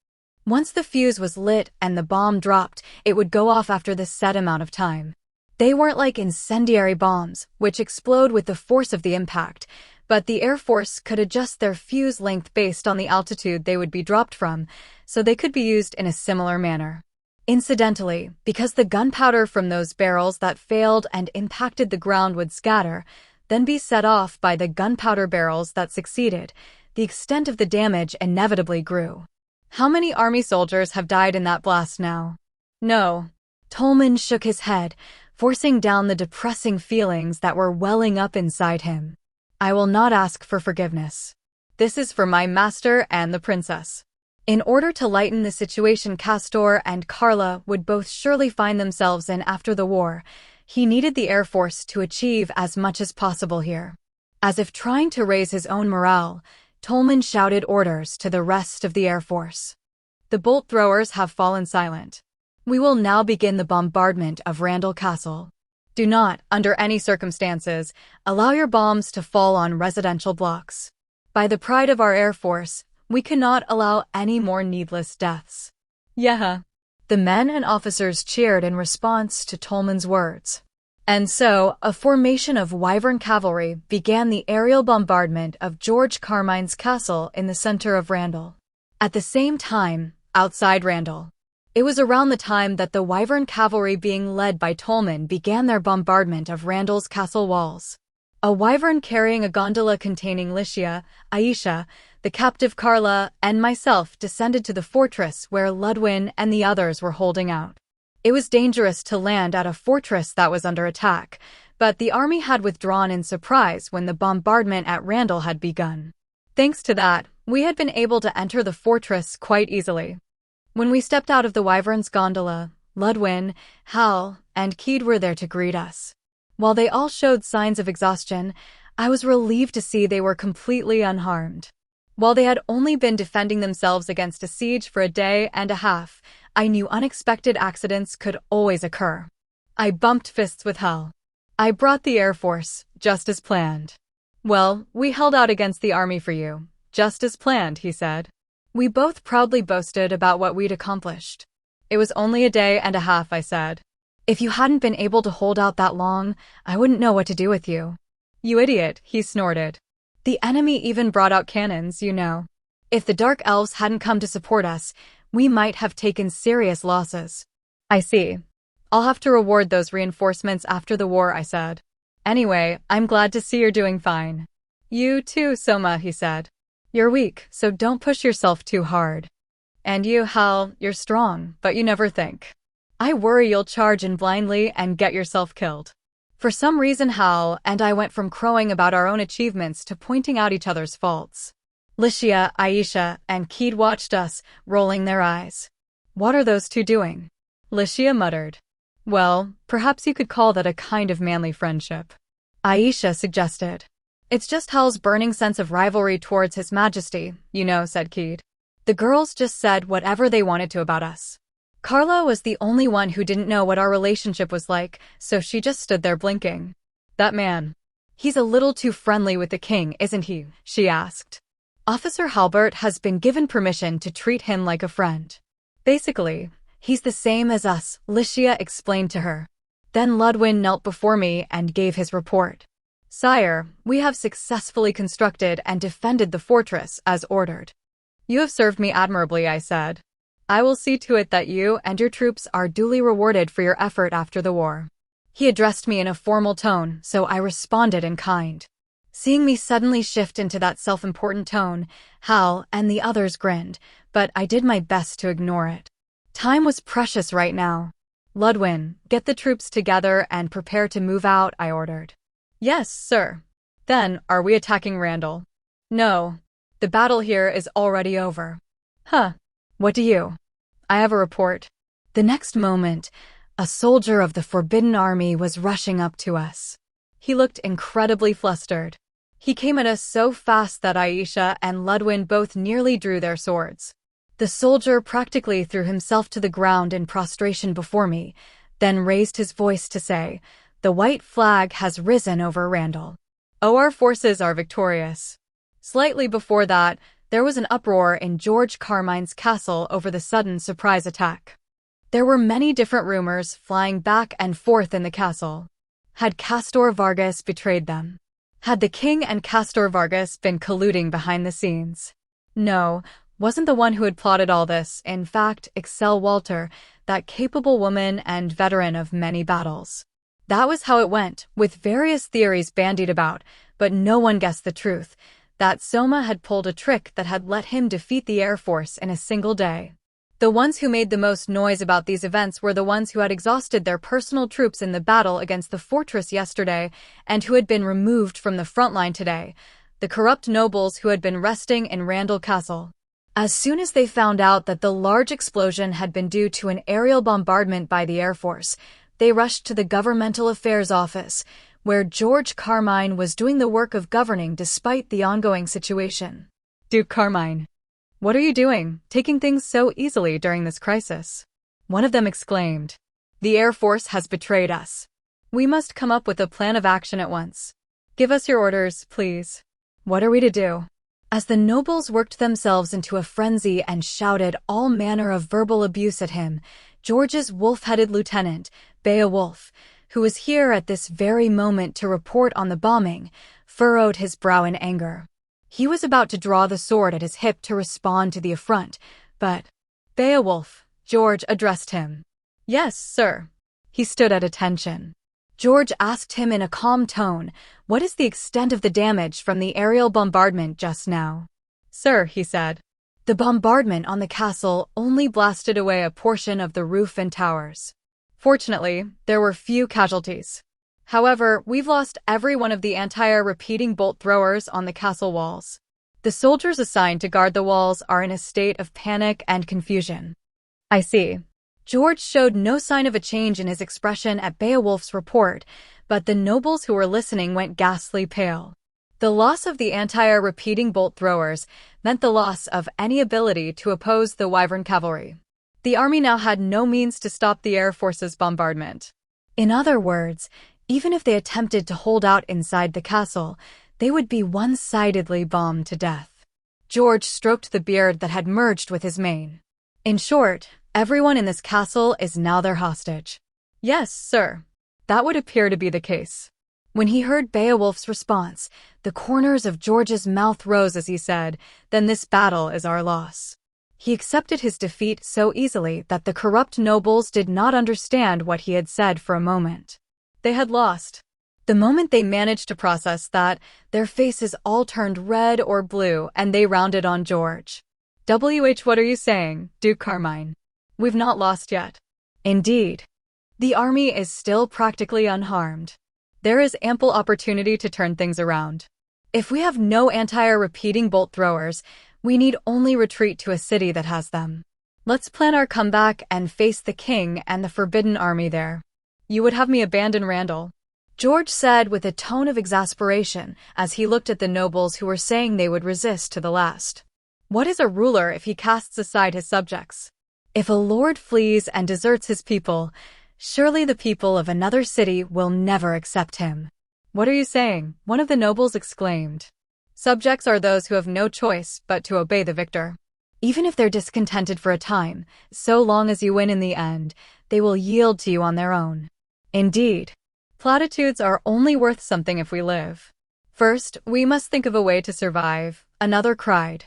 Once the fuse was lit and the bomb dropped, it would go off after the set amount of time. They weren't like incendiary bombs, which explode with the force of the impact, but the Air Force could adjust their fuse length based on the altitude they would be dropped from, so they could be used in a similar manner. Incidentally, because the gunpowder from those barrels that failed and impacted the ground would scatter, then be set off by the gunpowder barrels that succeeded, the extent of the damage inevitably grew. How many Army soldiers have died in that blast now? No. Tolman shook his head, forcing down the depressing feelings that were welling up inside him. I will not ask for forgiveness. This is for my master and the princess. In order to lighten the situation Castor and Carla would both surely find themselves in after the war, he needed the Air Force to achieve as much as possible here. As if trying to raise his own morale, Tolman shouted orders to the rest of the Air Force. The bolt throwers have fallen silent. We will now begin the bombardment of Randall Castle. Do not, under any circumstances, allow your bombs to fall on residential blocks. By the pride of our Air Force, we cannot allow any more needless deaths. Yeah. The men and officers cheered in response to Tolman's words. And so, a formation of Wyvern cavalry began the aerial bombardment of George Carmine's castle in the center of Randall. At the same time, outside Randall, it was around the time that the Wyvern cavalry being led by Tolman began their bombardment of Randall's castle walls. A wyvern carrying a gondola containing Licia, Aisha, the captive Carla, and myself descended to the fortress where Ludwin and the others were holding out. It was dangerous to land at a fortress that was under attack, but the army had withdrawn in surprise when the bombardment at Randall had begun. Thanks to that, we had been able to enter the fortress quite easily. When we stepped out of the wyvern's gondola, Ludwin, Hal, and Keed were there to greet us. While they all showed signs of exhaustion, I was relieved to see they were completely unharmed. While they had only been defending themselves against a siege for a day and a half, I knew unexpected accidents could always occur. I bumped fists with Hal. I brought the Air Force, just as planned. Well, we held out against the army for you, just as planned, he said. We both proudly boasted about what we'd accomplished. It was only a day and a half, I said. If you hadn't been able to hold out that long, I wouldn't know what to do with you. You idiot, he snorted. The enemy even brought out cannons, you know. If the Dark Elves hadn't come to support us, we might have taken serious losses. I see. I'll have to reward those reinforcements after the war, I said. Anyway, I'm glad to see you're doing fine. You too, Soma, he said. You're weak, so don't push yourself too hard. And you, Hal, you're strong, but you never think. I worry you'll charge in blindly and get yourself killed. For some reason Hal and I went from crowing about our own achievements to pointing out each other's faults. Licia, Aisha, and Keed watched us, rolling their eyes. What are those two doing? Licia muttered. Well, perhaps you could call that a kind of manly friendship. Aisha suggested. It's just Hal's burning sense of rivalry towards His Majesty, you know, said Keed. The girls just said whatever they wanted to about us. Carla was the only one who didn't know what our relationship was like, so she just stood there blinking. That man. He's a little too friendly with the king, isn't he? She asked. Officer Halbert has been given permission to treat him like a friend. Basically, he's the same as us, Licia explained to her. Then Ludwin knelt before me and gave his report. Sire, we have successfully constructed and defended the fortress as ordered. You have served me admirably, I said. I will see to it that you and your troops are duly rewarded for your effort after the war. He addressed me in a formal tone, so I responded in kind. Seeing me suddenly shift into that self-important tone, Hal and the others grinned, but I did my best to ignore it. Time was precious right now. Ludwin, get the troops together and prepare to move out, I ordered. Yes, sir. Then, are we attacking Randall? No. The battle here is already over. Huh. What do you? I have a report. The next moment, a soldier of the Forbidden Army was rushing up to us. He looked incredibly flustered. He came at us so fast that Aisha and Ludwin both nearly drew their swords. The soldier practically threw himself to the ground in prostration before me, then raised his voice to say, "The white flag has risen over Randall. Oh, our forces are victorious." Slightly before that, there was an uproar in George Carmine's castle over the sudden surprise attack. There were many different rumors flying back and forth in the castle. Had Castor Vargas betrayed them? Had the king and Castor Vargas been colluding behind the scenes? No, wasn't the one who had plotted all this, in fact, Excel Walter, that capable woman and veteran of many battles. That was how it went, with various theories bandied about, but no one guessed the truth, that Soma had pulled a trick that had let him defeat the Air Force in a single day. The ones who made the most noise about these events were the ones who had exhausted their personal troops in the battle against the fortress yesterday and who had been removed from the front line today, the corrupt nobles who had been resting in Randall Castle. As soon as they found out that the large explosion had been due to an aerial bombardment by the Air Force, they rushed to the Governmental Affairs Office, where George Carmine was doing the work of governing despite the ongoing situation. Duke Carmine, what are you doing, taking things so easily during this crisis? One of them exclaimed. The Air Force has betrayed us. We must come up with a plan of action at once. Give us your orders, please. What are we to do? As the nobles worked themselves into a frenzy and shouted all manner of verbal abuse at him, George's wolf-headed lieutenant, Beowulf, who was here at this very moment to report on the bombing, furrowed his brow in anger. He was about to draw the sword at his hip to respond to the affront, but Beowulf, George addressed him. Yes, sir. He stood at attention. George asked him in a calm tone, what is the extent of the damage from the aerial bombardment just now? Sir, he said. The bombardment on the castle only blasted away a portion of the roof and towers. Fortunately, there were few casualties. However, we've lost every one of the anti-air repeating bolt throwers on the castle walls. The soldiers assigned to guard the walls are in a state of panic and confusion. I see. George showed no sign of a change in his expression at Beowulf's report, but the nobles who were listening went ghastly pale. The loss of the anti-air repeating bolt throwers meant the loss of any ability to oppose the Wyvern cavalry. The army now had no means to stop the Air Force's bombardment. In other words, even if they attempted to hold out inside the castle, they would be one-sidedly bombed to death. George stroked the beard that had merged with his mane. In short, everyone in this castle is now their hostage. Yes, sir. That would appear to be the case. When he heard Beowulf's response, the corners of George's mouth rose as he said, then this battle is our loss. He accepted his defeat so easily that the corrupt nobles did not understand what he had said for a moment. They had lost. The moment they managed to process that, their faces all turned red or blue and they rounded on George. What are you saying, Duke Carmine? We've not lost yet. Indeed. The army is still practically unharmed. There is ample opportunity to turn things around. If we have no anti-air repeating bolt throwers, we need only retreat to a city that has them. Let's plan our comeback and face the king and the forbidden army there. You would have me abandon Randall? George said with a tone of exasperation as he looked at the nobles who were saying they would resist to the last. What is a ruler if he casts aside his subjects? If a lord flees and deserts his people, surely the people of another city will never accept him. What are you saying? One of the nobles exclaimed. Subjects are those who have no choice but to obey the victor. Even if they're discontented for a time, so long as you win in the end, they will yield to you on their own. Indeed. Platitudes are only worth something if we live. First, we must think of a way to survive, another cried.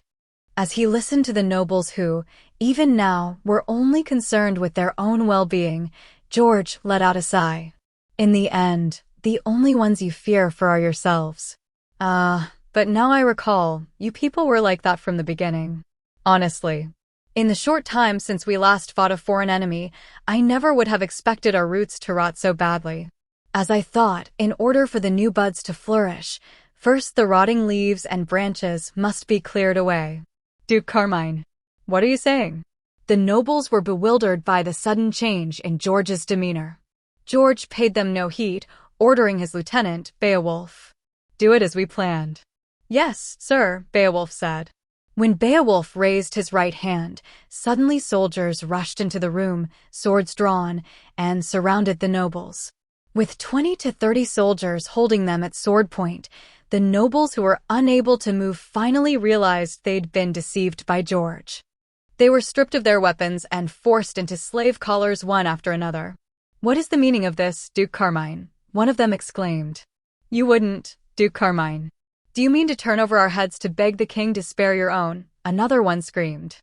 As he listened to the nobles who, even now, were only concerned with their own well-being, George let out a sigh. In the end, the only ones you fear for are yourselves. But now I recall, you people were like that from the beginning. Honestly. In the short time since we last fought a foreign enemy, I never would have expected our roots to rot so badly. As I thought, in order for the new buds to flourish, first the rotting leaves and branches must be cleared away. Duke Carmine, what are you saying? The nobles were bewildered by the sudden change in George's demeanor. George paid them no heed, ordering his lieutenant, Beowulf. Do it as we planned. Yes, sir, Beowulf said. When Beowulf raised his right hand, suddenly soldiers rushed into the room, swords drawn, and surrounded the nobles. With 20 to 30 soldiers holding them at sword point, the nobles who were unable to move finally realized they'd been deceived by George. They were stripped of their weapons and forced into slave collars one after another. What is the meaning of this, Duke Carmine? One of them exclaimed. You wouldn't Duke Carmine. Do you mean to turn over our heads to beg the king to spare your own? Another one screamed.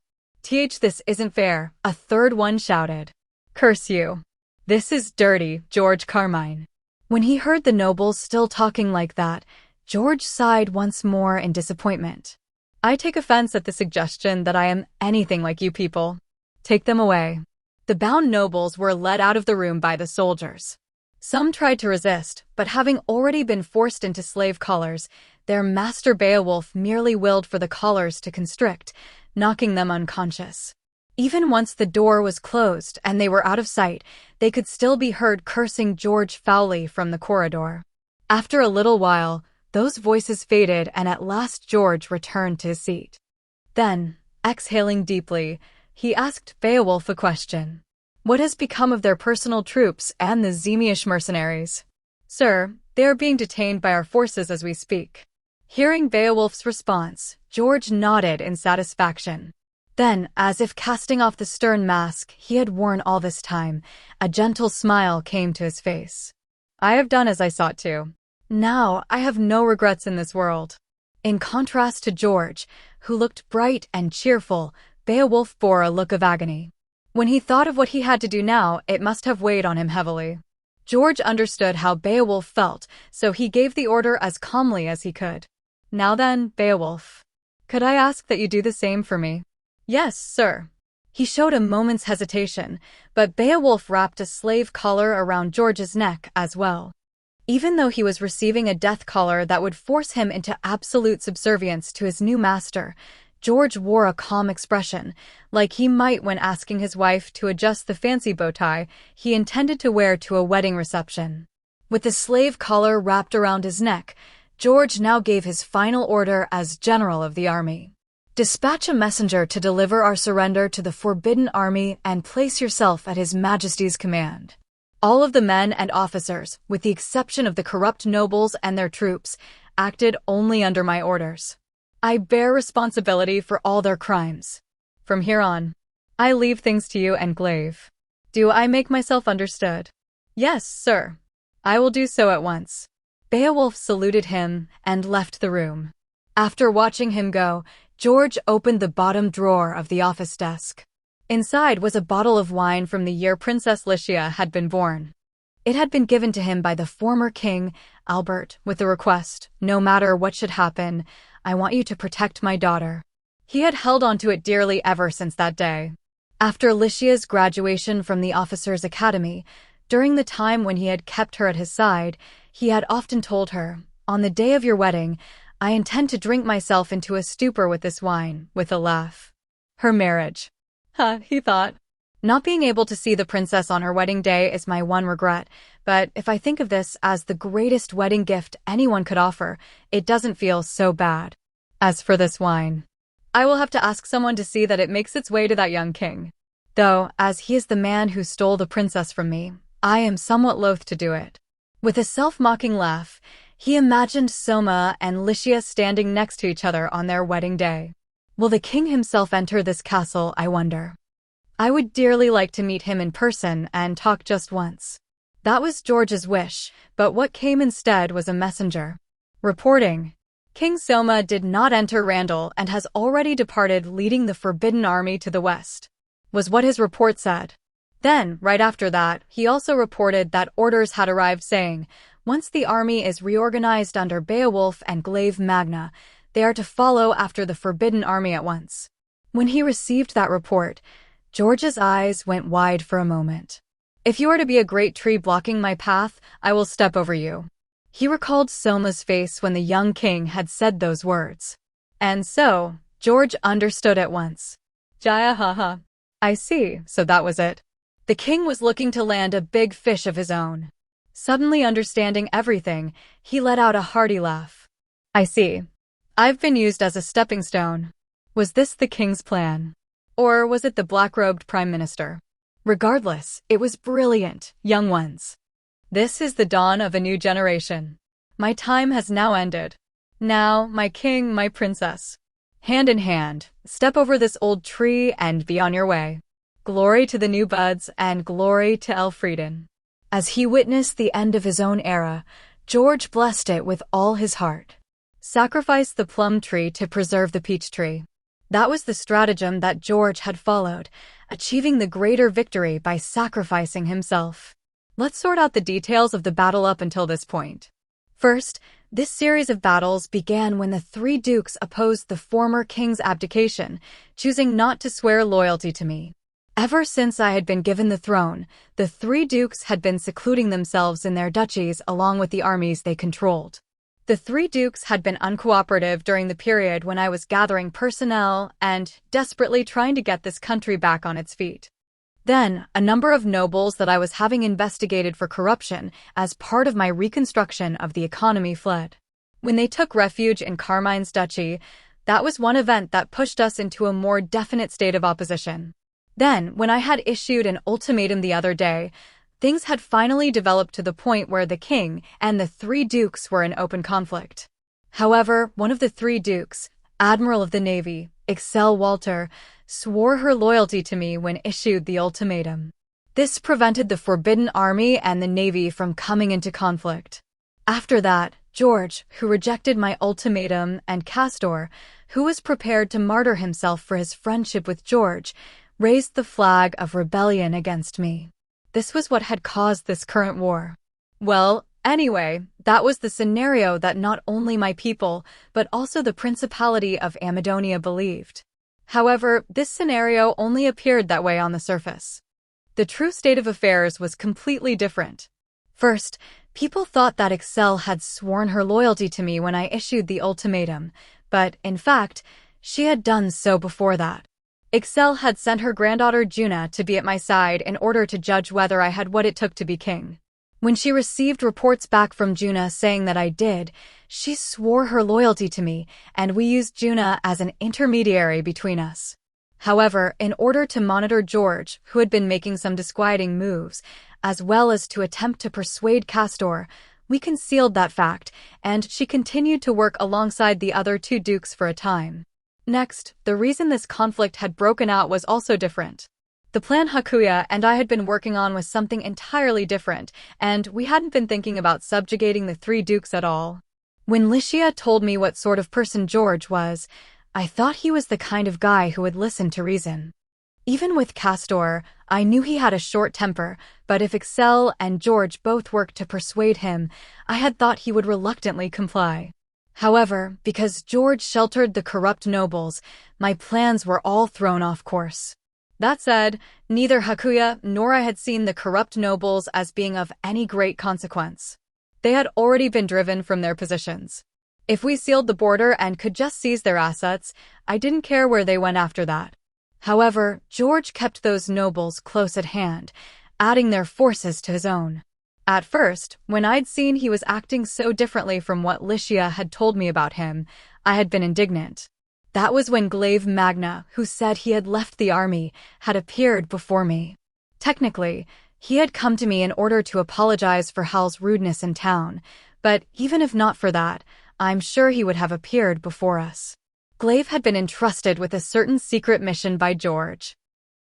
This isn't fair, a third one shouted. Curse you. This is dirty, George Carmine. When he heard the nobles still talking like that, George sighed once more in disappointment. I take offense at the suggestion that I am anything like you people. Take them away. The bound nobles were led out of the room by the soldiers. Some tried to resist, but having already been forced into slave collars, their master Beowulf merely willed for the collars to constrict, knocking them unconscious. Even once the door was closed and they were out of sight, they could still be heard cursing George foully from the corridor. After a little while, those voices faded and at last George returned to his seat. Then, exhaling deeply, he asked Beowulf a question. What has become of their personal troops and the Zemeish mercenaries? Sir, they are being detained by our forces as we speak. Hearing Beowulf's response, George nodded in satisfaction. Then, as if casting off the stern mask he had worn all this time, a gentle smile came to his face. I have done as I sought to. Now I have no regrets in this world. In contrast to George, who looked bright and cheerful, Beowulf bore a look of agony. When he thought of what he had to do now, it must have weighed on him heavily. George understood how Beowulf felt, so he gave the order as calmly as he could. Now then, Beowulf. Could I ask that you do the same for me? Yes, sir. He showed a moment's hesitation, but Beowulf wrapped a slave collar around George's neck as well. Even though he was receiving a death collar that would force him into absolute subservience to his new master, George wore a calm expression, like he might when asking his wife to adjust the fancy bow tie he intended to wear to a wedding reception. With the slave collar wrapped around his neck, George now gave his final order as general of the army. Dispatch a messenger to deliver our surrender to the Forbidden Army and place yourself at His Majesty's command. All of the men and officers, with the exception of the corrupt nobles and their troops, acted only under my orders. I bear responsibility for all their crimes. From here on, I leave things to you and Glaive. Do I make myself understood? Yes, sir. I will do so at once. Beowulf saluted him and left the room. After watching him go, George opened the bottom drawer of the office desk. Inside was a bottle of wine from the year Princess Lycia had been born. It had been given to him by the former king, Albert, with the request, no matter what should happen, I want you to protect my daughter. He had held onto it dearly ever since that day. After Lycia's graduation from the officers' academy, during the time when he had kept her at his side, he had often told her, on the day of your wedding, I intend to drink myself into a stupor with this wine, with a laugh. Her marriage. He thought. Not being able to see the princess on her wedding day is my one regret, but if I think of this as the greatest wedding gift anyone could offer, it doesn't feel so bad. As for this wine, I will have to ask someone to see that it makes its way to that young king. Though, as he is the man who stole the princess from me, I am somewhat loath to do it. With a self-mocking laugh, he imagined Soma and Lycia standing next to each other on their wedding day. Will the king himself enter this castle, I wonder? I would dearly like to meet him in person and talk just once. That was George's wish, but what came instead was a messenger. Reporting. King Soma did not enter Randall and has already departed leading the Forbidden Army to the west, was what his report said. Then, right after that, he also reported that orders had arrived saying, once the army is reorganized under Beowulf and Glaive Magna, they are to follow after the Forbidden Army at once. When he received that report, George's eyes went wide for a moment. If you are to be a great tree blocking my path, I will step over you. He recalled Soma's face when the young king had said those words. And so, George understood at once. Jaya haha. I see, so that was it. The king was looking to land a big fish of his own. Suddenly understanding everything, he let out a hearty laugh. I see. I've been used as a stepping stone. Was this the king's plan? Or was it the black-robed prime minister? Regardless, it was brilliant, young ones. This is the dawn of a new generation. My time has now ended. Now, my king, my princess. Hand in hand, step over this old tree and be on your way. Glory to the new buds and glory to Elfrieden. As he witnessed the end of his own era, George blessed it with all his heart. Sacrifice the plum tree to preserve the peach tree. That was the stratagem that George had followed, achieving the greater victory by sacrificing himself. Let's sort out the details of the battle up until this point. First, this series of battles began when the three dukes opposed the former king's abdication, choosing not to swear loyalty to me. Ever since I had been given the throne, the three dukes had been secluding themselves in their duchies along with the armies they controlled. The three dukes had been uncooperative during the period when I was gathering personnel and desperately trying to get this country back on its feet. Then, a number of nobles that I was having investigated for corruption as part of my reconstruction of the economy fled. When they took refuge in Carmine's duchy, that was one event that pushed us into a more definite state of opposition. Then, when I had issued an ultimatum the other day, things had finally developed to the point where the king and the three dukes were in open conflict. However, one of the three dukes, Admiral of the Navy, Excel Walter, swore her loyalty to me when issued the ultimatum. This prevented the Forbidden Army and the Navy from coming into conflict. After that, George, who rejected my ultimatum, and Castor, who was prepared to martyr himself for his friendship with George, raised the flag of rebellion against me. This was what had caused this current war. Well, anyway, that was the scenario that not only my people, but also the Principality of Amadonia believed. However, this scenario only appeared that way on the surface. The true state of affairs was completely different. First, people thought that Excel had sworn her loyalty to me when I issued the ultimatum, but, in fact, she had done so before that. Excel had sent her granddaughter Juna to be at my side in order to judge whether I had what it took to be king. When she received reports back from Juna saying that I did, she swore her loyalty to me, and we used Juna as an intermediary between us. However, in order to monitor George, who had been making some disquieting moves, as well as to attempt to persuade Castor, we concealed that fact, and she continued to work alongside the other two dukes for a time. Next, the reason this conflict had broken out was also different. The plan Hakuya and I had been working on was something entirely different, and we hadn't been thinking about subjugating the three dukes at all. When Licia told me what sort of person George was, I thought he was the kind of guy who would listen to reason. Even with Castor, I knew he had a short temper, but if Excel and George both worked to persuade him, I had thought he would reluctantly comply. However, because George sheltered the corrupt nobles, my plans were all thrown off course. That said, neither Hakuya nor I had seen the corrupt nobles as being of any great consequence. They had already been driven from their positions. If we sealed the border and could just seize their assets, I didn't care where they went after that. However, George kept those nobles close at hand, adding their forces to his own. At first, when I'd seen he was acting so differently from what Licia had told me about him, I had been indignant. That was when Glaive Magna, who said he had left the army, had appeared before me. Technically, he had come to me in order to apologize for Hal's rudeness in town, but even if not for that, I'm sure he would have appeared before us. Glaive had been entrusted with a certain secret mission by George.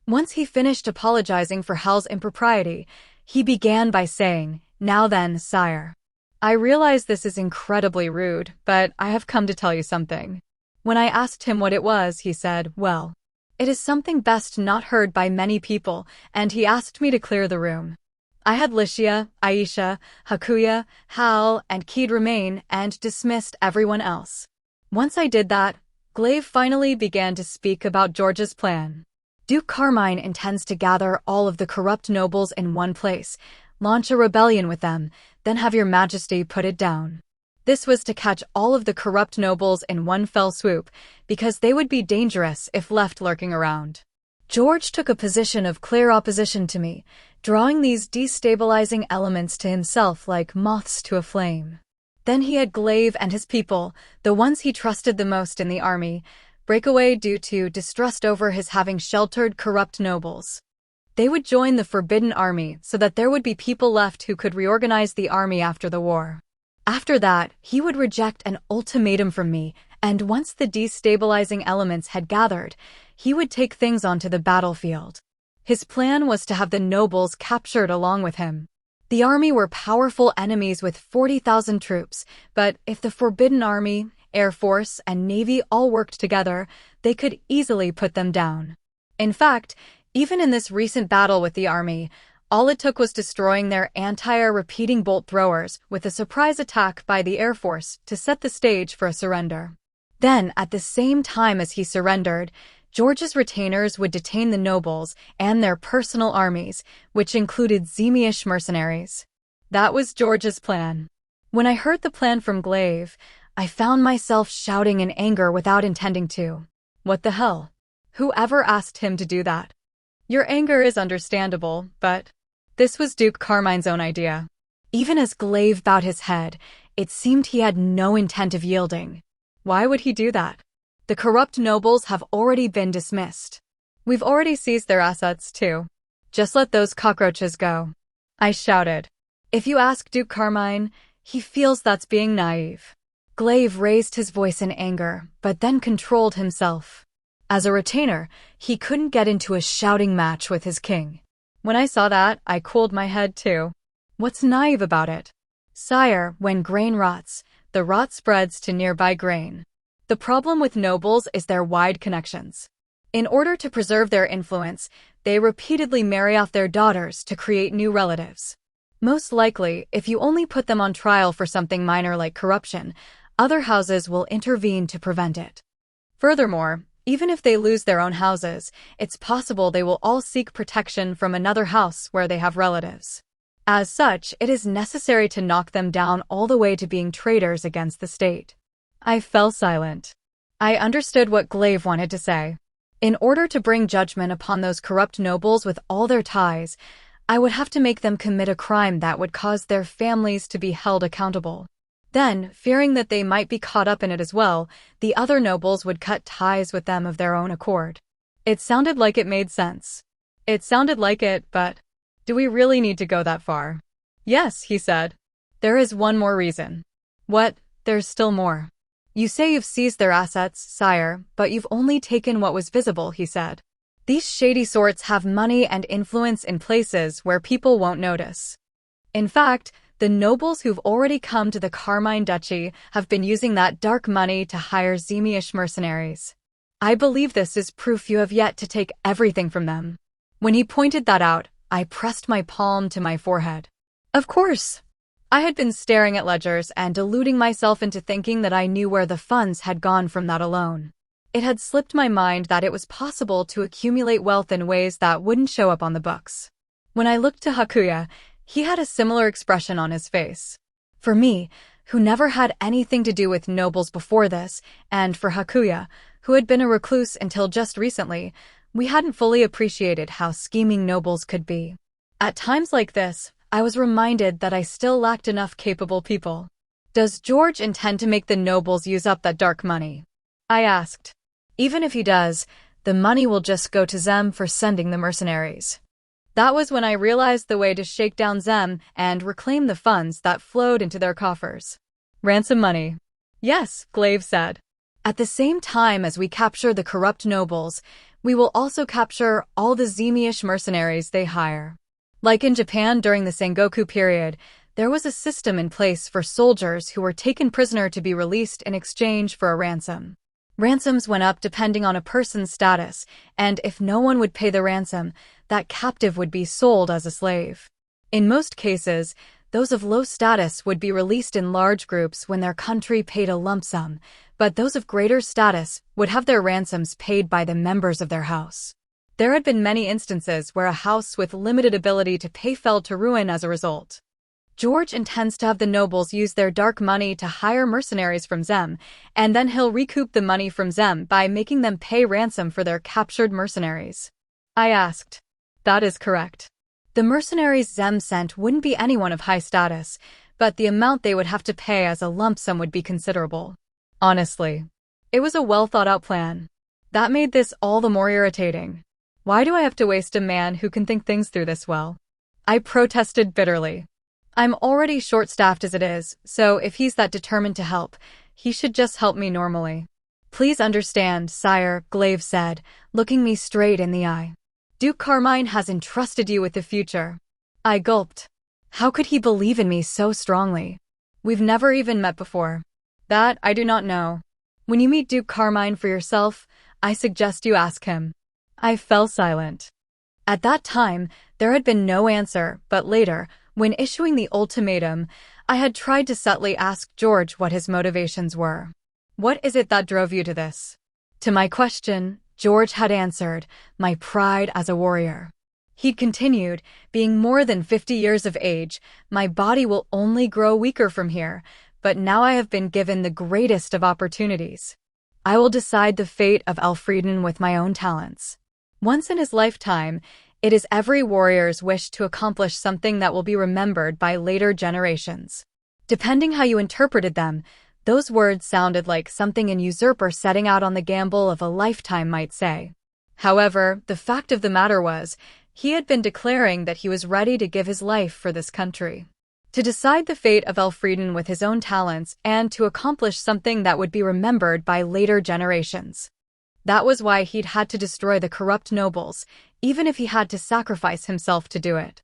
Once he finished apologizing for Hal's impropriety, he began by saying, "Now then, sire. I realize this is incredibly rude, but I have come to tell you something." When I asked him what it was, he said, "Well, it is something best not heard by many people," and he asked me to clear the room. I had Licia, Aisha, Hakuya, Hal, and Keed remain and dismissed everyone else. Once I did that, Glaive finally began to speak about George's plan. Duke Carmine intends to gather all of the corrupt nobles in one place, launch a rebellion with them, then have your majesty put it down. This was to catch all of the corrupt nobles in one fell swoop, because they would be dangerous if left lurking around. George took a position of clear opposition to me, drawing these destabilizing elements to himself like moths to a flame. Then he had Glaive and his people, the ones he trusted the most in the army, break away due to distrust over his having sheltered corrupt nobles. They would join the Forbidden Army so that there would be people left who could reorganize the army after the war. After that, he would reject an ultimatum from me, and once the destabilizing elements had gathered, he would take things onto the battlefield. His plan was to have the nobles captured along with him. The army were powerful enemies with 40,000 troops, but if the Forbidden Army, Air Force, and Navy all worked together, they could easily put them down. In fact, even in this recent battle with the army, all it took was destroying their anti-air repeating bolt throwers with a surprise attack by the Air Force to set the stage for a surrender. Then, at the same time as he surrendered, George's retainers would detain the nobles and their personal armies, which included Zemeish mercenaries. That was George's plan. When I heard the plan from Glaive, I found myself shouting in anger without intending to. What the hell? Whoever asked him to do that? Your anger is understandable, but this was Duke Carmine's own idea. Even as Glaive bowed his head, it seemed he had no intent of yielding. Why would he do that? The corrupt nobles have already been dismissed. We've already seized their assets, too. Just let those cockroaches go. I shouted. If you ask Duke Carmine, he feels that's being naive. Glaive raised his voice in anger, but then controlled himself. As a retainer, he couldn't get into a shouting match with his king. When I saw that, I cooled my head, too. What's naive about it? Sire, when grain rots, the rot spreads to nearby grain. The problem with nobles is their wide connections. In order to preserve their influence, they repeatedly marry off their daughters to create new relatives. Most likely, if you only put them on trial for something minor like corruption, other houses will intervene to prevent it. Furthermore, even if they lose their own houses, it's possible they will all seek protection from another house where they have relatives. As such, it is necessary to knock them down all the way to being traitors against the state. I fell silent. I understood what Glaive wanted to say. In order to bring judgment upon those corrupt nobles with all their ties, I would have to make them commit a crime that would cause their families to be held accountable. Then, fearing that they might be caught up in it as well, the other nobles would cut ties with them of their own accord. It sounded like it made sense. It sounded like it, but do we really need to go that far? Yes, he said. There is one more reason. What? There's still more. You say you've seized their assets, sire, but you've only taken what was visible, he said. These shady sorts have money and influence in places where people won't notice. In fact, the nobles who've already come to the Carmine Duchy have been using that dark money to hire Zemeish mercenaries. I believe this is proof you have yet to take everything from them. When he pointed that out, I pressed my palm to my forehead. Of course. I had been staring at ledgers and deluding myself into thinking that I knew where the funds had gone from that alone. It had slipped my mind that it was possible to accumulate wealth in ways that wouldn't show up on the books. When I looked to Hakuya, he had a similar expression on his face. For me, who never had anything to do with nobles before this, and for Hakuya, who had been a recluse until just recently, we hadn't fully appreciated how scheming nobles could be. At times like this, I was reminded that I still lacked enough capable people. Does George intend to make the nobles use up that dark money? I asked. Even if he does, the money will just go to Zem for sending the mercenaries. That was when I realized the way to shake down Zem and reclaim the funds that flowed into their coffers. Ransom money. Yes, Glaive said. At the same time as we capture the corrupt nobles, we will also capture all the Zemeish mercenaries they hire. Like in Japan during the Sengoku period, there was a system in place for soldiers who were taken prisoner to be released in exchange for a ransom. Ransoms went up depending on a person's status, and if no one would pay the ransom, that captive would be sold as a slave. In most cases, those of low status would be released in large groups when their country paid a lump sum, but those of greater status would have their ransoms paid by the members of their house. There had been many instances where a house with limited ability to pay fell to ruin as a result. George intends to have the nobles use their dark money to hire mercenaries from Zem, and then he'll recoup the money from Zem by making them pay ransom for their captured mercenaries. I asked. That is correct. The mercenaries Zem sent wouldn't be anyone of high status, but the amount they would have to pay as a lump sum would be considerable. Honestly, it was a well-thought-out plan. That made this all the more irritating. Why do I have to waste a man who can think things through this well? I protested bitterly. I'm already short-staffed as it is, so if he's that determined to help, he should just help me normally. Please understand, sire, Glaive said, looking me straight in the eye. Duke Carmine has entrusted you with the future. I gulped. How could he believe in me so strongly? We've never even met before. That I do not know. When you meet Duke Carmine for yourself, I suggest you ask him. I fell silent. At that time, there had been no answer, but later, when issuing the ultimatum, I had tried to subtly ask George what his motivations were. What is it that drove you to this? To my question, George had answered, my pride as a warrior. He'd continued, being more than 50 years of age, my body will only grow weaker from here, but now I have been given the greatest of opportunities. I will decide the fate of Elfrieden with my own talents. Once in his lifetime, it is every warrior's wish to accomplish something that will be remembered by later generations. Depending how you interpreted them, those words sounded like something an usurper setting out on the gamble of a lifetime might say. However, the fact of the matter was, he had been declaring that he was ready to give his life for this country. To decide the fate of Elfrieden with his own talents and to accomplish something that would be remembered by later generations. That was why he'd had to destroy the corrupt nobles, even if he had to sacrifice himself to do it.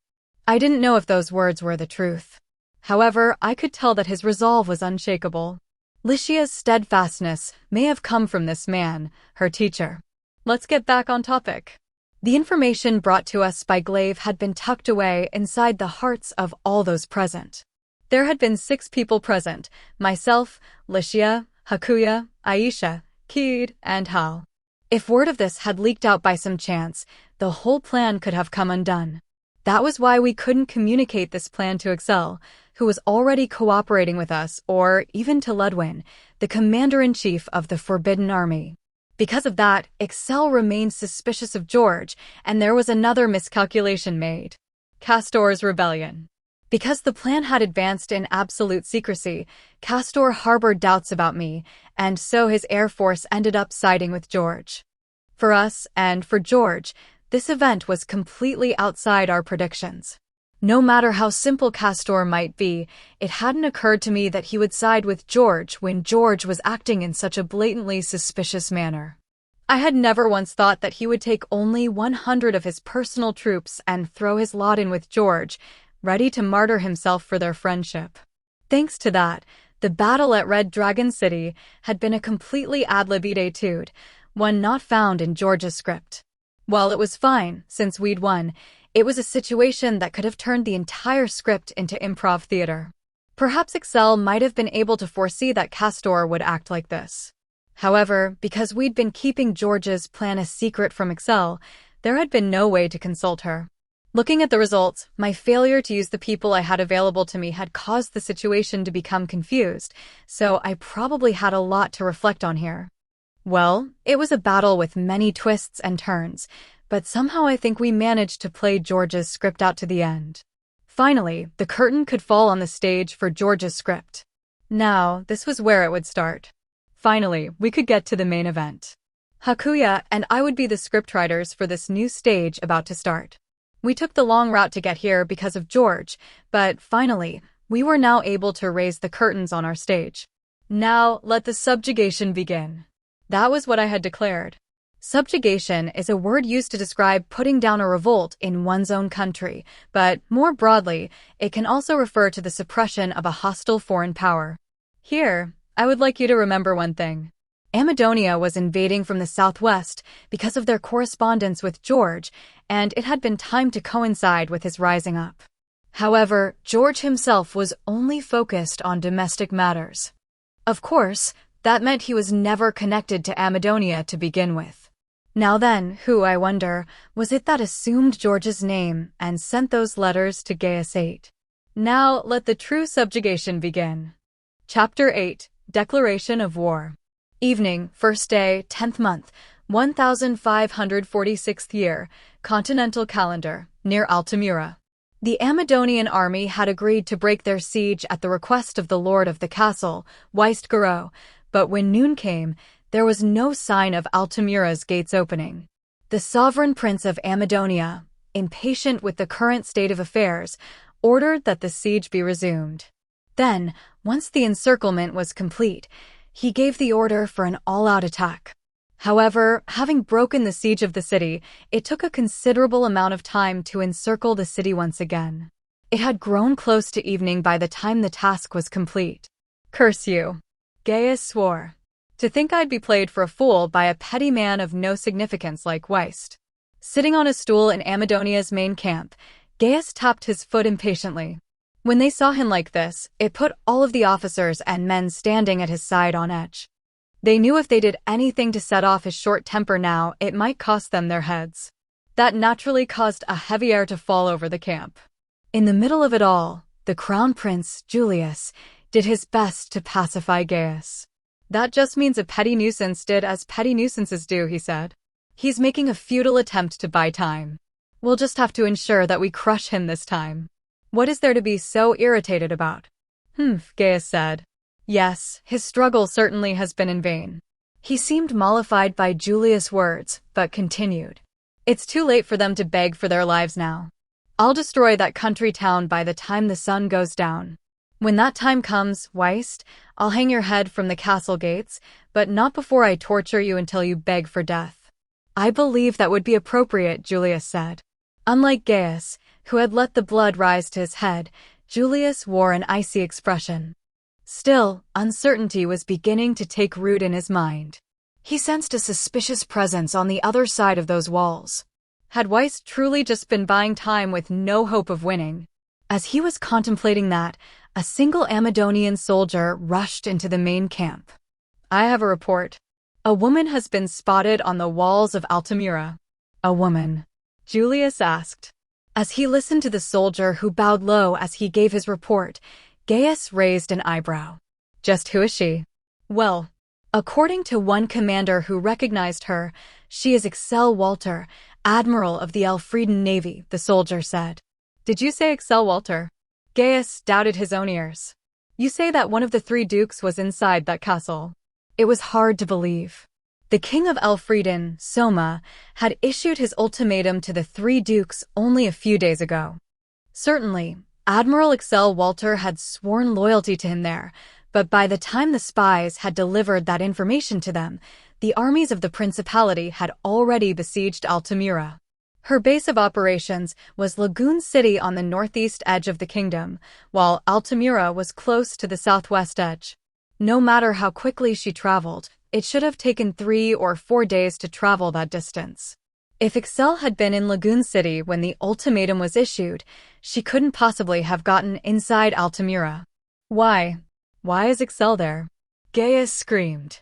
I didn't know if those words were the truth. However, I could tell that his resolve was unshakable. Lycia's steadfastness may have come from this man, her teacher. Let's get back on topic. The information brought to us by Glaive had been tucked away inside the hearts of all those present. There had been 6 people present, myself, Lycia, Hakuya, Aisha, Keed, and Hal. If word of this had leaked out by some chance, the whole plan could have come undone. That was why we couldn't communicate this plan to Excel, who was already cooperating with us, or even to Ludwin, the commander-in-chief of the Forbidden Army. Because of that, Excel remained suspicious of George, and there was another miscalculation made. Castor's rebellion. Because the plan had advanced in absolute secrecy, Castor harbored doubts about me, and so his air force ended up siding with George. For us, and for George, this event was completely outside our predictions. No matter how simple Castor might be, it hadn't occurred to me that he would side with George when George was acting in such a blatantly suspicious manner. I had never once thought that he would take only 100 of his personal troops and throw his lot in with George, ready to martyr himself for their friendship. Thanks to that, the battle at Red Dragon City had been a completely ad-libbed etude, one not found in George's script. While it was fine, since we'd won, it was a situation that could have turned the entire script into improv theater. Perhaps Excel might have been able to foresee that Castor would act like this. However, because we'd been keeping George's plan a secret from Excel, there had been no way to consult her. Looking at the results, my failure to use the people I had available to me had caused the situation to become confused, so I probably had a lot to reflect on here. Well, it was a battle with many twists and turns, but somehow I think we managed to play George's script out to the end. Finally, the curtain could fall on the stage for George's script. Now, this was where it would start. Finally, we could get to the main event. Hakuya and I would be the scriptwriters for this new stage about to start. We took the long route to get here because of George, but finally, we were now able to raise the curtains on our stage. Now, let the subjugation begin. That was what I had declared. Subjugation is a word used to describe putting down a revolt in one's own country, but more broadly, it can also refer to the suppression of a hostile foreign power. Here, I would like you to remember one thing. Amadonia was invading from the southwest because of their correspondence with George, and it had been timed to coincide with his rising up. However, George himself was only focused on domestic matters. Of course, that meant he was never connected to Amadonia to begin with. Now then, who, I wonder, was it that assumed George's name and sent those letters to Gaius 8? Now let the true subjugation begin. Chapter 8, Declaration of War. Evening, 1st day, 10th month, 1546th year, continental calendar, near Altamira. The Amadonian army had agreed to break their siege at the request of the lord of the castle, Weist-Garo, but when noon came, there was no sign of Altamira's gates opening. The sovereign prince of Amadonia, impatient with the current state of affairs, ordered that the siege be resumed. Then, once the encirclement was complete, he gave the order for an all-out attack. However, having broken the siege of the city, it took a considerable amount of time to encircle the city once again. It had grown close to evening by the time the task was complete. Curse you. Gaius swore. To think I'd be played for a fool by a petty man of no significance like Weist. Sitting on a stool in Amadonia's main camp, Gaius tapped his foot impatiently. When they saw him like this, it put all of the officers and men standing at his side on edge. They knew if they did anything to set off his short temper now, it might cost them their heads. That naturally caused a heavy air to fall over the camp. In the middle of it all, the crown prince, Julius, did his best to pacify Gaius. That just means a petty nuisance did as petty nuisances do, he said. He's making a futile attempt to buy time. We'll just have to ensure that we crush him this time. What is there to be so irritated about? Gaius said. Yes, his struggle certainly has been in vain. He seemed mollified by Julius' words, but continued. It's too late for them to beg for their lives now. I'll destroy that country town by the time the sun goes down. When that time comes, Weist, I'll hang your head from the castle gates, but not before I torture you until you beg for death. I believe that would be appropriate, Julius said. Unlike Gaius, who had let the blood rise to his head, Julius wore an icy expression. Still, uncertainty was beginning to take root in his mind. He sensed a suspicious presence on the other side of those walls. Had Weist truly just been buying time with no hope of winning? As he was contemplating that, a single Amadonian soldier rushed into the main camp. I have a report. A woman has been spotted on the walls of Altamira. A woman? Julius asked. As he listened to the soldier who bowed low as he gave his report, Gaius raised an eyebrow. Just who is she? Well, according to one commander who recognized her, she is Excel Walter, Admiral of the Elfrieden Navy, the soldier said. Did you say Excel Walter? Gaius doubted his own ears. You say that one of the three dukes was inside that castle. It was hard to believe. The king of Elfrieden, Soma, had issued his ultimatum to the three dukes only a few days ago. Certainly, Admiral Excel Walter had sworn loyalty to him there, but by the time the spies had delivered that information to them, the armies of the principality had already besieged Altamira. Her base of operations was Lagoon City on the northeast edge of the kingdom, while Altamira was close to the southwest edge. No matter how quickly she traveled, it should have taken 3 or 4 days to travel that distance. If Excel had been in Lagoon City when the ultimatum was issued, she couldn't possibly have gotten inside Altamira. Why? Why is Excel there? Gaius screamed.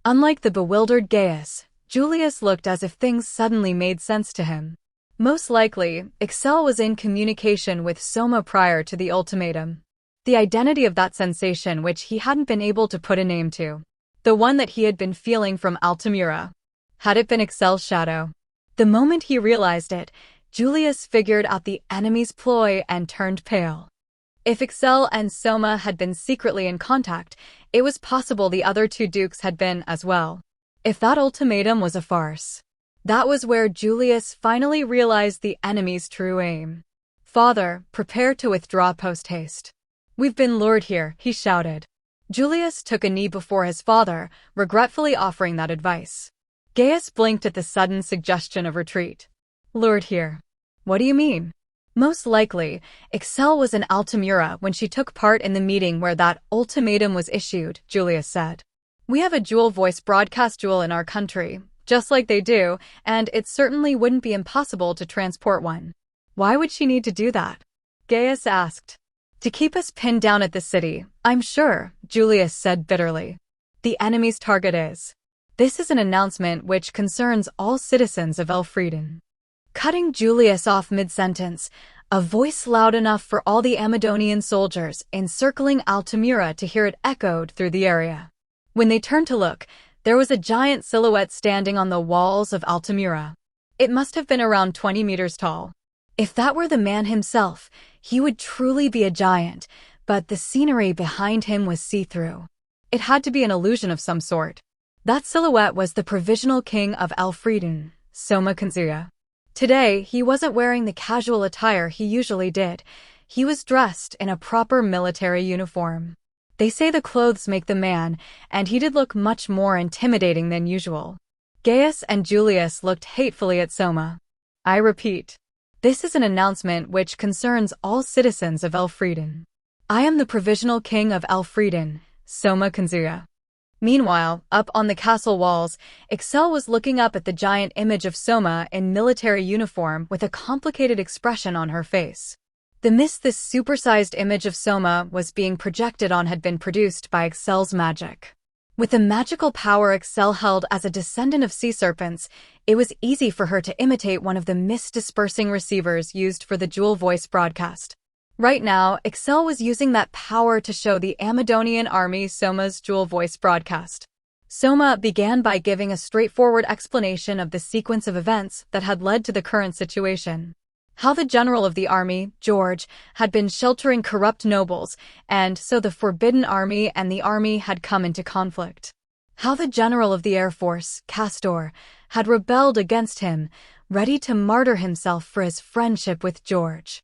Unlike the bewildered Gaius, Julius looked as if things suddenly made sense to him. Most likely, Excel was in communication with Soma prior to the ultimatum. The identity of that sensation which he hadn't been able to put a name to. The one that he had been feeling from Altamira. Had it been Excel's shadow? The moment he realized it, Julius figured out the enemy's ploy and turned pale. If Excel and Soma had been secretly in contact, it was possible the other two dukes had been as well. If that ultimatum was a farce. That was where Julius finally realized the enemy's true aim. Father, prepare to withdraw post-haste. We've been lured here, he shouted. Julius took a knee before his father, regretfully offering that advice. Gaius blinked at the sudden suggestion of retreat. Lured here? What do you mean? Most likely, Excel was in Altamira when she took part in the meeting where that ultimatum was issued, Julius said. We have a dual voice broadcast duel in our country, just like they do, and it certainly wouldn't be impossible to transport one. Why would she need to do that? Gaius asked. To keep us pinned down at the city, I'm sure, Julius said bitterly. The enemy's target is. This is an announcement which concerns all citizens of Elfrieden. Cutting Julius off mid-sentence, a voice loud enough for all the Amadonian soldiers encircling Altamira to hear it echoed through the area. When they turned to look, there was a giant silhouette standing on the walls of Altamira. It must have been around 20 meters tall. If that were the man himself, he would truly be a giant, but the scenery behind him was see-through. It had to be an illusion of some sort. That silhouette was the provisional king of Elfrieden, Soma Kanzuya. Today, he wasn't wearing the casual attire he usually did. He was dressed in a proper military uniform. They say the clothes make the man, and he did look much more intimidating than usual. Gaius and Julius looked hatefully at Soma. I repeat. This is an announcement which concerns all citizens of Elfrieden. I am the provisional king of Elfrieden, Soma Kanzuya. Meanwhile, up on the castle walls, Excel was looking up at the giant image of Soma in military uniform with a complicated expression on her face. The mist this supersized image of Soma was being projected on had been produced by Excel's magic. With the magical power Excel held as a descendant of sea serpents, it was easy for her to imitate one of the mist-dispersing receivers used for the dual voice broadcast. Right now, Excel was using that power to show the Amadonian army Soma's dual voice broadcast. Soma began by giving a straightforward explanation of the sequence of events that had led to the current situation. How the general of the army, George, had been sheltering corrupt nobles, and so the Forbidden Army and the army had come into conflict. How the general of the Air Force, Castor, had rebelled against him, ready to martyr himself for his friendship with George.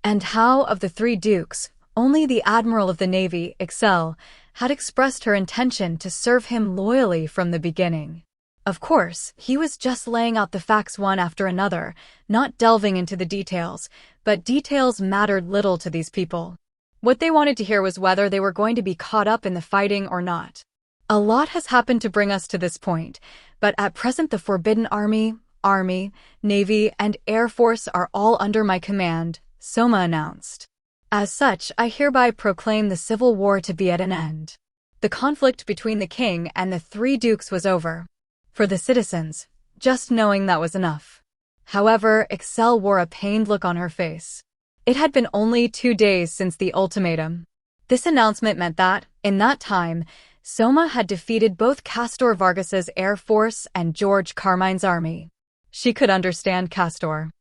And how, of the three dukes, only the admiral of the navy, Excel, had expressed her intention to serve him loyally from the beginning. Of course, he was just laying out the facts one after another, not delving into the details, but details mattered little to these people. What they wanted to hear was whether they were going to be caught up in the fighting or not. A lot has happened to bring us to this point, but at present the Forbidden Army, Navy, and Air Force are all under my command, Soma announced. As such, I hereby proclaim the civil war to be at an end. The conflict between the king and the three dukes was over. For the citizens, just knowing that was enough. However, Excel wore a pained look on her face. It had been only 2 days since the ultimatum. This announcement meant that, in that time, Soma had defeated both Castor Vargas's Air Force and George Carmine's army. She could understand Castor.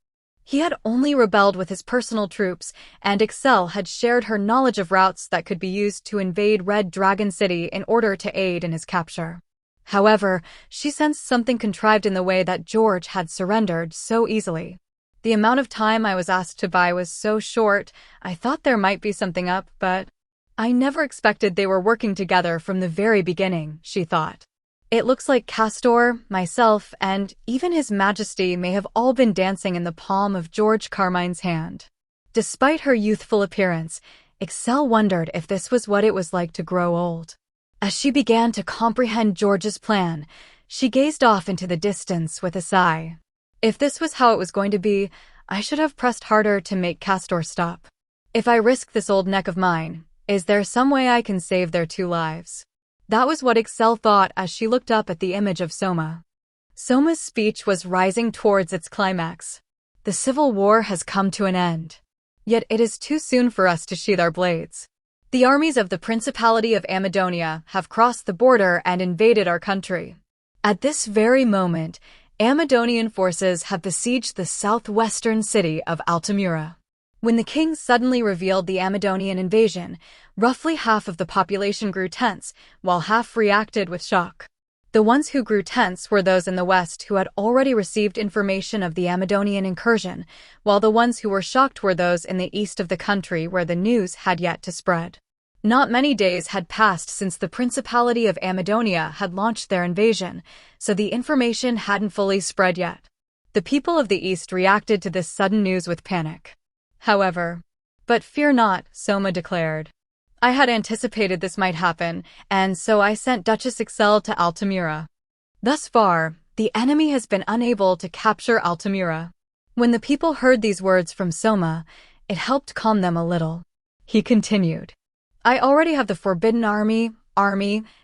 He had only rebelled with his personal troops, and Excel had shared her knowledge of routes that could be used to invade Red Dragon City in order to aid in his capture. However, she sensed something contrived in the way that George had surrendered so easily. The amount of time I was asked to buy was so short, I thought there might be something up, but I never expected they were working together from the very beginning, she thought. It looks like Castor, myself, and even His Majesty may have all been dancing in the palm of George Carmine's hand. Despite her youthful appearance, Excel wondered if this was what it was like to grow old. As she began to comprehend George's plan, she gazed off into the distance with a sigh. If this was how it was going to be, I should have pressed harder to make Castor stop. If I risk this old neck of mine, is there some way I can save their 2 lives? That was what Excel thought as she looked up at the image of Soma. Soma's speech was rising towards its climax. The civil war has come to an end. Yet it is too soon for us to sheathe our blades. The armies of the Principality of Amadonia have crossed the border and invaded our country. At this very moment, Amadonian forces have besieged the southwestern city of Altamura. When the king suddenly revealed the Amadonian invasion, roughly half of the population grew tense, while half reacted with shock. The ones who grew tense were those in the west who had already received information of the Amadonian incursion, while the ones who were shocked were those in the east of the country where the news had yet to spread. Not many days had passed since the Principality of Amadonia had launched their invasion, so the information hadn't fully spread yet. The people of the east reacted to this sudden news with panic. However, but fear not, Soma declared. I had anticipated this might happen, and so I sent Duchess Excel to Altamura. Thus far, the enemy has been unable to capture Altamura. When the people heard these words from Soma, it helped calm them a little. He continued. I already have the Forbidden Army,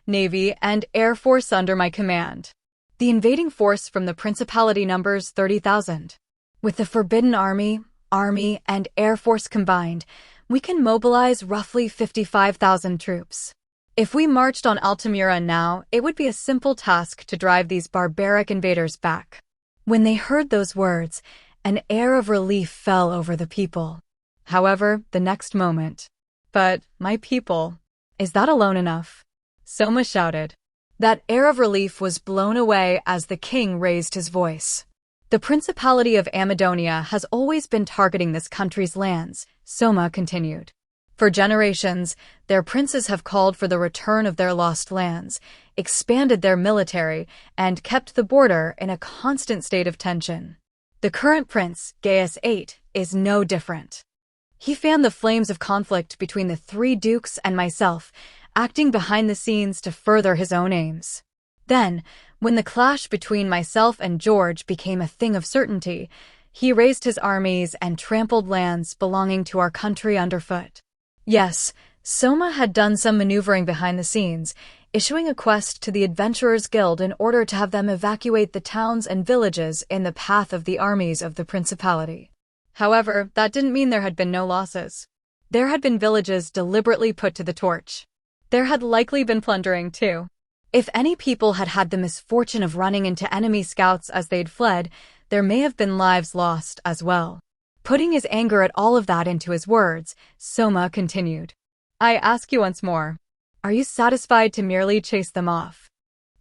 Navy, and Air Force under my command. The invading force from the Principality numbers 30,000. With the Forbidden Army, and Air Force combined, we can mobilize roughly 55,000 troops. If we marched on Altamura now, it would be a simple task to drive these barbaric invaders back. When they heard those words, an air of relief fell over the people. However, the next moment, but, my people, is that alone enough? Soma shouted. That air of relief was blown away as the king raised his voice. The Principality of Amadonia has always been targeting this country's lands, Soma continued. For generations, their princes have called for the return of their lost lands, expanded their military, and kept the border in a constant state of tension. The current prince, Gaius VIII, is no different. He fanned the flames of conflict between the three dukes and myself, acting behind the scenes to further his own aims. Then, when the clash between myself and George became a thing of certainty, he raised his armies and trampled lands belonging to our country underfoot. Yes, Soma had done some maneuvering behind the scenes, issuing a quest to the Adventurers Guild in order to have them evacuate the towns and villages in the path of the armies of the Principality. However, that didn't mean there had been no losses. There had been villages deliberately put to the torch. There had likely been plundering, too. If any people had had the misfortune of running into enemy scouts as they'd fled, there may have been lives lost as well. Putting his anger at all of that into his words, Soma continued. I ask you once more, are you satisfied to merely chase them off?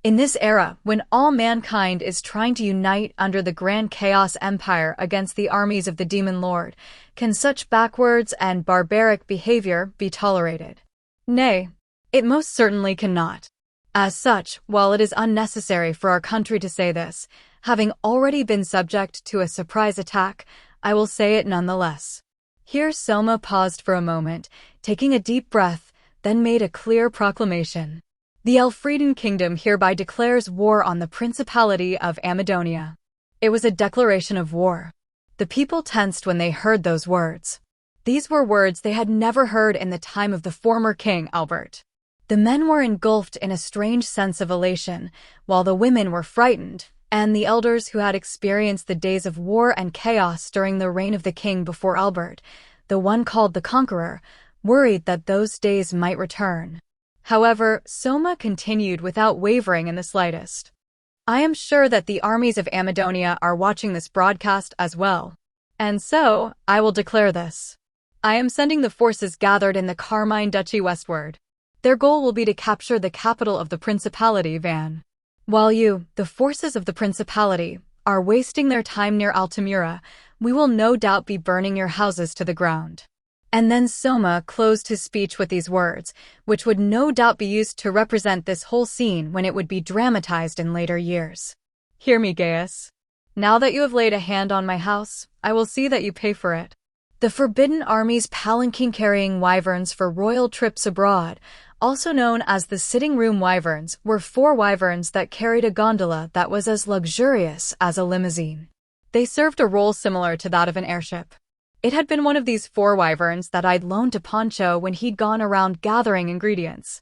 In this era, when all mankind is trying to unite under the Grand Chaos Empire against the armies of the Demon Lord, can such backwards and barbaric behavior be tolerated? Nay, it most certainly cannot. As such, while it is unnecessary for our country to say this, having already been subject to a surprise attack, I will say it nonetheless. Here Soma paused for a moment, taking a deep breath, then made a clear proclamation. The Elfrieden Kingdom hereby declares war on the Principality of Amadonia. It was a declaration of war. The people tensed when they heard those words. These were words they had never heard in the time of the former king, Albert. The men were engulfed in a strange sense of elation, while the women were frightened, and the elders who had experienced the days of war and chaos during the reign of the king before Albert, the one called the Conqueror, worried that those days might return. However, Soma continued without wavering in the slightest. I am sure that the armies of Amadonia are watching this broadcast as well. And so, I will declare this. I am sending the forces gathered in the Carmine Duchy westward. Their goal will be to capture the capital of the Principality, Van. While you, the forces of the Principality, are wasting their time near Altamura, we will no doubt be burning your houses to the ground. And then Soma closed his speech with these words, which would no doubt be used to represent this whole scene when it would be dramatized in later years. Hear me, Gaius. Now that you have laid a hand on my house, I will see that you pay for it. The Forbidden Army's palanquin-carrying wyverns for royal trips abroad, also known as the sitting room wyverns, were 4 wyverns that carried a gondola that was as luxurious as a limousine. They served a role similar to that of an airship. It had been one of these 4 wyverns that I'd loaned to Poncho when he'd gone around gathering ingredients.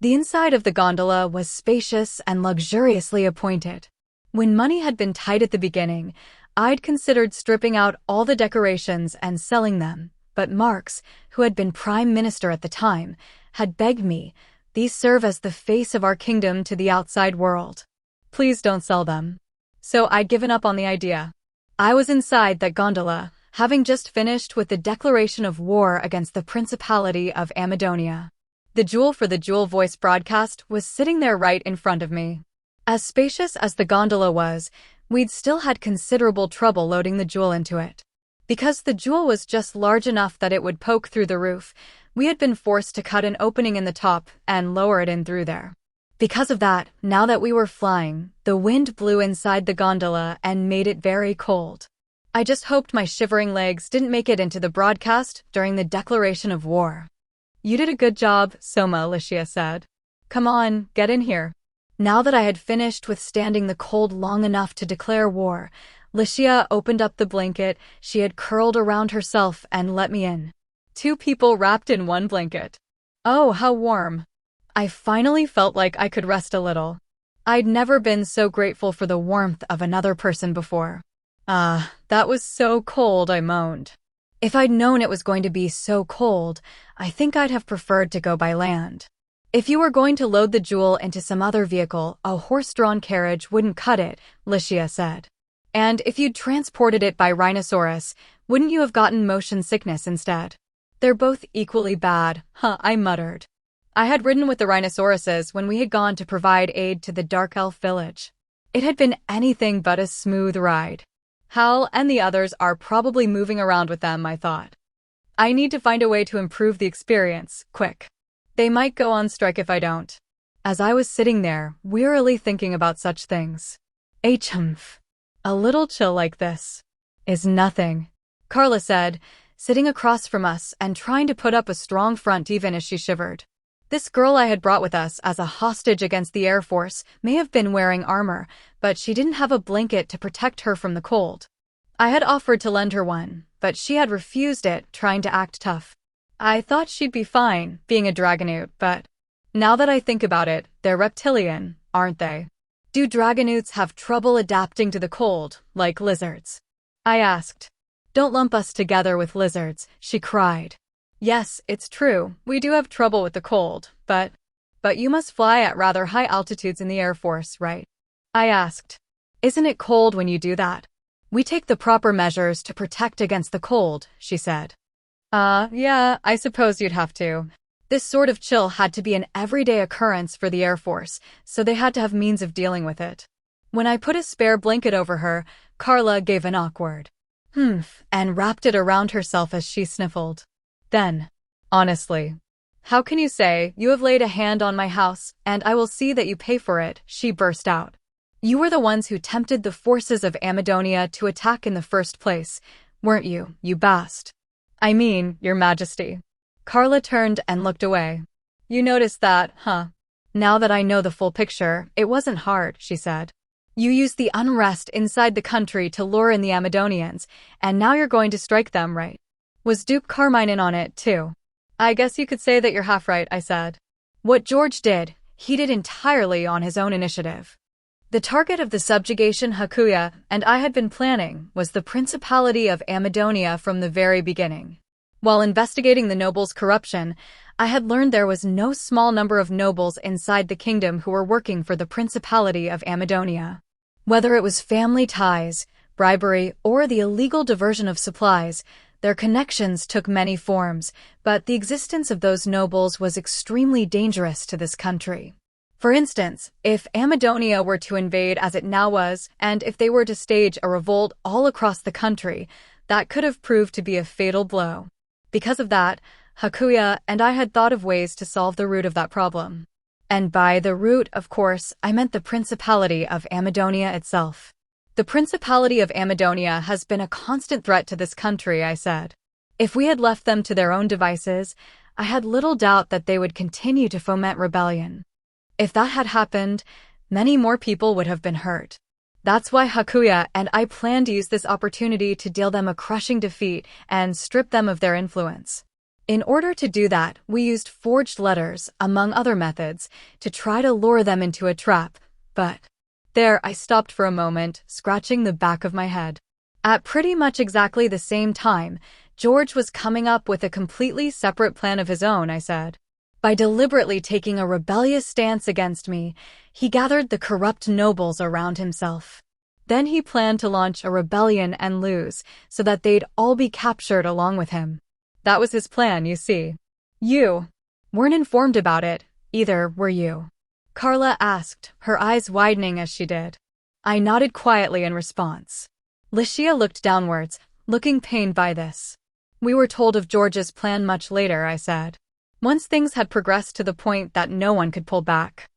The inside of the gondola was spacious and luxuriously appointed. When money had been tight at the beginning, I'd considered stripping out all the decorations and selling them, but Marx, who had been Prime Minister at the time, had begged me, these serve as the face of our kingdom to the outside world. Please don't sell them. So I'd given up on the idea. I was inside that gondola, having just finished with the declaration of war against the Principality of Amadonia. The Jewel for the Jewel voice broadcast was sitting there right in front of me. As spacious as the gondola was, we'd still had considerable trouble loading the Jewel into it. Because the Jewel was just large enough that it would poke through the roof, we had been forced to cut an opening in the top and lower it in through there. Because of that, now that we were flying, the wind blew inside the gondola and made it very cold. I just hoped my shivering legs didn't make it into the broadcast during the declaration of war. You did a good job, Soma, Alicia said. Come on, get in here. Now that I had finished withstanding the cold long enough to declare war, Licia opened up the blanket she had curled around herself and let me in. 2 people wrapped in 1 blanket. Oh, how warm. I finally felt like I could rest a little. I'd never been so grateful for the warmth of another person before. That was so cold, I moaned. If I'd known it was going to be so cold, I think I'd have preferred to go by land. If you were going to load the Jewel into some other vehicle, a horse-drawn carriage wouldn't cut it, Licia said. And if you'd transported it by rhinoceros, wouldn't you have gotten motion sickness instead? They're both equally bad, I muttered. I had ridden with the rhinoceroses when we had gone to provide aid to the Dark Elf village. It had been anything but a smooth ride. Hal and the others are probably moving around with them, I thought. I need to find a way to improve the experience, quick. They might go on strike if I don't. As I was sitting there, wearily thinking about such things. A little chill like this. Is nothing, Carla said, sitting across from us and trying to put up a strong front even as she shivered. This girl I had brought with us as a hostage against the Air Force may have been wearing armor, but she didn't have a blanket to protect her from the cold. I had offered to lend her one, but she had refused it, trying to act tough. I thought she'd be fine, being a dragonoot, but now that I think about it, they're reptilian, aren't they? Do dragonoots have trouble adapting to the cold, like lizards? I asked. Don't lump us together with lizards, she cried. Yes, it's true, we do have trouble with the cold, but you must fly at rather high altitudes in the Air Force, right? I asked. Isn't it cold when you do that? We take the proper measures to protect against the cold, she said. Yeah, I suppose you'd have to. This sort of chill had to be an everyday occurrence for the Air Force, so they had to have means of dealing with it. When I put a spare blanket over her, Carla gave an awkward humph and wrapped it around herself as she sniffled. Then, honestly, how can you say, you have laid a hand on my house, and I will see that you pay for it, she burst out. You were the ones who tempted the forces of Amadonia to attack in the first place, weren't you, you bast? I mean, Your Majesty. Carla turned and looked away. You noticed that, huh? Now that I know the full picture, it wasn't hard, she said. You used the unrest inside the country to lure in the Amadonians, and now you're going to strike them, right? Was Duke Carmine in on it, too? I guess you could say that you're half right, I said. What George did, he did entirely on his own initiative. The target of the subjugation Hakuya and I had been planning was the Principality of Amadonia from the very beginning. While investigating the nobles' corruption, I had learned there was no small number of nobles inside the kingdom who were working for the Principality of Amadonia. Whether it was family ties, bribery, or the illegal diversion of supplies, their connections took many forms, but the existence of those nobles was extremely dangerous to this country. For instance, if Amadonia were to invade as it now was, and if they were to stage a revolt all across the country, that could have proved to be a fatal blow. Because of that, Hakuya and I had thought of ways to solve the root of that problem. And by the root, of course, I meant the Principality of Amadonia itself. The Principality of Amadonia has been a constant threat to this country, I said. If we had left them to their own devices, I had little doubt that they would continue to foment rebellion. If that had happened, many more people would have been hurt. That's why Hakuya and I planned to use this opportunity to deal them a crushing defeat and strip them of their influence. In order to do that, we used forged letters, among other methods, to try to lure them into a trap, but there I stopped for a moment, scratching the back of my head. At pretty much exactly the same time, George was coming up with a completely separate plan of his own, I said. By deliberately taking a rebellious stance against me, he gathered the corrupt nobles around himself. Then he planned to launch a rebellion and lose, so that they'd all be captured along with him. That was his plan, you see. You weren't informed about it, either, were you? Carla asked, her eyes widening as she did. I nodded quietly in response. Licia looked downwards, looking pained by this. We were told of George's plan much later, I said. Once things had progressed to the point that no one could pull back.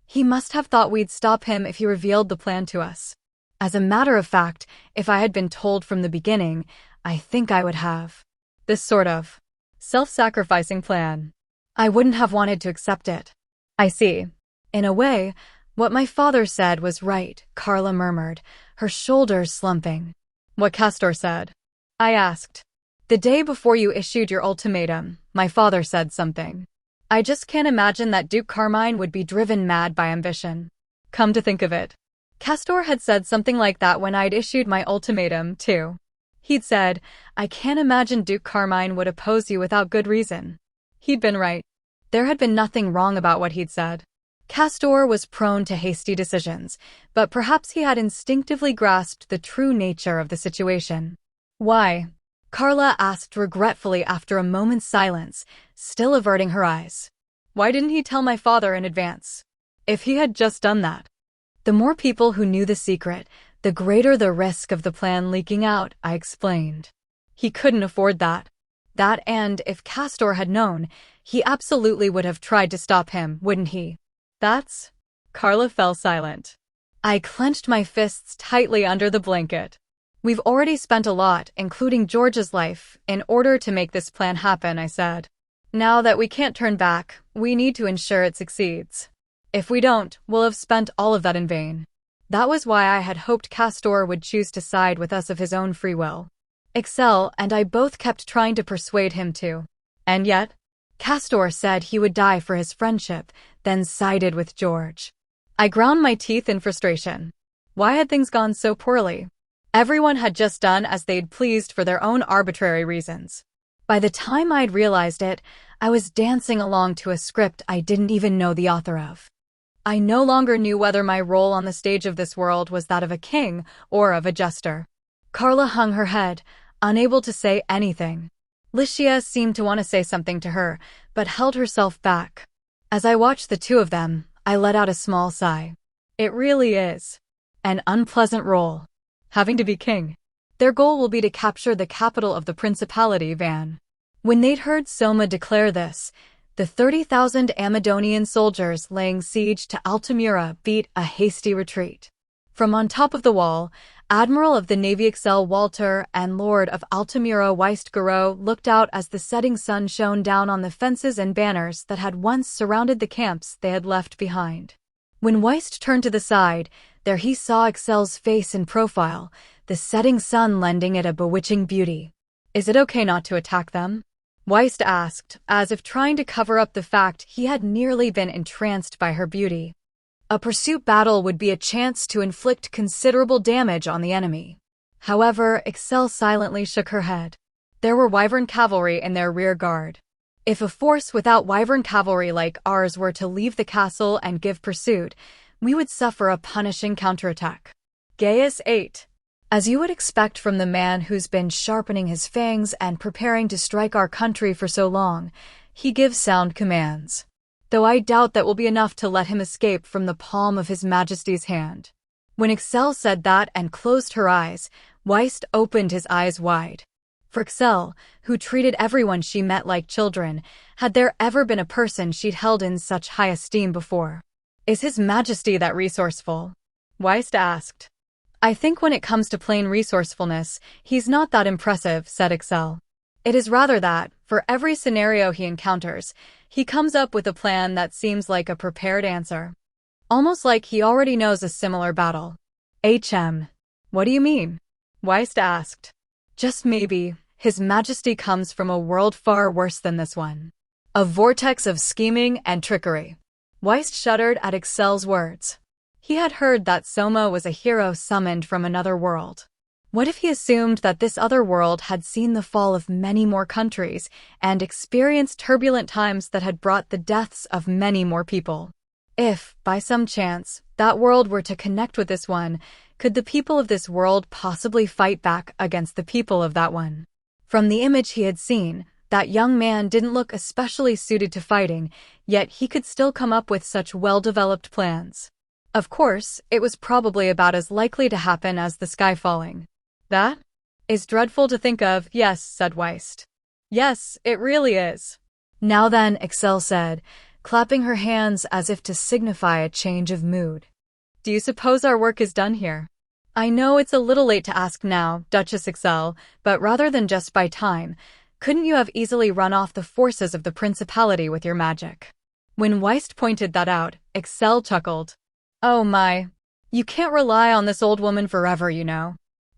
He must have thought we'd stop him if he revealed the plan to us. As a matter of fact, if I had been told from the beginning, I think I would have. This sort of self-sacrificing plan. I wouldn't have wanted to accept it. I see. In a way, what my father said was right, Carla murmured, her shoulders slumping. What Castor said? I asked. The day before you issued your ultimatum, my father said something. I just can't imagine that Duke Carmine would be driven mad by ambition. Come to think of it, Castor had said something like that when I'd issued my ultimatum, too. He'd said, I can't imagine Duke Carmine would oppose you without good reason. He'd been right. There had been nothing wrong about what he'd said. Castor was prone to hasty decisions, but perhaps he had instinctively grasped the true nature of the situation. Why? Carla asked regretfully after a moment's silence, still averting her eyes. Why didn't he tell my father in advance? If he had just done that. The more people who knew the secret, the greater the risk of the plan leaking out, I explained. He couldn't afford that. That and if Castor had known, he absolutely would have tried to stop him, wouldn't he? That's... Carla fell silent. I clenched my fists tightly under the blanket. We've already spent a lot, including George's life, in order to make this plan happen, I said. Now that we can't turn back, we need to ensure it succeeds. If we don't, we'll have spent all of that in vain. That was why I had hoped Castor would choose to side with us of his own free will. Excel and I both kept trying to persuade him to. And yet, Castor said he would die for his friendship, then sided with George. I ground my teeth in frustration. Why had things gone so poorly? Everyone had just done as they'd pleased for their own arbitrary reasons. By the time I'd realized it, I was dancing along to a script I didn't even know the author of. I no longer knew whether my role on the stage of this world was that of a king or of a jester. Carla hung her head, unable to say anything. Licia seemed to want to say something to her, but held herself back. As I watched the two of them, I let out a small sigh. It really is an unpleasant role, having to be king. Their goal will be to capture the capital of the Principality, Van. When they'd heard Soma declare this, the 30,000 Amadonian soldiers laying siege to Altamura beat a hasty retreat. From on top of the wall, Admiral of the Navy Excel Walter and Lord of Altamura Weist Garou looked out as the setting sun shone down on the fences and banners that had once surrounded the camps they had left behind. When Weist turned to the side, there he saw Excel's face in profile, the setting sun lending it a bewitching beauty. Is it okay not to attack them? Weist asked, as if trying to cover up the fact he had nearly been entranced by her beauty. A pursuit battle would be a chance to inflict considerable damage on the enemy. However, Excel silently shook her head. There were Wyvern cavalry in their rear guard. If a force without Wyvern cavalry like ours were to leave the castle and give pursuit, we would suffer a punishing counterattack. Gaius 8. As you would expect from the man who's been sharpening his fangs and preparing to strike our country for so long, he gives sound commands. Though I doubt that will be enough to let him escape from the palm of His Majesty's hand. When Excel said that and closed her eyes, Weist opened his eyes wide. For Excel, who treated everyone she met like children, had there ever been a person she'd held in such high esteem before? Is His Majesty that resourceful? Weist asked. I think when it comes to plain resourcefulness, he's not that impressive, said Excel. It is rather that, for every scenario he encounters, he comes up with a plan that seems like a prepared answer. Almost like he already knows a similar battle. What do you mean? Weist asked. Just maybe, His Majesty comes from a world far worse than this one. A vortex of scheming and trickery. Weist shuddered at Excel's words. He had heard that Soma was a hero summoned from another world. What if he assumed that this other world had seen the fall of many more countries and experienced turbulent times that had brought the deaths of many more people? If, by some chance, that world were to connect with this one, could the people of this world possibly fight back against the people of that one? From the image he had seen, that young man didn't look especially suited to fighting, yet he could still come up with such well-developed plans. Of course, it was probably about as likely to happen as the sky falling. That is dreadful to think of, yes, said Weist. Yes, it really is. Now then, Excel said, clapping her hands as if to signify a change of mood. Do you suppose our work is done here? I know it's a little late to ask now, Duchess Excel, but rather than just by time, couldn't you have easily run off the forces of the Principality with your magic? When Weist pointed that out, Excel chuckled. Oh my. You can't rely on this old woman forever, you know.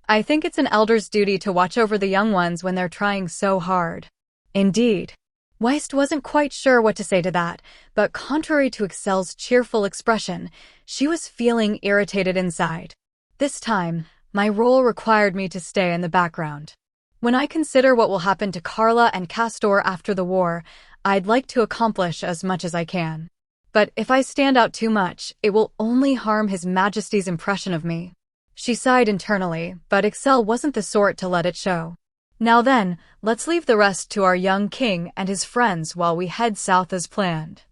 I think it's an elder's duty to watch over the young ones when they're trying so hard. Indeed. Weist wasn't quite sure what to say to that, but contrary to Excel's cheerful expression, she was feeling irritated inside. This time, my role required me to stay in the background. When I consider what will happen to Carla and Castor after the war, I'd like to accomplish as much as I can. But if I stand out too much, it will only harm His Majesty's impression of me. She sighed internally, but Excel wasn't the sort to let it show. Now then, let's leave the rest to our young king and his friends while we head south as planned.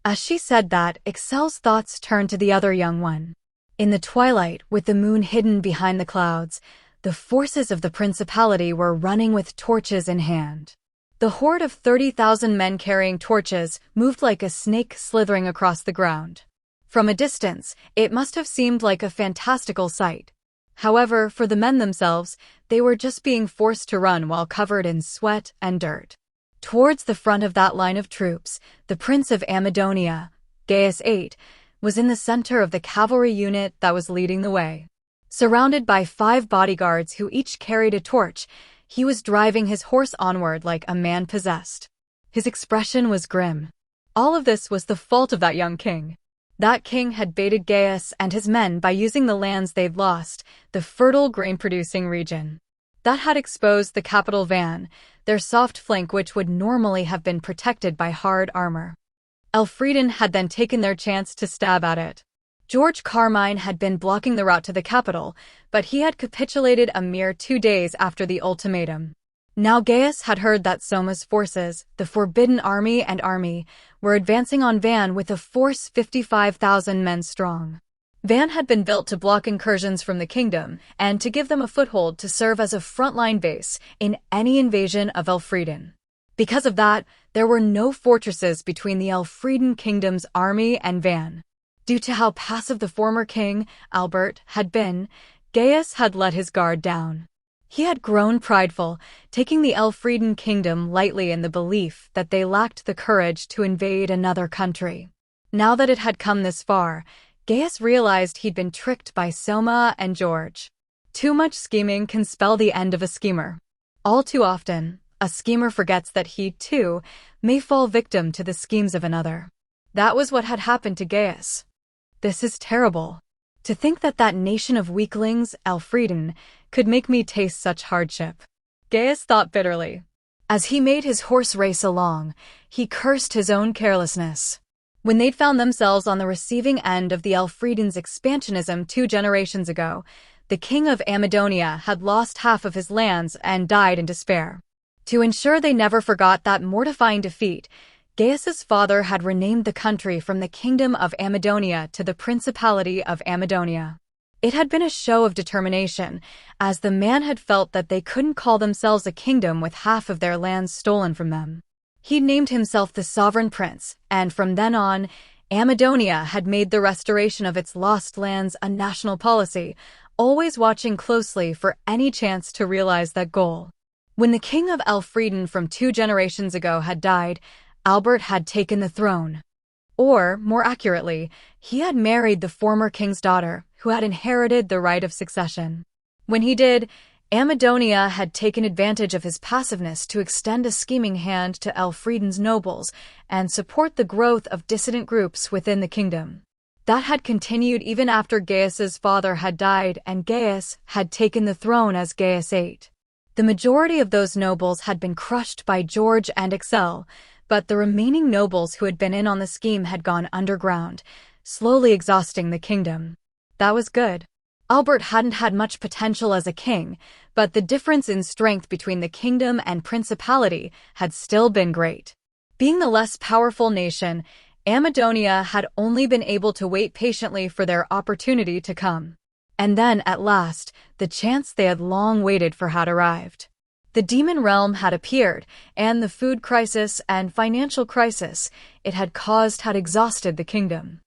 As she said that, Excel's thoughts turned to the other young one. In the twilight, with the moon hidden behind the clouds, the forces of the Principality were running with torches in hand. The horde of 30,000 men carrying torches moved like a snake slithering across the ground. From a distance, it must have seemed like a fantastical sight. However, for the men themselves, they were just being forced to run while covered in sweat and dirt. Towards the front of that line of troops, the Prince of Amadonia, Gaius VIII, was in the center of the cavalry unit that was leading the way. Surrounded by 5 bodyguards who each carried a torch, he was driving his horse onward like a man possessed. His expression was grim. All of this was the fault of that young king. That king had baited Gaius and his men by using the lands they'd lost, the fertile grain-producing region. That had exposed the capital Van, their soft flank which would normally have been protected by hard armor. Elfrieden had then taken their chance to stab at it. George Carmine had been blocking the route to the capital, but he had capitulated a mere 2 days after the ultimatum. Now Gaius had heard that Soma's forces, the Forbidden Army, were advancing on Van with a force 55,000 men strong. Van had been built to block incursions from the kingdom and to give them a foothold to serve as a frontline base in any invasion of Elfrieden. Because of that, there were no fortresses between the Elfrieden kingdom's army and Van. Due to how passive the former king, Albert, had been, Gaius had let his guard down. He had grown prideful, taking the Elfrieden kingdom lightly in the belief that they lacked the courage to invade another country. Now that it had come this far, Gaius realized he'd been tricked by Soma and George. Too much scheming can spell the end of a schemer. All too often, a schemer forgets that he, too, may fall victim to the schemes of another. That was what had happened to Gaius. This is terrible. To think that that nation of weaklings, Elfrieden, could make me taste such hardship. Gaius thought bitterly. As he made his horse race along, he cursed his own carelessness. When they'd found themselves on the receiving end of the Elfrieden's expansionism 2 generations ago, the king of Amadonia had lost half of his lands and died in despair. To ensure they never forgot that mortifying defeat, Gaius's father had renamed the country from the Kingdom of Amadonia to the Principality of Amadonia. It had been a show of determination, as the man had felt that they couldn't call themselves a kingdom with half of their lands stolen from them. He'd named himself the Sovereign Prince, and from then on, Amadonia had made the restoration of its lost lands a national policy, always watching closely for any chance to realize that goal. When the king of Elfrieden from 2 generations ago had died, Albert had taken the throne. Or, more accurately, he had married the former king's daughter, who had inherited the right of succession. When he did, Amadonia had taken advantage of his passiveness to extend a scheming hand to Elfrieden's nobles and support the growth of dissident groups within the kingdom. That had continued even after Gaius's father had died and Gaius had taken the throne as Gaius VIII. The majority of those nobles had been crushed by George and Excel, but the remaining nobles who had been in on the scheme had gone underground, slowly exhausting the kingdom. That was good. Albert hadn't had much potential as a king, but the difference in strength between the kingdom and principality had still been great. Being the less powerful nation, Amadonia had only been able to wait patiently for their opportunity to come. And then, at last, the chance they had long waited for had arrived. The demon realm had appeared, and the food crisis and financial crisis it had caused had exhausted the kingdom.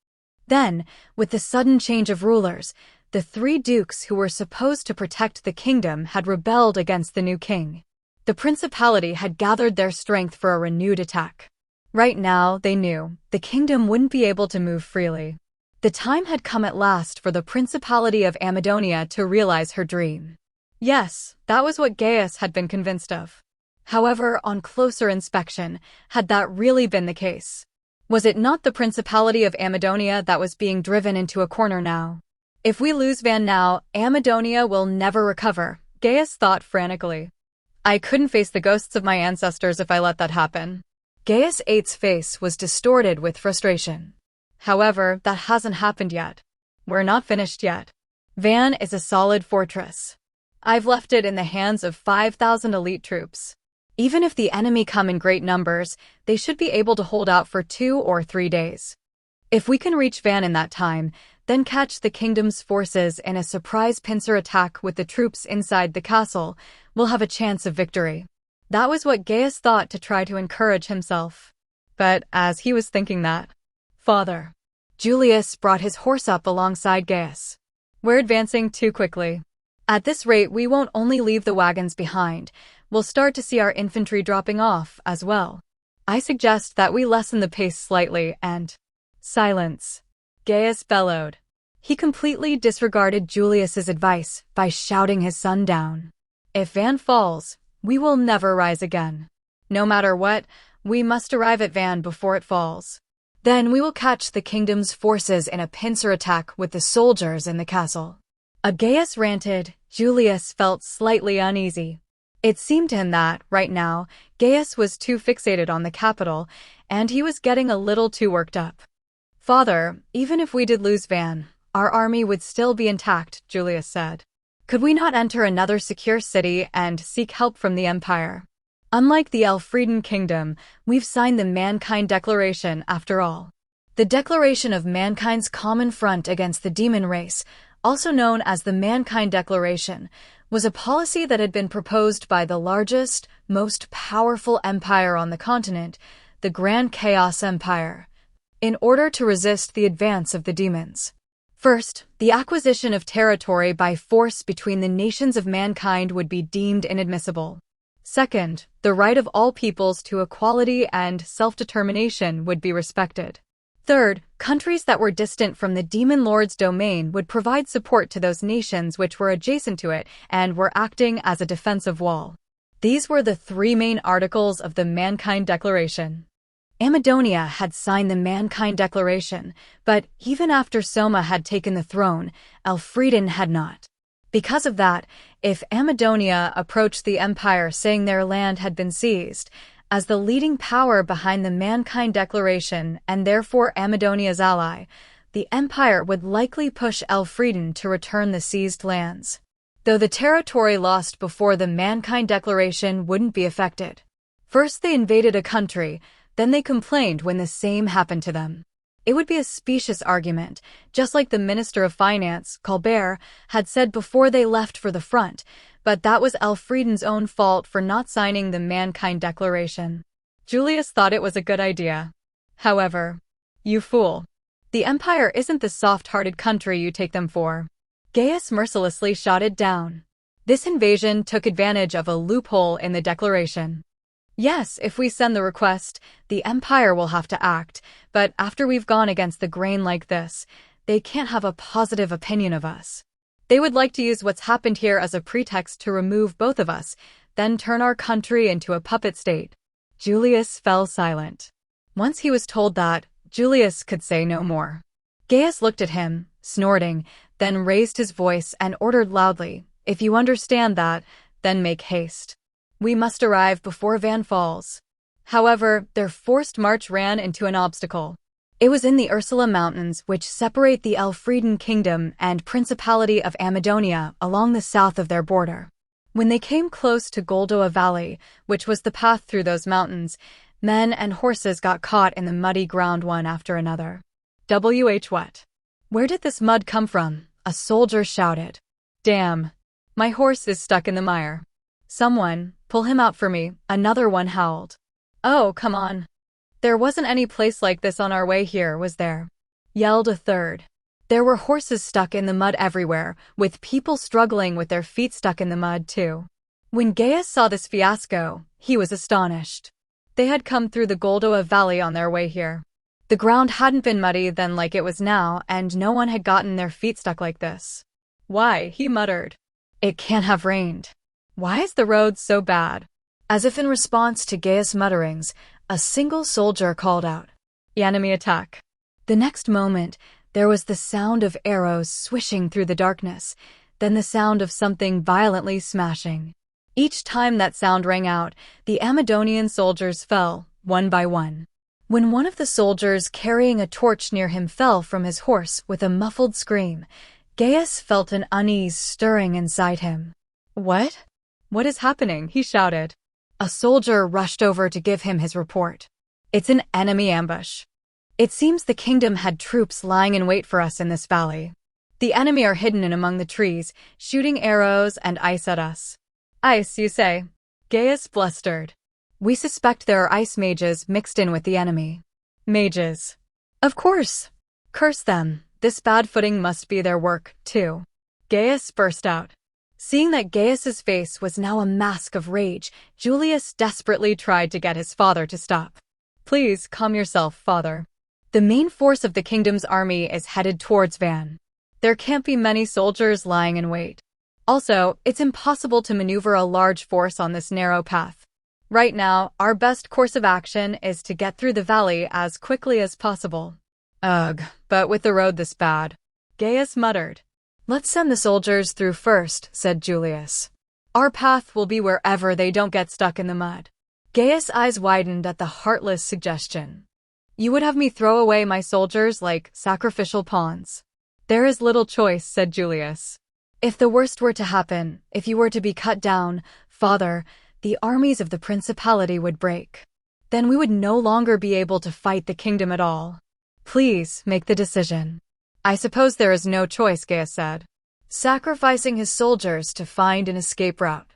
Then, with the sudden change of rulers, the 3 dukes who were supposed to protect the kingdom had rebelled against the new king. The principality had gathered their strength for a renewed attack. Right now, they knew, the kingdom wouldn't be able to move freely. The time had come at last for the Principality of Amadonia to realize her dream. Yes, that was what Gaius had been convinced of. However, on closer inspection, had that really been the case? Was it not the Principality of Amadonia that was being driven into a corner now? If we lose Van now, Amadonia will never recover, Gaius thought frantically. I couldn't face the ghosts of my ancestors if I let that happen. Gaius VIII's face was distorted with frustration. However, that hasn't happened yet. We're not finished yet. Van is a solid fortress. I've left it in the hands of 5,000 elite troops. Even if the enemy come in great numbers, they should be able to hold out for 2 or 3 days. If we can reach Van in that time, then catch the kingdom's forces in a surprise pincer attack with the troops inside the castle, we'll have a chance of victory. That was what Gaius thought to try to encourage himself. But as he was thinking that, Father, Julius brought his horse up alongside Gaius. We're advancing too quickly. At this rate, we won't only leave the wagons behind, we'll start to see our infantry dropping off as well. I suggest that we lessen the pace slightly and— Silence. Gaius bellowed. He completely disregarded Julius's advice by shouting his son down. If Van falls, we will never rise again. No matter what, we must arrive at Van before it falls. Then we will catch the kingdom's forces in a pincer attack with the soldiers in the castle. As Gaius ranted, Julius felt slightly uneasy. It seemed to him that, right now, Gaius was too fixated on the capital, and he was getting a little too worked up. Father, even if we did lose Van, our army would still be intact, Julius said. Could we not enter another secure city and seek help from the Empire? Unlike the Elfrieden Kingdom, we've signed the Mankind Declaration after all. The Declaration of Mankind's Common Front against the Demon Race, also known as the Mankind Declaration, was a policy that had been proposed by the largest, most powerful empire on the continent, the Grand Chaos Empire, in order to resist the advance of the demons. First, the acquisition of territory by force between the nations of mankind would be deemed inadmissible. Second, the right of all peoples to equality and self-determination would be respected. Third, countries that were distant from the demon lord's domain would provide support to those nations which were adjacent to it and were acting as a defensive wall. These were the three main articles of the Mankind Declaration. Amadonia had signed the Mankind Declaration, but even after Soma had taken the throne, Elfrieden had not. Because of that, if Amadonia approached the Empire saying their land had been seized, as the leading power behind the Mankind Declaration and therefore Amadonia's ally, the Empire would likely push Elfrieden to return the seized lands. Though the territory lost before the Mankind Declaration wouldn't be affected. First they invaded a country, then they complained when the same happened to them. It would be a specious argument, just like the Minister of Finance, Colbert, had said before they left for the front, but that was Elfrieden's own fault for not signing the Mankind Declaration. Julius thought it was a good idea. However, you fool. The Empire isn't the soft-hearted country you take them for. Gaius mercilessly shouted down. This invasion took advantage of a loophole in the declaration. Yes, if we send the request, the Empire will have to act, but after we've gone against the grain like this, they can't have a positive opinion of us. They would like to use what's happened here as a pretext to remove both of us, then turn our country into a puppet state. Julius fell silent. Once he was told that, Julius could say no more. Gaius looked at him, snorting, then raised his voice and ordered loudly, "If you understand that, then make haste. We must arrive before Van falls." However, their forced march ran into an obstacle. It was in the Ursula Mountains, which separate the Elfrieden Kingdom and Principality of Amadonia along the south of their border. When they came close to Goldoa Valley, which was the path through those mountains, men and horses got caught in the muddy ground one after another. What? Where did this mud come from? A soldier shouted. Damn. My horse is stuck in the mire. Someone, pull him out for me, another one howled. Oh, come on. There wasn't any place like this on our way here, was there? Yelled a third. There were horses stuck in the mud everywhere, with people struggling with their feet stuck in the mud too. When Gaius saw this fiasco, he was astonished. They had come through the Goldoa Valley on their way here. The ground hadn't been muddy then like it was now, and no one had gotten their feet stuck like this. Why, he muttered. It can't have rained. Why is the road so bad? As if in response to Gaius' mutterings, a single soldier called out, "Enemy attack." The next moment, there was the sound of arrows swishing through the darkness, then the sound of something violently smashing. Each time that sound rang out, the Amadonian soldiers fell, one by one. When one of the soldiers carrying a torch near him fell from his horse with a muffled scream, Gaius felt an unease stirring inside him. What? What is happening? He shouted. A soldier rushed over to give him his report. It's an enemy ambush. It seems the kingdom had troops lying in wait for us in this valley. The enemy are hidden in among the trees, shooting arrows and ice at us. Ice, you say? Gaius blustered. We suspect there are ice mages mixed in with the enemy. Mages. Of course. Curse them. This bad footing must be their work, too. Gaius burst out. Seeing that Gaius's face was now a mask of rage, Julius desperately tried to get his father to stop. Please, calm yourself, father. The main force of the kingdom's army is headed towards Van. There can't be many soldiers lying in wait. Also, it's impossible to maneuver a large force on this narrow path. Right now, our best course of action is to get through the valley as quickly as possible. Ugh, but with the road this bad, Gaius muttered. Let's send the soldiers through first, said Julius. Our path will be wherever they don't get stuck in the mud. Gaius' eyes widened at the heartless suggestion. You would have me throw away my soldiers like sacrificial pawns. There is little choice, said Julius. If the worst were to happen, if you were to be cut down, father, the armies of the principality would break. Then we would no longer be able to fight the kingdom at all. Please, make the decision. I suppose there is no choice, Gaius said, sacrificing his soldiers to find an escape route.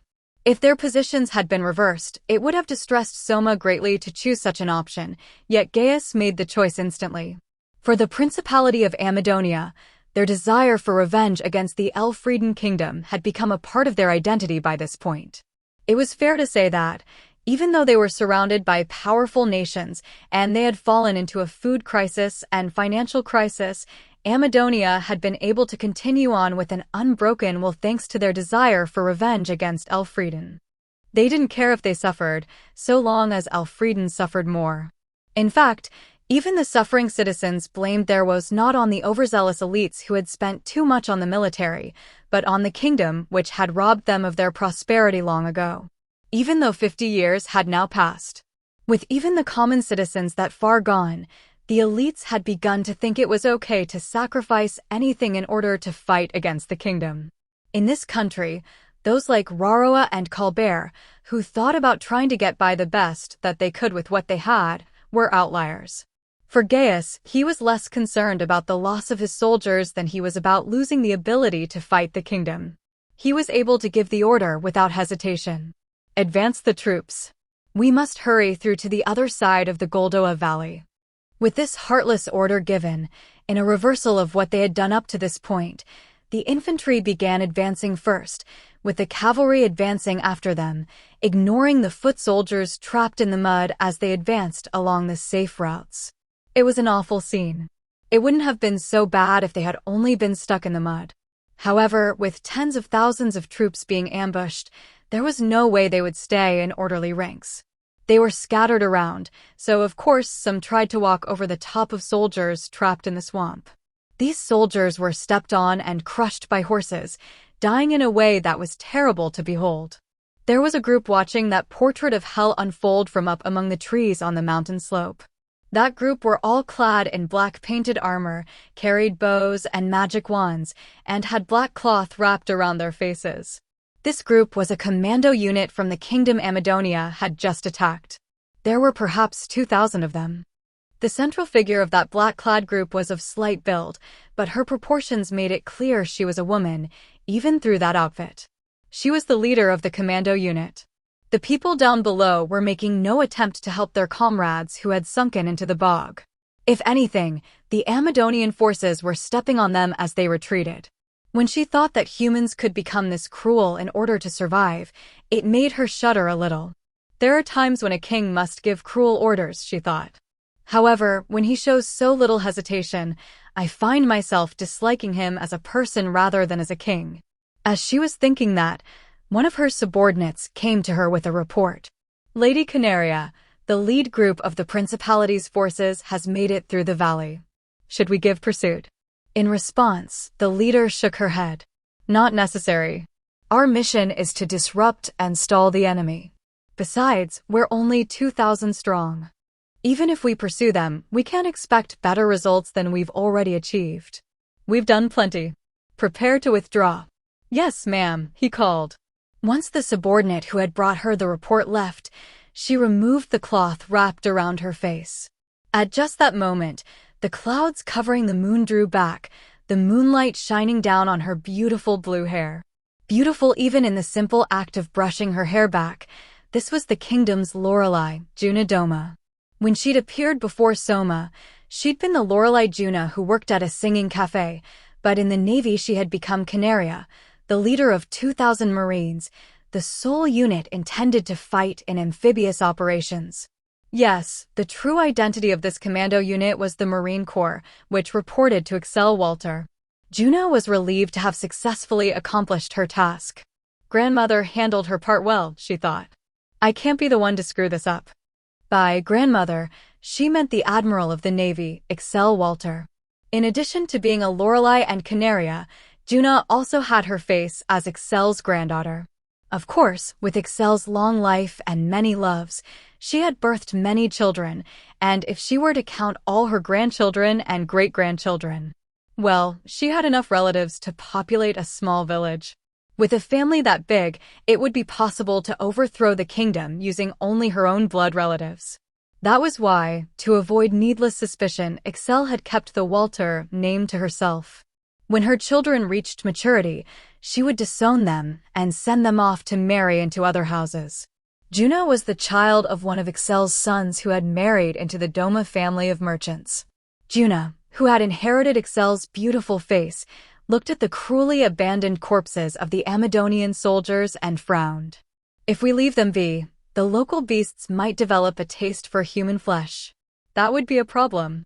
If their positions had been reversed, it would have distressed Soma greatly to choose such an option, yet Gaius made the choice instantly. For the Principality of Amadonia, their desire for revenge against the Elfrieden kingdom had become a part of their identity by this point. It was fair to say that, even though they were surrounded by powerful nations and they had fallen into a food crisis and financial crisis, Amadonia had been able to continue on with an unbroken will thanks to their desire for revenge against Elfrieden. They didn't care if they suffered, so long as Elfrieden suffered more. In fact, even the suffering citizens blamed their woes not on the overzealous elites who had spent too much on the military, but on the kingdom which had robbed them of their prosperity long ago. Even though 50 years had now passed, with even the common citizens that far gone, the elites had begun to think it was okay to sacrifice anything in order to fight against the kingdom. In this country, those like Raroa and Colbert, who thought about trying to get by the best that they could with what they had, were outliers. For Gaius, he was less concerned about the loss of his soldiers than he was about losing the ability to fight the kingdom. He was able to give the order without hesitation. Advance the troops. We must hurry through to the other side of the Goldoa Valley. With this heartless order given, in a reversal of what they had done up to this point, the infantry began advancing first, with the cavalry advancing after them, ignoring the foot soldiers trapped in the mud as they advanced along the safe routes. It was an awful scene. It wouldn't have been so bad if they had only been stuck in the mud. However, with tens of thousands of troops being ambushed, there was no way they would stay in orderly ranks. They were scattered around, so of course some tried to walk over the top of soldiers trapped in the swamp. These soldiers were stepped on and crushed by horses, dying in a way that was terrible to behold. There was a group watching that portrait of hell unfold from up among the trees on the mountain slope. That group were all clad in black painted armor, carried bows and magic wands, and had black cloth wrapped around their faces. This group was a commando unit from the kingdom Amadonia had just attacked. There were perhaps 2,000 of them. The central figure of that black-clad group was of slight build, but her proportions made it clear she was a woman, even through that outfit. She was the leader of the commando unit. The people down below were making no attempt to help their comrades who had sunken into the bog. If anything, the Amadonian forces were stepping on them as they retreated. When she thought that humans could become this cruel in order to survive, it made her shudder a little. There are times when a king must give cruel orders, she thought. However, when he shows so little hesitation, I find myself disliking him as a person rather than as a king. As she was thinking that, one of her subordinates came to her with a report. Lady Canaria, the lead group of the Principality's forces has made it through the valley. Should we give pursuit? In response, the leader shook her head. Not necessary. Our mission is to disrupt and stall the enemy. Besides, we're only 2,000 strong. Even if we pursue them, we can't expect better results than we've already achieved. We've done plenty. Prepare to withdraw. Yes, ma'am, he called. Once the subordinate who had brought her the report left, she removed the cloth wrapped around her face. At just that moment, the clouds covering the moon drew back, the moonlight shining down on her beautiful blue hair. Beautiful even in the simple act of brushing her hair back, this was the kingdom's Lorelei, Junadoma. When she'd appeared before Soma, she'd been the Lorelei Juna who worked at a singing cafe, but in the navy she had become Canaria, the leader of 2,000 Marines, the sole unit intended to fight in amphibious operations. Yes, the true identity of this commando unit was the Marine Corps, which reported to Excel Walter. Juno was relieved to have successfully accomplished her task. Grandmother handled her part well, she thought. I can't be the one to screw this up. By grandmother, she meant the Admiral of the Navy, Excel Walter. In addition to being a Lorelei and Canaria, Juno also had her face as Excel's granddaughter. Of course, with Excel's long life and many loves, she had birthed many children, and if she were to count all her grandchildren and great-grandchildren, well, she had enough relatives to populate a small village. With a family that big, it would be possible to overthrow the kingdom using only her own blood relatives. That was why, to avoid needless suspicion, Excel had kept the Walter name to herself. When her children reached maturity, she would disown them and send them off to marry into other houses. Juno was the child of one of Excel's sons who had married into the Doma family of merchants. Juno, who had inherited Excel's beautiful face, looked at the cruelly abandoned corpses of the Amazonian soldiers and frowned. If we leave them be, the local beasts might develop a taste for human flesh. That would be a problem.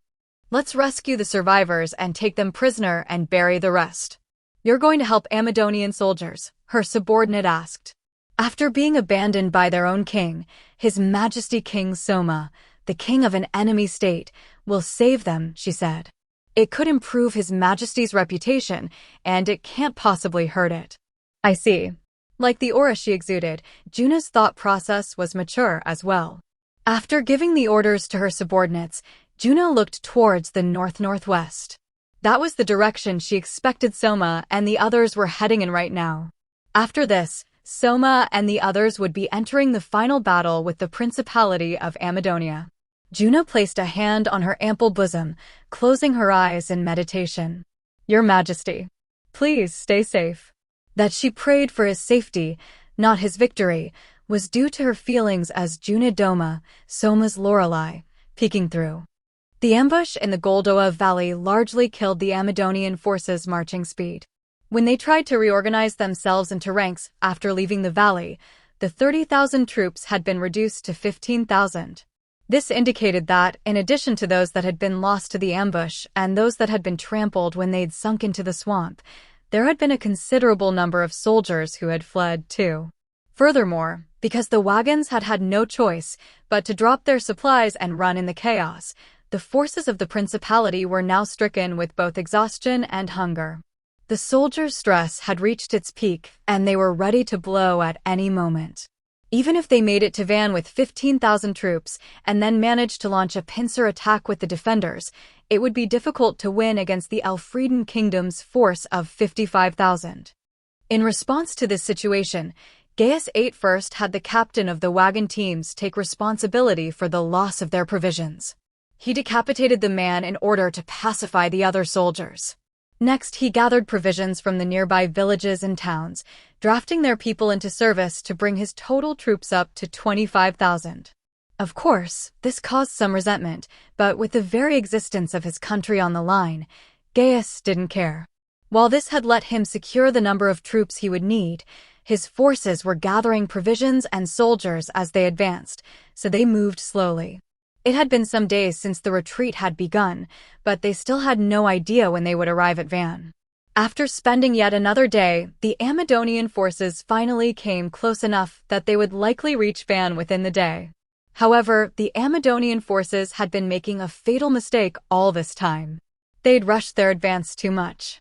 Let's rescue the survivors and take them prisoner and bury the rest. You're going to help Amazonian soldiers, her subordinate asked. After being abandoned by their own king, His Majesty King Soma, the king of an enemy state, will save them, she said. It could improve His Majesty's reputation, and it can't possibly hurt it. I see. Like the aura she exuded, Juno's thought process was mature as well. After giving the orders to her subordinates, Juno looked towards the north-northwest. That was the direction she expected Soma and the others were heading in right now. After this, Soma and the others would be entering the final battle with the Principality of Amadonia. Juno placed a hand on her ample bosom, closing her eyes in meditation. Your Majesty, please stay safe. That she prayed for his safety, not his victory, was due to her feelings as Juno Doma, Soma's Lorelei, peeking through. The ambush in the Goldoa Valley largely killed the Amadonian forces' marching speed. When they tried to reorganize themselves into ranks after leaving the valley, the 30,000 troops had been reduced to 15,000. This indicated that, in addition to those that had been lost to the ambush and those that had been trampled when they'd sunk into the swamp, there had been a considerable number of soldiers who had fled, too. Furthermore, because the wagons had had no choice but to drop their supplies and run in the chaos, the forces of the Principality were now stricken with both exhaustion and hunger. The soldiers' stress had reached its peak, and they were ready to blow at any moment. Even if they made it to Van with 15,000 troops and then managed to launch a pincer attack with the defenders, it would be difficult to win against the Elfrieden Kingdom's force of 55,000. In response to this situation, Gaius VIII first had the captain of the wagon teams take responsibility for the loss of their provisions. He decapitated the man in order to pacify the other soldiers. Next, he gathered provisions from the nearby villages and towns, drafting their people into service to bring his total troops up to 25,000. Of course, this caused some resentment, but with the very existence of his country on the line, Gaius didn't care. While this had let him secure the number of troops he would need, his forces were gathering provisions and soldiers as they advanced, so they moved slowly. It had been some days since the retreat had begun, but they still had no idea when they would arrive at Van. After spending yet another day, the Amadonian forces finally came close enough that they would likely reach Van within the day. However, the Amadonian forces had been making a fatal mistake all this time. They'd rushed their advance too much.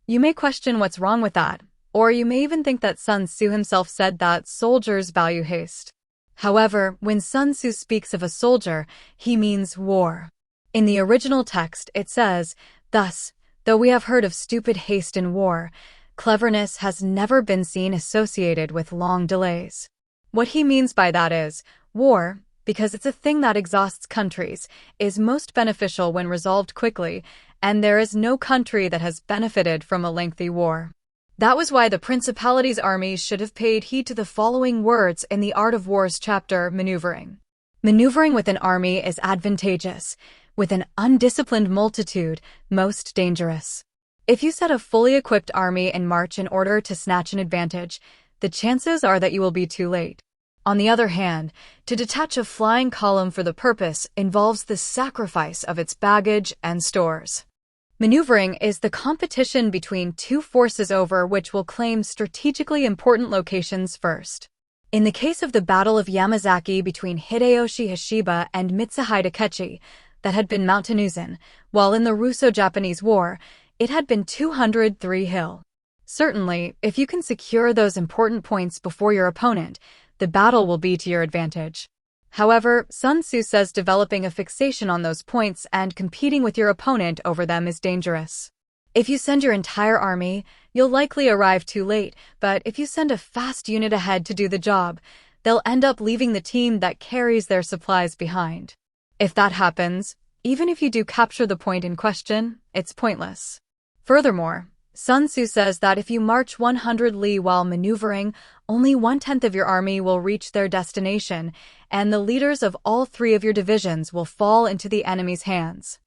You may question what's wrong with that, or you may even think that Sun Tzu himself said that soldiers value haste. However, when Sun Tzu speaks of a soldier, he means war. In the original text, it says, thus, though we have heard of stupid haste in war, cleverness has never been seen associated with long delays. What he means by that is, war, because it's a thing that exhausts countries, is most beneficial when resolved quickly, and there is no country that has benefited from a lengthy war. That was why the Principality's armies should have paid heed to the following words in the Art of War's chapter, Maneuvering. Maneuvering with an army is advantageous, with an undisciplined multitude, most dangerous. If you set a fully equipped army in march in order to snatch an advantage, the chances are that you will be too late. On the other hand, to detach a flying column for the purpose involves the sacrifice of its baggage and stores. Maneuvering is the competition between two forces over which will claim strategically important locations first. In the case of the Battle of Yamazaki between Hideyoshi Hashiba and Mitsuhide Akechi, that had been Mount Tenuzan, while in the Russo-Japanese War, it had been 203 Hill. Certainly, if you can secure those important points before your opponent, the battle will be to your advantage. However, Sun Tzu says developing a fixation on those points and competing with your opponent over them is dangerous. If you send your entire army, you'll likely arrive too late, but if you send a fast unit ahead to do the job, they'll end up leaving the team that carries their supplies behind. If that happens, even if you do capture the point in question, it's pointless. Furthermore, Sun Tzu says that if you march 100 li while maneuvering, only 1/10 of your army will reach their destination, and the leaders of all 3 of your divisions will fall into the enemy's hands.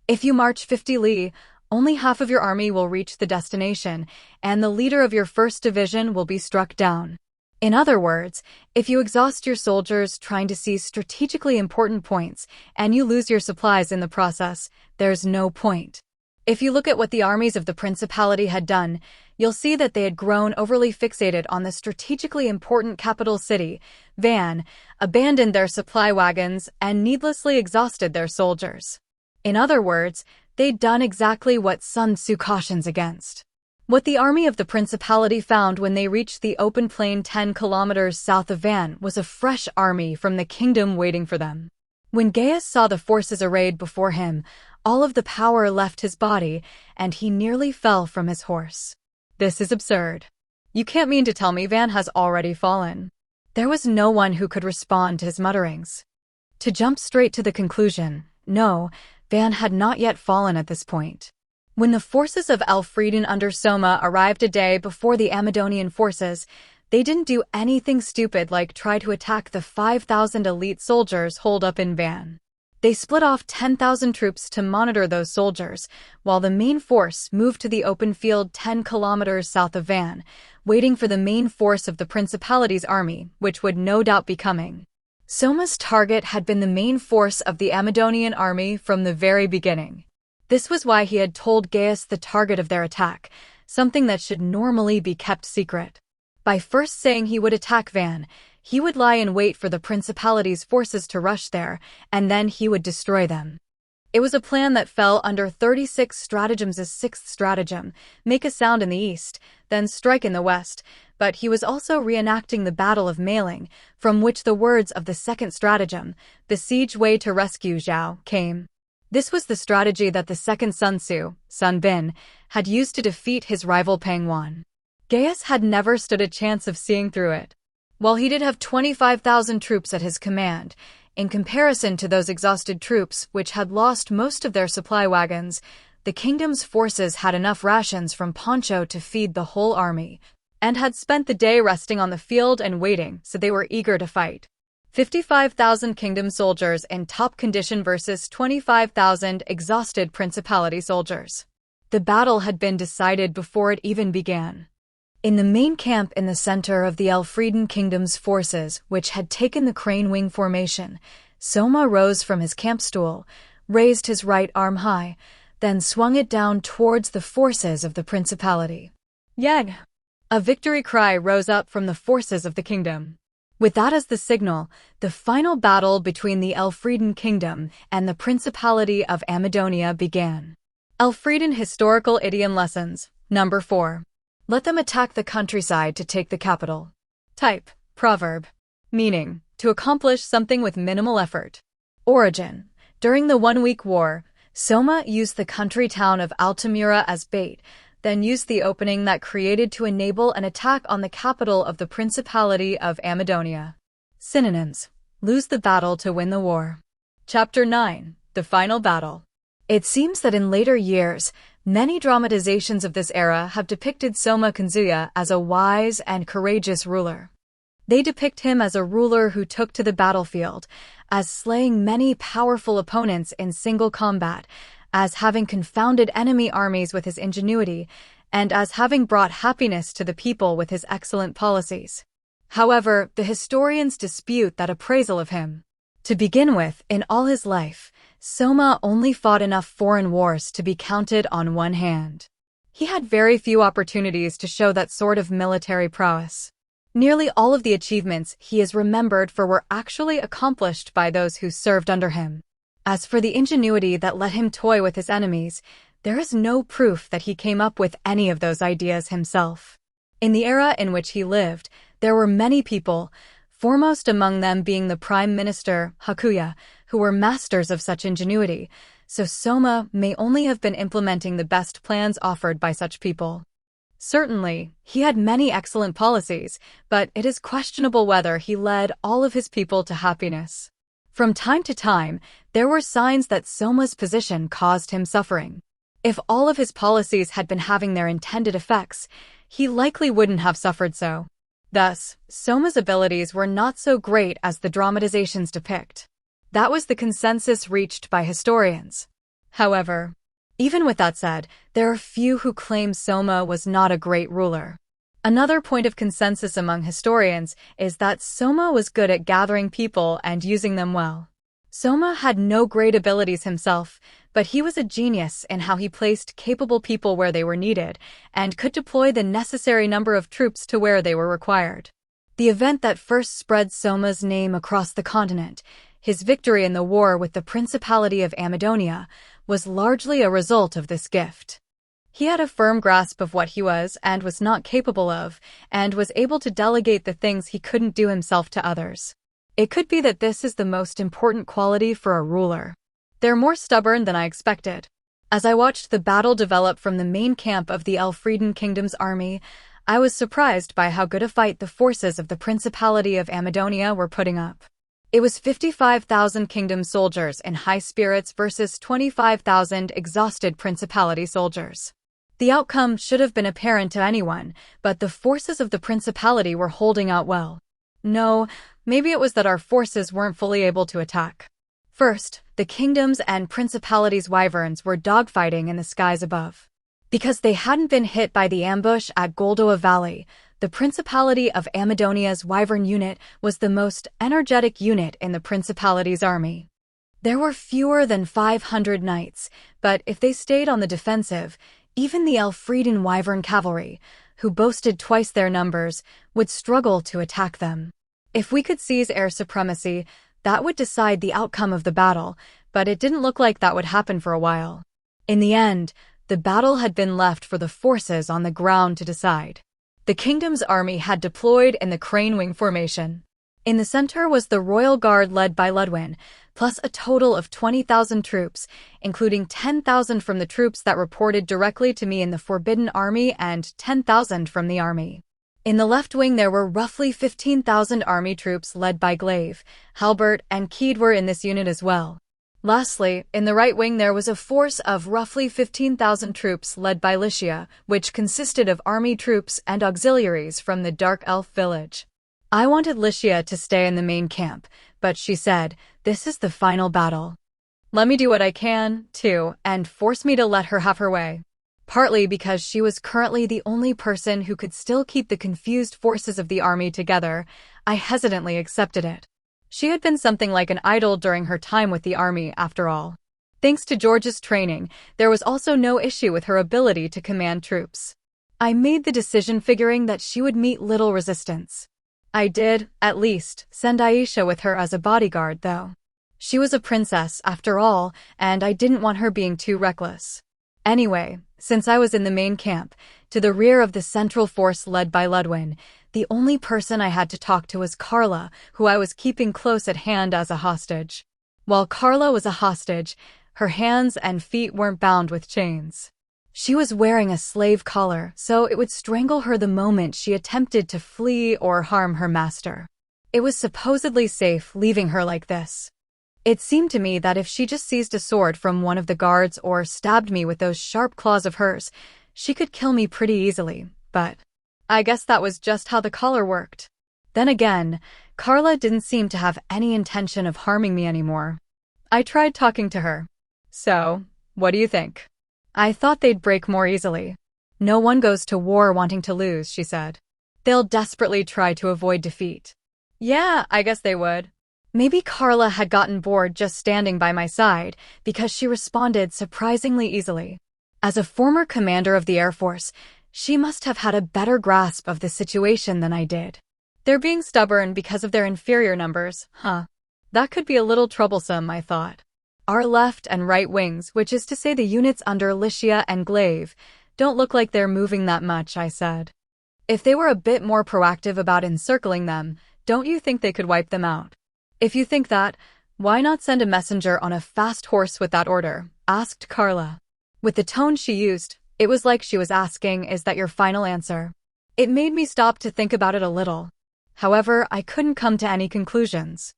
If you march 50 li, only half of your army will reach the destination, and the leader of your first division will be struck down. In other words, if you exhaust your soldiers trying to seize strategically important points, and you lose your supplies in the process, there's no point. If you look at what the armies of the principality had done, you'll see that they had grown overly fixated on the strategically important capital city, Van, abandoned their supply wagons, and needlessly exhausted their soldiers. In other words, they'd done exactly what Sun Tzu cautions against. What the army of the principality found when they reached the open plain 10 kilometers south of Van was a fresh army from the kingdom waiting for them. When Gaius saw the forces arrayed before him, all of the power left his body, and he nearly fell from his horse. This is absurd. You can't mean to tell me Van has already fallen. There was no one who could respond to his mutterings. To jump straight to the conclusion, no, Van had not yet fallen at this point. When the forces of Elfrieden under Soma arrived a day before the Amadonian forces, they didn't do anything stupid like try to attack the 5,000 elite soldiers holed up in Van. They split off 10,000 troops to monitor those soldiers, while the main force moved to the open field 10 kilometers south of Van, waiting for the main force of the Principality's army, which would no doubt be coming. Soma's target had been the main force of the Amadonian army from the very beginning. This was why he had told Gaius the target of their attack, something that should normally be kept secret. By first saying he would attack Van, he would lie in wait for the Principality's forces to rush there, and then he would destroy them. It was a plan that fell under 36 stratagems' sixth stratagem, make a sound in the east, then strike in the west, but he was also reenacting the Battle of Mailing, from which the words of the second stratagem, besiege Wei to rescue Zhao, came. This was the strategy that the second Sun Tzu, Sun Bin, had used to defeat his rival Pang Wan. Gaius had never stood a chance of seeing through it. While he did have 25,000 troops at his command, in comparison to those exhausted troops which had lost most of their supply wagons, the kingdom's forces had enough rations from Poncho to feed the whole army, and had spent the day resting on the field and waiting, so they were eager to fight. 55,000 kingdom soldiers in top condition versus 25,000 exhausted principality soldiers. The battle had been decided before it even began. In the main camp in the center of the Elfrieden Kingdom's forces, which had taken the crane wing formation, Soma rose from his camp stool, raised his right arm high, then swung it down towards the forces of the principality. Yag! A victory cry rose up from the forces of the kingdom. With that as the signal, the final battle between the Elfrieden Kingdom and the Principality of Amadonia began. Elfrieden Historical Idiom Lessons, Number 4. Let them attack the countryside to take the capital. Type, proverb. Meaning, to accomplish something with minimal effort. Origin. During the 1-week war, Soma used the country town of Altamira as bait, then used the opening that created to enable an attack on the capital of the Principality of Amadonia. Synonyms. Lose the battle to win the war. Chapter 9. The Final Battle. It seems that in later years, many dramatizations of this era have depicted Soma Kanzuya as a wise and courageous ruler. They depict him as a ruler who took to the battlefield, as slaying many powerful opponents in single combat, as having confounded enemy armies with his ingenuity, and as having brought happiness to the people with his excellent policies. However, the historians dispute that appraisal of him. To begin with, in all his life, Soma only fought enough foreign wars to be counted on one hand. He had very few opportunities to show that sort of military prowess. Nearly all of the achievements he is remembered for were actually accomplished by those who served under him. As for the ingenuity that let him toy with his enemies, there is no proof that he came up with any of those ideas himself. In the era in which he lived, there were many people, foremost among them being the Prime Minister, Hakuya, who were masters of such ingenuity, so Soma may only have been implementing the best plans offered by such people. Certainly, he had many excellent policies, but it is questionable whether he led all of his people to happiness. From time to time, there were signs that Soma's position caused him suffering. If all of his policies had been having their intended effects, he likely wouldn't have suffered so. Thus, Soma's abilities were not so great as the dramatizations depict. That was the consensus reached by historians. However, even with that said, there are few who claim Soma was not a great ruler. Another point of consensus among historians is that Soma was good at gathering people and using them well. Soma had no great abilities himself, but he was a genius in how he placed capable people where they were needed and could deploy the necessary number of troops to where they were required. The event that first spread Soma's name across the continent, his victory in the war with the Principality of Amadonia, was largely a result of this gift. He had a firm grasp of what he was and was not capable of, and was able to delegate the things he couldn't do himself to others. It could be that this is the most important quality for a ruler. They're more stubborn than I expected. As I watched the battle develop from the main camp of the Elfrieden Kingdom's army, I was surprised by how good a fight the forces of the Principality of Amadonia were putting up. It was 55,000 kingdom soldiers in high spirits versus 25,000 exhausted Principality soldiers. The outcome should have been apparent to anyone, but the forces of the Principality were holding out well. No, maybe it was that our forces weren't fully able to attack. First, the kingdoms and principalities' wyverns were dogfighting in the skies above. Because they hadn't been hit by the ambush at Goldoa Valley, the Principality of Amadonia's wyvern unit was the most energetic unit in the Principality's army. There were fewer than 500 knights, but if they stayed on the defensive, even the Elfrieden wyvern cavalry, who boasted twice their numbers, would struggle to attack them. If we could seize air supremacy, that would decide the outcome of the battle, but it didn't look like that would happen for a while. In the end, the battle had been left for the forces on the ground to decide. The kingdom's army had deployed in the crane wing formation. In the center was the Royal Guard led by Ludwin, plus a total of 20,000 troops, including 10,000 from the troops that reported directly to me in the Forbidden Army and 10,000 from the army. In the left wing there were roughly 15,000 army troops led by Glaive, Halbert, and Keed were in this unit as well. Lastly, in the right wing there was a force of roughly 15,000 troops led by Lycia, which consisted of army troops and auxiliaries from the Dark Elf village. I wanted Lycia to stay in the main camp, but she said, "This is the final battle. Let me do what I can, too, and force me to let her have her way." Partly because she was currently the only person who could still keep the confused forces of the army together, I hesitantly accepted it. She had been something like an idol during her time with the army, after all. Thanks to George's training, there was also no issue with her ability to command troops. I made the decision figuring that she would meet little resistance. I did, at least, send Aisha with her as a bodyguard, though. She was a princess, after all, and I didn't want her being too reckless. Anyway, since I was in the main camp, to the rear of the central force led by Ludwin, the only person I had to talk to was Carla, who I was keeping close at hand as a hostage. While Carla was a hostage, her hands and feet weren't bound with chains. She was wearing a slave collar, so it would strangle her the moment she attempted to flee or harm her master. It was supposedly safe leaving her like this. It seemed to me that if she just seized a sword from one of the guards or stabbed me with those sharp claws of hers, she could kill me pretty easily, but I guess that was just how the collar worked. Then again, Carla didn't seem to have any intention of harming me anymore. I tried talking to her. "So, What do you think? I thought they'd break more easily. No one goes to war wanting to lose, she said. They'll desperately try to avoid defeat. Yeah, I guess they would. Maybe Carla had gotten bored just standing by my side because she responded surprisingly easily. As a former commander of the Air Force, she must have had a better grasp of the situation than I did. They're being stubborn because of their inferior numbers, huh? That could be a little troublesome, I thought. Our left and right wings, which is to say the units under Licia and Glaive, don't look like they're moving that much, I said. If they were a bit more proactive about encircling them, don't you think they could wipe them out? If you think that, why not send a messenger on a fast horse with that order? Asked Carla. With the tone she used, it was like she was asking, is that your final answer? It made me stop to think about it a little. However, I couldn't come to any conclusions.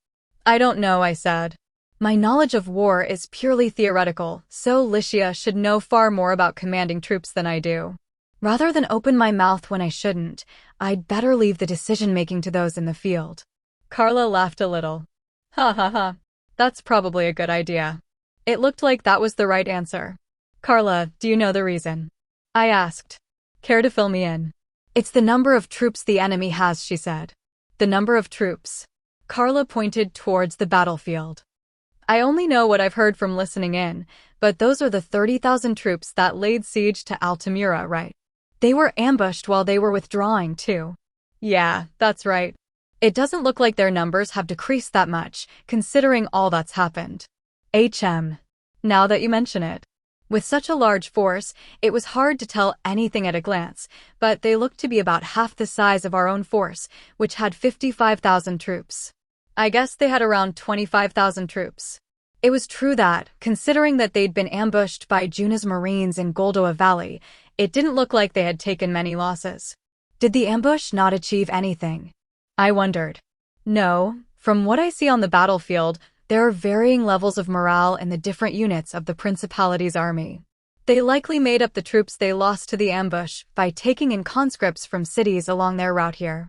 I don't know, I said. My knowledge of war is purely theoretical, so Licia should know far more about commanding troops than I do. Rather than open my mouth when I shouldn't, I'd better leave the decision-making to those in the field. Carla laughed a little. Ha ha ha. That's probably a good idea. It looked like that was the right answer. Carla, do you know the reason? I asked. Care to fill me in? It's the number of troops the enemy has, she said. The number of troops. Carla pointed towards the battlefield. I only know what I've heard from listening in, but those are the 30,000 troops that laid siege to Altamira, right? They were ambushed while they were withdrawing, too. Yeah, that's right. It doesn't look like their numbers have decreased that much, considering all that's happened. Now that you mention it. With such a large force, it was hard to tell anything at a glance, but they looked to be about half the size of our own force, which had 55,000 troops. I guess they had around 25,000 troops. It was true that, considering that they'd been ambushed by Juna's Marines in Goldoa Valley, it didn't look like they had taken many losses. Did the ambush not achieve anything? I wondered. No, from what I see on the battlefield, there are varying levels of morale in the different units of the Principality's army. They likely made up the troops they lost to the ambush by taking in conscripts from cities along their route here.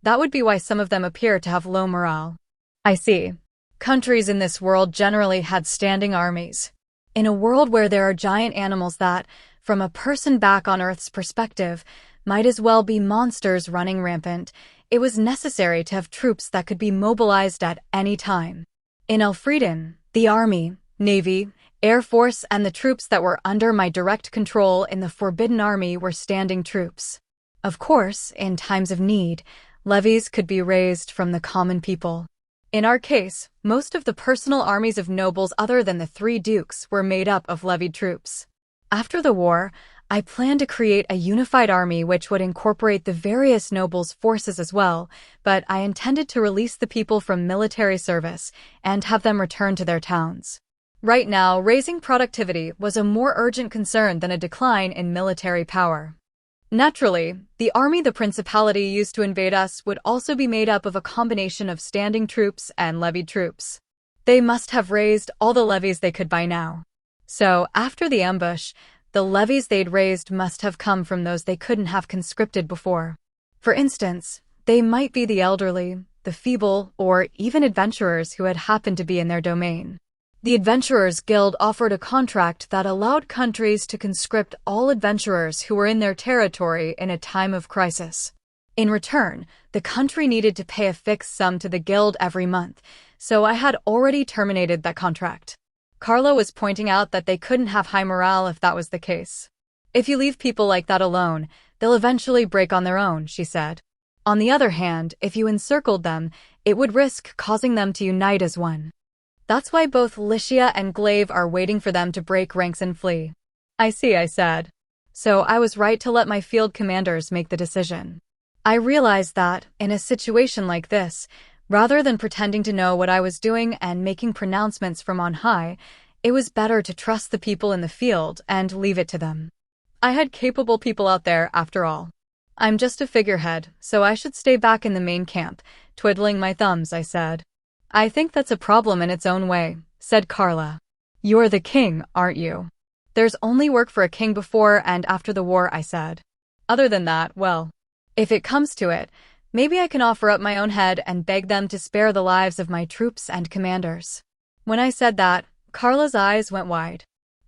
That would be why some of them appear to have low morale. I see. Countries in this world generally had standing armies. In a world where there are giant animals that, from a person back on Earth's perspective, might as well be monsters running rampant, it was necessary to have troops that could be mobilized at any time. In Elfrieden, the Army, Navy, Air Force, and the troops that were under my direct control in the Forbidden Army were standing troops. Of course, in times of need, levies could be raised from the common people. In our case, most of the personal armies of nobles other than the three dukes were made up of levied troops. After the war, I planned to create a unified army which would incorporate the various nobles' forces as well, but I intended to release the people from military service and have them return to their towns. Right now, raising productivity was a more urgent concern than a decline in military power. Naturally, the army the Principality used to invade us would also be made up of a combination of standing troops and levied troops. They must have raised all the levies they could by now. So, after the ambush, the levies they'd raised must have come from those they couldn't have conscripted before. For instance, they might be the elderly, the feeble, or even adventurers who had happened to be in their domain. The Adventurers Guild offered a contract that allowed countries to conscript all adventurers who were in their territory in a time of crisis. In return, the country needed to pay a fixed sum to the guild every month, so I had already terminated that contract. Carla was pointing out that they couldn't have high morale if that was the case. If you leave people like that alone, they'll eventually break on their own, she said. On the other hand, if you encircled them, it would risk causing them to unite as one. That's why both Licia and Glaive are waiting for them to break ranks and flee. I see, I said. So I was right to let my field commanders make the decision. I realized that, in a situation like this, rather than pretending to know what I was doing and making pronouncements from on high, it was better to trust the people in the field and leave it to them. I had capable people out there, after all. I'm just a figurehead, so I should stay back in the main camp, twiddling my thumbs, I said. I think that's a problem in its own way, said Carla. You're the king, aren't you? There's only work for a king before and after the war, I said. Other than that, well, if it comes to it, maybe I can offer up my own head and beg them to spare the lives of my troops and commanders. When I said that, Carla's eyes went wide.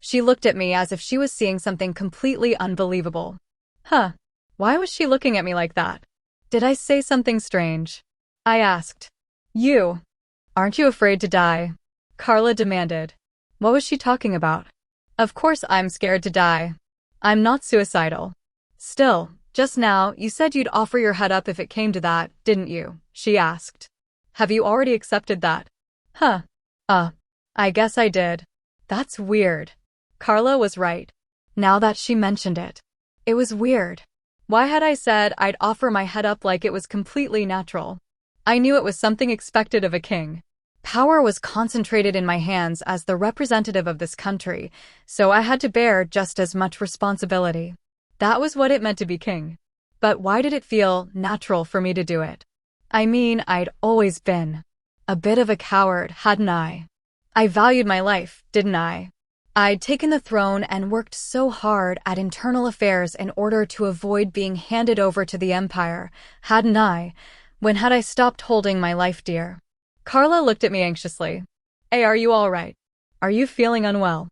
She looked at me as if she was seeing something completely unbelievable. Huh. Why was she looking at me like that? Did I say something strange? I asked. You. Aren't you afraid to die? Carla demanded. What was she talking about? Of course I'm scared to die. I'm not suicidal. Still, just now, you said you'd offer your head up if it came to that, didn't you? She asked. Have you already accepted that? Huh. I guess I did. That's weird. Carla was right. Now that she mentioned it. It was weird. Why had I said I'd offer my head up like it was completely natural? I knew it was something expected of a king. Power was concentrated in my hands as the representative of this country, so I had to bear just as much responsibility. That was what it meant to be king. But why did it feel natural for me to do it? I mean, I'd always been a bit of a coward, hadn't I? I valued my life, didn't I? I'd taken the throne and worked so hard at internal affairs in order to avoid being handed over to the empire, hadn't I? When had I stopped holding my life dear? Carla looked at me anxiously. Hey, are you all right? Are you feeling unwell?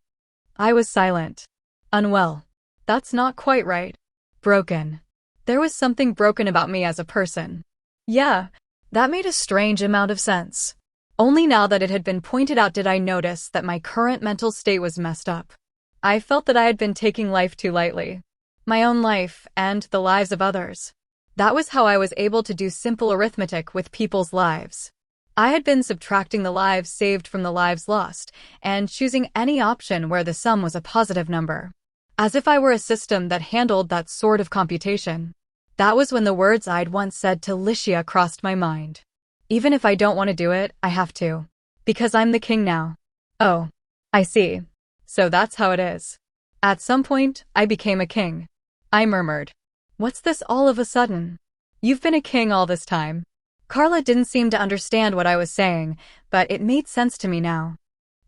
I was silent. Unwell. That's not quite right. Broken. There was something broken about me as a person. Yeah, that made a strange amount of sense. Only now that it had been pointed out did I notice that my current mental state was messed up. I felt that I had been taking life too lightly. My own life and the lives of others. That was how I was able to do simple arithmetic with people's lives. I had been subtracting the lives saved from the lives lost, and choosing any option where the sum was a positive number. As if I were a system that handled that sort of computation. That was when the words I'd once said to Licia crossed my mind. Even if I don't want to do it, I have to. Because I'm the king now. Oh, I see. So that's how it is. At some point, I became a king. I murmured. What's this all of a sudden? You've been a king all this time. Carla didn't seem to understand what I was saying, but it made sense to me now.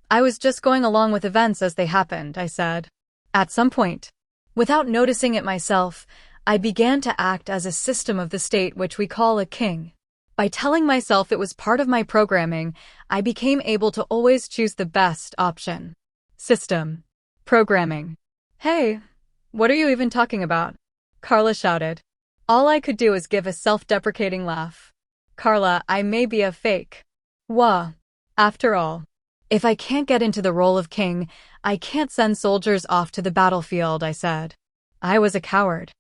I was just going along with events as they happened, I said. At some point. Without noticing it myself, I began to act as a system of the state which we call a king. By telling myself it was part of my programming, I became able to always choose the best option. System. Programming. Hey, what are you even talking about? Carla shouted. All I could do was give a self-deprecating laugh. Carla, I may be a fake. Wah. After all, if I can't get into the role of king, I can't send soldiers off to the battlefield, I said. I was a coward.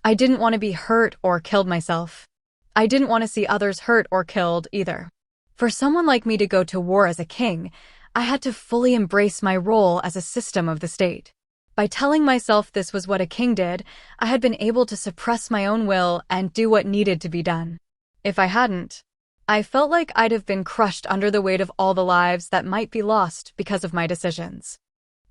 I didn't want to be hurt or killed myself. I didn't want to see others hurt or killed either. For someone like me to go to war as a king, I had to fully embrace my role as a system of the state. By telling myself this was what a king did, I had been able to suppress my own will and do what needed to be done. If I hadn't, I felt like I'd have been crushed under the weight of all the lives that might be lost because of my decisions.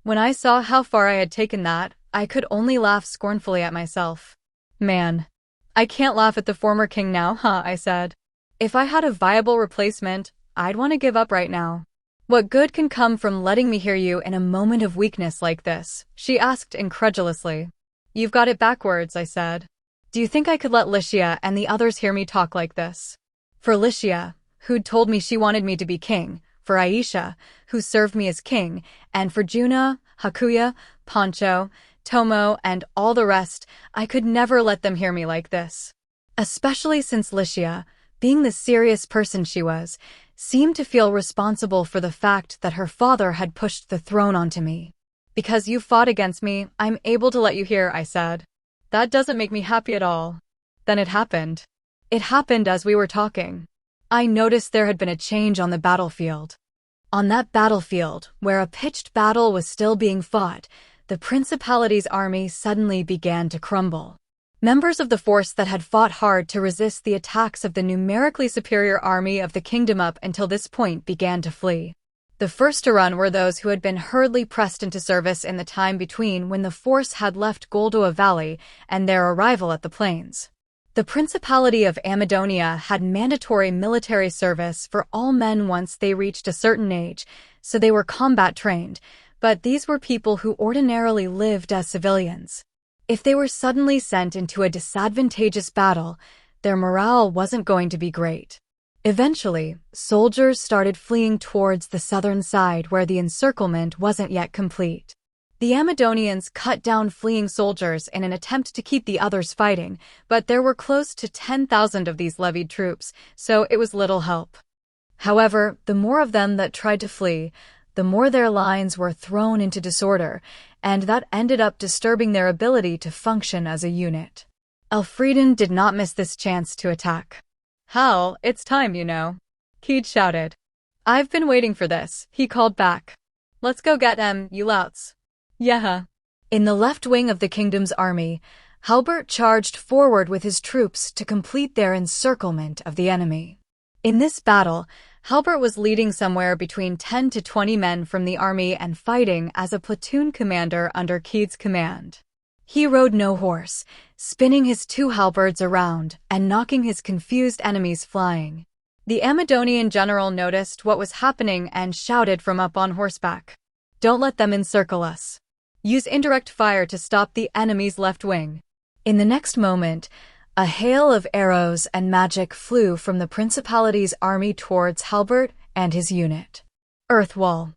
When I saw how far I had taken that, I could only laugh scornfully at myself. Man. I can't laugh at the former king now, huh, I said. If I had a viable replacement, I'd want to give up right now. What good can come from letting me hear you in a moment of weakness like this? She asked incredulously. You've got it backwards, I said. Do you think I could let Licia and the others hear me talk like this? For Licia, who'd told me she wanted me to be king, for Aisha, who served me as king, and for Juna, Hakuya, Pancho, Tomo, and all the rest, I could never let them hear me like this. Especially since Licia, being the serious person she was, seemed to feel responsible for the fact that her father had pushed the throne onto me. Because you fought against me, I'm able to let you hear, I said. That doesn't make me happy at all. Then it happened. It happened as we were talking. I noticed there had been a change on the battlefield. On that battlefield, where a pitched battle was still being fought, the Principality's army suddenly began to crumble. Members of the force that had fought hard to resist the attacks of the numerically superior army of the kingdom up until this point began to flee. The first to run were those who had been hurriedly pressed into service in the time between when the force had left Goldoa Valley and their arrival at the plains. The Principality of Amadonia had mandatory military service for all men once they reached a certain age, so they were combat trained, but these were people who ordinarily lived as civilians. If they were suddenly sent into a disadvantageous battle, their morale wasn't going to be great. Eventually, soldiers started fleeing towards the southern side where the encirclement wasn't yet complete. The Amazonians cut down fleeing soldiers in an attempt to keep the others fighting, but there were close to 10,000 of these levied troops, so it was little help. However, the more of them that tried to flee, the more their lines were thrown into disorder, and that ended up disturbing their ability to function as a unit. Elfrieden did not miss this chance to attack. "Hal, it's time, you know," Keed shouted. "I've been waiting for this," he called back. "Let's go get you louts." Yeah. In the left wing of the kingdom's army, Halbert charged forward with his troops to complete their encirclement of the enemy. In this battle, Halbert was leading somewhere between 10 to 20 men from the army and fighting as a platoon commander under Keed's command. He rode no horse, spinning his two halberds around and knocking his confused enemies flying. The Amazonian general noticed what was happening and shouted from up on horseback, "Don't let them encircle us. Use indirect fire to stop the enemy's left wing." In the next moment, a hail of arrows and magic flew from the Principality's army towards Halbert and his unit. "Earth wall,"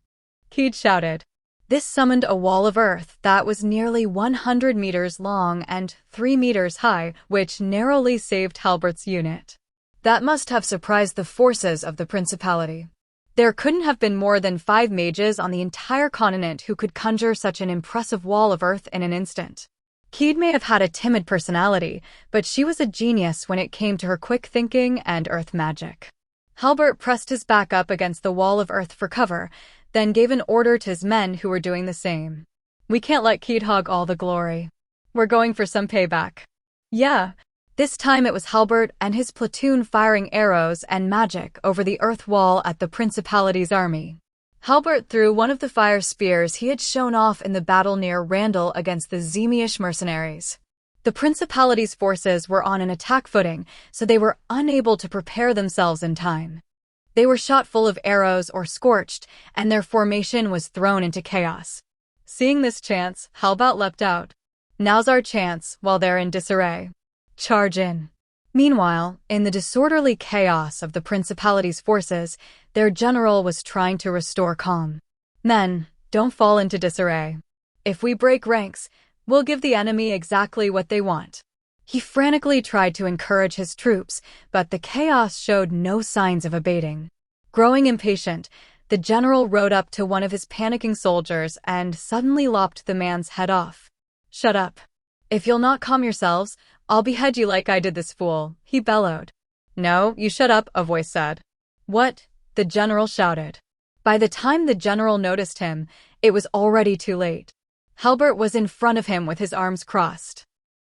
Keed shouted. This summoned a wall of earth that was nearly 100 meters long and 3 meters high, which narrowly saved Halbert's unit. That must have surprised the forces of the Principality. There couldn't have been more than 5 mages on the entire continent who could conjure such an impressive wall of earth in an instant. Keed may have had a timid personality, but she was a genius when it came to her quick thinking and earth magic. Halbert pressed his back up against the wall of earth for cover, then gave an order to his men who were doing the same. "We can't let Keed hog all the glory. We're going for some payback." Yeah. This time it was Halbert and his platoon firing arrows and magic over the earth wall at the Principality's army. Halbert threw one of the fire spears he had shown off in the battle near Randall against the Zemeish mercenaries. The Principality's forces were on an attack footing, so they were unable to prepare themselves in time. They were shot full of arrows or scorched, and their formation was thrown into chaos. Seeing this chance, Halbert leapt out. "Now's our chance, while they're in disarray. Charge in." Meanwhile, in the disorderly chaos of the Principality's forces, their general was trying to restore calm. "Men, don't fall into disarray. If we break ranks, we'll give the enemy exactly what they want." He frantically tried to encourage his troops, but the chaos showed no signs of abating. Growing impatient, the general rode up to one of his panicking soldiers and suddenly lopped the man's head off. "Shut up. If you'll not calm yourselves, I'll behead you like I did this fool," he bellowed. "No, you shut up," a voice said. "What?" the general shouted. By the time the general noticed him, it was already too late. Halbert was in front of him with his arms crossed.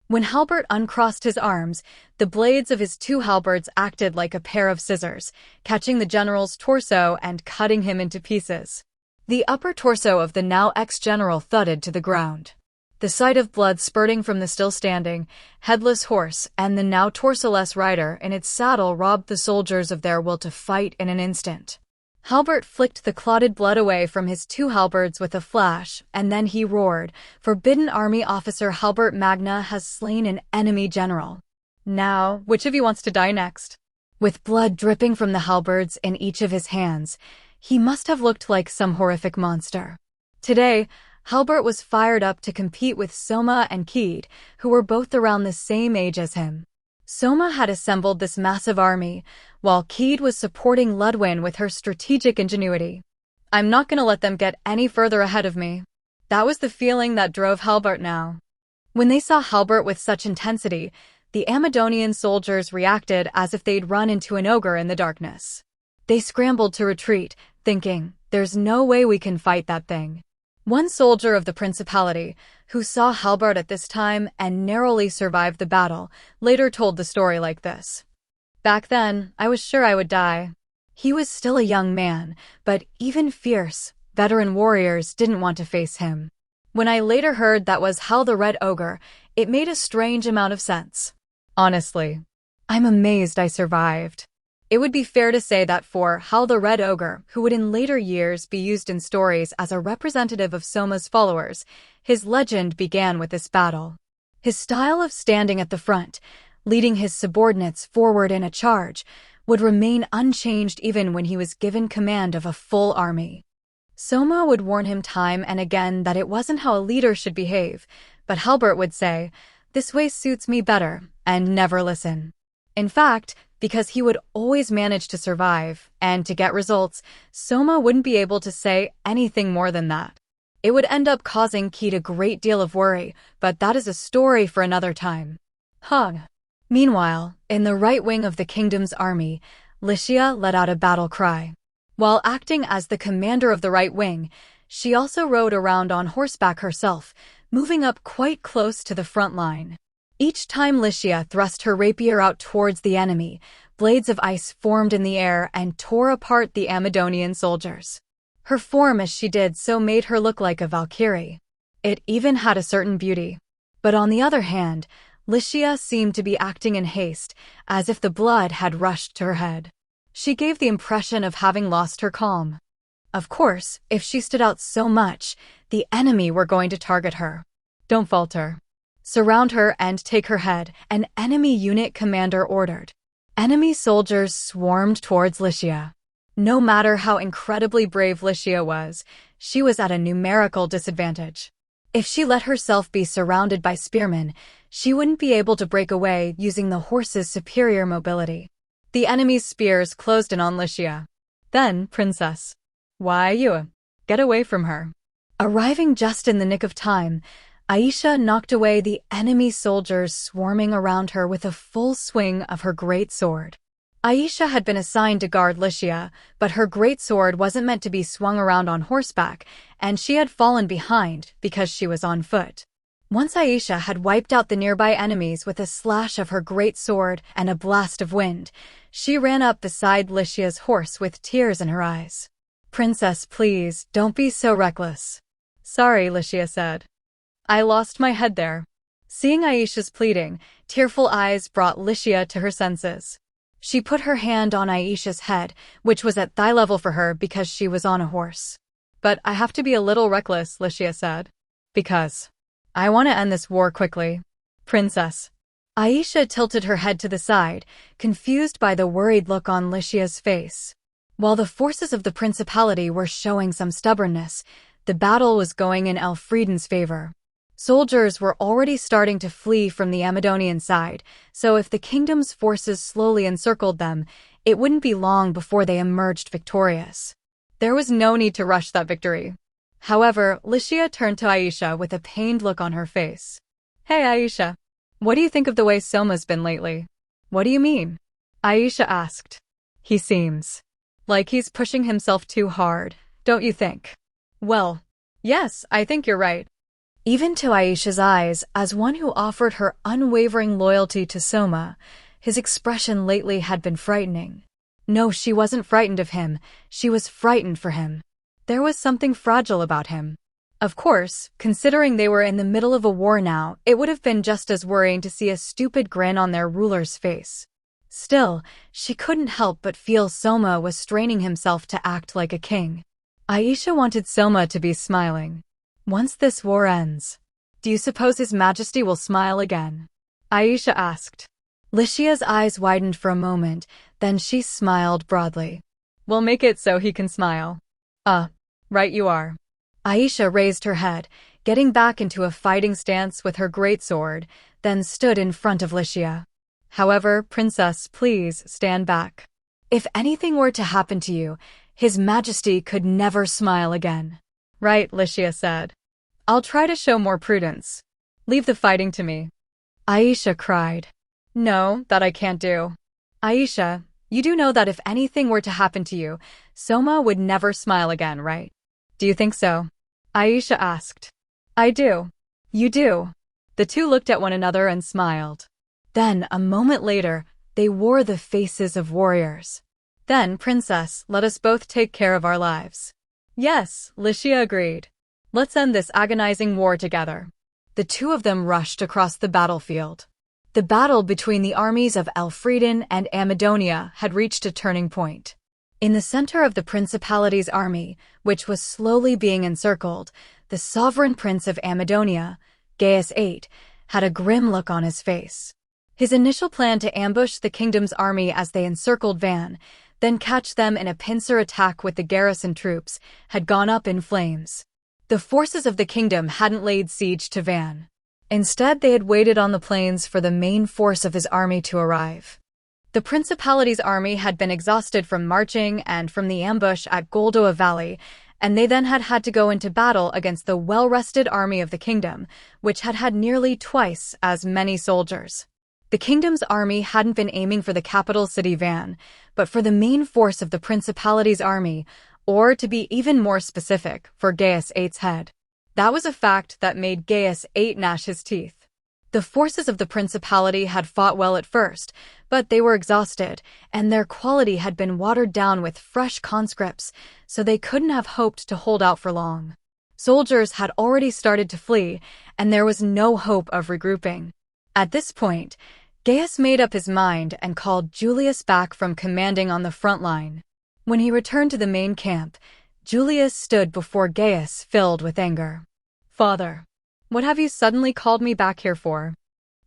When Halbert uncrossed his arms, the blades of his two halberds acted like a pair of scissors, catching the general's torso and cutting him into pieces. The upper torso of the now ex-general thudded to the ground. The sight of blood spurting from the still-standing, headless horse and the now torsoless rider in its saddle robbed the soldiers of their will to fight in an instant. Halbert flicked the clotted blood away from his two halberds with a flash, and then he roared, "Forbidden Army officer Halbert Magna has slain an enemy general. Now, which of you wants to die next?" With blood dripping from the halberds in each of his hands, he must have looked like some horrific monster. Today, Halbert was fired up to compete with Soma and Keed, who were both around the same age as him. Soma had assembled this massive army, while Keed was supporting Ludwin with her strategic ingenuity. "I'm not going to let them get any further ahead of me." That was the feeling that drove Halbert now. When they saw Halbert with such intensity, the Amazonian soldiers reacted as if they'd run into an ogre in the darkness. They scrambled to retreat, thinking, "There's no way we can fight that thing." One soldier of the Principality, who saw Halbert at this time and narrowly survived the battle, later told the story like this. "Back then, I was sure I would die." He was still a young man, but even fierce, veteran warriors didn't want to face him. When I later heard that was Hal the Red Ogre, it made a strange amount of sense. Honestly, I'm amazed I survived. It would be fair to say that for Hal the Red Ogre, who would in later years be used in stories as a representative of Soma's followers, his legend began with this battle. His style of standing at the front, leading his subordinates forward in a charge, would remain unchanged even when he was given command of a full army. Soma would warn him time and again that it wasn't how a leader should behave, but Halbert would say, "This way suits me better," and never listen. In fact, because he would always manage to survive and to get results, Soma wouldn't be able to say anything more than that. It would end up causing Keat a great deal of worry, but that is a story for another time. Meanwhile, in the right wing of the kingdom's army, Lycia let out a battle cry. While acting as the commander of the right wing, she also rode around on horseback herself, moving up quite close to the front line. Each time Lycia thrust her rapier out towards the enemy, blades of ice formed in the air and tore apart the Amazonian soldiers. Her form as she did so made her look like a valkyrie. It even had a certain beauty. But on the other hand, Lycia seemed to be acting in haste, as if the blood had rushed to her head. She gave the impression of having lost her calm. Of course, if she stood out so much, the enemy were going to target her. "Don't falter. Surround her and take her head," an enemy unit commander ordered. Enemy soldiers swarmed towards Lycia. No matter how incredibly brave Lycia was, she was at a numerical disadvantage. If she let herself be surrounded by spearmen, she wouldn't be able to break away using the horse's superior mobility. The enemy's spears closed in on Lycia. Then, "Princess. Why you? Get away from her." Arriving just in the nick of time, Aisha knocked away the enemy soldiers swarming around her with a full swing of her great sword. Aisha had been assigned to guard Lycia, but her great sword wasn't meant to be swung around on horseback, and she had fallen behind because she was on foot. Once Aisha had wiped out the nearby enemies with a slash of her great sword and a blast of wind, she ran up beside Lycia's horse with tears in her eyes. "Princess, please, don't be so reckless." "Sorry," Lycia said. "I lost my head there." Seeing Aisha's pleading, tearful eyes brought Lycia to her senses. She put her hand on Aisha's head, which was at thigh level for her because she was on a horse. "But I have to be a little reckless," Lycia said. "Because I want to end this war quickly." "Princess." Aisha tilted her head to the side, confused by the worried look on Lycia's face. While the forces of the principality were showing some stubbornness, the battle was going in Elfrieden's favor. Soldiers were already starting to flee from the Amazonian side, so if the kingdom's forces slowly encircled them, it wouldn't be long before they emerged victorious. There was no need to rush that victory. However, Lycia turned to Aisha with a pained look on her face. "Hey Aisha, what do you think of the way Soma's been lately?" "What do you mean?" Aisha asked. "He seems like he's pushing himself too hard, don't you think?" "Well, yes, I think you're right." Even to Aisha's eyes, as one who offered her unwavering loyalty to Soma, his expression lately had been frightening. No, she wasn't frightened of him, she was frightened for him. There was something fragile about him. Of course, considering they were in the middle of a war now, it would have been just as worrying to see a stupid grin on their ruler's face. Still, she couldn't help but feel Soma was straining himself to act like a king. Aisha wanted Soma to be smiling. "Once this war ends, do you suppose His Majesty will smile again?" Aisha asked. Lycia's eyes widened for a moment, then she smiled broadly. "We'll make it so he can smile." Right you are." Aisha raised her head, getting back into a fighting stance with her greatsword, then stood in front of Lycia. "However, Princess, please stand back. If anything were to happen to you, His Majesty could never smile again." "Right," Lycia said. "I'll try to show more prudence. Leave the fighting to me." Aisha cried. "No, that I can't do." "Aisha, you do know that if anything were to happen to you, Soma would never smile again, right?" "Do you think so?" Aisha asked. "I do." "You do?" The two looked at one another and smiled. Then, a moment later, they wore the faces of warriors. "Then, Princess, let us both take care of our lives." "Yes," Lycia agreed. "Let's end this agonizing war together." The two of them rushed across the battlefield. The battle between the armies of Elfrieden and Amadonia had reached a turning point. In the center of the Principality's army, which was slowly being encircled, the sovereign prince of Amadonia, Gaius VIII, had a grim look on his face. His initial plan to ambush the kingdom's army as they encircled Van, then catch them in a pincer attack with the garrison troops, had gone up in flames. The forces of the kingdom hadn't laid siege to Van. Instead, they had waited on the plains for the main force of his army to arrive. The Principality's army had been exhausted from marching and from the ambush at Goldoa Valley, and they then had to go into battle against the well-rested army of the kingdom, which had had nearly twice as many soldiers. The kingdom's army hadn't been aiming for the capital city Van, but for the main force of the Principality's army, or to be even more specific, for Gaius VIII's head. That was a fact that made Gaius VIII gnash his teeth. The forces of the Principality had fought well at first, but they were exhausted, and their quality had been watered down with fresh conscripts, so they couldn't have hoped to hold out for long. Soldiers had already started to flee, and there was no hope of regrouping. At this point, Gaius made up his mind and called Julius back from commanding on the front line. When he returned to the main camp, Julius stood before Gaius filled with anger. "Father, what have you suddenly called me back here for?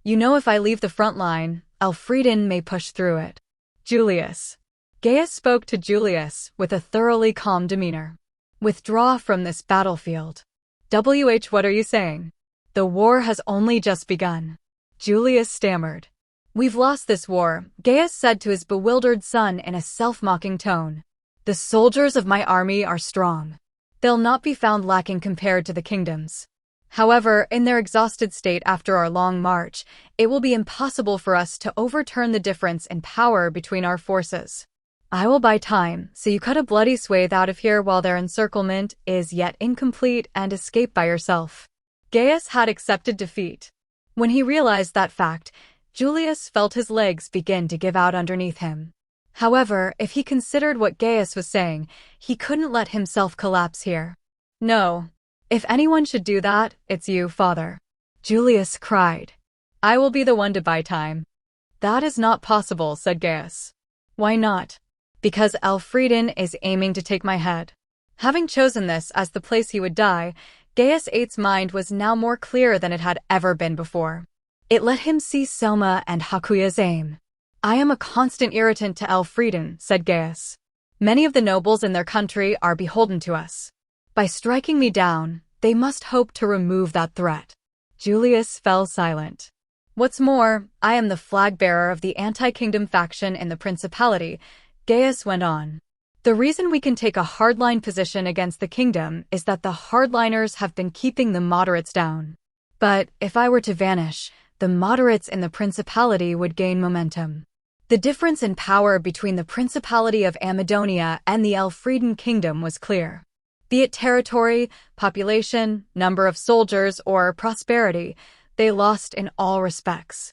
You know if I leave the front line, Elfrieden may push through it." Julius. Gaius spoke to Julius with a thoroughly calm demeanor. "Withdraw from this battlefield." What are you saying? The war has only just begun." Julius stammered. "We've lost this war," Gaius said to his bewildered son in a self-mocking tone. "The soldiers of my army are strong. They'll not be found lacking compared to the kingdom's. However, in their exhausted state after our long march, it will be impossible for us to overturn the difference in power between our forces. I will buy time, so you cut a bloody swathe out of here while their encirclement is yet incomplete and escape by yourself." Gaius had accepted defeat. When he realized that fact, Julius felt his legs begin to give out underneath him. However, if he considered what Gaius was saying, he couldn't let himself collapse here. "No. If anyone should do that, it's you, father," Julius cried. "I will be the one to buy time." "That is not possible," said Gaius. "Why not?" "Because Elfrieden is aiming to take my head." Having chosen this as the place he would die, Gaius VIII's mind was now more clear than it had ever been before. It let him see Soma and Hakuya's aim. "I am a constant irritant to Elfrieden," said Gaius. "Many of the nobles in their country are beholden to us. By striking me down, they must hope to remove that threat." Julius fell silent. "What's more, I am the flag-bearer of the anti-kingdom faction in the Principality," Gaius went on. "The reason we can take a hardline position against the kingdom is that the hardliners have been keeping the moderates down. But if I were to vanish, the moderates in the Principality would gain momentum. The difference in power between the Principality of Amadonia and the Elfrieden Kingdom was clear. Be it territory, population, number of soldiers, or prosperity, they lost in all respects.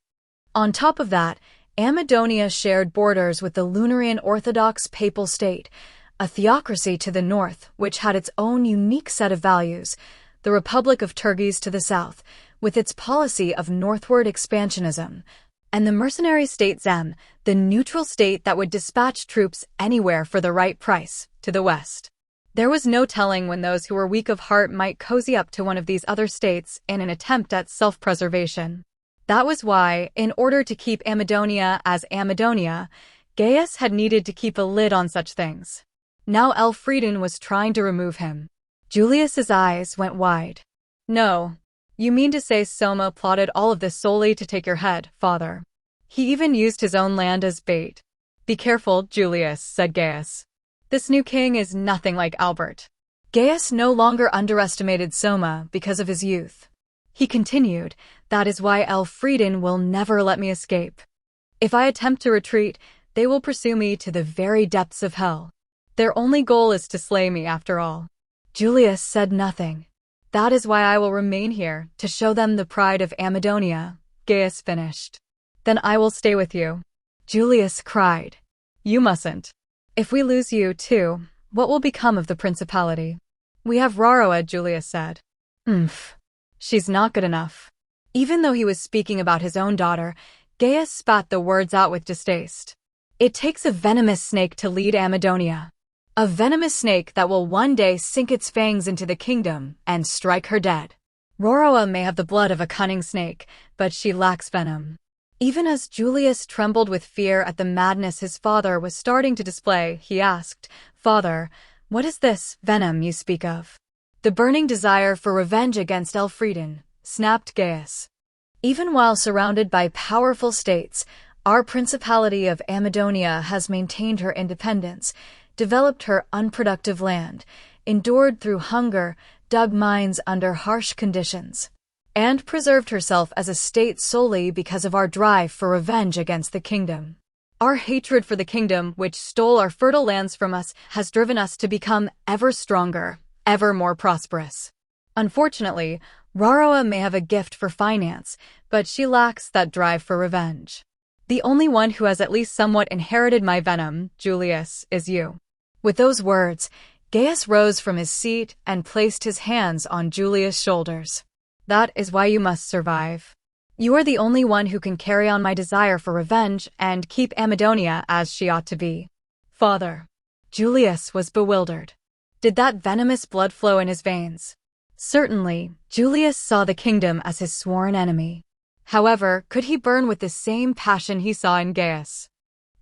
On top of that, Amadonia shared borders with the Lunarian Orthodox Papal State, a theocracy to the north which had its own unique set of values, the Republic of Turgis to the south, with its policy of northward expansionism, and the mercenary state Zem, the neutral state that would dispatch troops anywhere for the right price, to the west. There was no telling when those who were weak of heart might cozy up to one of these other states in an attempt at self-preservation. That was why, in order to keep Amadonia as Amadonia, Gaius had needed to keep a lid on such things. Now Elfrieden was trying to remove him. Julius's eyes went wide. "No. You mean to say Soma plotted all of this solely to take your head, father? He even used his own land as bait." "Be careful, Julius," said Gaius. "This new king is nothing like Albert." Gaius no longer underestimated Soma because of his youth. He continued, "That is why Elfrieden will never let me escape. If I attempt to retreat, they will pursue me to the very depths of hell. Their only goal is to slay me after all." Julius said nothing. "That is why I will remain here, to show them the pride of Amadonia," Gaius finished. "Then I will stay with you." Julius cried. "You mustn't. If we lose you, too, what will become of the Principality?" "We have Raroa," Julius said. She's not good enough." Even though he was speaking about his own daughter, Gaius spat the words out with distaste. "It takes a venomous snake to lead Amadonia. A venomous snake that will one day sink its fangs into the kingdom and strike her dead. Raroa may have the blood of a cunning snake, but she lacks venom." Even as Julius trembled with fear at the madness his father was starting to display, he asked, "Father, what is this venom you speak of?" "The burning desire for revenge against Elfrieden," snapped Gaius. "Even while surrounded by powerful states, our Principality of Amadonia has maintained her independence, developed her unproductive land, endured through hunger, dug mines under harsh conditions, and preserved herself as a state solely because of our drive for revenge against the kingdom. Our hatred for the kingdom, which stole our fertile lands from us, has driven us to become ever stronger, ever more prosperous. Unfortunately, Raroa may have a gift for finance, but she lacks that drive for revenge. The only one who has at least somewhat inherited my venom, Julius, is you." With those words, Gaius rose from his seat and placed his hands on Julius' shoulders. "That is why you must survive. You are the only one who can carry on my desire for revenge and keep Amadonia as she ought to be." "Father." Julius was bewildered. Did that venomous blood flow in his veins? Certainly, Julius saw the kingdom as his sworn enemy. However, could he burn with the same passion he saw in Gaius?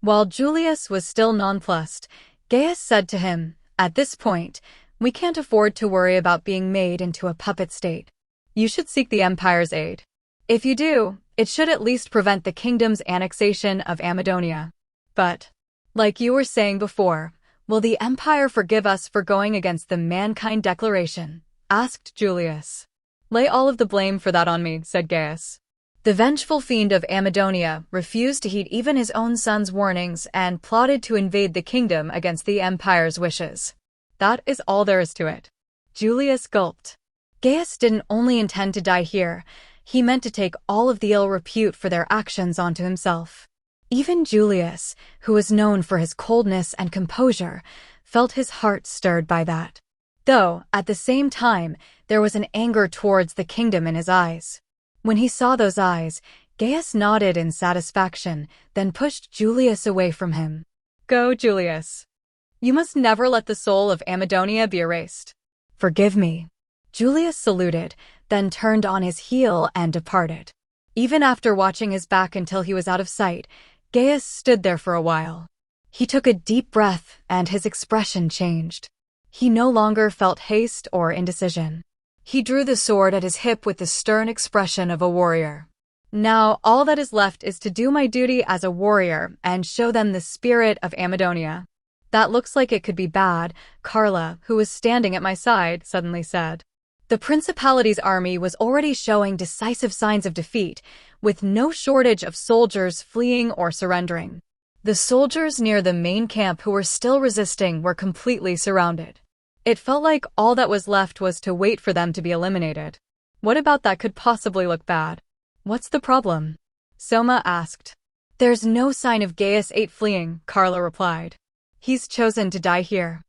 While Julius was still nonplussed, Gaius said to him, "At this point, we can't afford to worry about being made into a puppet state. You should seek the Empire's aid. If you do, it should at least prevent the kingdom's annexation of Amadonia. But, like you were saying before, will the Empire forgive us for going against the Mankind Declaration?" asked Julius. "Lay all of the blame for that on me," said Gaius. The vengeful fiend of Amadonia refused to heed even his own son's warnings and plotted to invade the kingdom against the Empire's wishes. That is all there is to it. Julius gulped. Gaius didn't only intend to die here, he meant to take all of the ill repute for their actions onto himself. Even Julius, who was known for his coldness and composure, felt his heart stirred by that. Though, at the same time, there was an anger towards the kingdom in his eyes. When he saw those eyes, Gaius nodded in satisfaction, then pushed Julius away from him. "Go, Julius. You must never let the soul of Amadonia be erased." "Forgive me." Julius saluted, then turned on his heel and departed. Even after watching his back until he was out of sight, Gaius stood there for a while. He took a deep breath, and his expression changed. He no longer felt haste or indecision. He drew the sword at his hip with the stern expression of a warrior. "Now all that is left is to do my duty as a warrior and show them the spirit of Amadonia." "That looks like it could be bad," Carla, who was standing at my side, suddenly said. The Principality's army was already showing decisive signs of defeat, with no shortage of soldiers fleeing or surrendering. The soldiers near the main camp who were still resisting were completely surrounded. It felt like all that was left was to wait for them to be eliminated. "What about that could possibly look bad? What's the problem?" Soma asked. "There's no sign of Gaius 8 fleeing," Carla replied. "He's chosen to die here.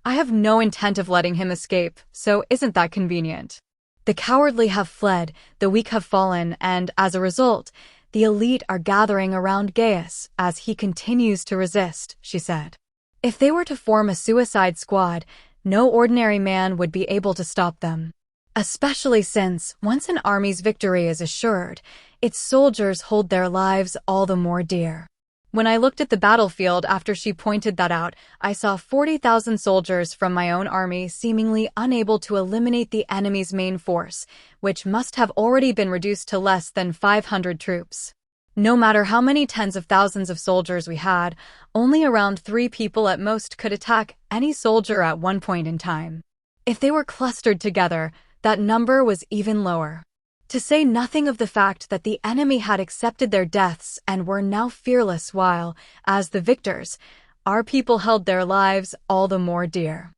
I have no intent of letting him escape, so isn't that convenient? The cowardly have fled, the weak have fallen, and as a result, the elite are gathering around Gaius as he continues to resist," she said. "If they were to form a suicide squad, no ordinary man would be able to stop them. Especially since, once an army's victory is assured, its soldiers hold their lives all the more dear." When I looked at the battlefield after she pointed that out, I saw 40,000 soldiers from my own army seemingly unable to eliminate the enemy's main force, which must have already been reduced to less than 500 troops. No matter how many tens of thousands of soldiers we had, only around 3 people at most could attack any soldier at one point in time. If they were clustered together, that number was even lower. To say nothing of the fact that the enemy had accepted their deaths and were now fearless while, as the victors, our people held their lives all the more dear.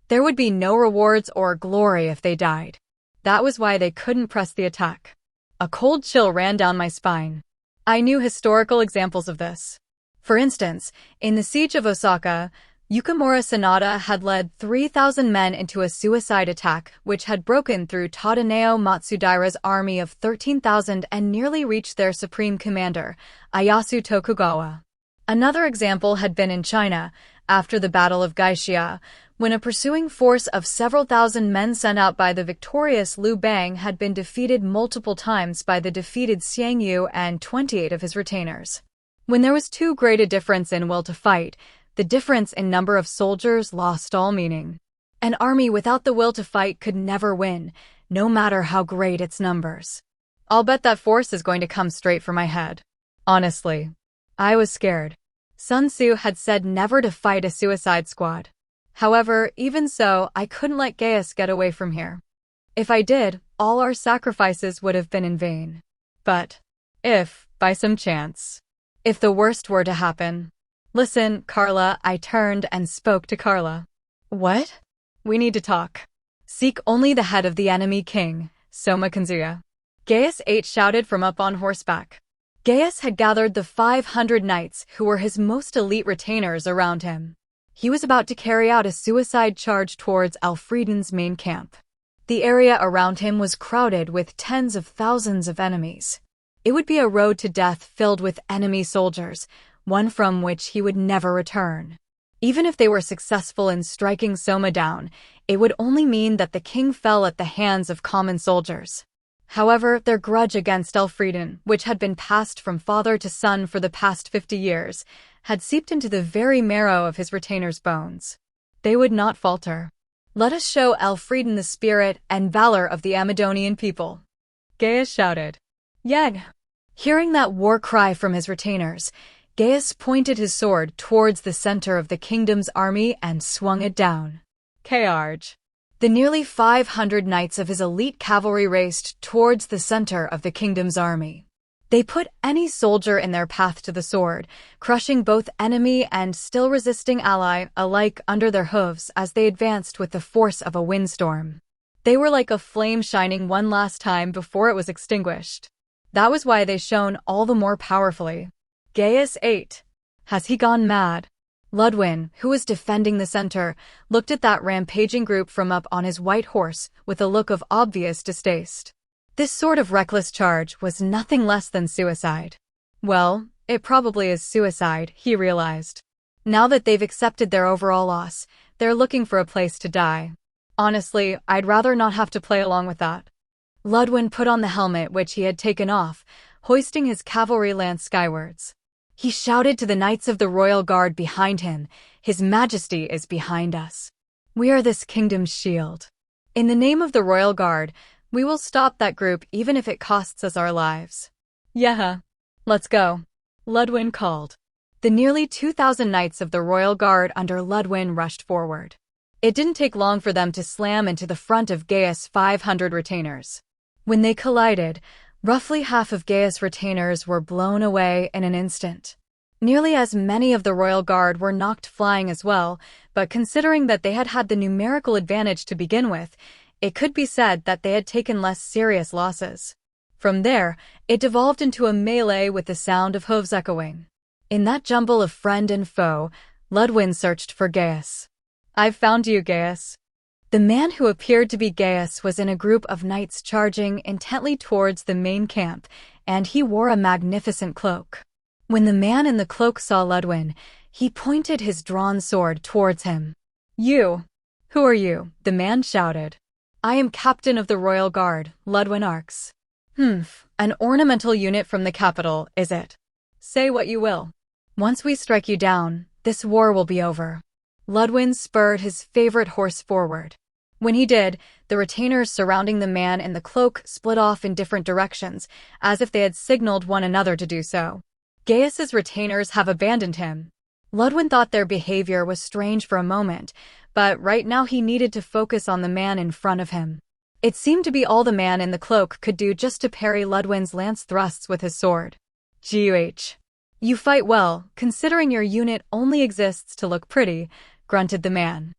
There would be no rewards or glory if they died. That was why they couldn't press the attack. A cold chill ran down my spine. I knew historical examples of this. For instance, in the siege of Osaka, Yukimura Sanada had led 3,000 men into a suicide attack which had broken through Tadaneo Matsudaira's army of 13,000 and nearly reached their supreme commander, Ieyasu Tokugawa. Another example had been in China, after the Battle of Gaishia, when a pursuing force of several thousand men sent out by the victorious Liu Bang had been defeated multiple times by the defeated Xiang Yu and 28 of his retainers. When there was too great a difference in will to fight, the difference in number of soldiers lost all meaning. An army without the will to fight could never win, no matter how great its numbers. I'll bet that force is going to come straight for my head. Honestly, I was scared. Sun Tzu had said never to fight a suicide squad. However, even so, I couldn't let Gaius get away from here. If I did, all our sacrifices would have been in vain. But if, by some chance, if the worst were to happen. Listen, Carla, I turned and spoke to Carla. What? We need to talk. Seek only the head of the enemy king, Soma Kanzuya. Gaius 8 shouted from up on horseback. Gaius had gathered the 500 knights who were his most elite retainers around him. He was about to carry out a suicide charge towards Alfreden's main camp. The area around him was crowded with tens of thousands of enemies. It would be a road to death filled with enemy soldiers, one from which he would never return. Even if they were successful in striking Soma down, it would only mean that the king fell at the hands of common soldiers. However, their grudge against Alfreden, which had been passed from father to son for the past 50 years, had seeped into the very marrow of his retainers' bones. They would not falter. Let us show Alfreden the spirit and valor of the Amazonian people. Gaius shouted. Yang! Hearing that war cry from his retainers, Gaius pointed his sword towards the center of the kingdom's army and swung it down. Karj. The nearly 500 knights of his elite cavalry raced towards the center of the kingdom's army. They put any soldier in their path to the sword, crushing both enemy and still resisting ally alike under their hooves as they advanced with the force of a windstorm. They were like a flame shining one last time before it was extinguished. That was why they shone all the more powerfully. Gaius 8. Has he gone mad? Ludwin, who was defending the center, looked at that rampaging group from up on his white horse with a look of obvious distaste. This sort of reckless charge was nothing less than suicide. Well, it probably is suicide, he realized. Now that they've accepted their overall loss, they're looking for a place to die. Honestly, I'd rather not have to play along with that. Ludwin put on the helmet which he had taken off, hoisting his cavalry lance skywards. He shouted to the knights of the royal guard behind him, His Majesty is behind us. We are this kingdom's shield. In the name of the royal guard, we will stop that group even if it costs us our lives. Yeah, let's go, Ludwin called. The nearly 2,000 knights of the royal guard under Ludwin rushed forward. It didn't take long for them to slam into the front of Gaius' 500 retainers. When they collided, roughly half of Gaius' retainers were blown away in an instant. Nearly as many of the royal guard were knocked flying as well, but considering that they had had the numerical advantage to begin with, it could be said that they had taken less serious losses. From there, it devolved into a melee with the sound of hooves echoing. In that jumble of friend and foe, Ludwin searched for Gaius. I've found you, Gaius. The man who appeared to be Gaius was in a group of knights charging intently towards the main camp, and he wore a magnificent cloak. When the man in the cloak saw Ludwin, he pointed his drawn sword towards him. You! Who are you? The man shouted. I am captain of the royal guard, Ludwin Arx. An ornamental unit from the capital, is it? Say what you will. Once we strike you down, this war will be over. Ludwin spurred his favorite horse forward. When he did, the retainers surrounding the man in the cloak split off in different directions, as if they had signaled one another to do so. Gaius's retainers have abandoned him. Ludwin thought their behavior was strange for a moment, but right now he needed to focus on the man in front of him. It seemed to be all the man in the cloak could do just to parry Ludwin's lance thrusts with his sword. G.U.H. You fight well, considering your unit only exists to look pretty, grunted the man.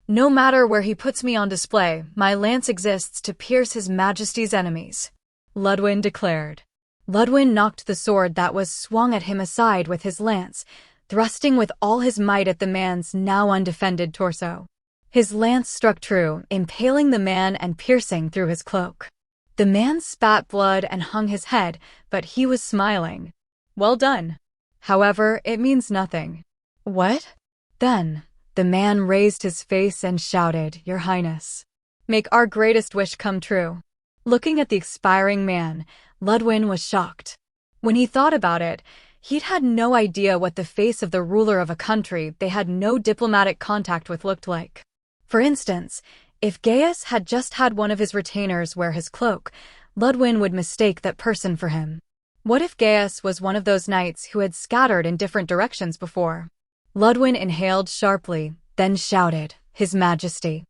No matter where he puts me on display, my lance exists to pierce His Majesty's enemies, Ludwin declared. Ludwin knocked the sword that was swung at him aside with his lance, thrusting with all his might at the man's now undefended torso. His lance struck true, impaling the man and piercing through his cloak. The man spat blood and hung his head, but he was smiling. Well done. However, it means nothing. What? Then, the man raised his face and shouted, "Your Highness, make our greatest wish come true." Looking at the expiring man, Ludwin was shocked. When he thought about it, he'd had no idea what the face of the ruler of a country they had no diplomatic contact with looked like. For instance, if Gaius had just had one of his retainers wear his cloak, Ludwin would mistake that person for him. What if Gaius was one of those knights who had scattered in different directions before? Ludwin inhaled sharply, then shouted, "His Majesty."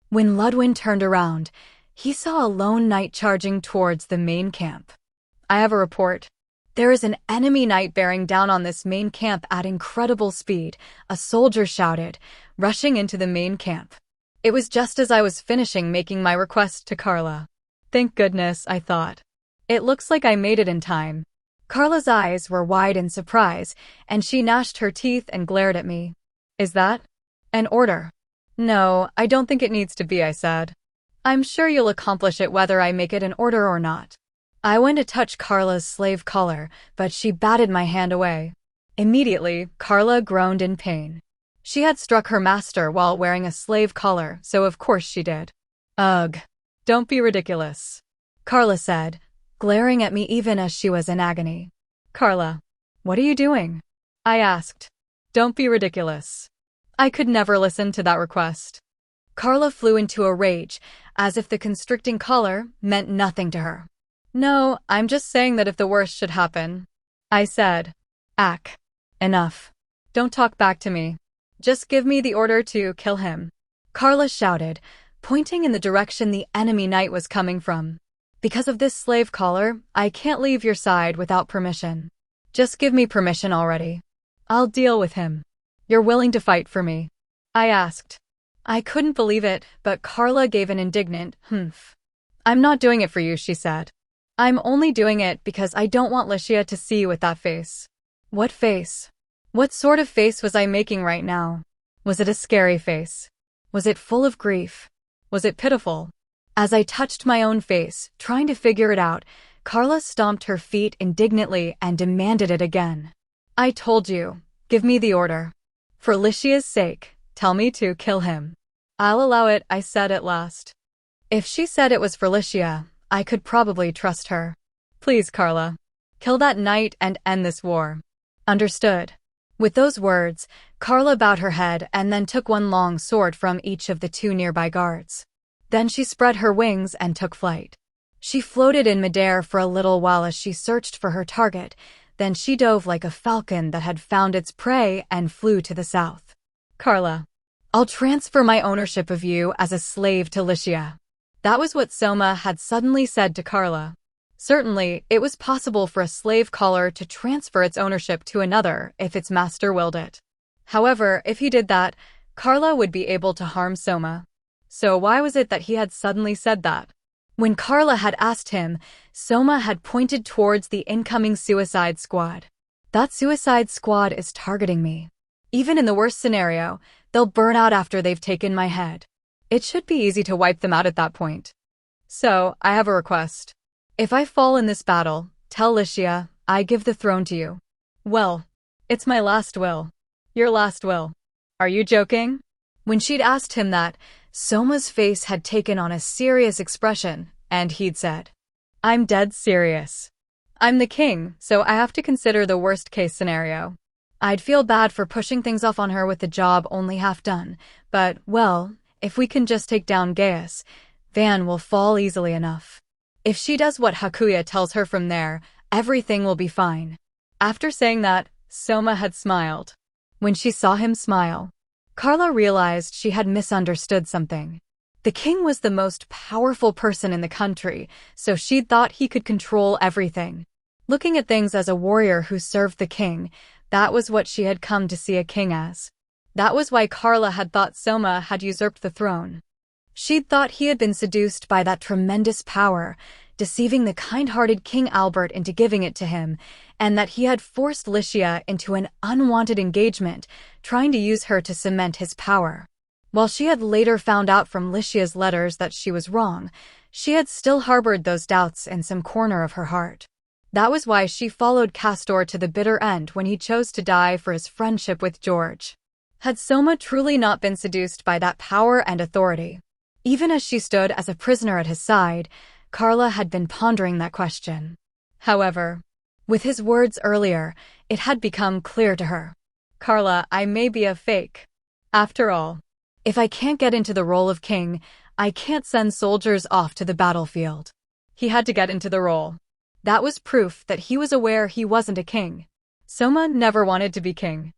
When Ludwin turned around, he saw a lone knight charging towards the main camp. "I have a report. There is an enemy knight bearing down on this main camp at incredible speed," a soldier shouted, rushing into the main camp. It was just as I was finishing making my request to Carla. Thank goodness, I thought. It looks like I made it in time. Carla's eyes were wide in surprise, and she gnashed her teeth and glared at me. "Is that an order?" "No, I don't think it needs to be," I said. "I'm sure you'll accomplish it whether I make it an order or not." I went to touch Carla's slave collar, but she batted my hand away. Immediately, Carla groaned in pain. She had struck her master while wearing a slave collar, so of course she did. "Ugh, don't be ridiculous," Carla said, glaring at me even as she was in agony. "Carla, what are you doing?" I asked. "Don't be ridiculous." I could never listen to that request. Carla flew into a rage, as if the constricting collar meant nothing to her. "No, I'm just saying that if the worst should happen," I said. "Ack. Enough. Don't talk back to me. Just give me the order to kill him," Carla shouted, pointing in the direction the enemy knight was coming from. "Because of this slave collar, I can't leave your side without permission. Just give me permission already. I'll deal with him." "You're willing to fight for me?" I asked. I couldn't believe it, but Carla gave an indignant humph. "I'm not doing it for you," she said. "I'm only doing it because I don't want Licia to see you with that face." What face? What sort of face was I making right now? Was it a scary face? Was it full of grief? Was it pitiful? As I touched my own face, trying to figure it out, Carla stomped her feet indignantly and demanded it again. "I told you, give me the order. For Licia's sake, tell me to kill him." "I'll allow it," I said at last. If she said it was for Licia, I could probably trust her. "Please, Carla. Kill that knight and end this war." "Understood." With those words, Carla bowed her head and then took one long sword from each of the two nearby guards. Then she spread her wings and took flight. She floated in midair for a little while as she searched for her target, then she dove like a falcon that had found its prey and flew to the south. "Carla, I'll transfer my ownership of you as a slave to Licia." That was what Soma had suddenly said to Carla. Certainly, it was possible for a slave collar to transfer its ownership to another if its master willed it. However, if he did that, Carla would be able to harm Soma. So why was it that he had suddenly said that? When Carla had asked him, Soma had pointed towards the incoming suicide squad. "That suicide squad is targeting me. Even in the worst scenario, they'll burn out after they've taken my head. It should be easy to wipe them out at that point. So, I have a request. If I fall in this battle, tell Licia, I give the throne to you." "Well, it's my last will." "Your last will? Are you joking?" When she'd asked him that, Soma's face had taken on a serious expression, and he'd said, "I'm dead serious. I'm the king, so I have to consider the worst-case scenario. I'd feel bad for pushing things off on her with the job only half done, but, well, if we can just take down Gaius, Van will fall easily enough. If she does what Hakuya tells her from there, everything will be fine." After saying that, Soma had smiled. When she saw him smile, Carla realized she had misunderstood something. The king was the most powerful person in the country, so she'd thought he could control everything. Looking at things as a warrior who served the king, that was what she had come to see a king as. That was why Carla had thought Soma had usurped the throne. She'd thought he had been seduced by that tremendous power, deceiving the kind-hearted King Albert into giving it to him, and that he had forced Licia into an unwanted engagement, trying to use her to cement his power. While she had later found out from Licia's letters that she was wrong, she had still harbored those doubts in some corner of her heart. That was why she followed Castor to the bitter end when he chose to die for his friendship with George. Had Soma truly not been seduced by that power and authority? Even as she stood as a prisoner at his side, Carla had been pondering that question. However, with his words earlier, it had become clear to her. Carla, I may be a fake. After all, if I can't get into the role of king, I can't send soldiers off to the battlefield. He had to get into the role. That was proof that he was aware he wasn't a king. Soma never wanted to be king.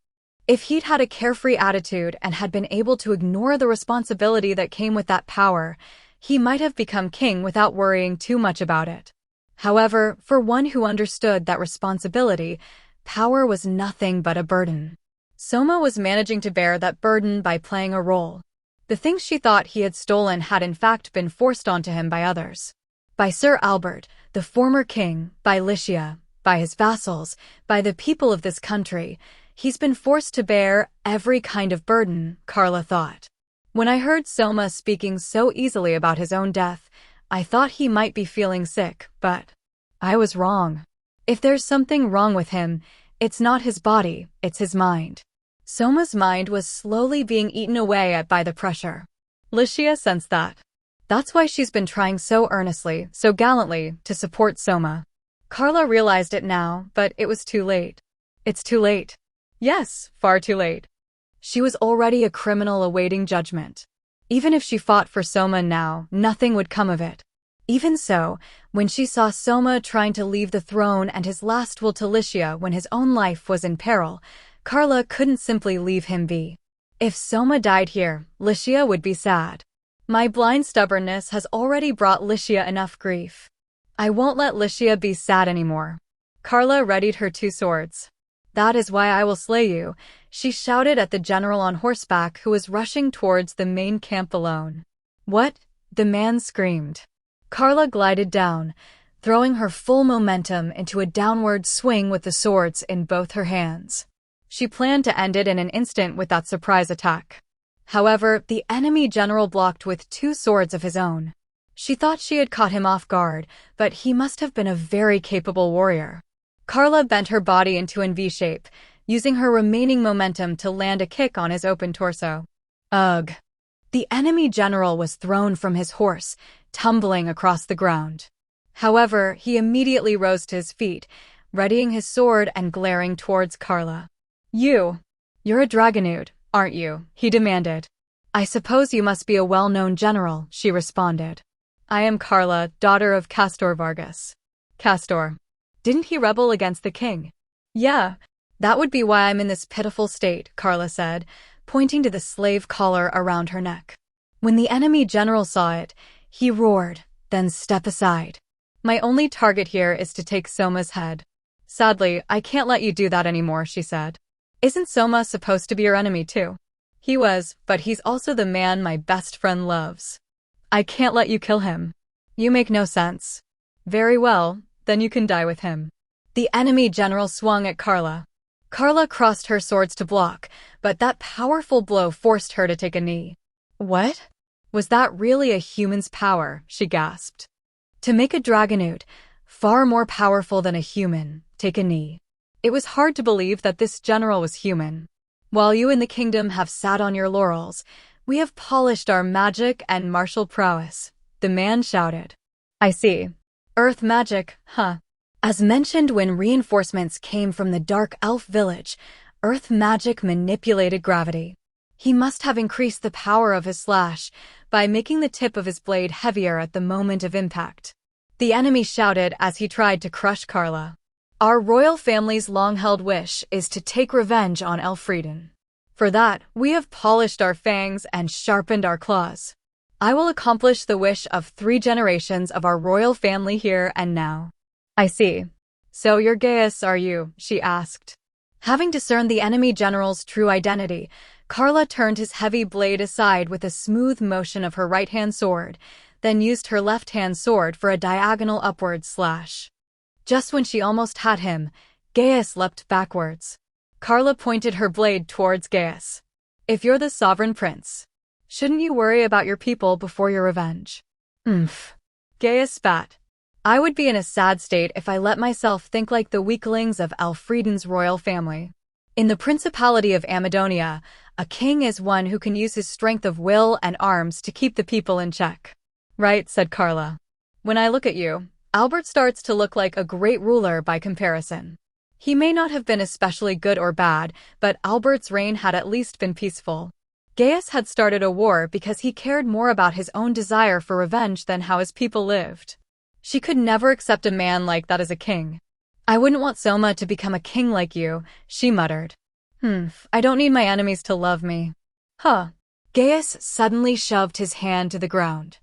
If he'd had a carefree attitude and had been able to ignore the responsibility that came with that power, he might have become king without worrying too much about it. However, for one who understood that responsibility, power was nothing but a burden. Soma was managing to bear that burden by playing a role. The things she thought he had stolen had in fact been forced onto him by others. By Sir Albert, the former king, by Licia, by his vassals, by the people of this country. He's been forced to bear every kind of burden, Carla thought. When I heard Soma speaking so easily about his own death, I thought he might be feeling sick, but I was wrong. If there's something wrong with him, it's not his body, it's his mind. Soma's mind was slowly being eaten away at by the pressure. Licia sensed that. That's why she's been trying so earnestly, so gallantly, to support Soma. Carla realized it now, but it was too late. It's too late. Yes, far too late. She was already a criminal awaiting judgment. Even if she fought for Soma now, nothing would come of it. Even so, when she saw Soma trying to leave the throne and his last will to Licia when his own life was in peril, Carla couldn't simply leave him be. If Soma died here, Licia would be sad. My blind stubbornness has already brought Licia enough grief. I won't let Licia be sad anymore. Carla readied her two swords. That is why I will slay you, she shouted at the general on horseback who was rushing towards the main camp alone. What? The man screamed. Carla glided down, throwing her full momentum into a downward swing with the swords in both her hands. She planned to end it in an instant with that surprise attack. However, the enemy general blocked with two swords of his own. She thought she had caught him off guard, but he must have been a very capable warrior. Carla bent her body into an V shape, using her remaining momentum to land a kick on his open torso. Ugh! The enemy general was thrown from his horse, tumbling across the ground. However, he immediately rose to his feet, readying his sword and glaring towards Carla. You're a dragonude, aren't you? He demanded. I suppose you must be a well-known general, she responded. I am Carla, daughter of Castor Vargas. Castor. Didn't he rebel against the king? Yeah, that would be why I'm in this pitiful state, Carla said, pointing to the slave collar around her neck. When the enemy general saw it, he roared, then step aside. My only target here is to take Soma's head. Sadly, I can't let you do that anymore, she said. Isn't Soma supposed to be your enemy too? He was, but he's also the man my best friend loves. I can't let you kill him. You make no sense. Very well, then you can die with him. The enemy general swung at Carla. Carla crossed her swords to block, but that powerful blow forced her to take a knee. What? Was that really a human's power? She gasped. To make a dragonude, far more powerful than a human, take a knee. It was hard to believe that this general was human. While you in the kingdom have sat on your laurels, we have polished our magic and martial prowess, the man shouted. I see. Earth magic, huh? As mentioned when reinforcements came from the dark elf village, earth magic manipulated gravity. He must have increased the power of his slash by making the tip of his blade heavier at the moment of impact. The enemy shouted as he tried to crush Carla. Our royal family's long-held wish is to take revenge on Elfrieden. For that, we have polished our fangs and sharpened our claws. I will accomplish the wish of 3 generations of our royal family here and now. I see. So you're Gaius, are you? She asked. Having discerned the enemy general's true identity, Carla turned his heavy blade aside with a smooth motion of her right-hand sword, then used her left-hand sword for a diagonal upward slash. Just when she almost had him, Gaius leapt backwards. Carla pointed her blade towards Gaius. If you're the sovereign prince, shouldn't you worry about your people before your revenge? Gaius spat. I would be in a sad state if I let myself think like the weaklings of Elfrieden's royal family. In the Principality of Amadonia, A king is one who can use his strength of will and arms to keep the people in check. Right, said Carla. When I look at you, Albert starts to look like a great ruler by comparison. He may not have been especially good or bad, but Albert's reign had at least been peaceful. Gaius had started a war because he cared more about his own desire for revenge than how his people lived. She could never accept a man like that as a king. I wouldn't want Soma to become a king like you, she muttered. I don't need my enemies to love me. Gaius suddenly shoved his hand to the ground.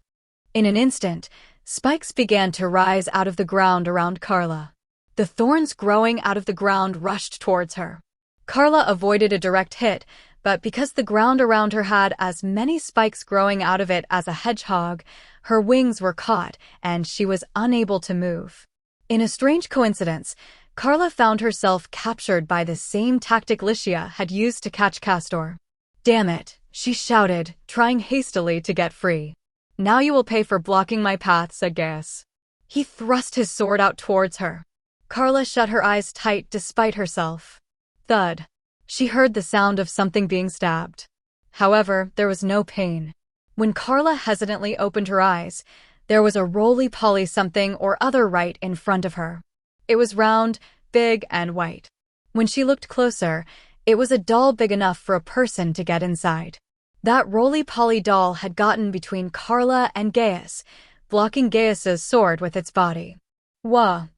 In an instant, spikes began to rise out of the ground around Carla. The thorns growing out of the ground rushed towards her. Carla avoided a direct hit, but because the ground around her had as many spikes growing out of it as a hedgehog, her wings were caught and she was unable to move. In a strange coincidence, Carla found herself captured by the same tactic Licia had used to catch Castor. Damn it, she shouted, trying hastily to get free. Now you will pay for blocking my path, said Gaius. He thrust his sword out towards her. Carla shut her eyes tight despite herself. Thud. She heard the sound of something being stabbed. However, there was no pain. When Carla hesitantly opened her eyes, there was a roly-poly something or other right in front of her. It was round, big, and white. When she looked closer, it was a doll big enough for a person to get inside. That roly-poly doll had gotten between Carla and Gaius, blocking Gaius's sword with its body. Wah!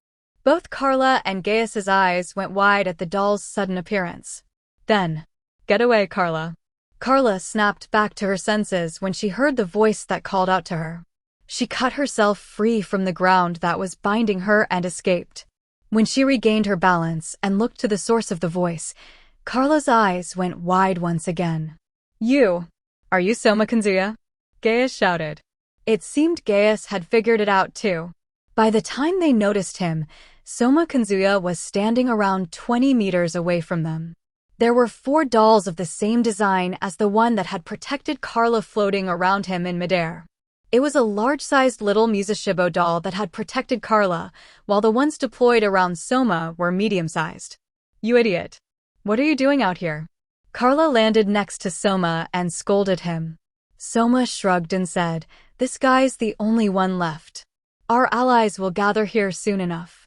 Both Carla and Gaius's eyes went wide at the doll's sudden appearance. Then, get away, Carla. Carla snapped back to her senses when she heard the voice that called out to her. She cut herself free from the ground that was binding her and escaped. When she regained her balance and looked to the source of the voice, Carla's eyes went wide once again. Are you Soma Kanzuya? Gaius shouted. It seemed Gaius had figured it out too. By the time they noticed him, Soma Kanzuya was standing around 20 meters away from them. There were 4 dolls of the same design as the one that had protected Carla floating around him in midair. It was a large-sized little Musashibo doll that had protected Carla, while the ones deployed around Soma were medium-sized. You idiot. What are you doing out here? Carla landed next to Soma and scolded him. Soma shrugged and said, This guy's the only one left. Our allies will gather here soon enough.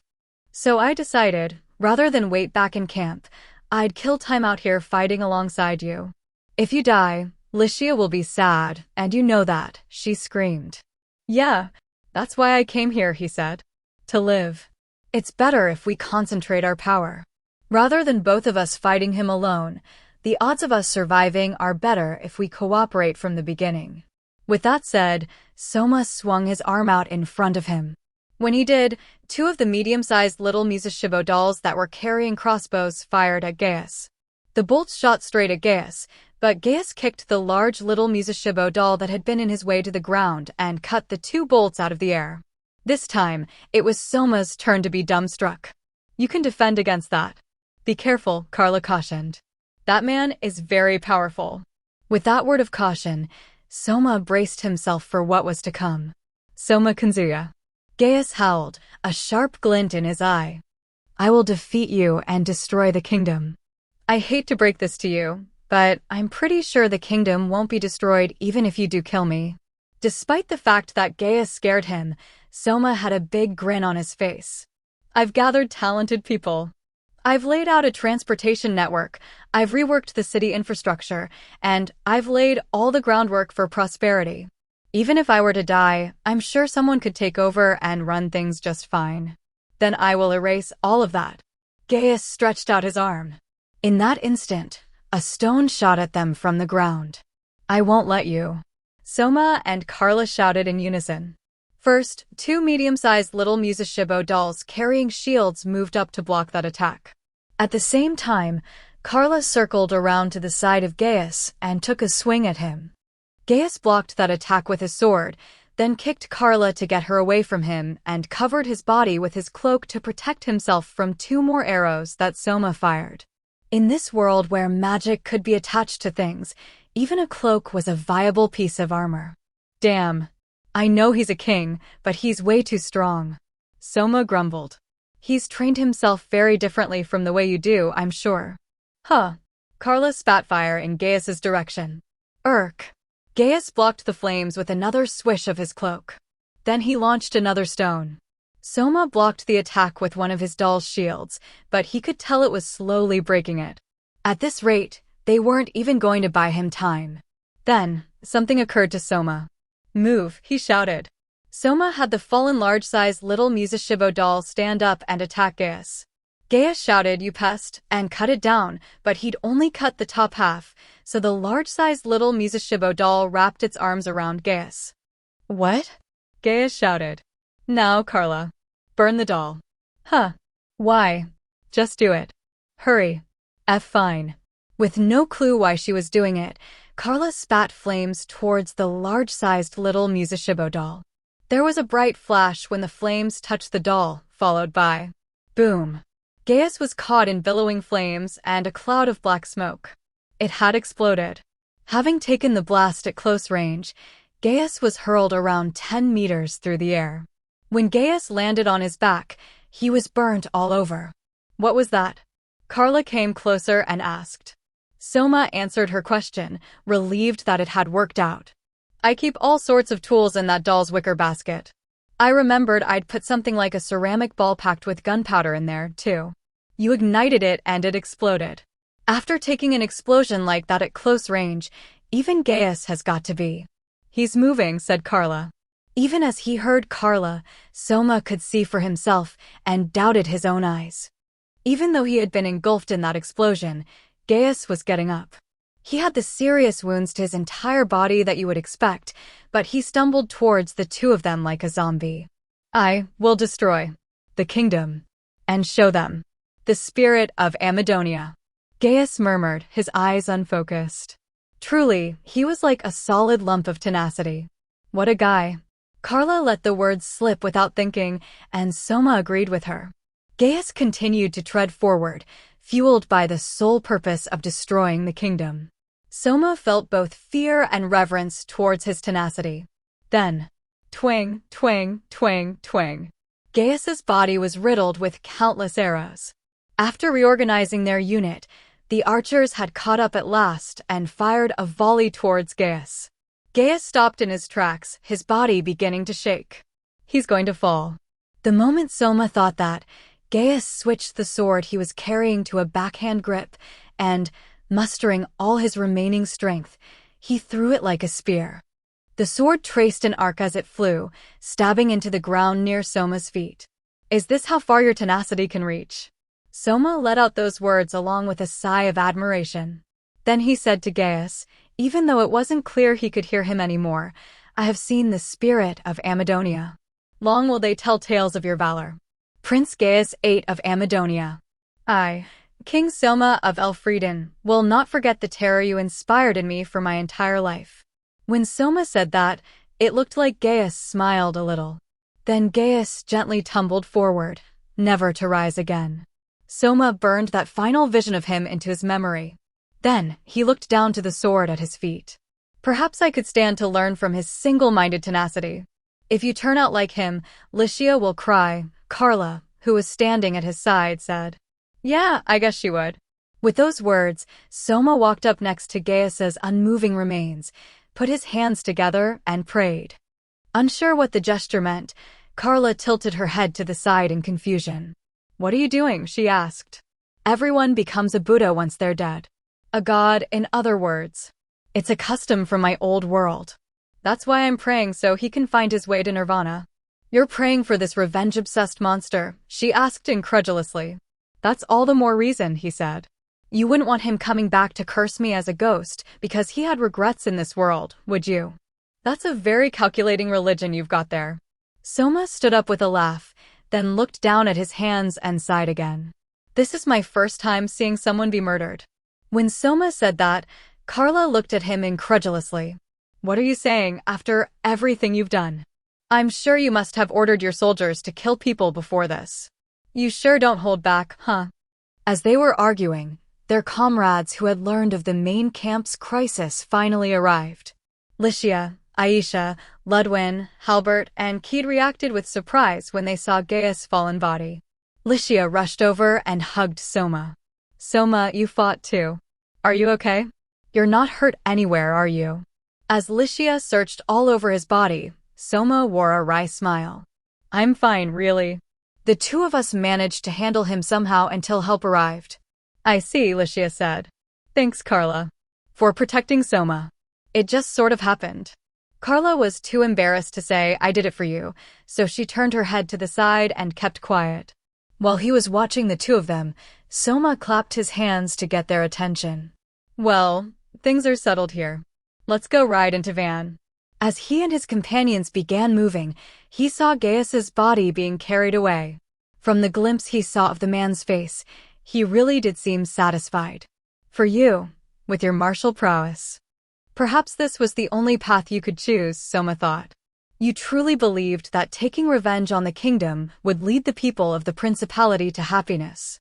So I decided, rather than wait back in camp, I'd kill time out here fighting alongside you. If you die, Licia will be sad, and you know that, she screamed. Yeah, that's why I came here, he said. To live. It's better if we concentrate our power. Rather than both of us fighting him alone, the odds of us surviving are better if we cooperate from the beginning. With that said, Soma swung his arm out in front of him. When he did, 2 of the medium-sized little Musashibo dolls that were carrying crossbows fired at Gaius. The bolts shot straight at Gaius, but Gaius kicked the large little Musashibo doll that had been in his way to the ground and cut the 2 bolts out of the air. This time, it was Soma's turn to be dumbstruck. You can defend against that. Be careful, Carla cautioned. That man is very powerful. With that word of caution, Soma braced himself for what was to come. Soma Kanzuya. Gaius howled, a sharp glint in his eye. I will defeat you and destroy the kingdom. I hate to break this to you, but I'm pretty sure the kingdom won't be destroyed even if you do kill me. Despite the fact that Gaius scared him, Soma had a big grin on his face. I've gathered talented people. I've laid out a transportation network, I've reworked the city infrastructure, and I've laid all the groundwork for prosperity. Even if I were to die, I'm sure someone could take over and run things just fine. Then I will erase all of that. Gaius stretched out his arm. In that instant, a stone shot at them from the ground. I won't let you. Soma and Carla shouted in unison. First, 2 medium-sized little Musashibo dolls carrying shields moved up to block that attack. At the same time, Carla circled around to the side of Gaius and took a swing at him. Gaius blocked that attack with his sword, then kicked Carla to get her away from him and covered his body with his cloak to protect himself from 2 more arrows that Soma fired. In this world where magic could be attached to things, even a cloak was a viable piece of armor. Damn. I know he's a king, but he's way too strong. Soma grumbled. He's trained himself very differently from the way you do, I'm sure. Carla spat fire in Gaius's direction. Irk! Gaius blocked the flames with another swish of his cloak. Then he launched another stone. Soma blocked the attack with one of his doll's shields, but he could tell it was slowly breaking it. At this rate, they weren't even going to buy him time. Then, something occurred to Soma. Move, he shouted. Soma had the fallen large-sized little Musashibo doll stand up and attack Gaius. Gaius shouted, "You pest," and cut it down, but he'd only cut the top half, so the large-sized little Musashibo doll wrapped its arms around Gaius. What? Gaius shouted. Now, Carla. Burn the doll. Huh. Why? Just do it. Hurry. Fine. With no clue why she was doing it, Carla spat flames towards the large-sized little Musashibo doll. There was a bright flash when the flames touched the doll, followed by boom. Gaius was caught in billowing flames and a cloud of black smoke. It had exploded. Having taken the blast at close range, Gaius was hurled around 10 meters through the air. When Gaius landed on his back, he was burnt all over. What was that? Carla came closer and asked. Soma answered her question, relieved that it had worked out. I keep all sorts of tools in that doll's wicker basket. I remembered I'd put something like a ceramic ball packed with gunpowder in there, too. You ignited it and it exploded. After taking an explosion like that at close range, even Gaius has got to be. He's moving, said Carla. Even as he heard Carla, Soma could see for himself and doubted his own eyes. Even though he had been engulfed in that explosion, Gaius was getting up. He had the serious wounds to his entire body that you would expect, but he stumbled towards the two of them like a zombie. I will destroy the kingdom and show them the spirit of Amadonia. Gaius murmured, his eyes unfocused. Truly, he was like a solid lump of tenacity. What a guy. Carla let the words slip without thinking, and Soma agreed with her. Gaius continued to tread forward, fueled by the sole purpose of destroying the kingdom. Soma felt both fear and reverence towards his tenacity. Then, twang, twang, twang, twang. Gaius's body was riddled with countless arrows. After reorganizing their unit, the archers had caught up at last and fired a volley towards Gaius. Gaius stopped in his tracks, his body beginning to shake. He's going to fall. The moment Soma thought that, Gaius switched the sword he was carrying to a backhand grip and, mustering all his remaining strength, he threw it like a spear. The sword traced an arc as it flew, stabbing into the ground near Soma's feet. Is this how far your tenacity can reach? Soma let out those words along with a sigh of admiration. Then he said to Gaius, even though it wasn't clear he could hear him anymore, I have seen the spirit of Amadonia. Long will they tell tales of your valor. Prince Gaius VIII of Amadonia. I, King Soma of Elfrieden, will not forget the terror you inspired in me for my entire life. When Soma said that, it looked like Gaius smiled a little. Then Gaius gently tumbled forward, never to rise again. Soma burned that final vision of him into his memory. Then, he looked down to the sword at his feet. Perhaps I could stand to learn from his single-minded tenacity. If you turn out like him, Licia will cry, Carla, who was standing at his side, said. Yeah, I guess she would. With those words, Soma walked up next to Gaius's unmoving remains, put his hands together, and prayed. Unsure what the gesture meant, Carla tilted her head to the side in confusion. What are you doing? She asked. Everyone becomes a Buddha once they're dead. A god, in other words. It's a custom from my old world. That's why I'm praying so he can find his way to nirvana. You're praying for this revenge-obsessed monster, she asked incredulously. That's all the more reason, he said. You wouldn't want him coming back to curse me as a ghost because he had regrets in this world, would you? That's a very calculating religion you've got there. Soma stood up with a laugh, then looked down at his hands and sighed again. This is my first time seeing someone be murdered. When Soma said that, Carla looked at him incredulously. What are you saying after everything you've done? I'm sure you must have ordered your soldiers to kill people before this. You sure don't hold back, huh? As they were arguing, their comrades who had learned of the main camp's crisis finally arrived. Licia, Aisha, Ludwin, Halbert, and Keed reacted with surprise when they saw Gaius' fallen body. Licia rushed over and hugged Soma. Soma, you fought too. Are you okay? You're not hurt anywhere, are you? As Licia searched all over his body, Soma wore a wry smile. I'm fine, really. The two of us managed to handle him somehow until help arrived. I see, Licia said. Thanks, Carla. For protecting Soma. It just sort of happened. Carla was too embarrassed to say, I did it for you, so she turned her head to the side and kept quiet. While he was watching the two of them, Soma clapped his hands to get their attention. Well, things are settled here. Let's go ride into van. As he and his companions began moving, he saw Gaius's body being carried away. From the glimpse he saw of the man's face, he really did seem satisfied. For you, with your martial prowess. Perhaps this was the only path you could choose, Soma thought. You truly believed that taking revenge on the kingdom would lead the people of the principality to happiness.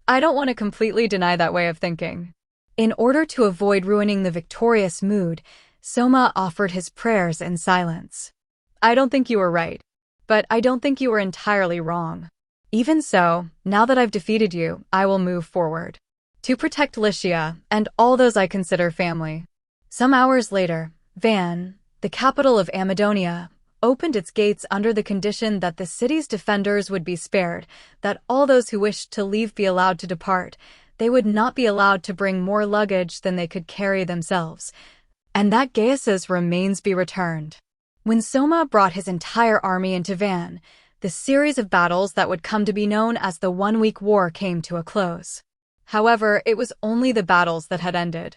I don't want to completely deny that way of thinking. In order to avoid ruining the victorious mood, Soma offered his prayers in silence. I don't think you were right, but I don't think you were entirely wrong. Even so, now that I've defeated you, I will move forward. To protect Licia and all those I consider family. Some hours later, Van, the capital of Amadonia, opened its gates under the condition that the city's defenders would be spared, that all those who wished to leave be allowed to depart. They would not be allowed to bring more luggage than they could carry themselves, and that Gaius's remains be returned. When Soma brought his entire army into Van, the series of battles that would come to be known as the 1-week war came to a close. However, it was only the battles that had ended.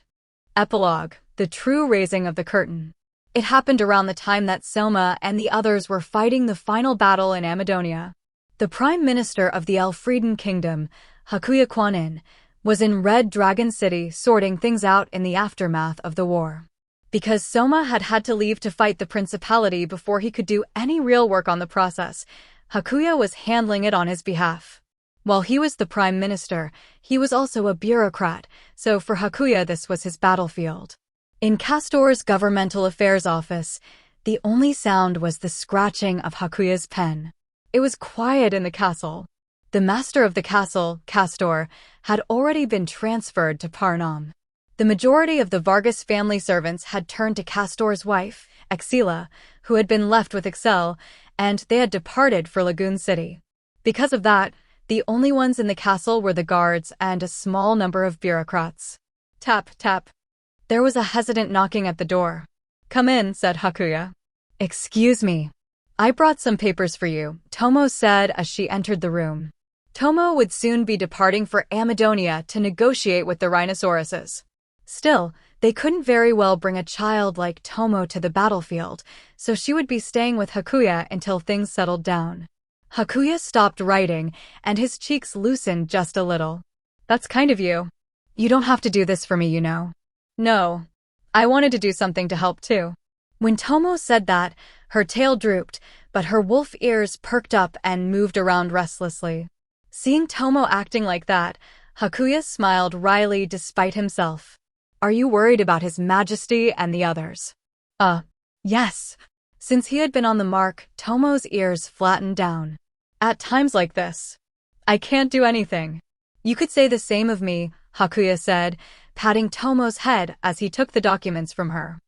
Epilogue, the true raising of the curtain. It happened around the time that Soma and the others were fighting the final battle in Amadonia. The Prime Minister of the Elfrieden Kingdom, Hakuya Kwanin, was in Red Dragon City sorting things out in the aftermath of the war. Because Soma had had to leave to fight the principality before he could do any real work on the process, Hakuya was handling it on his behalf. While he was the Prime Minister, he was also a bureaucrat, so for Hakuya this was his battlefield. In Castor's governmental affairs office, the only sound was the scratching of Hakuya's pen. It was quiet in the castle. The master of the castle, Castor, had already been transferred to Parnam. The majority of the Vargas family servants had turned to Castor's wife, Exila, who had been left with Excel, and they had departed for Lagoon City. Because of that, the only ones in the castle were the guards and a small number of bureaucrats. Tap, tap. There was a hesitant knocking at the door. Come in, said Hakuya. Excuse me. I brought some papers for you, Tomo said as she entered the room. Tomo would soon be departing for Amadonia to negotiate with the rhinoceroses. Still, they couldn't very well bring a child like Tomo to the battlefield, so she would be staying with Hakuya until things settled down. Hakuya stopped writing, and his cheeks loosened just a little. That's kind of you. You don't have to do this for me, you know. No. I wanted to do something to help too. When Tomo said that, her tail drooped, but her wolf ears perked up and moved around restlessly. Seeing Tomo acting like that, Hakuya smiled wryly despite himself. Are you worried about His Majesty and the others? Yes. Since he had been on the mark, Tomo's ears flattened down. At times like this, I can't do anything. You could say the same of me, Hakuya said, patting Tomo's head as he took the documents from her.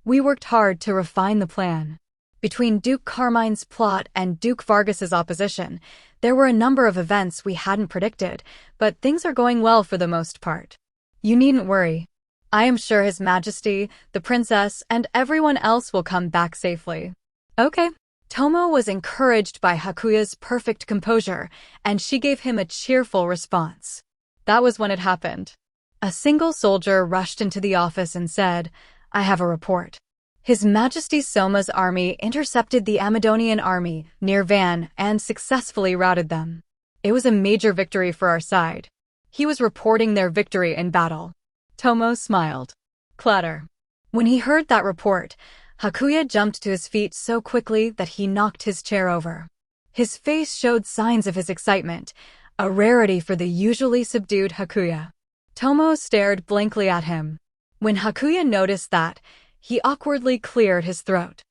We worked hard to refine the plan. Between Duke Carmine's plot and Duke Vargas's opposition, there were a number of events we hadn't predicted, but things are going well for the most part. You needn't worry. I am sure His Majesty, the princess, and everyone else will come back safely. Okay. Tomo was encouraged by Hakuya's perfect composure, and she gave him a cheerful response. That was when it happened. A single soldier rushed into the office and said, I have a report. His Majesty Soma's army intercepted the Amadonian army near Van and successfully routed them. It was a major victory for our side. He was reporting their victory in battle. Tomo smiled. Clatter. When he heard that report, Hakuya jumped to his feet so quickly that he knocked his chair over. His face showed signs of his excitement, a rarity for the usually subdued Hakuya. Tomo stared blankly at him. When Hakuya noticed that, he awkwardly cleared his throat.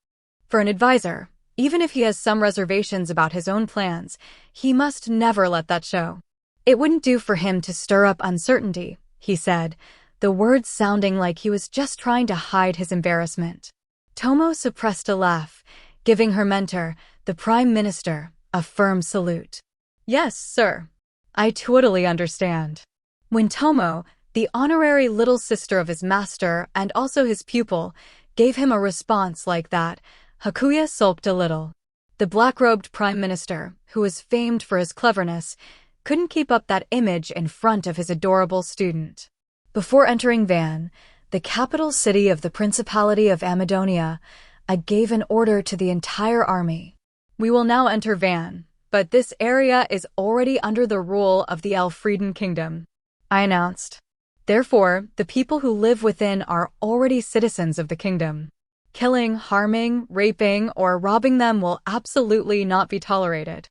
For an advisor, even if he has some reservations about his own plans, he must never let that show. It wouldn't do for him to stir up uncertainty, he said, the words sounding like he was just trying to hide his embarrassment. Tomo suppressed a laugh, giving her mentor, the Prime Minister, a firm salute. Yes, sir. I totally understand. When Tomo, the honorary little sister of his master and also his pupil, gave him a response like that, Hakuya sulked a little. The black-robed Prime Minister, who was famed for his cleverness, couldn't keep up that image in front of his adorable student. Before entering Van, the capital city of the Principality of Amadonia, I gave an order to the entire army. We will now enter Van, but this area is already under the rule of the Elfrieden Kingdom, I announced. Therefore, the people who live within are already citizens of the kingdom. Killing, harming, raping, or robbing them will absolutely not be tolerated.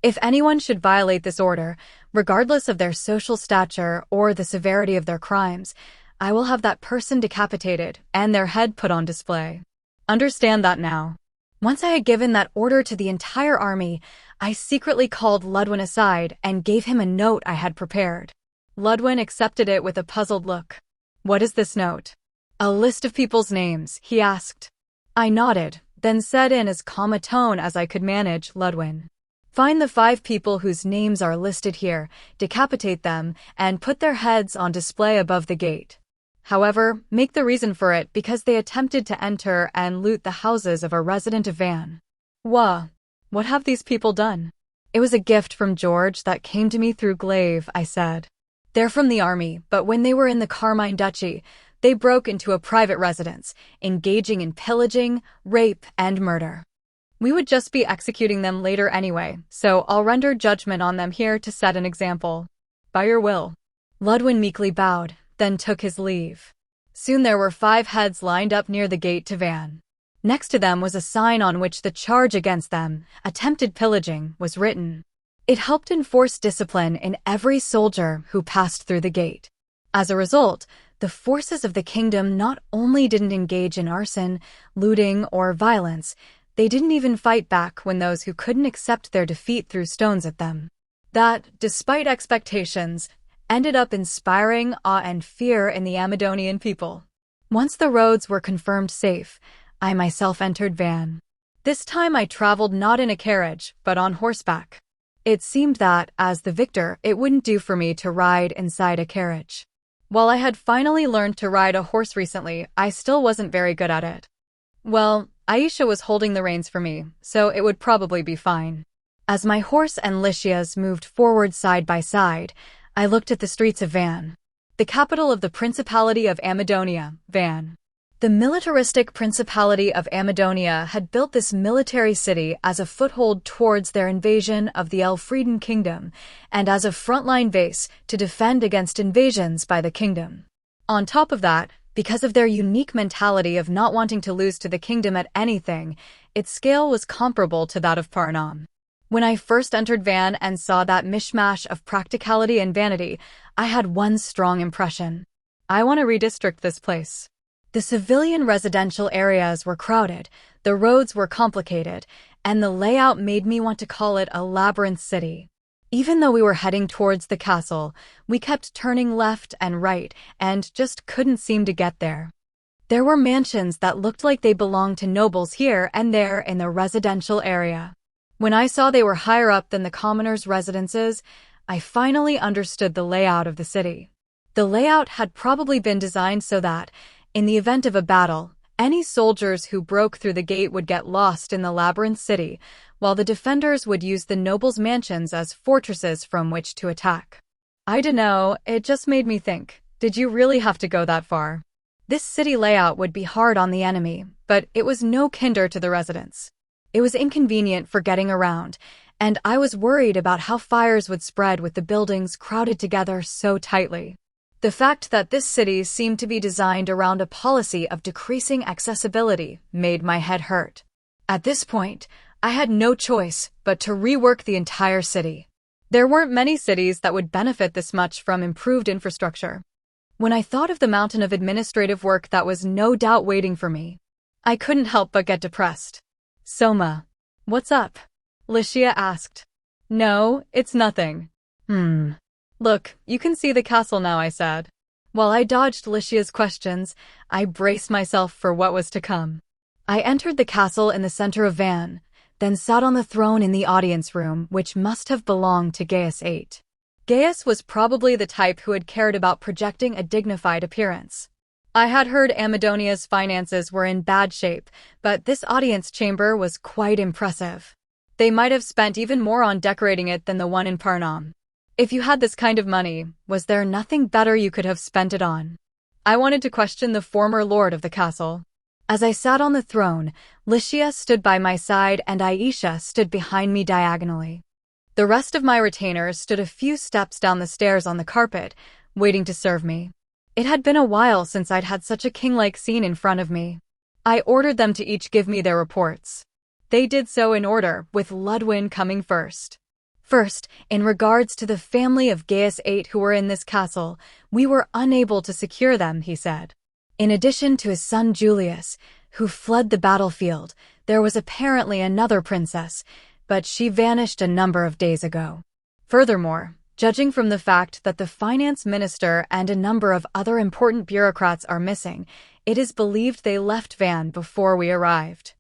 If anyone should violate this order, regardless of their social stature or the severity of their crimes, I will have that person decapitated and their head put on display. Understand that now. Once I had given that order to the entire army, I secretly called Ludwin aside and gave him a note I had prepared. Ludwin accepted it with a puzzled look. What is this note? A list of people's names, he asked. I nodded, then said in as calm a tone as I could manage, Ludwin. Find the 5 people whose names are listed here, decapitate them, and put their heads on display above the gate. However, make the reason for it because they attempted to enter and loot the houses of a resident of Van. What have these people done? It was a gift from George that came to me through Glaive, I said. They're from the army, but when they were in the Carmine Duchy, they broke into a private residence, engaging in pillaging, rape, and murder. We would just be executing them later anyway, so I'll render judgment on them here to set an example. By your will. Ludwin meekly bowed, then took his leave. Soon there were 5 heads lined up near the gate to Van. Next to them was a sign on which the charge against them, attempted pillaging, was written. It helped enforce discipline in every soldier who passed through the gate. As a result, the forces of the kingdom not only didn't engage in arson, looting, or violence, they didn't even fight back when those who couldn't accept their defeat threw stones at them. That, despite expectations, ended up inspiring awe and fear in the Amadonian people. Once the roads were confirmed safe, I myself entered Van. This time I traveled not in a carriage, but on horseback. It seemed that, as the victor, it wouldn't do for me to ride inside a carriage. While I had finally learned to ride a horse recently, I still wasn't very good at it. Well, Aisha was holding the reins for me, so it would probably be fine. As my horse and Lycia's moved forward side by side, I looked at the streets of Van. The capital of the Principality of Amadonia, Van. The militaristic Principality of Amadonia had built this military city as a foothold towards their invasion of the Elfrieden Kingdom and as a frontline base to defend against invasions by the kingdom. On top of that, because of their unique mentality of not wanting to lose to the kingdom at anything, its scale was comparable to that of Parnam. When I first entered Van and saw that mishmash of practicality and vanity, I had one strong impression. I want to redistrict this place. The civilian residential areas were crowded, the roads were complicated, and the layout made me want to call it a labyrinth city. Even though we were heading towards the castle, we kept turning left and right and just couldn't seem to get there. There were mansions that looked like they belonged to nobles here and there in the residential area. When I saw they were higher up than the commoners' residences, I finally understood the layout of the city. The layout had probably been designed so that, in the event of a battle, any soldiers who broke through the gate would get lost in the labyrinth city, while the defenders would use the nobles' mansions as fortresses from which to attack. I dunno, it just made me think, did you really have to go that far? This city layout would be hard on the enemy, but it was no kinder to the residents. It was inconvenient for getting around, and I was worried about how fires would spread with the buildings crowded together so tightly. The fact that this city seemed to be designed around a policy of decreasing accessibility made my head hurt. At this point, I had no choice but to rework the entire city. There weren't many cities that would benefit this much from improved infrastructure. When I thought of the mountain of administrative work that was no doubt waiting for me, I couldn't help but get depressed. Soma, what's up? Lycia asked. No, it's nothing. Look, you can see the castle now, I said. While I dodged Lycia's questions, I braced myself for what was to come. I entered the castle in the center of Van, then sat on the throne in the audience room, which must have belonged to Gaius VIII. Gaius was probably the type who had cared about projecting a dignified appearance. I had heard Amadonia's finances were in bad shape, but this audience chamber was quite impressive. They might have spent even more on decorating it than the one in Parnam. If you had this kind of money, was there nothing better you could have spent it on? I wanted to question the former lord of the castle. As I sat on the throne, Lycia stood by my side and Aisha stood behind me diagonally. The rest of my retainers stood a few steps down the stairs on the carpet, waiting to serve me. It had been a while since I'd had such a king-like scene in front of me. I ordered them to each give me their reports. They did so in order, with Ludwin coming first. First, in regards to the family of Gaius VIII who were in this castle, we were unable to secure them, he said. In addition to his son Julius, who fled the battlefield, there was apparently another princess, but she vanished a number of days ago. Furthermore, judging from the fact that the finance minister and a number of other important bureaucrats are missing, it is believed they left Van before we arrived.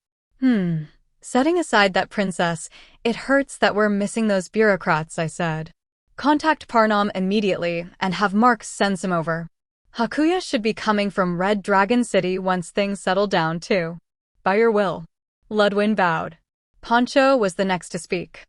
Setting aside that princess, it hurts that we're missing those bureaucrats, I said. Contact Parnam immediately and have Marx send some over. Hakuya should be coming from Red Dragon City once things settle down too. By your will. Ludwin bowed. Pancho was the next to speak.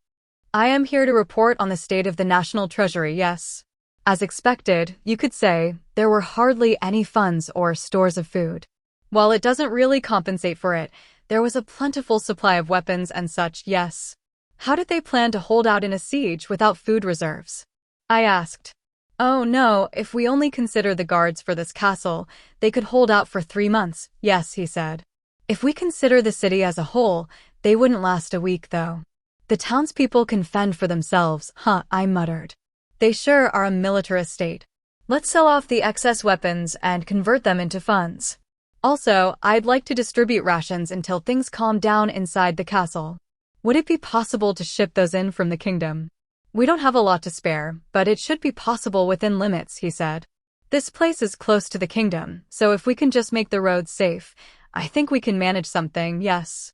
I am here to report on the state of the national treasury, yes. As expected, you could say, there were hardly any funds or stores of food. While it doesn't really compensate for it, there was a plentiful supply of weapons and such, yes. How did they plan to hold out in a siege without food reserves? I asked. Oh no, if we only consider the guards for this castle, they could hold out for 3 months, yes, he said. If we consider the city as a whole, they wouldn't last a week though. The townspeople can fend for themselves, I muttered. They sure are a militarist state. Let's sell off the excess weapons and convert them into funds. Also, I'd like to distribute rations until things calm down inside the castle. Would it be possible to ship those in from the kingdom? We don't have a lot to spare, but it should be possible within limits, he said. This place is close to the kingdom, so if we can just make the roads safe, I think we can manage something, yes.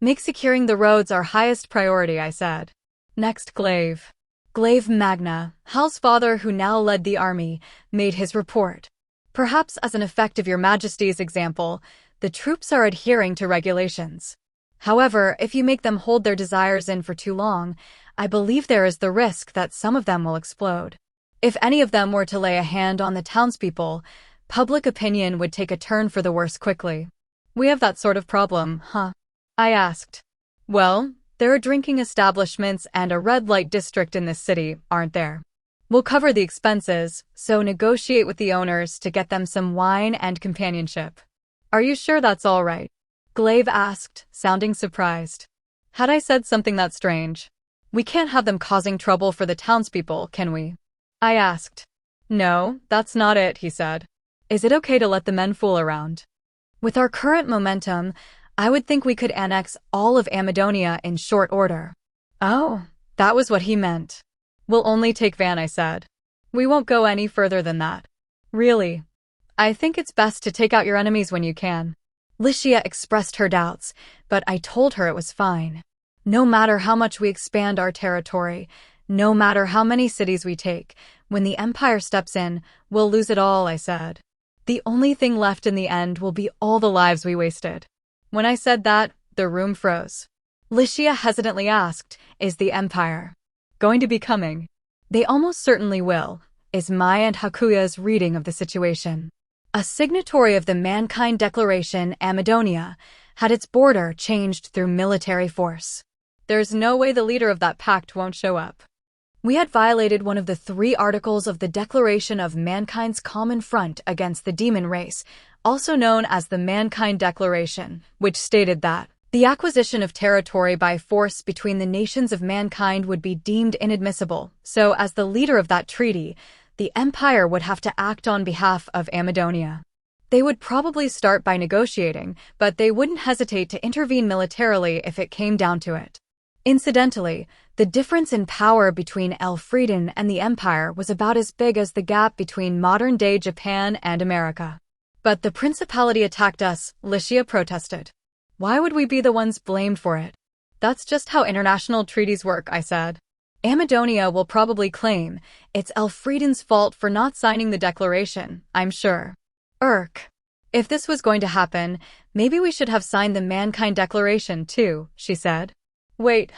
Make securing the roads our highest priority, I said. Next, Glaive. Glaive Magna, Hal's father who now led the army, made his report. Perhaps as an effect of your majesty's example, the troops are adhering to regulations. However, if you make them hold their desires in for too long, I believe there is the risk that some of them will explode. If any of them were to lay a hand on the townspeople, public opinion would take a turn for the worse quickly. We have that sort of problem, I asked. Well, there are drinking establishments and a red light district in this city, aren't there? We'll cover the expenses, so negotiate with the owners to get them some wine and companionship. Are you sure that's all right? Glaive asked, sounding surprised. Had I said something that strange? We can't have them causing trouble for the townspeople, can we? I asked. No, that's not it, he said. Is it okay to let the men fool around? With our current momentum, I would think we could annex all of Amadonia in short order. Oh, that was what he meant. We'll only take Van, I said. We won't go any further than that. Really? I think it's best to take out your enemies when you can. Lycia expressed her doubts, but I told her it was fine. No matter how much we expand our territory, no matter how many cities we take, when the Empire steps in, we'll lose it all, I said. The only thing left in the end will be all the lives we wasted. When I said that, the room froze. Lycia hesitantly asked, is the Empire going to be coming? They almost certainly will, is my and Hakuya's reading of the situation. A signatory of the Mankind Declaration, Amadonia, had its border changed through military force. There's no way the leader of that pact won't show up. We had violated one of the 3 articles of the Declaration of Mankind's Common Front against the Demon Race, also known as the Mankind Declaration, which stated that the acquisition of territory by force between the nations of mankind would be deemed inadmissible, so as the leader of that treaty, the Empire would have to act on behalf of Amadonia. They would probably start by negotiating, but they wouldn't hesitate to intervene militarily if it came down to it. Incidentally, the difference in power between Elfrieden and the Empire was about as big as the gap between modern-day Japan and America. But the Principality attacked us, Lycia protested. Why would we be the ones blamed for it? That's just how international treaties work, I said. Amadonia will probably claim it's Elfrieden's fault for not signing the declaration, I'm sure. If this was going to happen, maybe we should have signed the Mankind Declaration too, she said. Wait,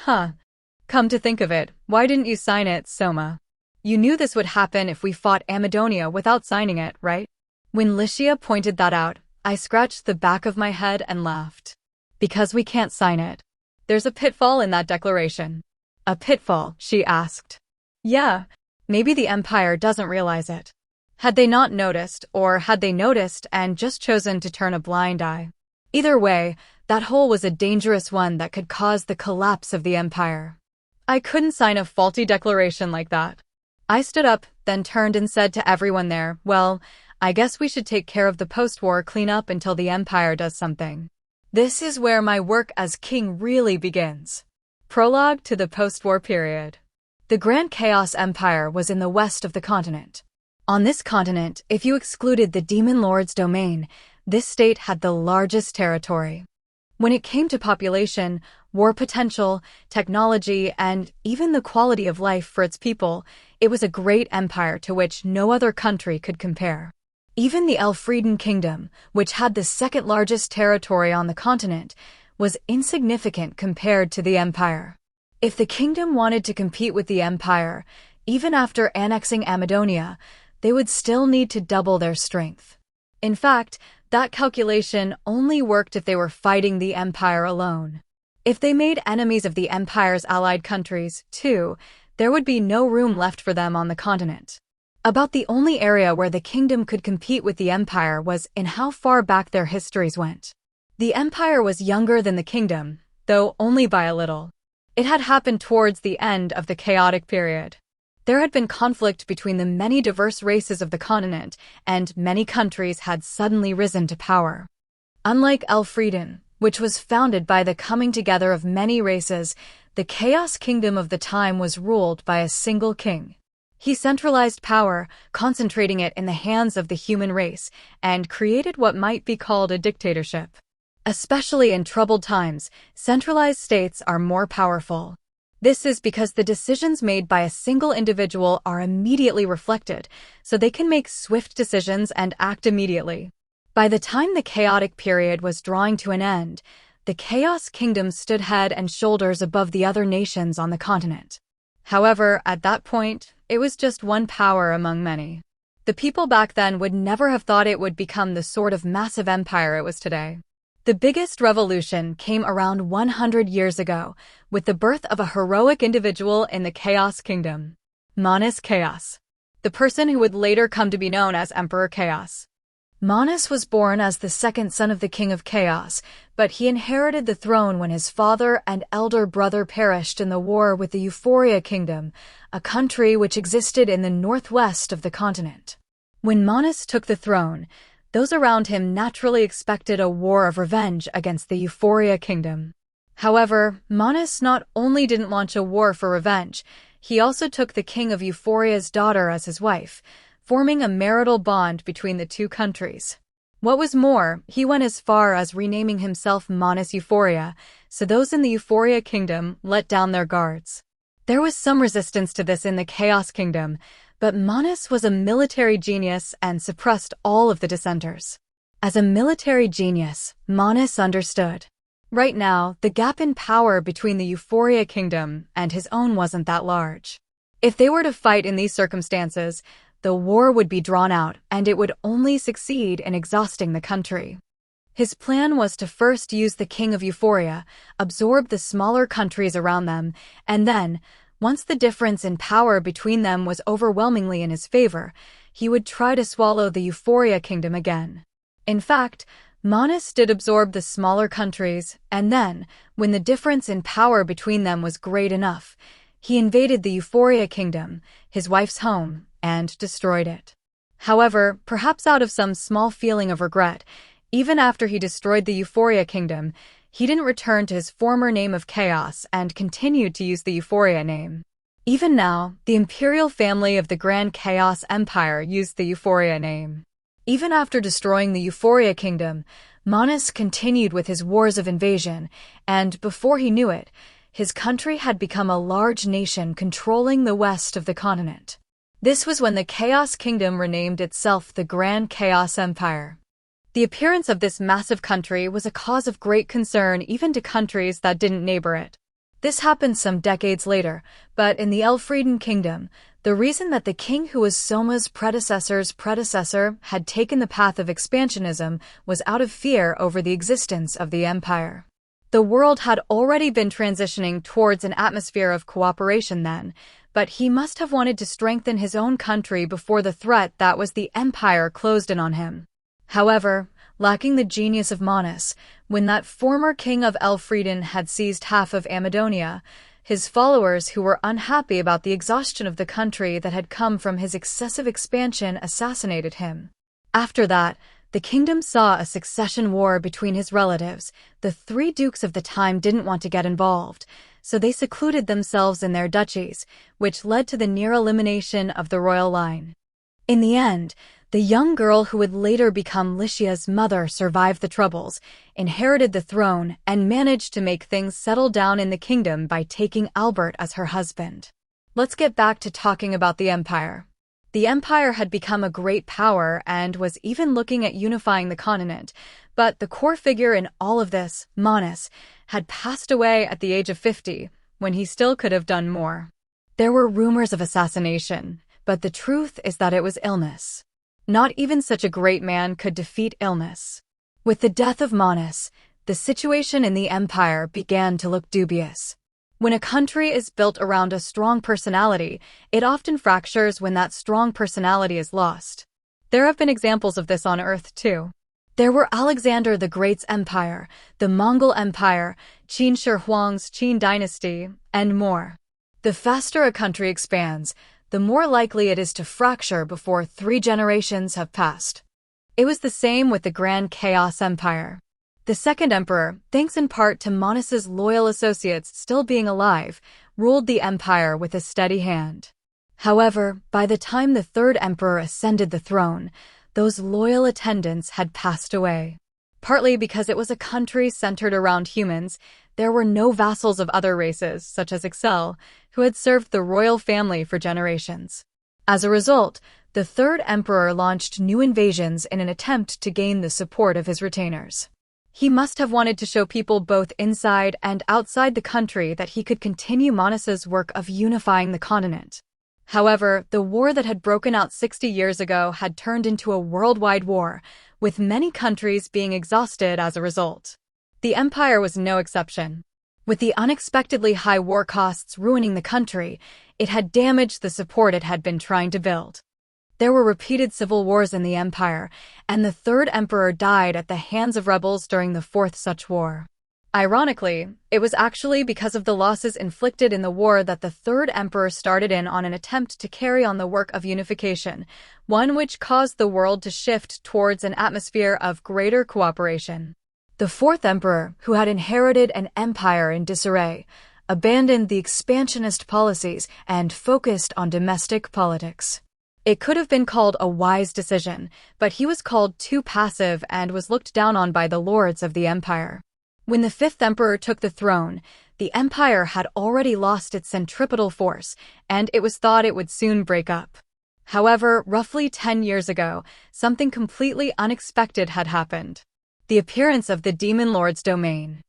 Come to think of it, why didn't you sign it, Soma? You knew this would happen if we fought Amadonia without signing it, right? When Lycia pointed that out, I scratched the back of my head and laughed. Because we can't sign it. There's a pitfall in that declaration. A pitfall, she asked. Yeah, maybe the Empire doesn't realize it. Had they not noticed, or had they noticed and just chosen to turn a blind eye? Either way, that hole was a dangerous one that could cause the collapse of the Empire. I couldn't sign a faulty declaration like that. I stood up, then turned and said to everyone there, well, I guess we should take care of the post-war cleanup until the Empire does something. This is where my work as king really begins. Prologue to the post-war period. The Grand Chaos Empire was in the west of the continent. On this continent, if you excluded the Demon Lord's domain, this state had the largest territory. When it came to population, war potential, technology, and even the quality of life for its people, it was a great empire to which no other country could compare. Even the Elfrieden Kingdom, which had the second largest territory on the continent, was insignificant compared to the empire. If the kingdom wanted to compete with the empire, even after annexing Amadonia, they would still need to double their strength. In fact, that calculation only worked if they were fighting the empire alone. If they made enemies of the empire's allied countries, too, there would be no room left for them on the continent. About the only area where the kingdom could compete with the empire was in how far back their histories went. The empire was younger than the kingdom, though only by a little. It had happened towards the end of the chaotic period. There had been conflict between the many diverse races of the continent, and many countries had suddenly risen to power. Unlike Elfrieden, which was founded by the coming together of many races, the Chaos Kingdom of the time was ruled by a single king. He centralized power, concentrating it in the hands of the human race, and created what might be called a dictatorship. Especially in troubled times, centralized states are more powerful. This is because the decisions made by a single individual are immediately reflected, so they can make swift decisions and act immediately. By the time the chaotic period was drawing to an end, the Chaos Kingdom stood head and shoulders above the other nations on the continent. However, at that point, it was just one power among many. The people back then would never have thought it would become the sort of massive empire it was today. The biggest revolution came around 100 years ago, with the birth of a heroic individual in the Chaos Kingdom. Manus Chaos. The person who would later come to be known as Emperor Chaos. Manus was born as the second son of the King of Chaos, but he inherited the throne when his father and elder brother perished in the war with the Euphoria Kingdom, a country which existed in the northwest of the continent. When Manus took the throne, those around him naturally expected a war of revenge against the Euphoria Kingdom. However, Manus not only didn't launch a war for revenge, he also took the King of Euphoria's daughter as his wife, forming a marital bond between the two countries. What was more, he went as far as renaming himself Manus Euphoria, so those in the Euphoria Kingdom let down their guards. There was some resistance to this in the Chaos Kingdom, but Manus was a military genius and suppressed all of the dissenters. As a military genius, Manus understood. Right now, the gap in power between the Euphoria Kingdom and his own wasn't that large. If they were to fight in these circumstances, the war would be drawn out, and it would only succeed in exhausting the country. His plan was to first use the King of Euphoria, absorb the smaller countries around them, and then, once the difference in power between them was overwhelmingly in his favor, he would try to swallow the Euphoria Kingdom again. In fact, Manus did absorb the smaller countries, and then, when the difference in power between them was great enough, he invaded the Euphoria Kingdom, his wife's home, and destroyed it. However, perhaps out of some small feeling of regret, even after he destroyed the Euphoria Kingdom, He didn't return to his former name of Chaos and continued to use the Euphoria name. Even now, the imperial family of the Grand Chaos Empire used the Euphoria name. Even after destroying the Euphoria Kingdom, Manas continued with his wars of invasion, and before he knew it, his country had become a large nation controlling the west of the continent. This was when the Chaos Kingdom renamed itself the Grand Chaos Empire. The appearance of this massive country was a cause of great concern even to countries that didn't neighbor it. This happened some decades later, but in the Elfrieden Kingdom, the reason that the king who was Soma's predecessor's predecessor had taken the path of expansionism was out of fear over the existence of the empire. The world had already been transitioning towards an atmosphere of cooperation then, but he must have wanted to strengthen his own country before the threat that was the empire closed in on him. However, lacking the genius of Manas, when that former king of Elfrieden had seized half of Amadonia, his followers who were unhappy about the exhaustion of the country that had come from his excessive expansion assassinated him. After that, the kingdom saw a succession war between his relatives. The three dukes of the time didn't want to get involved, so they secluded themselves in their duchies, which led to the near elimination of the royal line. In the end, the young girl who would later become Lycia's mother survived the troubles, inherited the throne, and managed to make things settle down in the kingdom by taking Albert as her husband. Let's get back to talking about the empire. The empire had become a great power and was even looking at unifying the continent, but the core figure in all of this, Manas, had passed away at the age of 50, when he still could have done more. There were rumors of assassination, but the truth is that it was illness. Not even such a great man could defeat illness. With the death of Manas, the situation in the empire began to look dubious. When a country is built around a strong personality, it often fractures when that strong personality is lost. There have been examples of this on Earth too. There were Alexander the Great's empire, the Mongol Empire, Qin Shi Huang's Qin dynasty, and more. The faster a country expands, the more likely it is to fracture before 3 generations have passed. It was the same with the Grand Chaos Empire. The second emperor, thanks in part to Manas's loyal associates still being alive, ruled the empire with a steady hand. However, by the time the third emperor ascended the throne, those loyal attendants had passed away. Partly because it was a country centered around humans, there were no vassals of other races, such as Excel, who had served the royal family for generations. As a result, the third emperor launched new invasions in an attempt to gain the support of his retainers. He must have wanted to show people both inside and outside the country that he could continue Manas's work of unifying the continent. However, the war that had broken out 60 years ago had turned into a worldwide war, with many countries being exhausted as a result. The empire was no exception. With the unexpectedly high war costs ruining the country, it had damaged the support it had been trying to build. There were repeated civil wars in the empire, and the third emperor died at the hands of rebels during the fourth such war. Ironically, it was actually because of the losses inflicted in the war that the third emperor started in on an attempt to carry on the work of unification, one which caused the world to shift towards an atmosphere of greater cooperation. The fourth emperor, who had inherited an empire in disarray, abandoned the expansionist policies and focused on domestic politics. It could have been called a wise decision, but he was called too passive and was looked down on by the lords of the empire. When the fifth emperor took the throne, the empire had already lost its centripetal force, and it was thought it would soon break up. However, roughly 10 years ago, something completely unexpected had happened. The appearance of the Demon Lord's domain.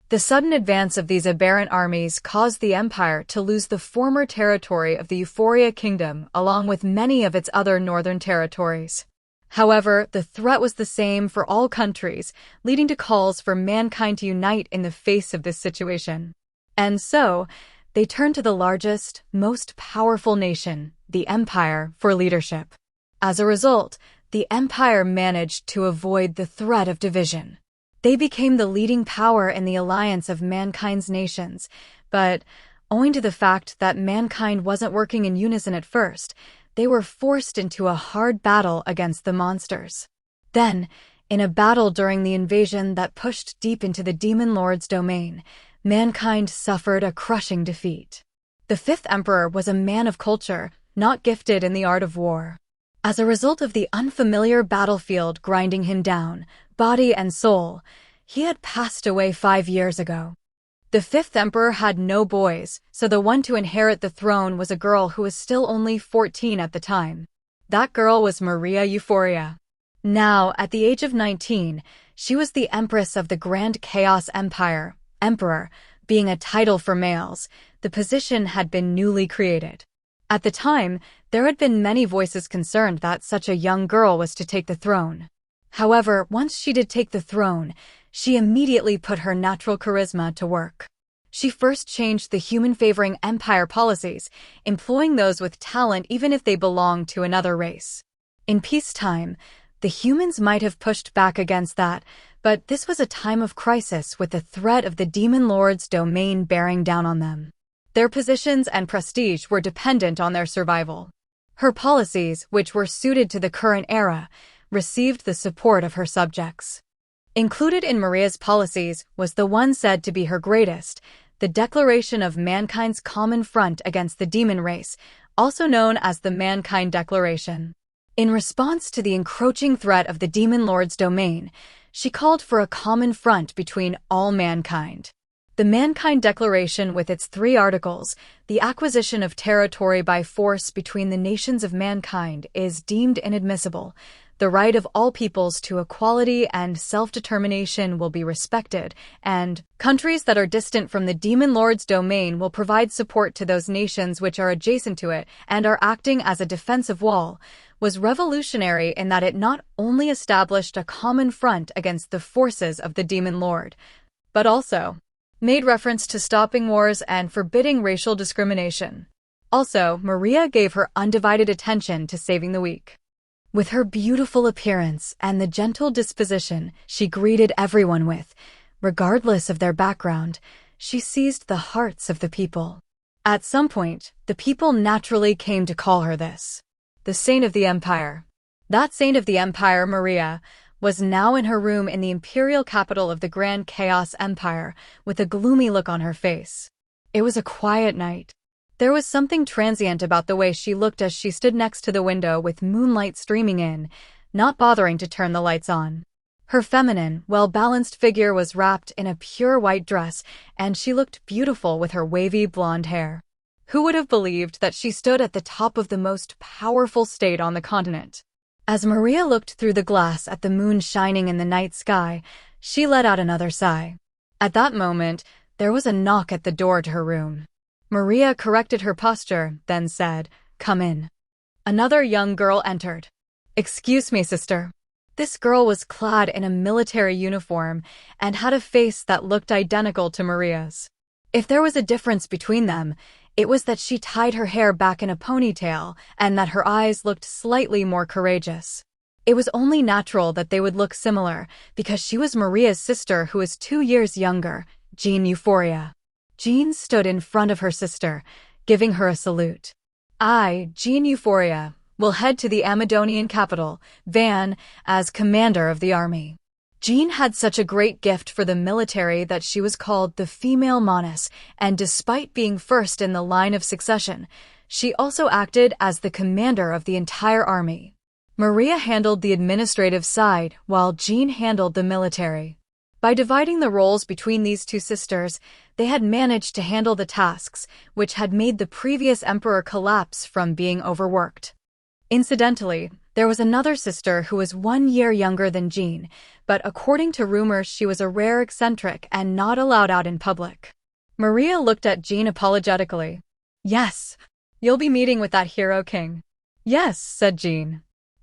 The sudden advance of these aberrant armies caused the empire to lose the former territory of the Euphoria Kingdom along with many of its other northern territories. However, the threat was the same for all countries, leading to calls for mankind to unite in the face of this situation. And so, they turned to the largest, most powerful nation, the Empire, for leadership. As a result, the Empire managed to avoid the threat of division. They became the leading power in the alliance of mankind's nations, but owing to the fact that mankind wasn't working in unison at first, they were forced into a hard battle against the monsters. Then, In a battle during the invasion that pushed deep into the Demon Lord's domain, mankind suffered a crushing defeat. The fifth emperor was a man of culture, not gifted in the art of war. As a result of the unfamiliar battlefield grinding him down, body and soul, he had passed away 5 years ago. The fifth emperor had no boys, so the one to inherit the throne was a girl who was still only 14 at the time. That girl was Maria Euphoria. Now, at the age of 19, she was the empress of the Grand Chaos Empire. Emperor, being a title for males, the position had been newly created. At the time, there had been many voices concerned that such a young girl was to take the throne. However, once she did take the throne, she immediately put her natural charisma to work. She first changed the human-favoring empire policies, employing those with talent even if they belonged to another race. In peacetime, the humans might have pushed back against that, but this was a time of crisis with the threat of the Demon Lord's domain bearing down on them. Their positions and prestige were dependent on their survival. Her policies, which were suited to the current era, received the support of her subjects. Included in Maria's policies was the one said to be her greatest, the Declaration of Mankind's Common Front Against the Demon Race, also known as the Mankind Declaration. In response to the encroaching threat of the Demon Lord's domain, she called for a common front between all mankind. The Mankind Declaration, with its 3 articles, the acquisition of territory by force between the nations of mankind is deemed inadmissible. The right of all peoples to equality and self-determination will be respected, and countries that are distant from the Demon Lord's domain will provide support to those nations which are adjacent to it and are acting as a defensive wall, was revolutionary in that it not only established a common front against the forces of the Demon Lord, but also made reference to stopping wars and forbidding racial discrimination. Also, Maria gave her undivided attention to saving the weak. With her beautiful appearance and the gentle disposition she greeted everyone with, regardless of their background, she seized the hearts of the people. At some point, the people naturally came to call her this, the Saint of the Empire. That Saint of the Empire, Maria, was now in her room in the imperial capital of the Grand Chaos Empire, with a gloomy look on her face. It was a quiet night. There was something transient about the way she looked as she stood next to the window with moonlight streaming in, not bothering to turn the lights on. Her feminine, well-balanced figure was wrapped in a pure white dress, and she looked beautiful with her wavy blonde hair. Who would have believed that she stood at the top of the most powerful state on the continent? As Maria looked through the glass at the moon shining in the night sky, she let out another sigh. At that moment, there was a knock at the door to her room. Maria corrected her posture, then said, "Come in." Another young girl entered. "Excuse me, sister." This girl was clad in a military uniform and had a face that looked identical to Maria's. If there was a difference between them, it was that she tied her hair back in a ponytail and that her eyes looked slightly more courageous. It was only natural that they would look similar because she was Maria's sister who is 2 years younger, Jean Euphoria. Jean stood in front of her sister, giving her a salute. "I, Jean Euphoria, will head to the Amadonian capital, Van, as commander of the army." Jean had such a great gift for the military that she was called the female Monas, and despite being first in the line of succession, she also acted as the commander of the entire army. Maria handled the administrative side, while Jean handled the military. By dividing the roles between these two sisters, they had managed to handle the tasks, which had made the previous emperor collapse from being overworked. Incidentally, there was another sister who was 1 year younger than Jean, but according to rumors she was a rare eccentric and not allowed out in public. Maria looked at Jean apologetically. "Yes, you'll be meeting with that hero king." "Yes," said Jean.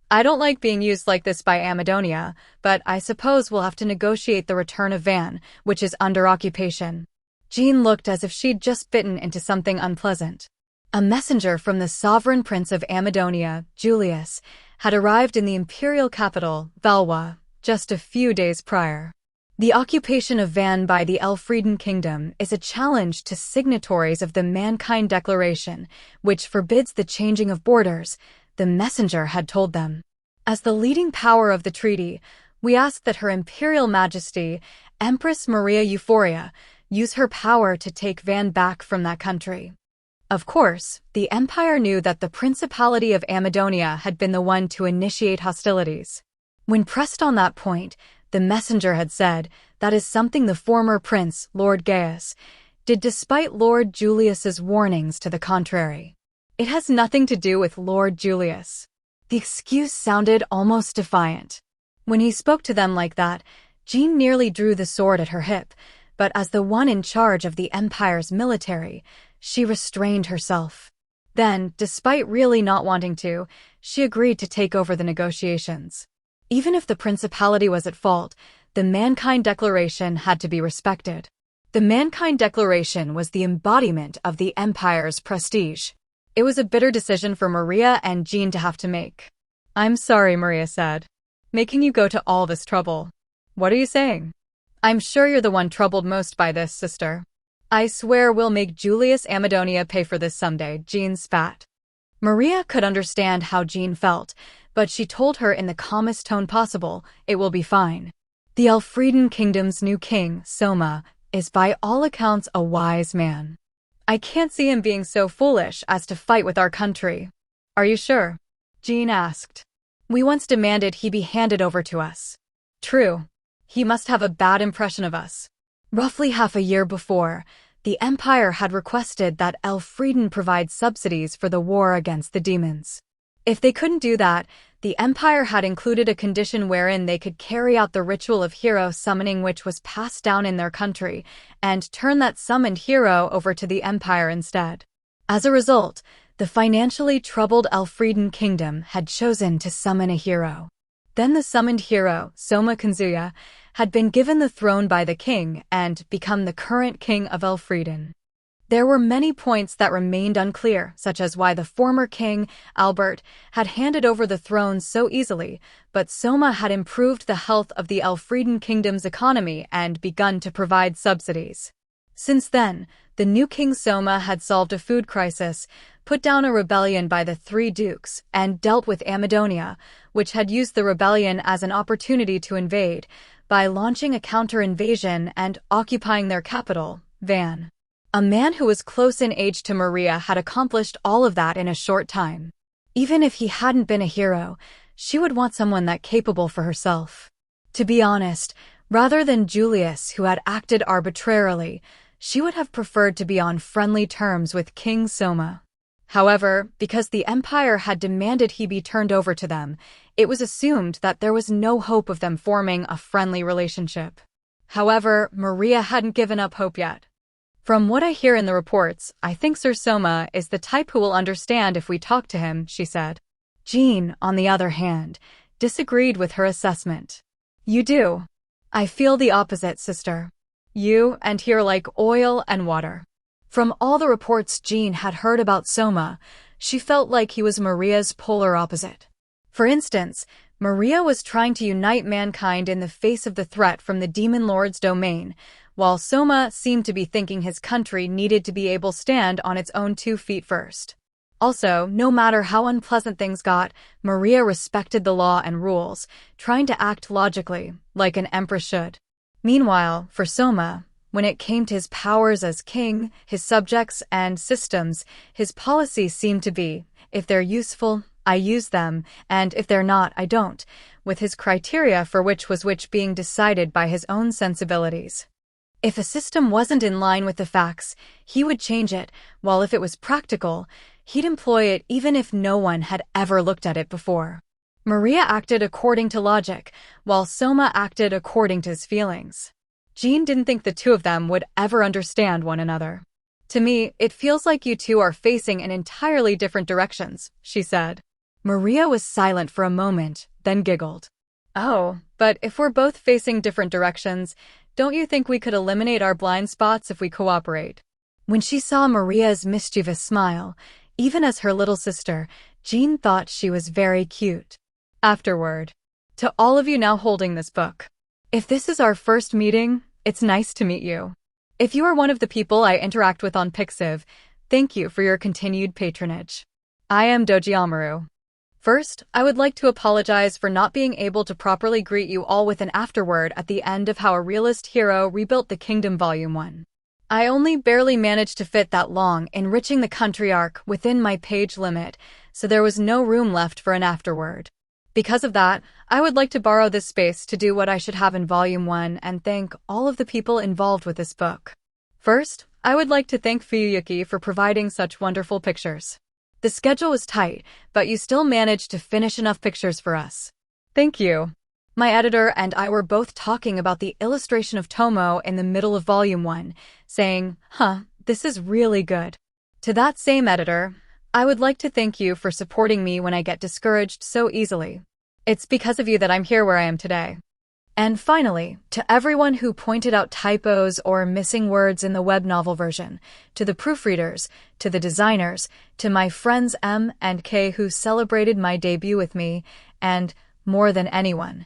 "I don't like being used like this by Amadonia, but I suppose we'll have to negotiate the return of Van, which is under occupation." Jean looked as if she'd just bitten into something unpleasant. A messenger from the sovereign prince of Amadonia, Julius, had arrived in the imperial capital, Valois, just a few days prior. The occupation of Van by the Elfrieden kingdom is a challenge to signatories of the Mankind Declaration, which forbids the changing of borders, the messenger had told them. As the leading power of the treaty, We ask that Her Imperial Majesty, Empress Maria Euphoria, use her power to take Van back from that country. Of course, the Empire knew that the Principality of Amadonia had been the one to initiate hostilities. When pressed on that point, the messenger had said, that is something the former prince, Lord Gaius, did despite Lord Julius's warnings to the contrary. It has nothing to do with Lord Julius. The excuse sounded almost defiant. When he spoke to them like that, Jean nearly drew the sword at her hip, but as the one in charge of the Empire's military, she restrained herself. Then, despite really not wanting to, she agreed to take over the negotiations. Even if the Principality was at fault, the Mankind Declaration had to be respected. The Mankind Declaration was the embodiment of the Empire's prestige. It was a bitter decision for Maria and Jean to have to make. "I'm sorry," Maria said. "Making you go to all this trouble." "What are you saying?" "I'm sure you're the one troubled most by this, sister." "I swear we'll make Julius Amadonia pay for this someday," Jean spat. Maria could understand how Jean felt, but she told her in the calmest tone possible, "It will be fine. The Elfrieden Kingdom's new king, Soma, is by all accounts a wise man. I can't see him being so foolish as to fight with our country." "Are you sure?" Jean asked. "We once demanded he be handed over to us." "True. He must have a bad impression of us." Roughly half a year before, the Empire had requested that Elfrieden provide subsidies for the war against the demons. If they couldn't do that, the Empire had included a condition wherein they could carry out the ritual of hero summoning which was passed down in their country, and turn that summoned hero over to the Empire instead. As a result, the financially troubled Elfrieden Kingdom had chosen to summon a hero. Then the summoned hero, Soma Kanzuya, had been given the throne by the king and become the current king of Elfrieden. There were many points that remained unclear, such as why the former king, Albert, had handed over the throne so easily, but Soma had improved the health of the Elfrieden Kingdom's economy and begun to provide subsidies. Since then, the new King Soma had solved a food crisis, put down a rebellion by the three dukes, and dealt with Amadonia, which had used the rebellion as an opportunity to invade, by launching a counter-invasion and occupying their capital, Van. A man who was close in age to Maria had accomplished all of that in a short time. Even if he hadn't been a hero, she would want someone that capable for herself. To be honest, rather than Julius, who had acted arbitrarily, she would have preferred to be on friendly terms with King Soma. However, because the Empire had demanded he be turned over to them, it was assumed that there was no hope of them forming a friendly relationship. However, Maria hadn't given up hope yet. "From what I hear in the reports, I think Sir Soma is the type who will understand if we talk to him," she said. Jean, on the other hand, disagreed with her assessment. "You do. I feel the opposite, sister. You and he are like oil and water." From all the reports Jean had heard about Soma, she felt like he was Maria's polar opposite. For instance, Maria was trying to unite mankind in the face of the threat from the Demon Lord's domain, while Soma seemed to be thinking his country needed to be able to stand on its own 2 feet first. Also, no matter how unpleasant things got, Maria respected the law and rules, trying to act logically, like an empress should. Meanwhile, for Soma, when it came to his powers as king, his subjects, and systems, his policy seemed to be, if they're useful, I use them, and if they're not, I don't, with his criteria for which was which being decided by his own sensibilities. If a system wasn't in line with the facts, he would change it, while if it was practical, he'd employ it even if no one had ever looked at it before. Maria acted according to logic, while Soma acted according to his feelings. Jean didn't think the two of them would ever understand one another. "To me, it feels like you two are facing in entirely different directions," she said. Maria was silent for a moment, then giggled. "Oh, but if we're both facing different directions, don't you think we could eliminate our blind spots if we cooperate?" When she saw Maria's mischievous smile, even as her little sister, Jean thought she was very cute. Afterward, "To all of you now holding this book. If this is our first meeting, it's nice to meet you. If you are one of the people I interact with on Pixiv, thank you for your continued patronage. I am Doji Amaru." First, I would like to apologize for not being able to properly greet you all with an afterword at the end of How a Realist Hero Rebuilt the Kingdom Volume 1. I only barely managed to fit that long, enriching the country arc within my page limit, so there was no room left for an afterword. Because of that, I would like to borrow this space to do what I should have in Volume 1 and thank all of the people involved with this book. First, I would like to thank Fuyuki for providing such wonderful pictures. The schedule was tight, but you still managed to finish enough pictures for us. Thank you. My editor and I were both talking about the illustration of Tomo in the middle of Volume 1, saying, this is really good. To that same editor, I would like to thank you for supporting me when I get discouraged so easily. It's because of you that I'm here where I am today. And finally, to everyone who pointed out typos or missing words in the web novel version, to the proofreaders, to the designers, to my friends M and K who celebrated my debut with me, and, more than anyone,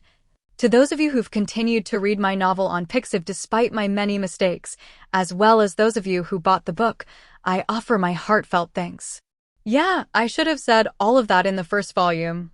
to those of you who've continued to read my novel on Pixiv despite my many mistakes, as well as those of you who bought the book, I offer my heartfelt thanks. Yeah, I should have said all of that in the first volume,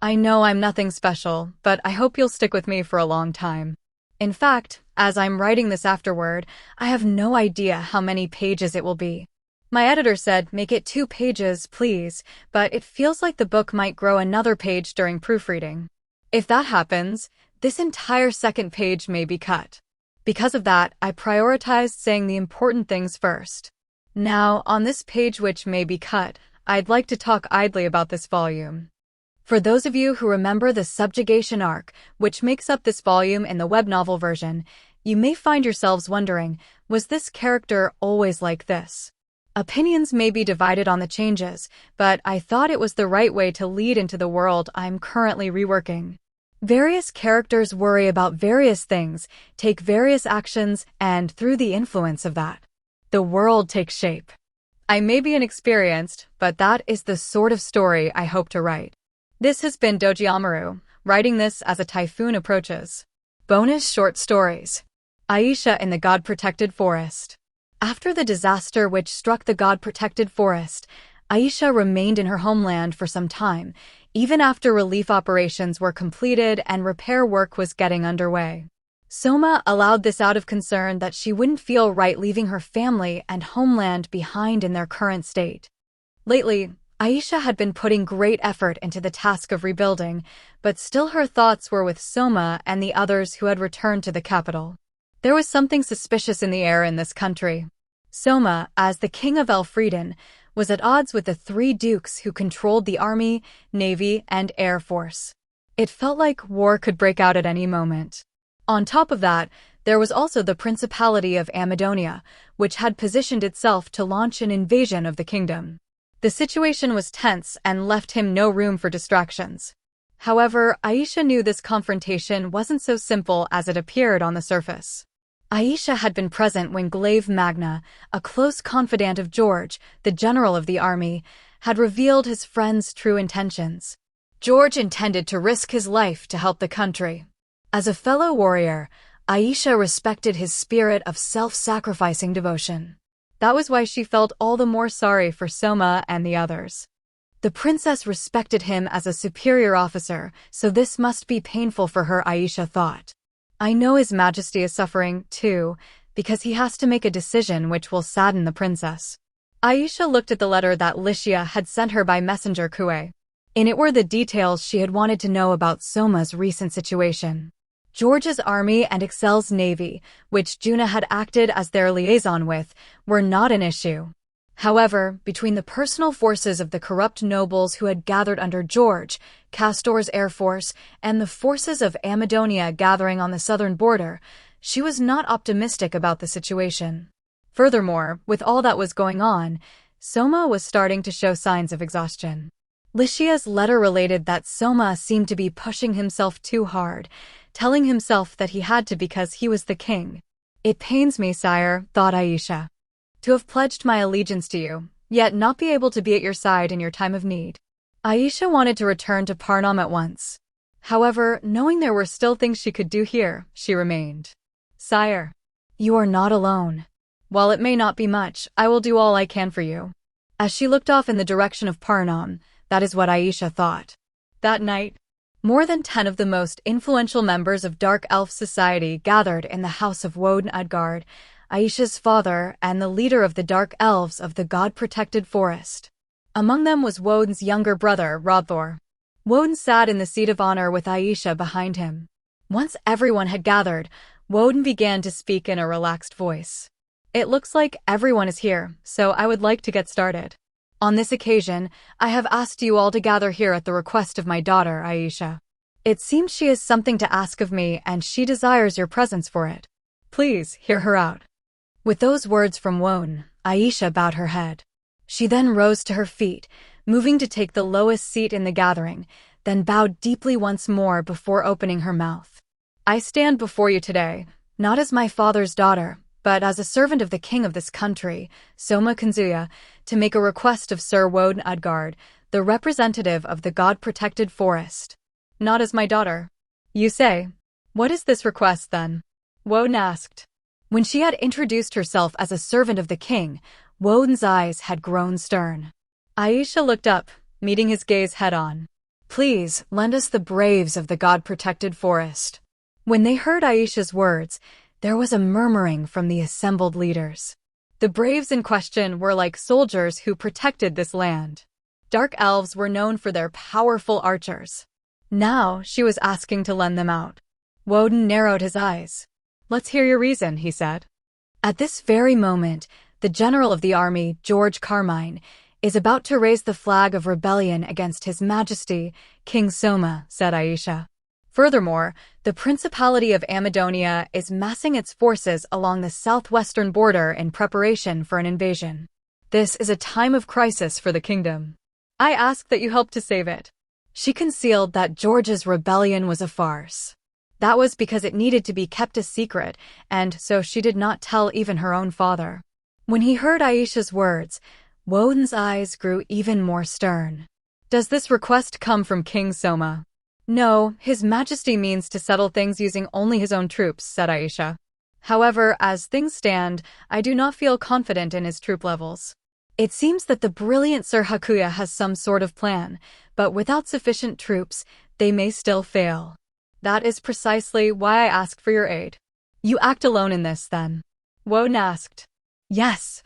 I know I'm nothing special, but I hope you'll stick with me for a long time. In fact, as I'm writing this afterword, I have no idea how many pages it will be. My editor said, make it 2 pages, please, but it feels like the book might grow another page during proofreading. If that happens, this entire second page may be cut. Because of that, I prioritized saying the important things first. Now, on this page which may be cut, I'd like to talk idly about this volume. For those of you who remember the subjugation arc, which makes up this volume in the web novel version, you may find yourselves wondering, was this character always like this? Opinions may be divided on the changes, but I thought it was the right way to lead into the world I'm currently reworking. Various characters worry about various things, take various actions, and through the influence of that, the world takes shape. I may be inexperienced, but that is the sort of story I hope to write. This has been Doji Amaru, writing this as a typhoon approaches. Bonus short stories. Aisha in the God-Protected Forest. After the disaster which struck the God-Protected Forest, Aisha remained in her homeland for some time, even after relief operations were completed and repair work was getting underway. Soma allowed this out of concern that she wouldn't feel right leaving her family and homeland behind in their current state. Lately, Aisha had been putting great effort into the task of rebuilding, but still her thoughts were with Soma and the others who had returned to the capital. There was something suspicious in the air in this country. Soma, as the king of Elfrieden, was at odds with the 3 dukes who controlled the army, navy, and air force. It felt like war could break out at any moment. On top of that, there was also the Principality of Amadonia, which had positioned itself to launch an invasion of the kingdom. The situation was tense and left him no room for distractions. However, Aisha knew this confrontation wasn't so simple as it appeared on the surface. Aisha had been present when Glaive Magna, a close confidant of George, the general of the army, had revealed his friend's true intentions. George intended to risk his life to help the country. As a fellow warrior, Aisha respected his spirit of self-sacrificing devotion. That was why she felt all the more sorry for Soma and the others. The princess respected him as a superior officer, so this must be painful for her, Aisha thought. I know His Majesty is suffering, too, because he has to make a decision which will sadden the princess. Aisha looked at the letter that Licia had sent her by messenger Kue. In it were the details she had wanted to know about Soma's recent situation. George's army and Excel's navy, which Juna had acted as their liaison with, were not an issue. However, between the personal forces of the corrupt nobles who had gathered under George, Castor's air force, and the forces of Amadonia gathering on the southern border, she was not optimistic about the situation. Furthermore, with all that was going on, Soma was starting to show signs of exhaustion. Licia's letter related that Soma seemed to be pushing himself too hard, telling himself that he had to because he was the king. It pains me, sire, thought Aisha, to have pledged my allegiance to you, yet not be able to be at your side in your time of need. Aisha wanted to return to Parnam at once. However, knowing there were still things she could do here, she remained. Sire, you are not alone. While it may not be much, I will do all I can for you. As she looked off in the direction of Parnam, That is what Aisha thought. That night, more than 10 of the most influential members of Dark Elf society gathered in the house of Woden Udgard, Aisha's father and the leader of the Dark Elves of the God-protected forest. Among them was Woden's younger brother, Robthor. Woden sat in the seat of honor with Aisha behind him. Once everyone had gathered, Woden began to speak in a relaxed voice. It looks like everyone is here, so I would like to get started. On this occasion, I have asked you all to gather here at the request of my daughter, Aisha. It seems she has something to ask of me and she desires your presence for it. Please, hear her out. With those words from Woden, Aisha bowed her head. She then rose to her feet, moving to take the lowest seat in the gathering, then bowed deeply once more before opening her mouth. I stand before you today, not as my father's daughter, but as a servant of the king of this country, Soma Kanzuya, to make a request of Sir Woden Udgard, the representative of the God-protected forest. Not as my daughter. You say. What is this request, then? Woden asked. When she had introduced herself as a servant of the king, Woden's eyes had grown stern. Aisha looked up, meeting his gaze head-on. Please, lend us the braves of the God-protected forest. When they heard Aisha's words, there was a murmuring from the assembled leaders. The braves in question were like soldiers who protected this land. Dark elves were known for their powerful archers. Now she was asking to lend them out. Woden narrowed his eyes. Let's hear your reason, he said. At this very moment, the general of the army, George Carmine, is about to raise the flag of rebellion against His Majesty, King Soma, said Aisha. Furthermore, the Principality of Amadonia is massing its forces along the southwestern border in preparation for an invasion. This is a time of crisis for the kingdom. I ask that you help to save it. She concealed that George's rebellion was a farce. That was because it needed to be kept a secret, and so she did not tell even her own father. When he heard Aisha's words, Woden's eyes grew even more stern. Does this request come from King Soma? No, His Majesty means to settle things using only his own troops, said Aisha. However, as things stand, I do not feel confident in his troop levels. It seems that the brilliant Sir Hakuya has some sort of plan, but without sufficient troops, they may still fail. That is precisely why I asked for your aid. You act alone in this, then? Woden asked. Yes.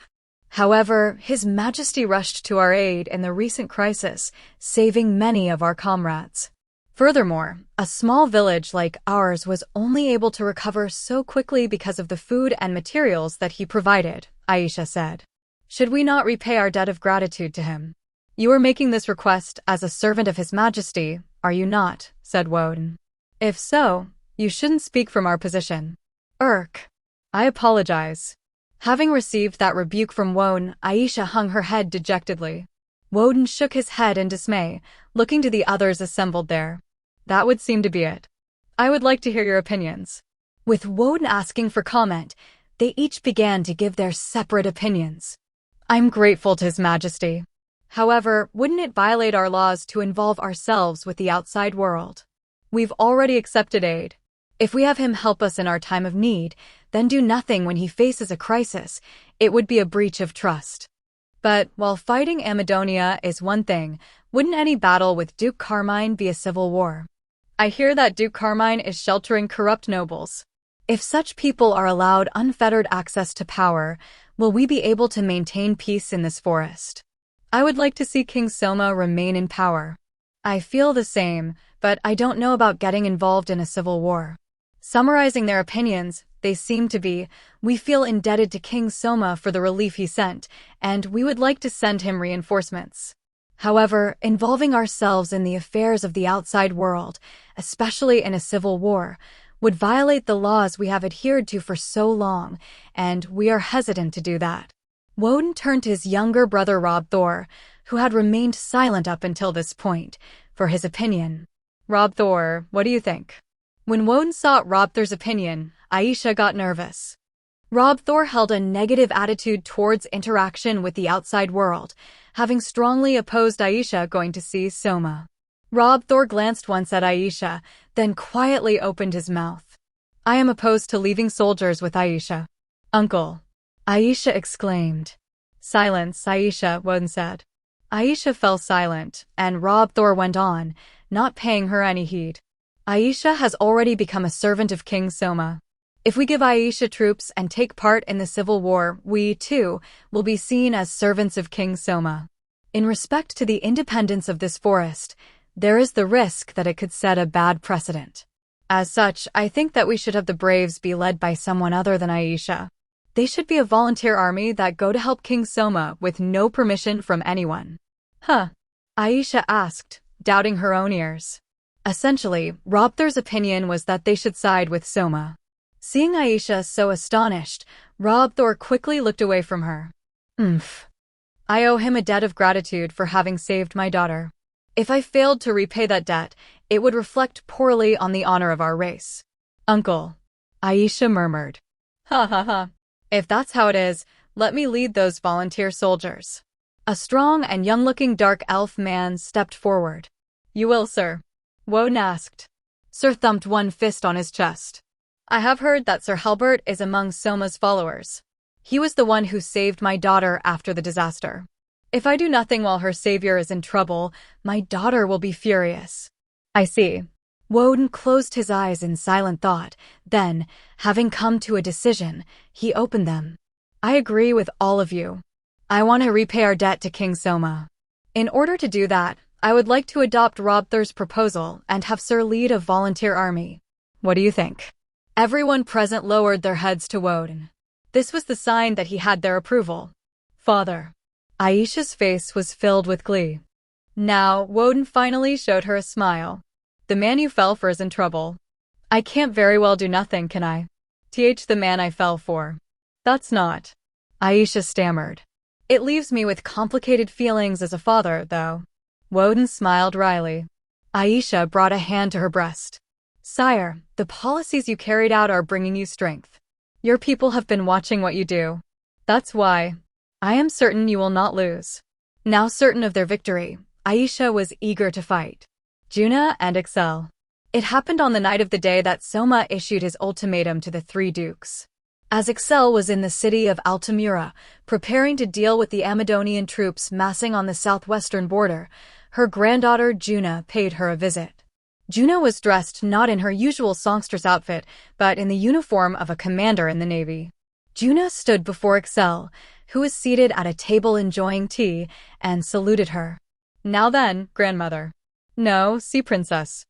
However, His Majesty rushed to our aid in the recent crisis, saving many of our comrades. Furthermore, a small village like ours was only able to recover so quickly because of the food and materials that he provided, Aisha said. Should we not repay our debt of gratitude to him? You are making this request as a servant of His Majesty, are you not? Said Woden. If so, you shouldn't speak from our position. I apologize. Having received that rebuke from Woden, Aisha hung her head dejectedly. Woden shook his head in dismay, looking to the others assembled there. That would seem to be it. I would like to hear your opinions. With Woden asking for comment, they each began to give their separate opinions. I'm grateful to His Majesty. However, wouldn't it violate our laws to involve ourselves with the outside world? We've already accepted aid. If we have him help us in our time of need, then do nothing when he faces a crisis, it would be a breach of trust. But while fighting Amadonia is one thing, wouldn't any battle with Duke Carmine be a civil war? I hear that Duke Carmine is sheltering corrupt nobles. If such people are allowed unfettered access to power, will we be able to maintain peace in this forest? I would like to see King Soma remain in power. I feel the same, but I don't know about getting involved in a civil war. Summarizing their opinions, they seem to be, we feel indebted to King Soma for the relief he sent, and we would like to send him reinforcements. However, involving ourselves in the affairs of the outside world, especially in a civil war, would violate the laws we have adhered to for so long, and we are hesitant to do that. Woden turned to his younger brother Robthor, who had remained silent up until this point, for his opinion. Robthor, what do you think? When Woden sought Robthor's opinion, Aisha got nervous. Robthor held a negative attitude towards interaction with the outside world, having strongly opposed Aisha going to see Soma. Robthor glanced once at Aisha, then quietly opened his mouth. I am opposed to leaving soldiers with Aisha. Uncle, Aisha exclaimed. Silence, Aisha, Woden said. Aisha fell silent, and Rob Thor went on, not paying her any heed. Aisha has already become a servant of King Soma. If we give Aisha troops and take part in the civil war, we, too, will be seen as servants of King Soma. In respect to the independence of this forest, there is the risk that it could set a bad precedent. As such, I think that we should have the Braves be led by someone other than Aisha. They should be a volunteer army that go to help King Soma with no permission from anyone. Huh? Aisha asked, doubting her own ears. Essentially, Robther's opinion was that they should side with Soma. Seeing Aisha so astonished, Robthor quickly looked away from her. I owe him a debt of gratitude for having saved my daughter. If I failed to repay that debt, it would reflect poorly on the honor of our race. Uncle, Aisha murmured. Ha ha ha. If that's how it is, let me lead those volunteer soldiers. A strong and young-looking dark elf man stepped forward. You will, sir. Woden asked. Sir thumped one fist on his chest. I have heard that Sir Halbert is among Soma's followers. He was the one who saved my daughter after the disaster. If I do nothing while her savior is in trouble, my daughter will be furious. I see. Woden closed his eyes in silent thought, then, having come to a decision, he opened them. I agree with all of you. I want to repay our debt to King Soma. In order to do that, I would like to adopt Robther's proposal and have Sir lead a volunteer army. What do you think? Everyone present lowered their heads to Woden. This was the sign that he had their approval. Father. Aisha's face was filled with glee. Now, Woden finally showed her a smile. The man you fell for is in trouble. I can't very well do nothing, can I? The man I fell for. That's not. Aisha stammered. It leaves me with complicated feelings as a father, though. Woden smiled wryly. Aisha brought a hand to her breast. Sire, the policies you carried out are bringing you strength. Your people have been watching what you do. That's why. I am certain you will not lose. Now certain of their victory, Aisha was eager to fight. Juna and Excel. It happened on the night of the day that Soma issued his ultimatum to the three dukes. As Excel was in the city of Altamura, preparing to deal with the Amadonian troops massing on the southwestern border, her granddaughter Juna paid her a visit. Juna was dressed not in her usual songstress outfit, but in the uniform of a commander in the Navy. Juna stood before Excel, who was seated at a table enjoying tea, and saluted her. Now then, grandmother. No, sea princess.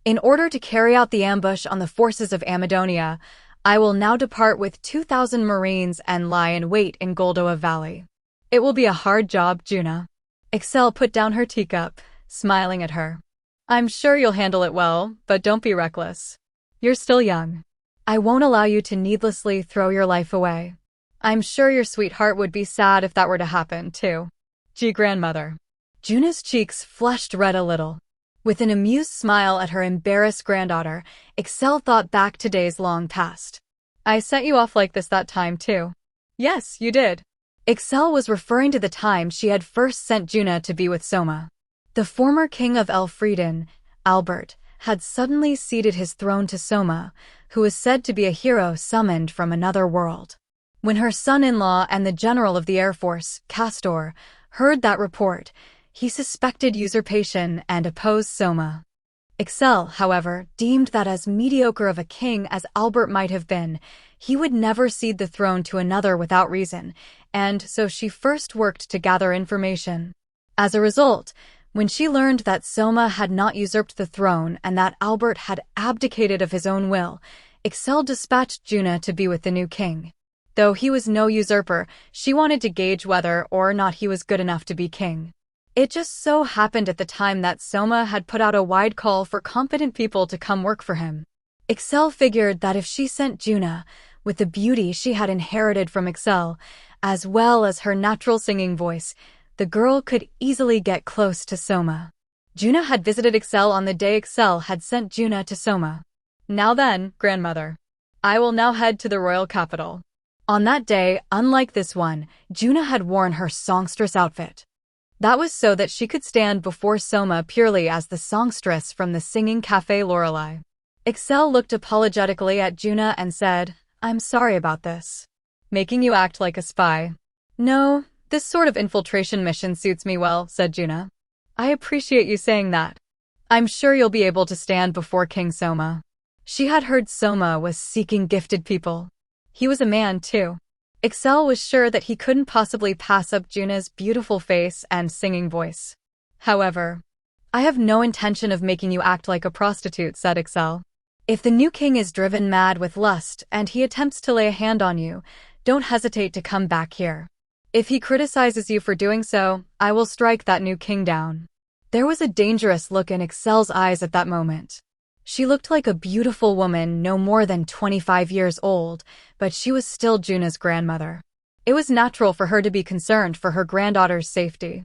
In order to carry out the ambush on the forces of Amadonia, I will now depart with 2,000 Marines and lie in wait in Goldoa Valley. It will be a hard job, Juna. Excel put down her teacup, smiling at her. I'm sure you'll handle it well, but don't be reckless. You're still young. I won't allow you to needlessly throw your life away. I'm sure your sweetheart would be sad if that were to happen, too. Gee, grandmother. Juna's cheeks flushed red a little. With an amused smile at her embarrassed granddaughter, Excel thought back to days long past. I sent you off like this that time, too. Yes, you did. Excel was referring to the time she had first sent Juna to be with Soma. The former king of Elfrieden, Albert, had suddenly ceded his throne to Soma, who was said to be a hero summoned from another world. When her son-in-law and the general of the Air Force, Castor, heard that report, he suspected usurpation and opposed Soma. Excel, however, deemed that as mediocre of a king as Albert might have been, he would never cede the throne to another without reason, and so she first worked to gather information. As a result, when she learned that Soma had not usurped the throne and that Albert had abdicated of his own will, Excel dispatched Juna to be with the new king. Though he was no usurper, she wanted to gauge whether or not he was good enough to be king. It just so happened at the time that Soma had put out a wide call for competent people to come work for him. Excel figured that if she sent Juna, with the beauty she had inherited from Excel, as well as her natural singing voice, the girl could easily get close to Soma. Juna had visited Excel on the day Excel had sent Juna to Soma. Now then, grandmother. I will now head to the royal capital. On that day, unlike this one, Juna had worn her songstress outfit. That was so that she could stand before Soma purely as the songstress from the singing Café Lorelei. Excel looked apologetically at Juna and said, I'm sorry about this. Making you act like a spy. No, This sort of infiltration mission suits me well, said Juna. I appreciate you saying that. I'm sure you'll be able to stand before King Soma. She had heard Soma was seeking gifted people. He was a man, too. Excel was sure that he couldn't possibly pass up Juna's beautiful face and singing voice. However, I have no intention of making you act like a prostitute, said Excel. If the new king is driven mad with lust and he attempts to lay a hand on you, don't hesitate to come back here. If he criticizes you for doing so, I will strike that new king down. There was a dangerous look in Excel's eyes at that moment. She looked like a beautiful woman no more than 25 years old, but she was still Juna's grandmother. It was natural for her to be concerned for her granddaughter's safety.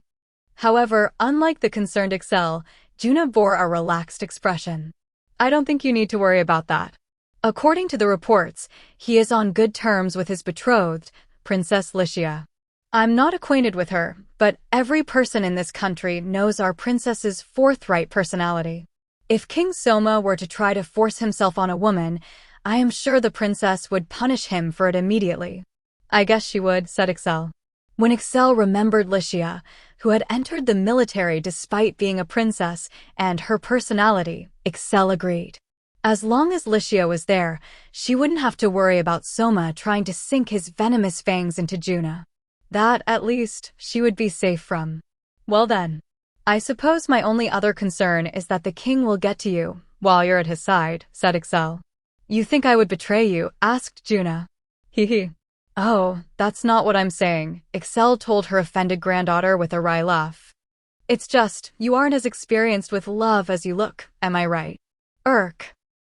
However, unlike the concerned Excel, Juna bore a relaxed expression. I don't think you need to worry about that. According to the reports, he is on good terms with his betrothed, Princess Licia. I'm not acquainted with her, but every person in this country knows our princess's forthright personality. If King Soma were to try to force himself on a woman, I am sure the princess would punish him for it immediately. I guess she would, said Excel. When Excel remembered Licia, who had entered the military despite being a princess, and her personality, Excel agreed. As long as Licia was there, she wouldn't have to worry about Soma trying to sink his venomous fangs into Juna. That, at least, she would be safe from. Well then. I suppose my only other concern is that the king will get to you while you're at his side, said Excel. You think I would betray you? Asked Juna. Hee. Oh, that's not what I'm saying, Excel told her offended granddaughter with a wry laugh. It's just, you aren't as experienced with love as you look, am I right?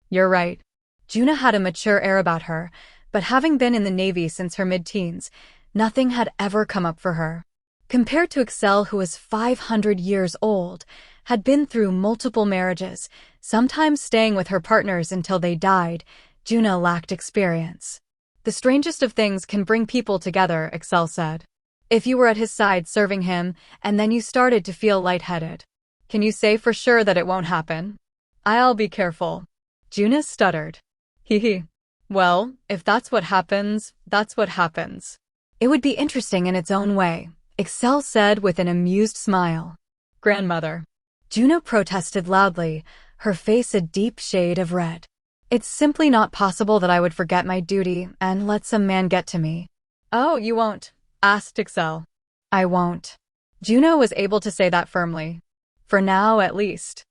You're right. Juna had a mature air about her, but having been in the Navy since her mid-teens, nothing had ever come up for her. Compared to Excel, who was 500 years old, had been through multiple marriages, sometimes staying with her partners until they died, Juna lacked experience. The strangest of things can bring people together, Excel said. If you were at his side serving him, and then you started to feel lightheaded, can you say for sure that it won't happen? I'll be careful. Juna stuttered. Hee. Well, if that's what happens, that's what happens. It would be interesting in its own way, Excel said with an amused smile. Grandmother. Juna protested loudly, her face a deep shade of red. It's simply not possible that I would forget my duty and let some man get to me. Oh, you won't? Asked Excel. I won't. Juna was able to say that firmly. For now, at least.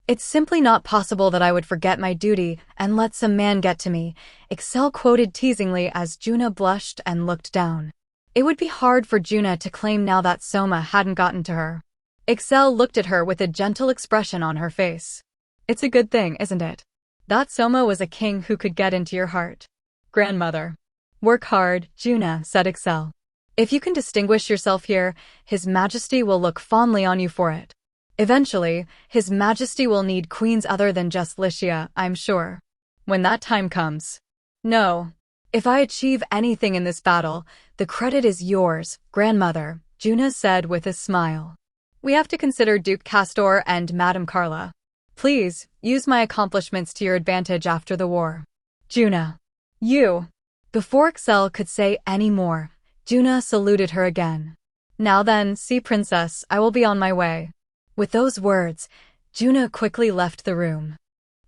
It's simply not possible that I would forget my duty and let some man get to me, Excel quoted teasingly as Juna blushed and looked down. It would be hard for Juna to claim now that Soma hadn't gotten to her. Excel looked at her with a gentle expression on her face. It's a good thing, isn't it? That Soma was a king who could get into your heart. Grandmother. Work hard, Juna, said Excel. If you can distinguish yourself here, His Majesty will look fondly on you for it. Eventually, His Majesty will need queens other than just Licia, I'm sure. When that time comes. No. If I achieve anything in this battle, the credit is yours, Grandmother, Juna said with a smile. We have to consider Duke Castor and Madame Carla. Please, use my accomplishments to your advantage after the war. Juna. You. Before Excel could say any more, Juna saluted her again. Now then, see Princess, I will be on my way. With those words, Juna quickly left the room.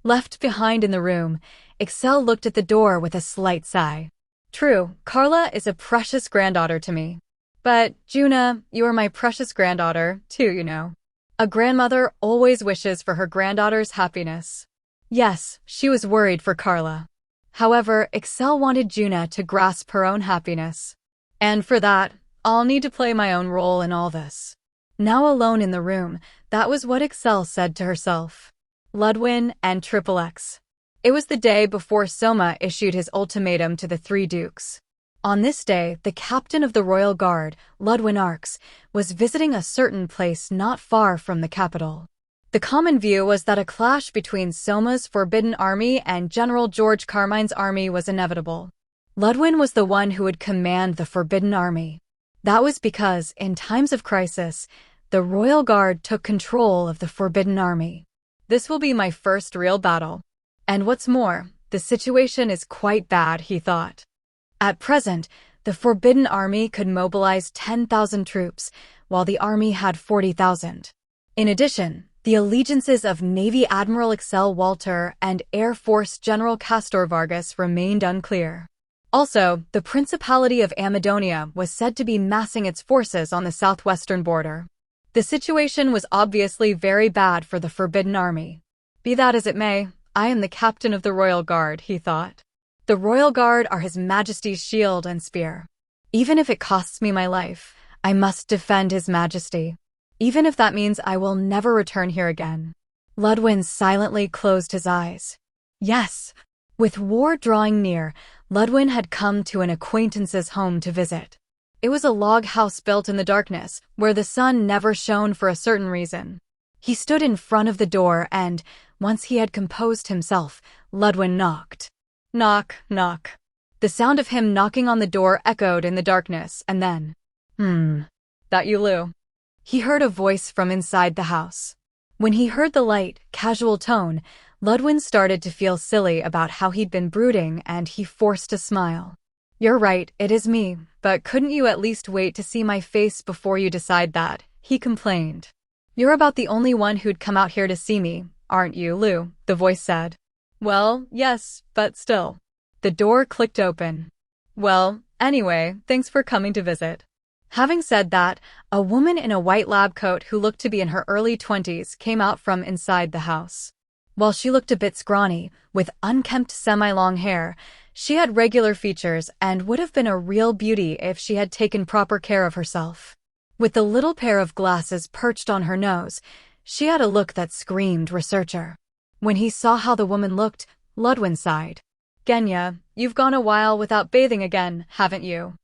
Left behind in the room, Excel looked at the door with a slight sigh. True, Carla is a precious granddaughter to me. But, Juna, you are my precious granddaughter, too, you know. A grandmother always wishes for her granddaughter's happiness. Yes, she was worried for Carla. However, Excel wanted Juna to grasp her own happiness. And for that, I'll need to play my own role in all this. Now alone in the room, that was what Excel said to herself. Ludwin and Triple X. It was the day before Soma issued his ultimatum to the three dukes. On this day, the captain of the royal guard, Ludwin Arx, was visiting a certain place not far from the capital. The common view was that a clash between Soma's Forbidden Army and General George Carmine's army was inevitable. Ludwin was the one who would command the Forbidden Army. That was because, in times of crisis, the royal guard took control of the Forbidden Army. This will be my first real battle. And what's more, the situation is quite bad, he thought. At present, The Forbidden Army could mobilize 10,000 troops, while the army had 40,000. In addition, the allegiances of Navy Admiral Axel Walter and Air Force General Castor Vargas remained unclear. Also, the Principality of Amadonia was said to be massing its forces on the southwestern border. The situation was obviously very bad for the Forbidden Army. Be that as it may, I am the captain of the Royal Guard, he thought. The Royal Guard are His Majesty's shield and spear. Even if it costs me my life, I must defend His Majesty. Even if that means I will never return here again. Ludwin silently closed his eyes. Yes. With war drawing near, Ludwin had come to an acquaintance's home to visit. It was a log house built in the darkness, where the sun never shone for a certain reason. He stood in front of the door and, once he had composed himself, Ludwin knocked. Knock, knock. The sound of him knocking on the door echoed in the darkness, and then, that you, Lou? He heard a voice from inside the house. When he heard the light, casual tone, Ludwin started to feel silly about how he'd been brooding, and he forced a smile. You're right, it is me, but couldn't you at least wait to see my face before you decide that? He complained. You're about the only one who'd come out here to see me, aren't you, Lou? The voice said. Well, yes, but still. The door clicked open. Well, anyway, thanks for coming to visit. Having said that, a woman in a white lab coat who looked to be in her early 20s came out from inside the house. While she looked a bit scrawny, with unkempt semi-long hair, she had regular features and would have been a real beauty if she had taken proper care of herself. With the little pair of glasses perched on her nose, she had a look that screamed researcher. When he saw how the woman looked, Ludwin sighed. Genya, you've gone a while without bathing again, haven't you?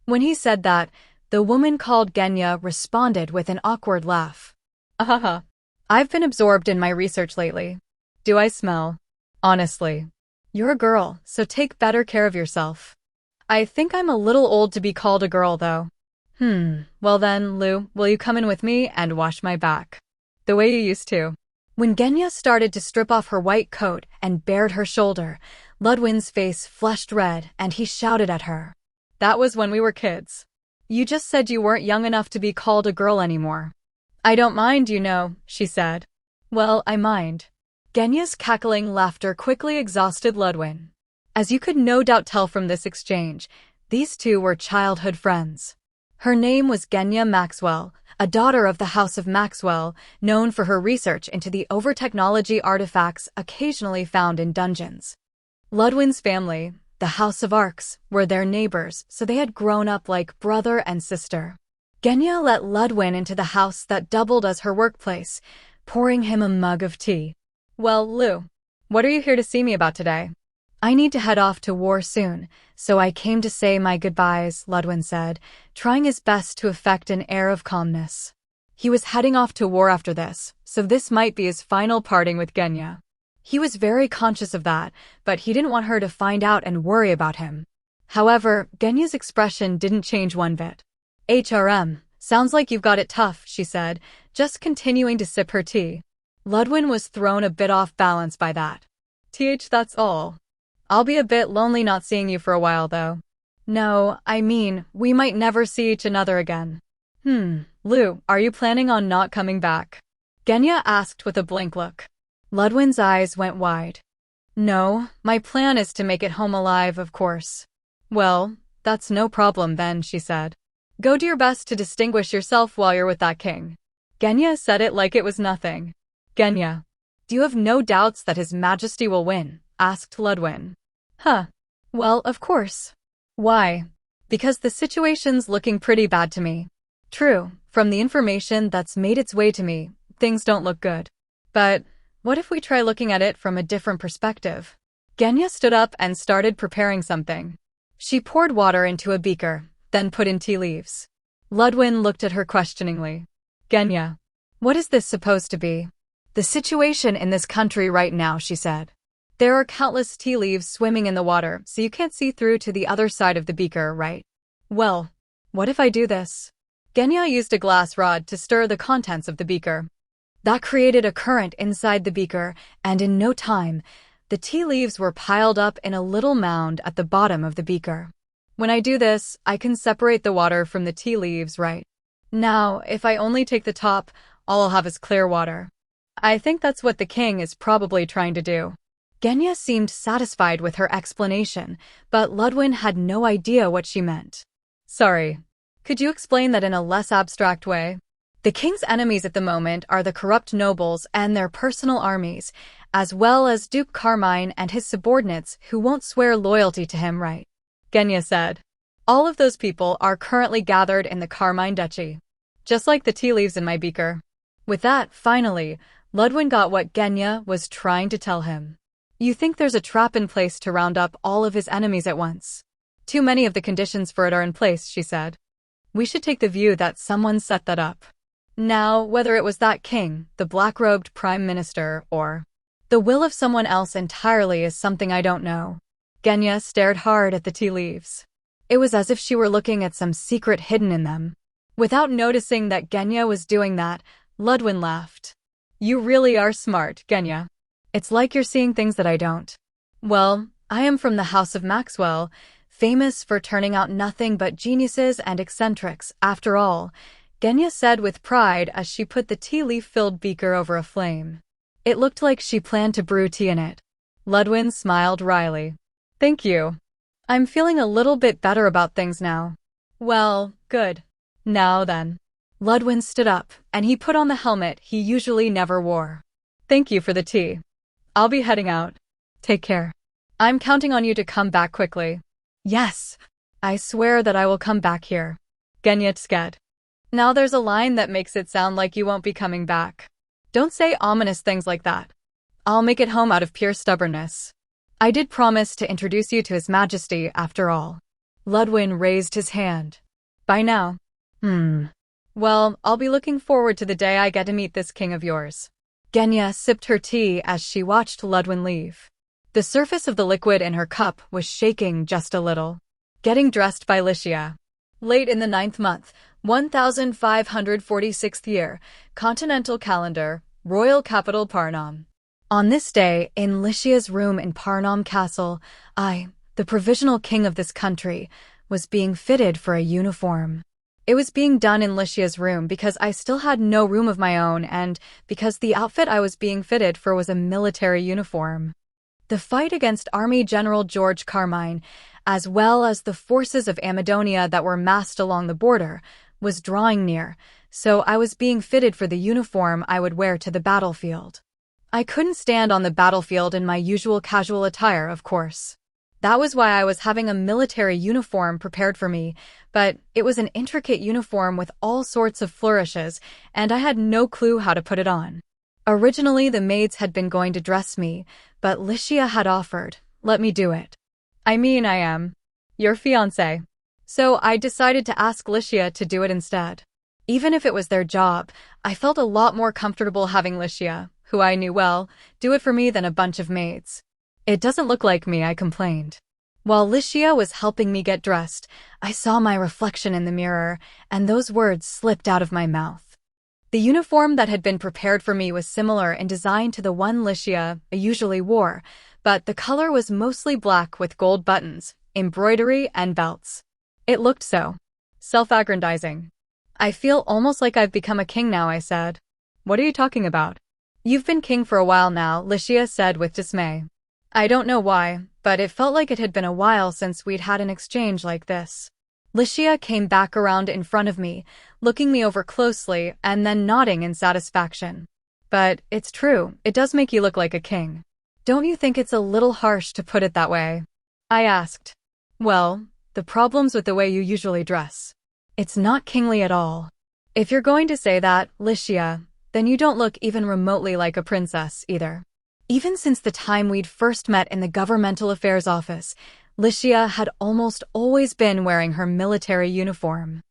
When he said that, the woman called Genya responded with an awkward laugh. Ahaha. I've been absorbed in my research lately. Do I smell? Honestly. You're a girl, so take better care of yourself. I think I'm a little old to be called a girl, though. Well then, Lou, will you come in with me and wash my back? The way you used to. When Genya started to strip off her white coat and bared her shoulder, Ludwin's face flushed red and he shouted at her. That was when we were kids. You just said you weren't young enough to be called a girl anymore. I don't mind, you know, she said. Well, I mind. Genya's cackling laughter quickly exhausted Ludwin. As you could no doubt tell from this exchange, these two were childhood friends. Her name was Genya Maxwell, a daughter of the House of Maxwell, known for her research into the over-technology artifacts occasionally found in dungeons. Ludwin's family, the House of Arcs, were their neighbors, so they had grown up like brother and sister. Genya let Ludwin into the house that doubled as her workplace, pouring him a mug of tea. Well, Lou, what are you here to see me about today? I need to head off to war soon, so I came to say my goodbyes, Ludwin said, trying his best to affect an air of calmness. He was heading off to war after this, so this might be his final parting with Genya. He was very conscious of that, but he didn't want her to find out and worry about him. However, Genya's expression didn't change one bit. HRM, sounds like you've got it tough, she said, just continuing to sip her tea. Ludwin was thrown a bit off balance by that. That's all. I'll be a bit lonely not seeing you for a while, though. No, I mean, we might never see each other again. Lou, are you planning on not coming back? Genya asked with a blank look. Ludwin's eyes went wide. No, my plan is to make it home alive, of course. Well, that's no problem then, she said. Go do your best to distinguish yourself while you're with that king. Genya said it like it was nothing. Genya, do you have no doubts that His Majesty will win? Asked Ludwin. Well, of course. Why? Because the situation's looking pretty bad to me. True, from the information that's made its way to me, things don't look good. But what if we try looking at it from a different perspective? Genya stood up and started preparing something. She poured water into a beaker, then put in tea leaves. Ludwin looked at her questioningly. Genya, what is this supposed to be? The situation in this country right now, she said. There are countless tea leaves swimming in the water, so you can't see through to the other side of the beaker, right? Well, what if I do this? Genya used a glass rod to stir the contents of the beaker. That created a current inside the beaker, and in no time, the tea leaves were piled up in a little mound at the bottom of the beaker. When I do this, I can separate the water from the tea leaves, right? Now, if I only take the top, all I'll have is clear water. I think that's what the king is probably trying to do. Genya seemed satisfied with her explanation, but Ludwin had no idea what she meant. Sorry. Could you explain that in a less abstract way? The king's enemies at the moment are the corrupt nobles and their personal armies, as well as Duke Carmine and his subordinates who won't swear loyalty to him, right? Genya said. All of those people are currently gathered in the Carmine Duchy. Just like the tea leaves in my beaker. With that, finally, Ludwin got what Genya was trying to tell him. You think there's a trap in place to round up all of his enemies at once? Too many of the conditions for it are in place, she said. We should take the view that someone set that up. Now, whether it was that king, the black-robed prime minister, or the will of someone else entirely is something I don't know. Genya stared hard at the tea leaves. It was as if she were looking at some secret hidden in them. Without noticing that Genya was doing that, Ludwin laughed. You really are smart, Genya. It's like you're seeing things that I don't. Well, I am from the House of Maxwell, famous for turning out nothing but geniuses and eccentrics, after all, Genya said with pride as she put the tea leaf-filled beaker over a flame. It looked like she planned to brew tea in it. Ludwin smiled wryly. Thank you. I'm feeling a little bit better about things now. Well, good. Now then. Ludwin stood up, and he put on the helmet he usually never wore. Thank you for the tea. I'll be heading out. Take care. I'm counting on you to come back quickly. Yes. I swear that I will come back here. Genya said. Now there's a line that makes it sound like you won't be coming back. Don't say ominous things like that. I'll make it home out of pure stubbornness. I did promise to introduce you to His Majesty, after all. Ludwin raised his hand. Bye now. Well, I'll be looking forward to the day I get to meet this king of yours. Genya sipped her tea as she watched Ludwin leave. The surface of the liquid in her cup was shaking just a little. Getting dressed by Licia. Late in the 9th month, 1546th year, continental calendar, royal capital Parnam. On this day, in Licia's room in Parnam Castle, I, the provisional king of this country, was being fitted for a uniform. It was being done in Licia's room because I still had no room of my own and because the outfit I was being fitted for was a military uniform. The fight against Army General George Carmine, as well as the forces of Amadonia that were massed along the border, was drawing near, so I was being fitted for the uniform I would wear to the battlefield. I couldn't stand on the battlefield in my usual casual attire, of course. That was why I was having a military uniform prepared for me, but it was an intricate uniform with all sorts of flourishes, and I had no clue how to put it on. Originally, the maids had been going to dress me, but Licia had offered, let me do it. I mean, I am your fiancé. So I decided to ask Licia to do it instead. Even if it was their job, I felt a lot more comfortable having Licia, who I knew well, do it for me than a bunch of maids. It doesn't look like me, I complained. While Licia was helping me get dressed, I saw my reflection in the mirror, and those words slipped out of my mouth. The uniform that had been prepared for me was similar in design to the one Licia usually wore, but the color was mostly black with gold buttons, embroidery, and belts. It looked so self-aggrandizing. I feel almost like I've become a king now, I said. What are you talking about? You've been king for a while now, Licia said with dismay. I don't know why, but it felt like it had been a while since we'd had an exchange like this. Licia came back around in front of me, looking me over closely and then nodding in satisfaction. But it's true, it does make you look like a king. Don't you think it's a little harsh to put it that way? I asked. Well, the problem's with the way you usually dress. It's not kingly at all. If you're going to say that, Licia, then you don't look even remotely like a princess, either. Even since the time we'd first met in the governmental affairs office, Licia had almost always been wearing her military uniform.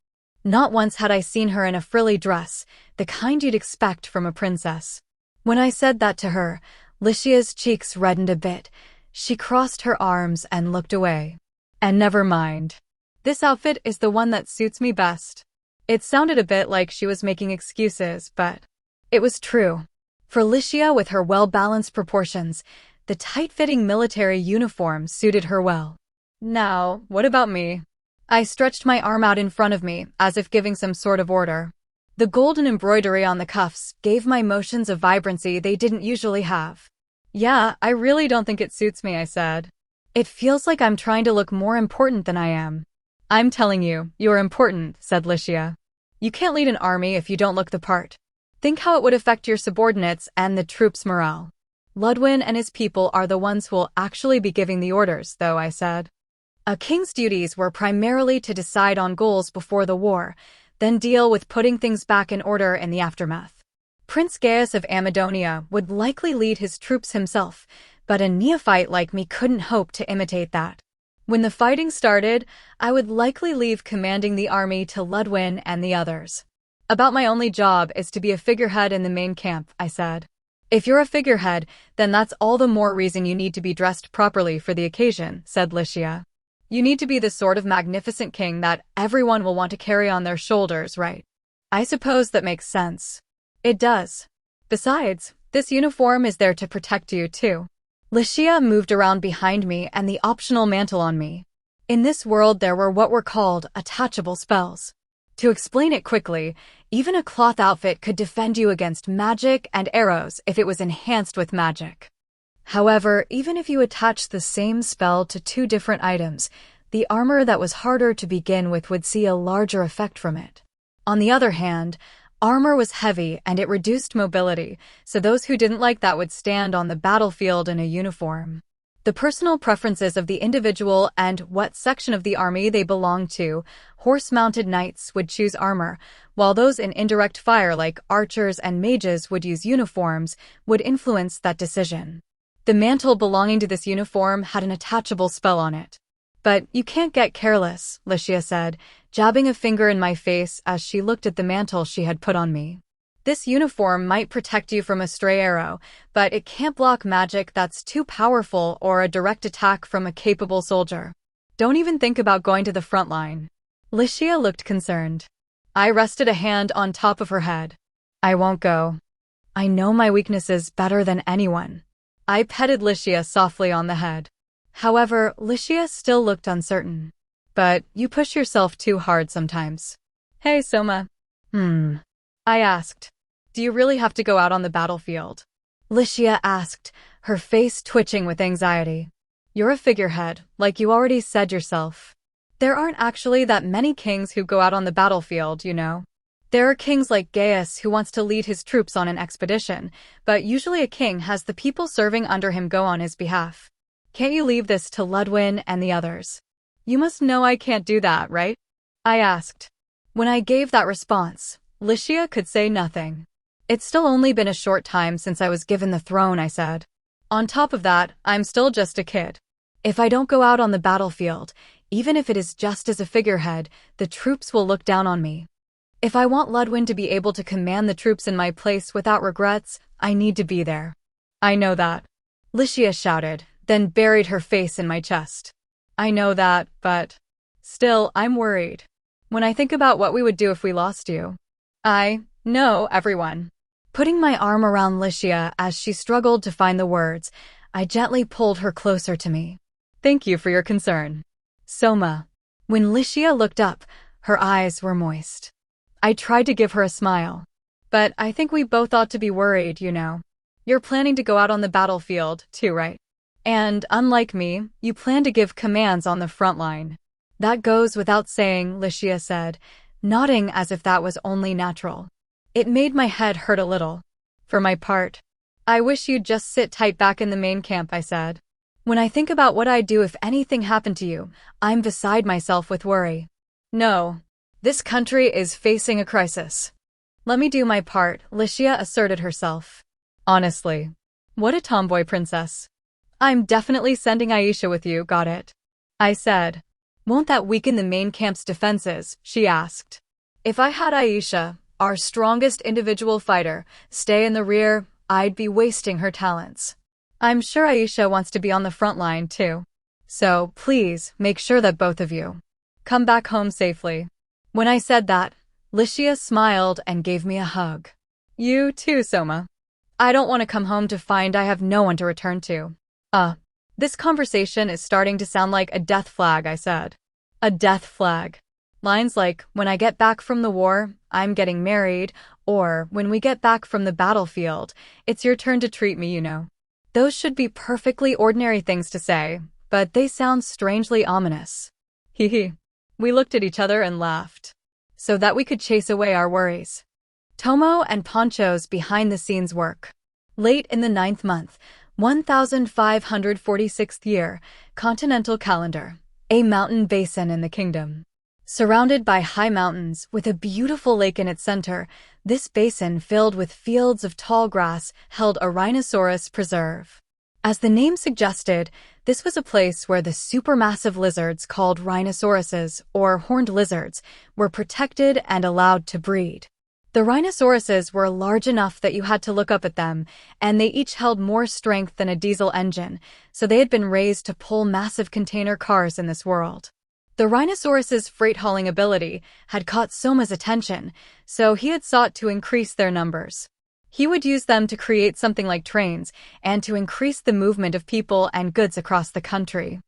Not once had I seen her in a frilly dress, the kind you'd expect from a princess. When I said that to her, Licia's cheeks reddened a bit. She crossed her arms and looked away. And never mind. This outfit is the one that suits me best. It sounded a bit like she was making excuses, but it was true. For Licia, with her well-balanced proportions, the tight-fitting military uniform suited her well. Now, what about me? I stretched my arm out in front of me, as if giving some sort of order. The golden embroidery on the cuffs gave my motions a vibrancy they didn't usually have. Yeah, I really don't think it suits me, I said. It feels like I'm trying to look more important than I am. I'm telling you, you're important, said Licia. You can't lead an army if you don't look the part. Think how it would affect your subordinates and the troops' morale. Ludwin and his people are the ones who'll actually be giving the orders, though, I said. A king's duties were primarily to decide on goals before the war, then deal with putting things back in order in the aftermath. Prince Gaius of Amadonia would likely lead his troops himself, but a neophyte like me couldn't hope to imitate that. When the fighting started, I would likely leave commanding the army to Ludwin and the others. About my only job is to be a figurehead in the main camp, I said. If you're a figurehead, then that's all the more reason you need to be dressed properly for the occasion, said Licia. You need to be the sort of magnificent king that everyone will want to carry on their shoulders, right? I suppose that makes sense. It does. Besides, this uniform is there to protect you, too. Licia moved around behind me and the optional mantle on me. In this world there were what were called attachable spells. To explain it quickly, even a cloth outfit could defend you against magic and arrows if it was enhanced with magic. However, even if you attached the same spell to two different items, the armor that was harder to begin with would see a larger effect from it. On the other hand, armor was heavy and it reduced mobility, so those who didn't like that would stand on the battlefield in a uniform. The personal preferences of the individual and what section of the army they belonged to, horse-mounted knights would choose armor, while those in indirect fire like archers and mages would use uniforms, would influence that decision. The mantle belonging to this uniform had an attachable spell on it. But you can't get careless, Licia said, jabbing a finger in my face as she looked at the mantle she had put on me. This uniform might protect you from a stray arrow, but it can't block magic that's too powerful or a direct attack from a capable soldier. Don't even think about going to the front line. Licia looked concerned. I rested a hand on top of her head. I won't go. I know my weaknesses better than anyone. I petted Licia softly on the head. However, Licia still looked uncertain. But you push yourself too hard sometimes. Hey, Soma. I asked. Do you really have to go out on the battlefield? Licia asked, her face twitching with anxiety. You're a figurehead, like you already said yourself. There aren't actually that many kings who go out on the battlefield, you know. There are kings like Gaius who wants to lead his troops on an expedition, but usually a king has the people serving under him go on his behalf. Can't you leave this to Ludwin and the others? You must know I can't do that, right? I asked. When I gave that response, Licia could say nothing. It's still only been a short time since I was given the throne, I said. On top of that, I'm still just a kid. If I don't go out on the battlefield, even if it is just as a figurehead, the troops will look down on me. If I want Ludwin to be able to command the troops in my place without regrets, I need to be there. I know that. Licia shouted, then buried her face in my chest. I know that, but still, I'm worried. When I think about what we would do if we lost you. I know everyone. Putting my arm around Licia as she struggled to find the words, I gently pulled her closer to me. Thank you for your concern. Soma. When Licia looked up, her eyes were moist. I tried to give her a smile. But I think we both ought to be worried, you know. You're planning to go out on the battlefield, too, right? And, unlike me, you plan to give commands on the front line. That goes without saying, Licia said, nodding as if that was only natural. It made my head hurt a little. For my part, I wish you'd just sit tight back in the main camp, I said. When I think about what I'd do if anything happened to you, I'm beside myself with worry. No. This country is facing a crisis. Let me do my part, Licia asserted herself. Honestly. What a tomboy princess. I'm definitely sending Aisha with you, got it? I said. Won't that weaken the main camp's defenses? She asked. If I had Aisha, our strongest individual fighter, stay in the rear, I'd be wasting her talents. I'm sure Aisha wants to be on the front line too. So, please, make sure that both of you come back home safely. When I said that, Licia smiled and gave me a hug. You too, Soma. I don't want to come home to find I have no one to return to. This conversation is starting to sound like a death flag, I said. A death flag. Lines like, when I get back from the war, I'm getting married, or when we get back from the battlefield, it's your turn to treat me, you know. Those should be perfectly ordinary things to say, but they sound strangely ominous. Hee hee. We looked at each other and laughed. So that we could chase away our worries. Tomo and Poncho's behind-the-scenes work. Late in the 9th month, 1546th year, continental calendar. A mountain basin in the kingdom. Surrounded by high mountains, with a beautiful lake in its center, this basin filled with fields of tall grass held a rhinoceros preserve. As the name suggested, this was a place where the supermassive lizards called rhinoceroses, or horned lizards, were protected and allowed to breed. The rhinoceroses were large enough that you had to look up at them, and they each held more strength than a diesel engine, so they had been raised to pull massive container cars in this world. The rhinoceros' freight-hauling ability had caught Soma's attention, so he had sought to increase their numbers. He would use them to create something like trains and to increase the movement of people and goods across the country.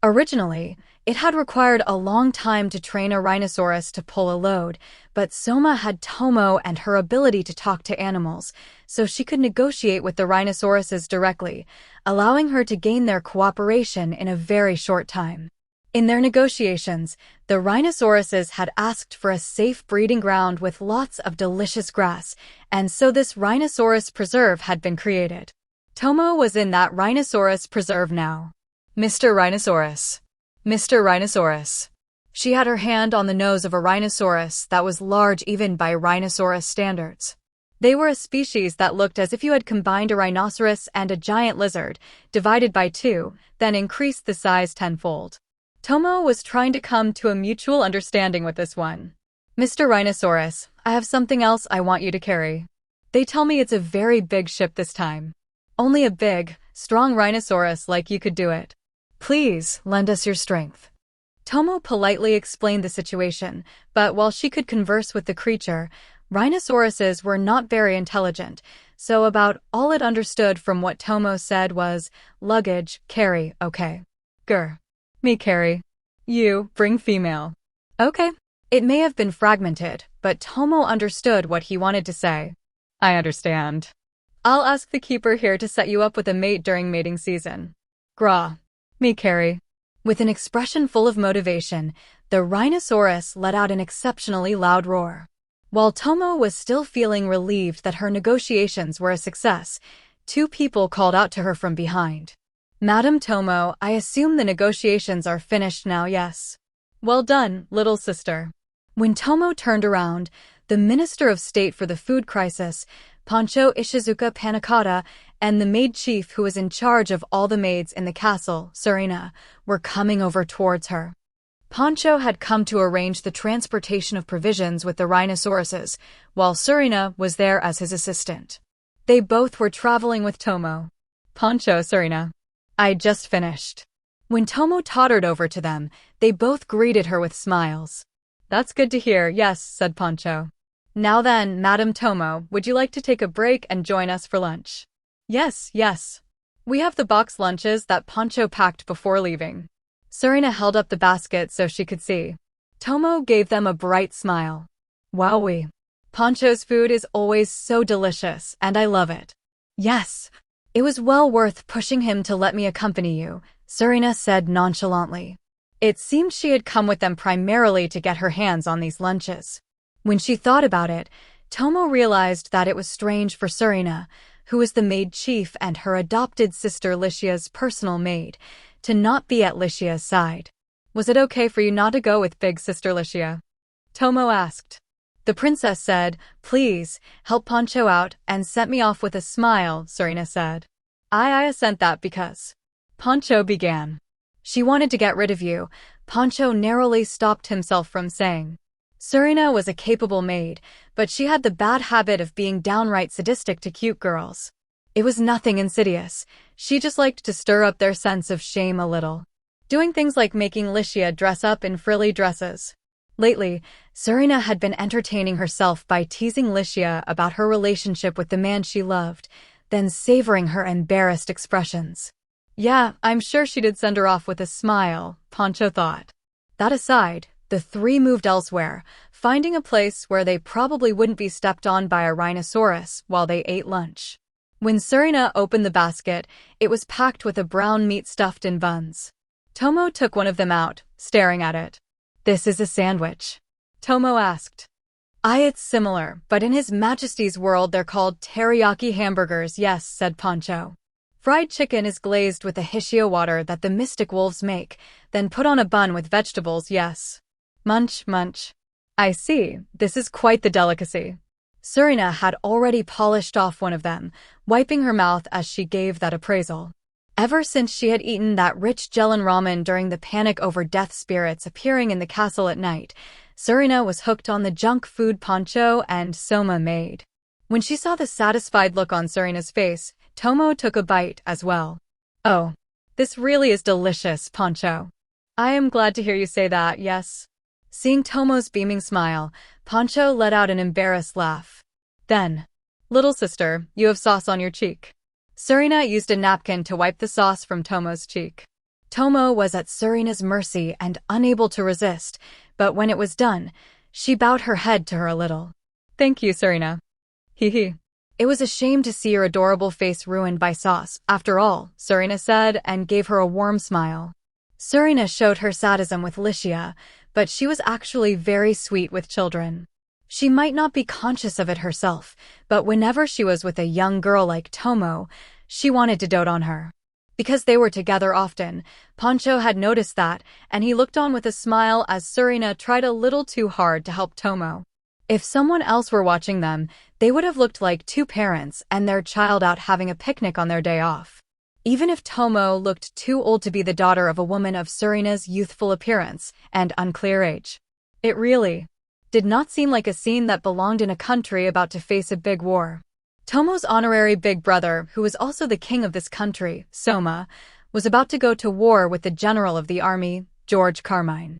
Originally, it had required a long time to train a rhinoceros to pull a load, but Soma had Tomo and her ability to talk to animals, so she could negotiate with the rhinoceroses directly, allowing her to gain their cooperation in a very short time. In their negotiations, the rhinoceroses had asked for a safe breeding ground with lots of delicious grass, and so this rhinoceros preserve had been created. Tomo was in that rhinoceros preserve now. Mr. Rhinoceros. Mr. Rhinoceros. She had her hand on the nose of a rhinoceros that was large even by rhinoceros standards. They were a species that looked as if you had combined a rhinoceros and a giant lizard, divided by 2, then increased the size tenfold. Tomo was trying to come to a mutual understanding with this one. Mr. Rhinoceros, I have something else I want you to carry. They tell me it's a very big ship this time. Only a big, strong rhinoceros like you could do it. Please, lend us your strength. Tomo politely explained the situation, but while she could converse with the creature, rhinoceroses were not very intelligent, so about all it understood from what Tomo said was, luggage, carry, okay. Grr. Me carry. You, bring female. Okay. It may have been fragmented, but Tomo understood what he wanted to say. I understand. I'll ask the keeper here to set you up with a mate during mating season. Gra. Me carry. With an expression full of motivation, the rhinoceros let out an exceptionally loud roar. While Tomo was still feeling relieved that her negotiations were a success, 2 people called out to her from behind. Madam Tomo, I assume the negotiations are finished now, yes? Well done, little sister. When Tomo turned around, the Minister of State for the Food Crisis, Poncho Ishizuka Panikata, and the maid chief who was in charge of all the maids in the castle, Surina, were coming over towards her. Poncho had come to arrange the transportation of provisions with the rhinoceroses, while Surina was there as his assistant. They both were traveling with Tomo. Poncho, Surina. I just finished. When Tomo tottered over to them, they both greeted her with smiles. That's good to hear, yes, said Poncho. Now then, Madam Tomo, would you like to take a break and join us for lunch? Yes, yes. We have the box lunches that Poncho packed before leaving. Surina held up the basket so she could see. Tomo gave them a bright smile. Wowee. Poncho's food is always so delicious, and I love it. Yes. It was well worth pushing him to let me accompany you, Surina said nonchalantly. It seemed she had come with them primarily to get her hands on these lunches. When she thought about it, Tomo realized that it was strange for Surina, who was the maid chief and her adopted sister Lishia's personal maid, to not be at Lishia's side. Was it okay for you not to go with big sister Lishia? Tomo asked. The princess said, please, help Poncho out, and sent me off with a smile, Surina said. I assent that because. Poncho began. She wanted to get rid of you, Poncho narrowly stopped himself from saying. Surina was a capable maid, but she had the bad habit of being downright sadistic to cute girls. It was nothing insidious, she just liked to stir up their sense of shame a little. Doing things like making Lishia dress up in frilly dresses. Lately, Surina had been entertaining herself by teasing Lishia about her relationship with the man she loved, then savoring her embarrassed expressions. Yeah, I'm sure she did send her off with a smile, Poncho thought. That aside, the three moved elsewhere, finding a place where they probably wouldn't be stepped on by a rhinoceros while they ate lunch. When Serena opened the basket, it was packed with a brown meat stuffed in buns. Tomo took one of them out, staring at it. "This is a sandwich?" Tomo asked. It's similar, but in His Majesty's world they're called teriyaki hamburgers, yes," said Poncho. "Fried chicken is glazed with the hishio water that the mystic wolves make, then put on a bun with vegetables, yes." Munch, munch. "I see, this is quite the delicacy." Serena had already polished off one of them, wiping her mouth as she gave that appraisal. Ever since she had eaten that rich gelatin ramen during the panic over death spirits appearing in the castle at night, Serena was hooked on the junk food Poncho and Soma made. When she saw the satisfied look on Serena's face, Tomo took a bite as well. "Oh, this really is delicious, Poncho." "I am glad to hear you say that, yes." Seeing Tomo's beaming smile, Poncho let out an embarrassed laugh. Then, "Little sister, you have sauce on your cheek." Serena used a napkin to wipe the sauce from Tomo's cheek. Tomo was at Serena's mercy and unable to resist, but when it was done, she bowed her head to her a little. "Thank you, Serena." Hee. "It was a shame to see your adorable face ruined by sauce, after all," Serena said and gave her a warm smile. Serena showed her sadism with Licia, but she was actually very sweet with children. She might not be conscious of it herself, but whenever she was with a young girl like Tomo, she wanted to dote on her. Because they were together often, Poncho had noticed that, and he looked on with a smile as Serena tried a little too hard to help Tomo. If someone else were watching them, they would have looked like two parents and their child out having a picnic on their day off. Even if Tomo looked too old to be the daughter of a woman of Serena's youthful appearance and unclear age. It really did not seem like a scene that belonged in a country about to face a big war. Tomo's honorary big brother, who was also the king of this country, Soma, was about to go to war with the general of the army, George Carmine.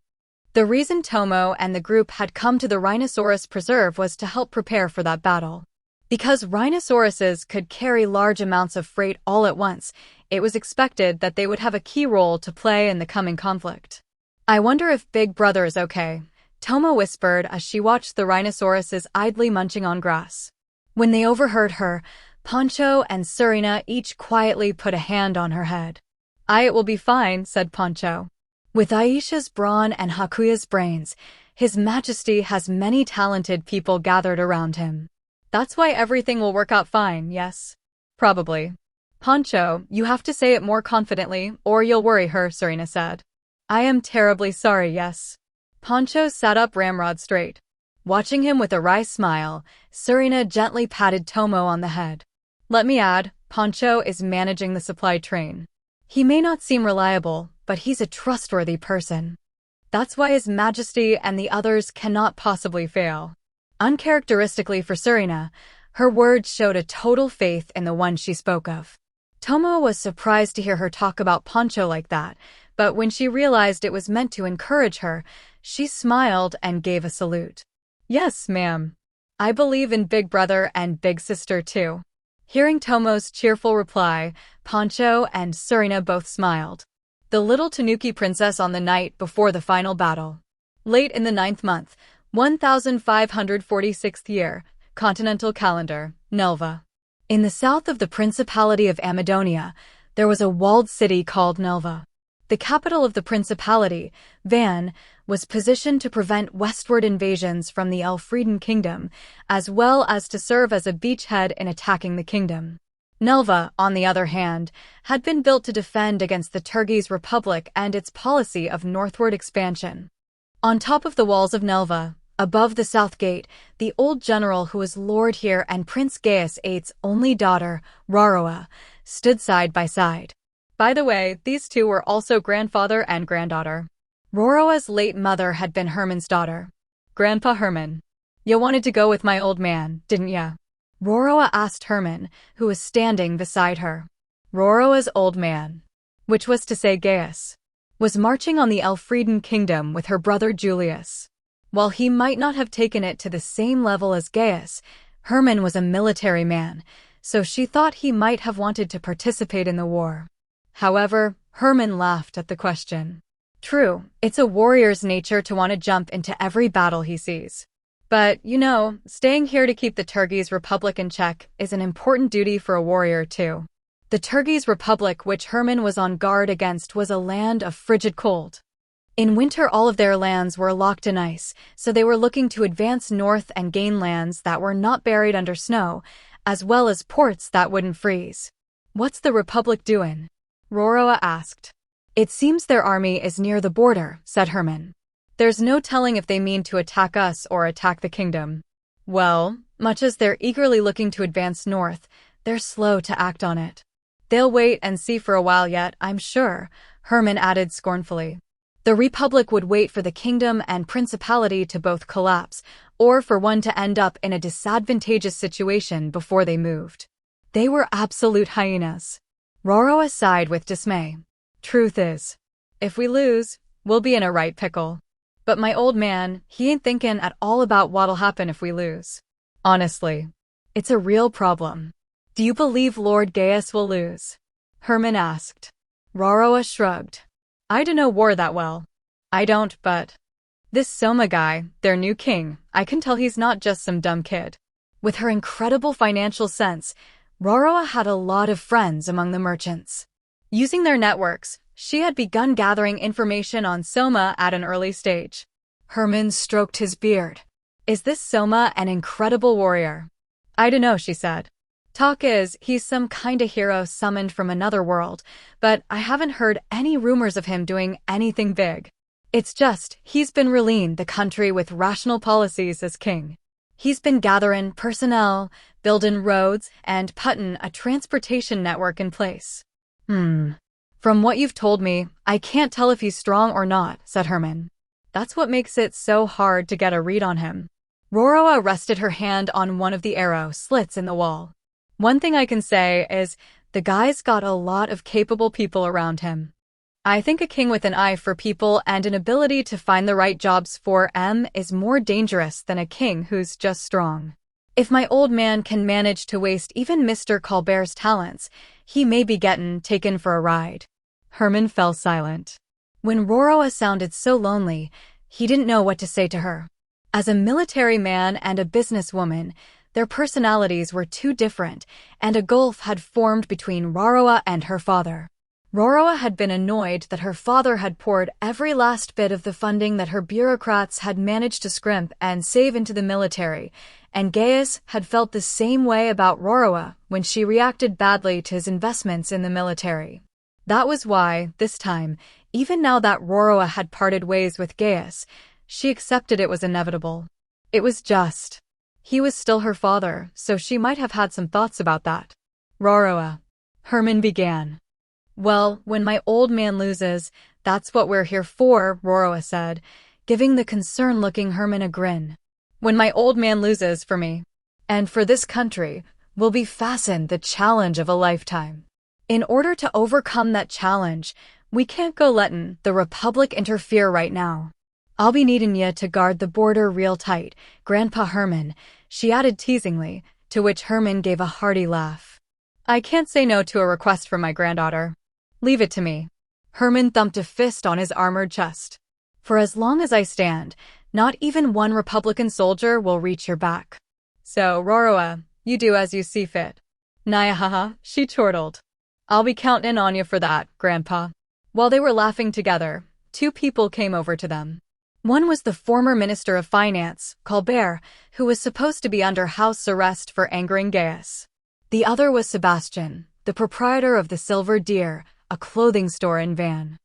The reason Tomo and the group had come to the Rhinoceros Preserve was to help prepare for that battle. Because rhinoceroses could carry large amounts of freight all at once, it was expected that they would have a key role to play in the coming conflict. "I wonder if Big Brother is okay," Tomo whispered as she watched the rhinoceroses idly munching on grass. When they overheard her, Poncho and Serena each quietly put a hand on her head. "It will be fine," said Poncho. "With Aisha's brawn and Hakuya's brains, His Majesty has many talented people gathered around him. That's why everything will work out fine, yes?" "Probably." "Poncho, you have to say it more confidently, or you'll worry her," Serena said. "I am terribly sorry, yes." Poncho sat up ramrod straight. Watching him with a wry smile, Serena gently patted Tomo on the head. "Let me add, Poncho is managing the supply train. He may not seem reliable, but he's a trustworthy person. That's why His Majesty and the others cannot possibly fail." Uncharacteristically for Serena, her words showed a total faith in the one she spoke of. Tomo was surprised to hear her talk about Poncho like that, but when she realized it was meant to encourage her, she smiled and gave a salute. "Yes, ma'am. I believe in Big Brother and Big Sister too." Hearing Tomo's cheerful reply, Poncho and Serena both smiled. The little Tanuki princess on the night before the final battle. Late in the 9th month, 1546th year, continental calendar, Nelva. In the south of the Principality of Amadonia, there was a walled city called Nelva. The capital of the principality, Van, was positioned to prevent westward invasions from the Elfrieden kingdom, as well as to serve as a beachhead in attacking the kingdom. Nelva, on the other hand, had been built to defend against the Turgese Republic and its policy of northward expansion. On top of the walls of Nelva, above the south gate, the old general who was lord here and Prince Gaius VIII's only daughter, Raroa, stood side by side. By the way, these two were also grandfather and granddaughter. Raroa's late mother had been Herman's daughter. "Grandpa Herman, you wanted to go with my old man, didn't ya?" Raroa asked Herman, who was standing beside her. Raroa's old man, which was to say Gaius, was marching on the Elfrieden kingdom with her brother Julius. While he might not have taken it to the same level as Gaius, Herman was a military man, so she thought he might have wanted to participate in the war. However, Herman laughed at the question. True, it's a warrior's nature to want to jump into every battle he sees. But, staying here to keep the Turgis Republic in check is an important duty for a warrior too. The Turgis Republic, which Herman was on guard against, was a land of frigid cold. In winter, all of their lands were locked in ice, so they were looking to advance north and gain lands that were not buried under snow, as well as ports that wouldn't freeze. "What's the Republic doing?" Roroa asked. "It seems their army is near the border," said Herman. "There's no telling if they mean to attack us or attack the kingdom." "Well, much as they're eagerly looking to advance north, they're slow to act on it. They'll wait and see for a while yet, I'm sure," Herman added scornfully. The Republic would wait for the kingdom and principality to both collapse, or for one to end up in a disadvantageous situation before they moved. They were absolute hyenas. Roroa sighed with dismay. "Truth is, if we lose, we'll be in a right pickle. But my old man, he ain't thinking at all about what'll happen if we lose. Honestly, it's a real problem." "Do you believe Lord Gaius will lose?" Herman asked. Roroa shrugged. "I dunno war that well." "I don't, but this Soma guy, their new king, I can tell he's not just some dumb kid." With her incredible financial sense, Roroa had a lot of friends among the merchants. Using their networks, she had begun gathering information on Soma at an early stage. Herman stroked his beard. "Is this Soma an incredible warrior?" "I dunno," she said. "Talk is, he's some kinda hero summoned from another world, but I haven't heard any rumors of him doing anything big. It's just, he's been ruling the country with rational policies as king. He's been gathering personnel, building roads, and putting a transportation network in place." "From what you've told me, I can't tell if he's strong or not," said Herman. "That's what makes it so hard to get a read on him." Roroa rested her hand on one of the arrow slits in the wall. "One thing I can say is, the guy's got a lot of capable people around him. I think a king with an eye for people and an ability to find the right jobs for 'em is more dangerous than a king who's just strong. If my old man can manage to waste even Mr. Colbert's talents, he may be getting taken for a ride." Herman fell silent. When Roroa sounded so lonely, he didn't know what to say to her. As a military man and a businesswoman, their personalities were too different, and a gulf had formed between Roroa and her father. Roroa had been annoyed that her father had poured every last bit of the funding that her bureaucrats had managed to scrimp and save into the military, and Gaius had felt the same way about Roroa when she reacted badly to his investments in the military. That was why, this time, even now that Roroa had parted ways with Gaius, she accepted it was inevitable. It was just. He was still her father, so she might have had some thoughts about that. "Roroa," Herman began. "Well, when my old man loses, that's what we're here for," Roroa said, giving the concerned-looking Herman a grin. "When my old man loses for me, and for this country, will be fastened the challenge of a lifetime. In order to overcome that challenge, we can't go letting the Republic interfere right now. I'll be needin' ya to guard the border real tight, Grandpa Herman," she added teasingly, to which Herman gave a hearty laugh. "I can't say no to a request from my granddaughter. Leave it to me." Herman thumped a fist on his armored chest. "For as long as I stand, not even one Republican soldier will reach your back. So, Roroa, you do as you see fit." "Nyahaha," she chortled. "I'll be countin' on you for that, Grandpa." While they were laughing together, two people came over to them. One was the former Minister of Finance, Colbert, who was supposed to be under house arrest for angering Gaius. The other was Sebastian, the proprietor of the Silver Deer, a clothing store in Van.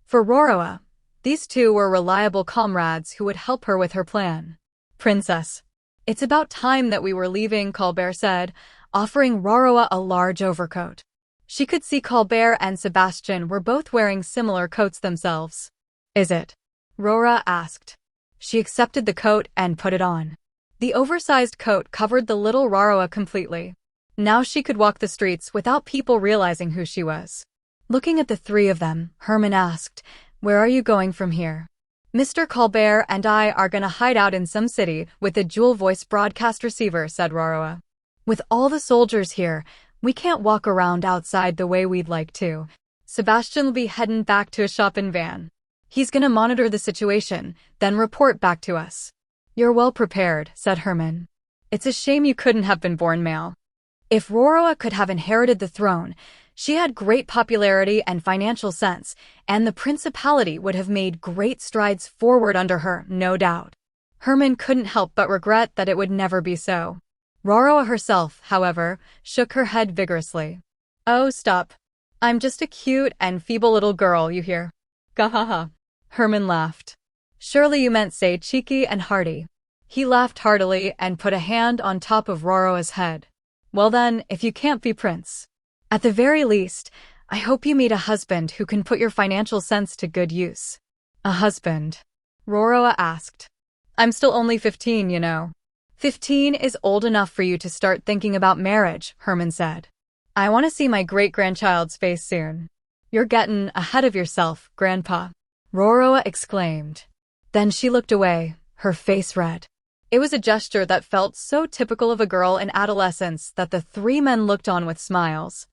For Roroa, these two were reliable comrades who would help her with her plan. "Princess, it's about time that we were leaving," Colbert said, offering Roroa a large overcoat. She could see Colbert and Sebastian were both wearing similar coats themselves. "Is it?" Roroa asked. She accepted the coat and put it on. The oversized coat covered the little Roroa completely. Now she could walk the streets without people realizing who she was. Looking at the three of them, Herman asked, "Where are you going from here?" "Mr. Colbert and I are gonna hide out in some city with a dual-voice broadcast receiver," said Roroa. "With all the soldiers here, we can't walk around outside the way we'd like to. Sebastian'll be heading back to a shop in Van. He's gonna monitor the situation, then report back to us. You're well prepared, said Herman. It's a shame you couldn't have been born male. If Roroa could have inherited the throne, she had great popularity and financial sense, and the principality would have made great strides forward under her, no doubt. Herman couldn't help but regret that it would never be so. Roroa herself, however, shook her head vigorously. Oh, stop. I'm just a cute and feeble little girl, you hear? Gahaha. Herman laughed. Surely you meant say cheeky and hearty. He laughed heartily and put a hand on top of Roroa's head. Well then, if you can't be prince, at the very least, I hope you meet a husband who can put your financial sense to good use. A husband? Roroa asked. I'm still only 15, you know. 15 is old enough for you to start thinking about marriage, Herman said. I want to see my great-grandchild's face soon. You're getting ahead of yourself, Grandpa, Roroa exclaimed. Then she looked away, her face red. It was a gesture that felt so typical of a girl in adolescence that the three men looked on with smiles.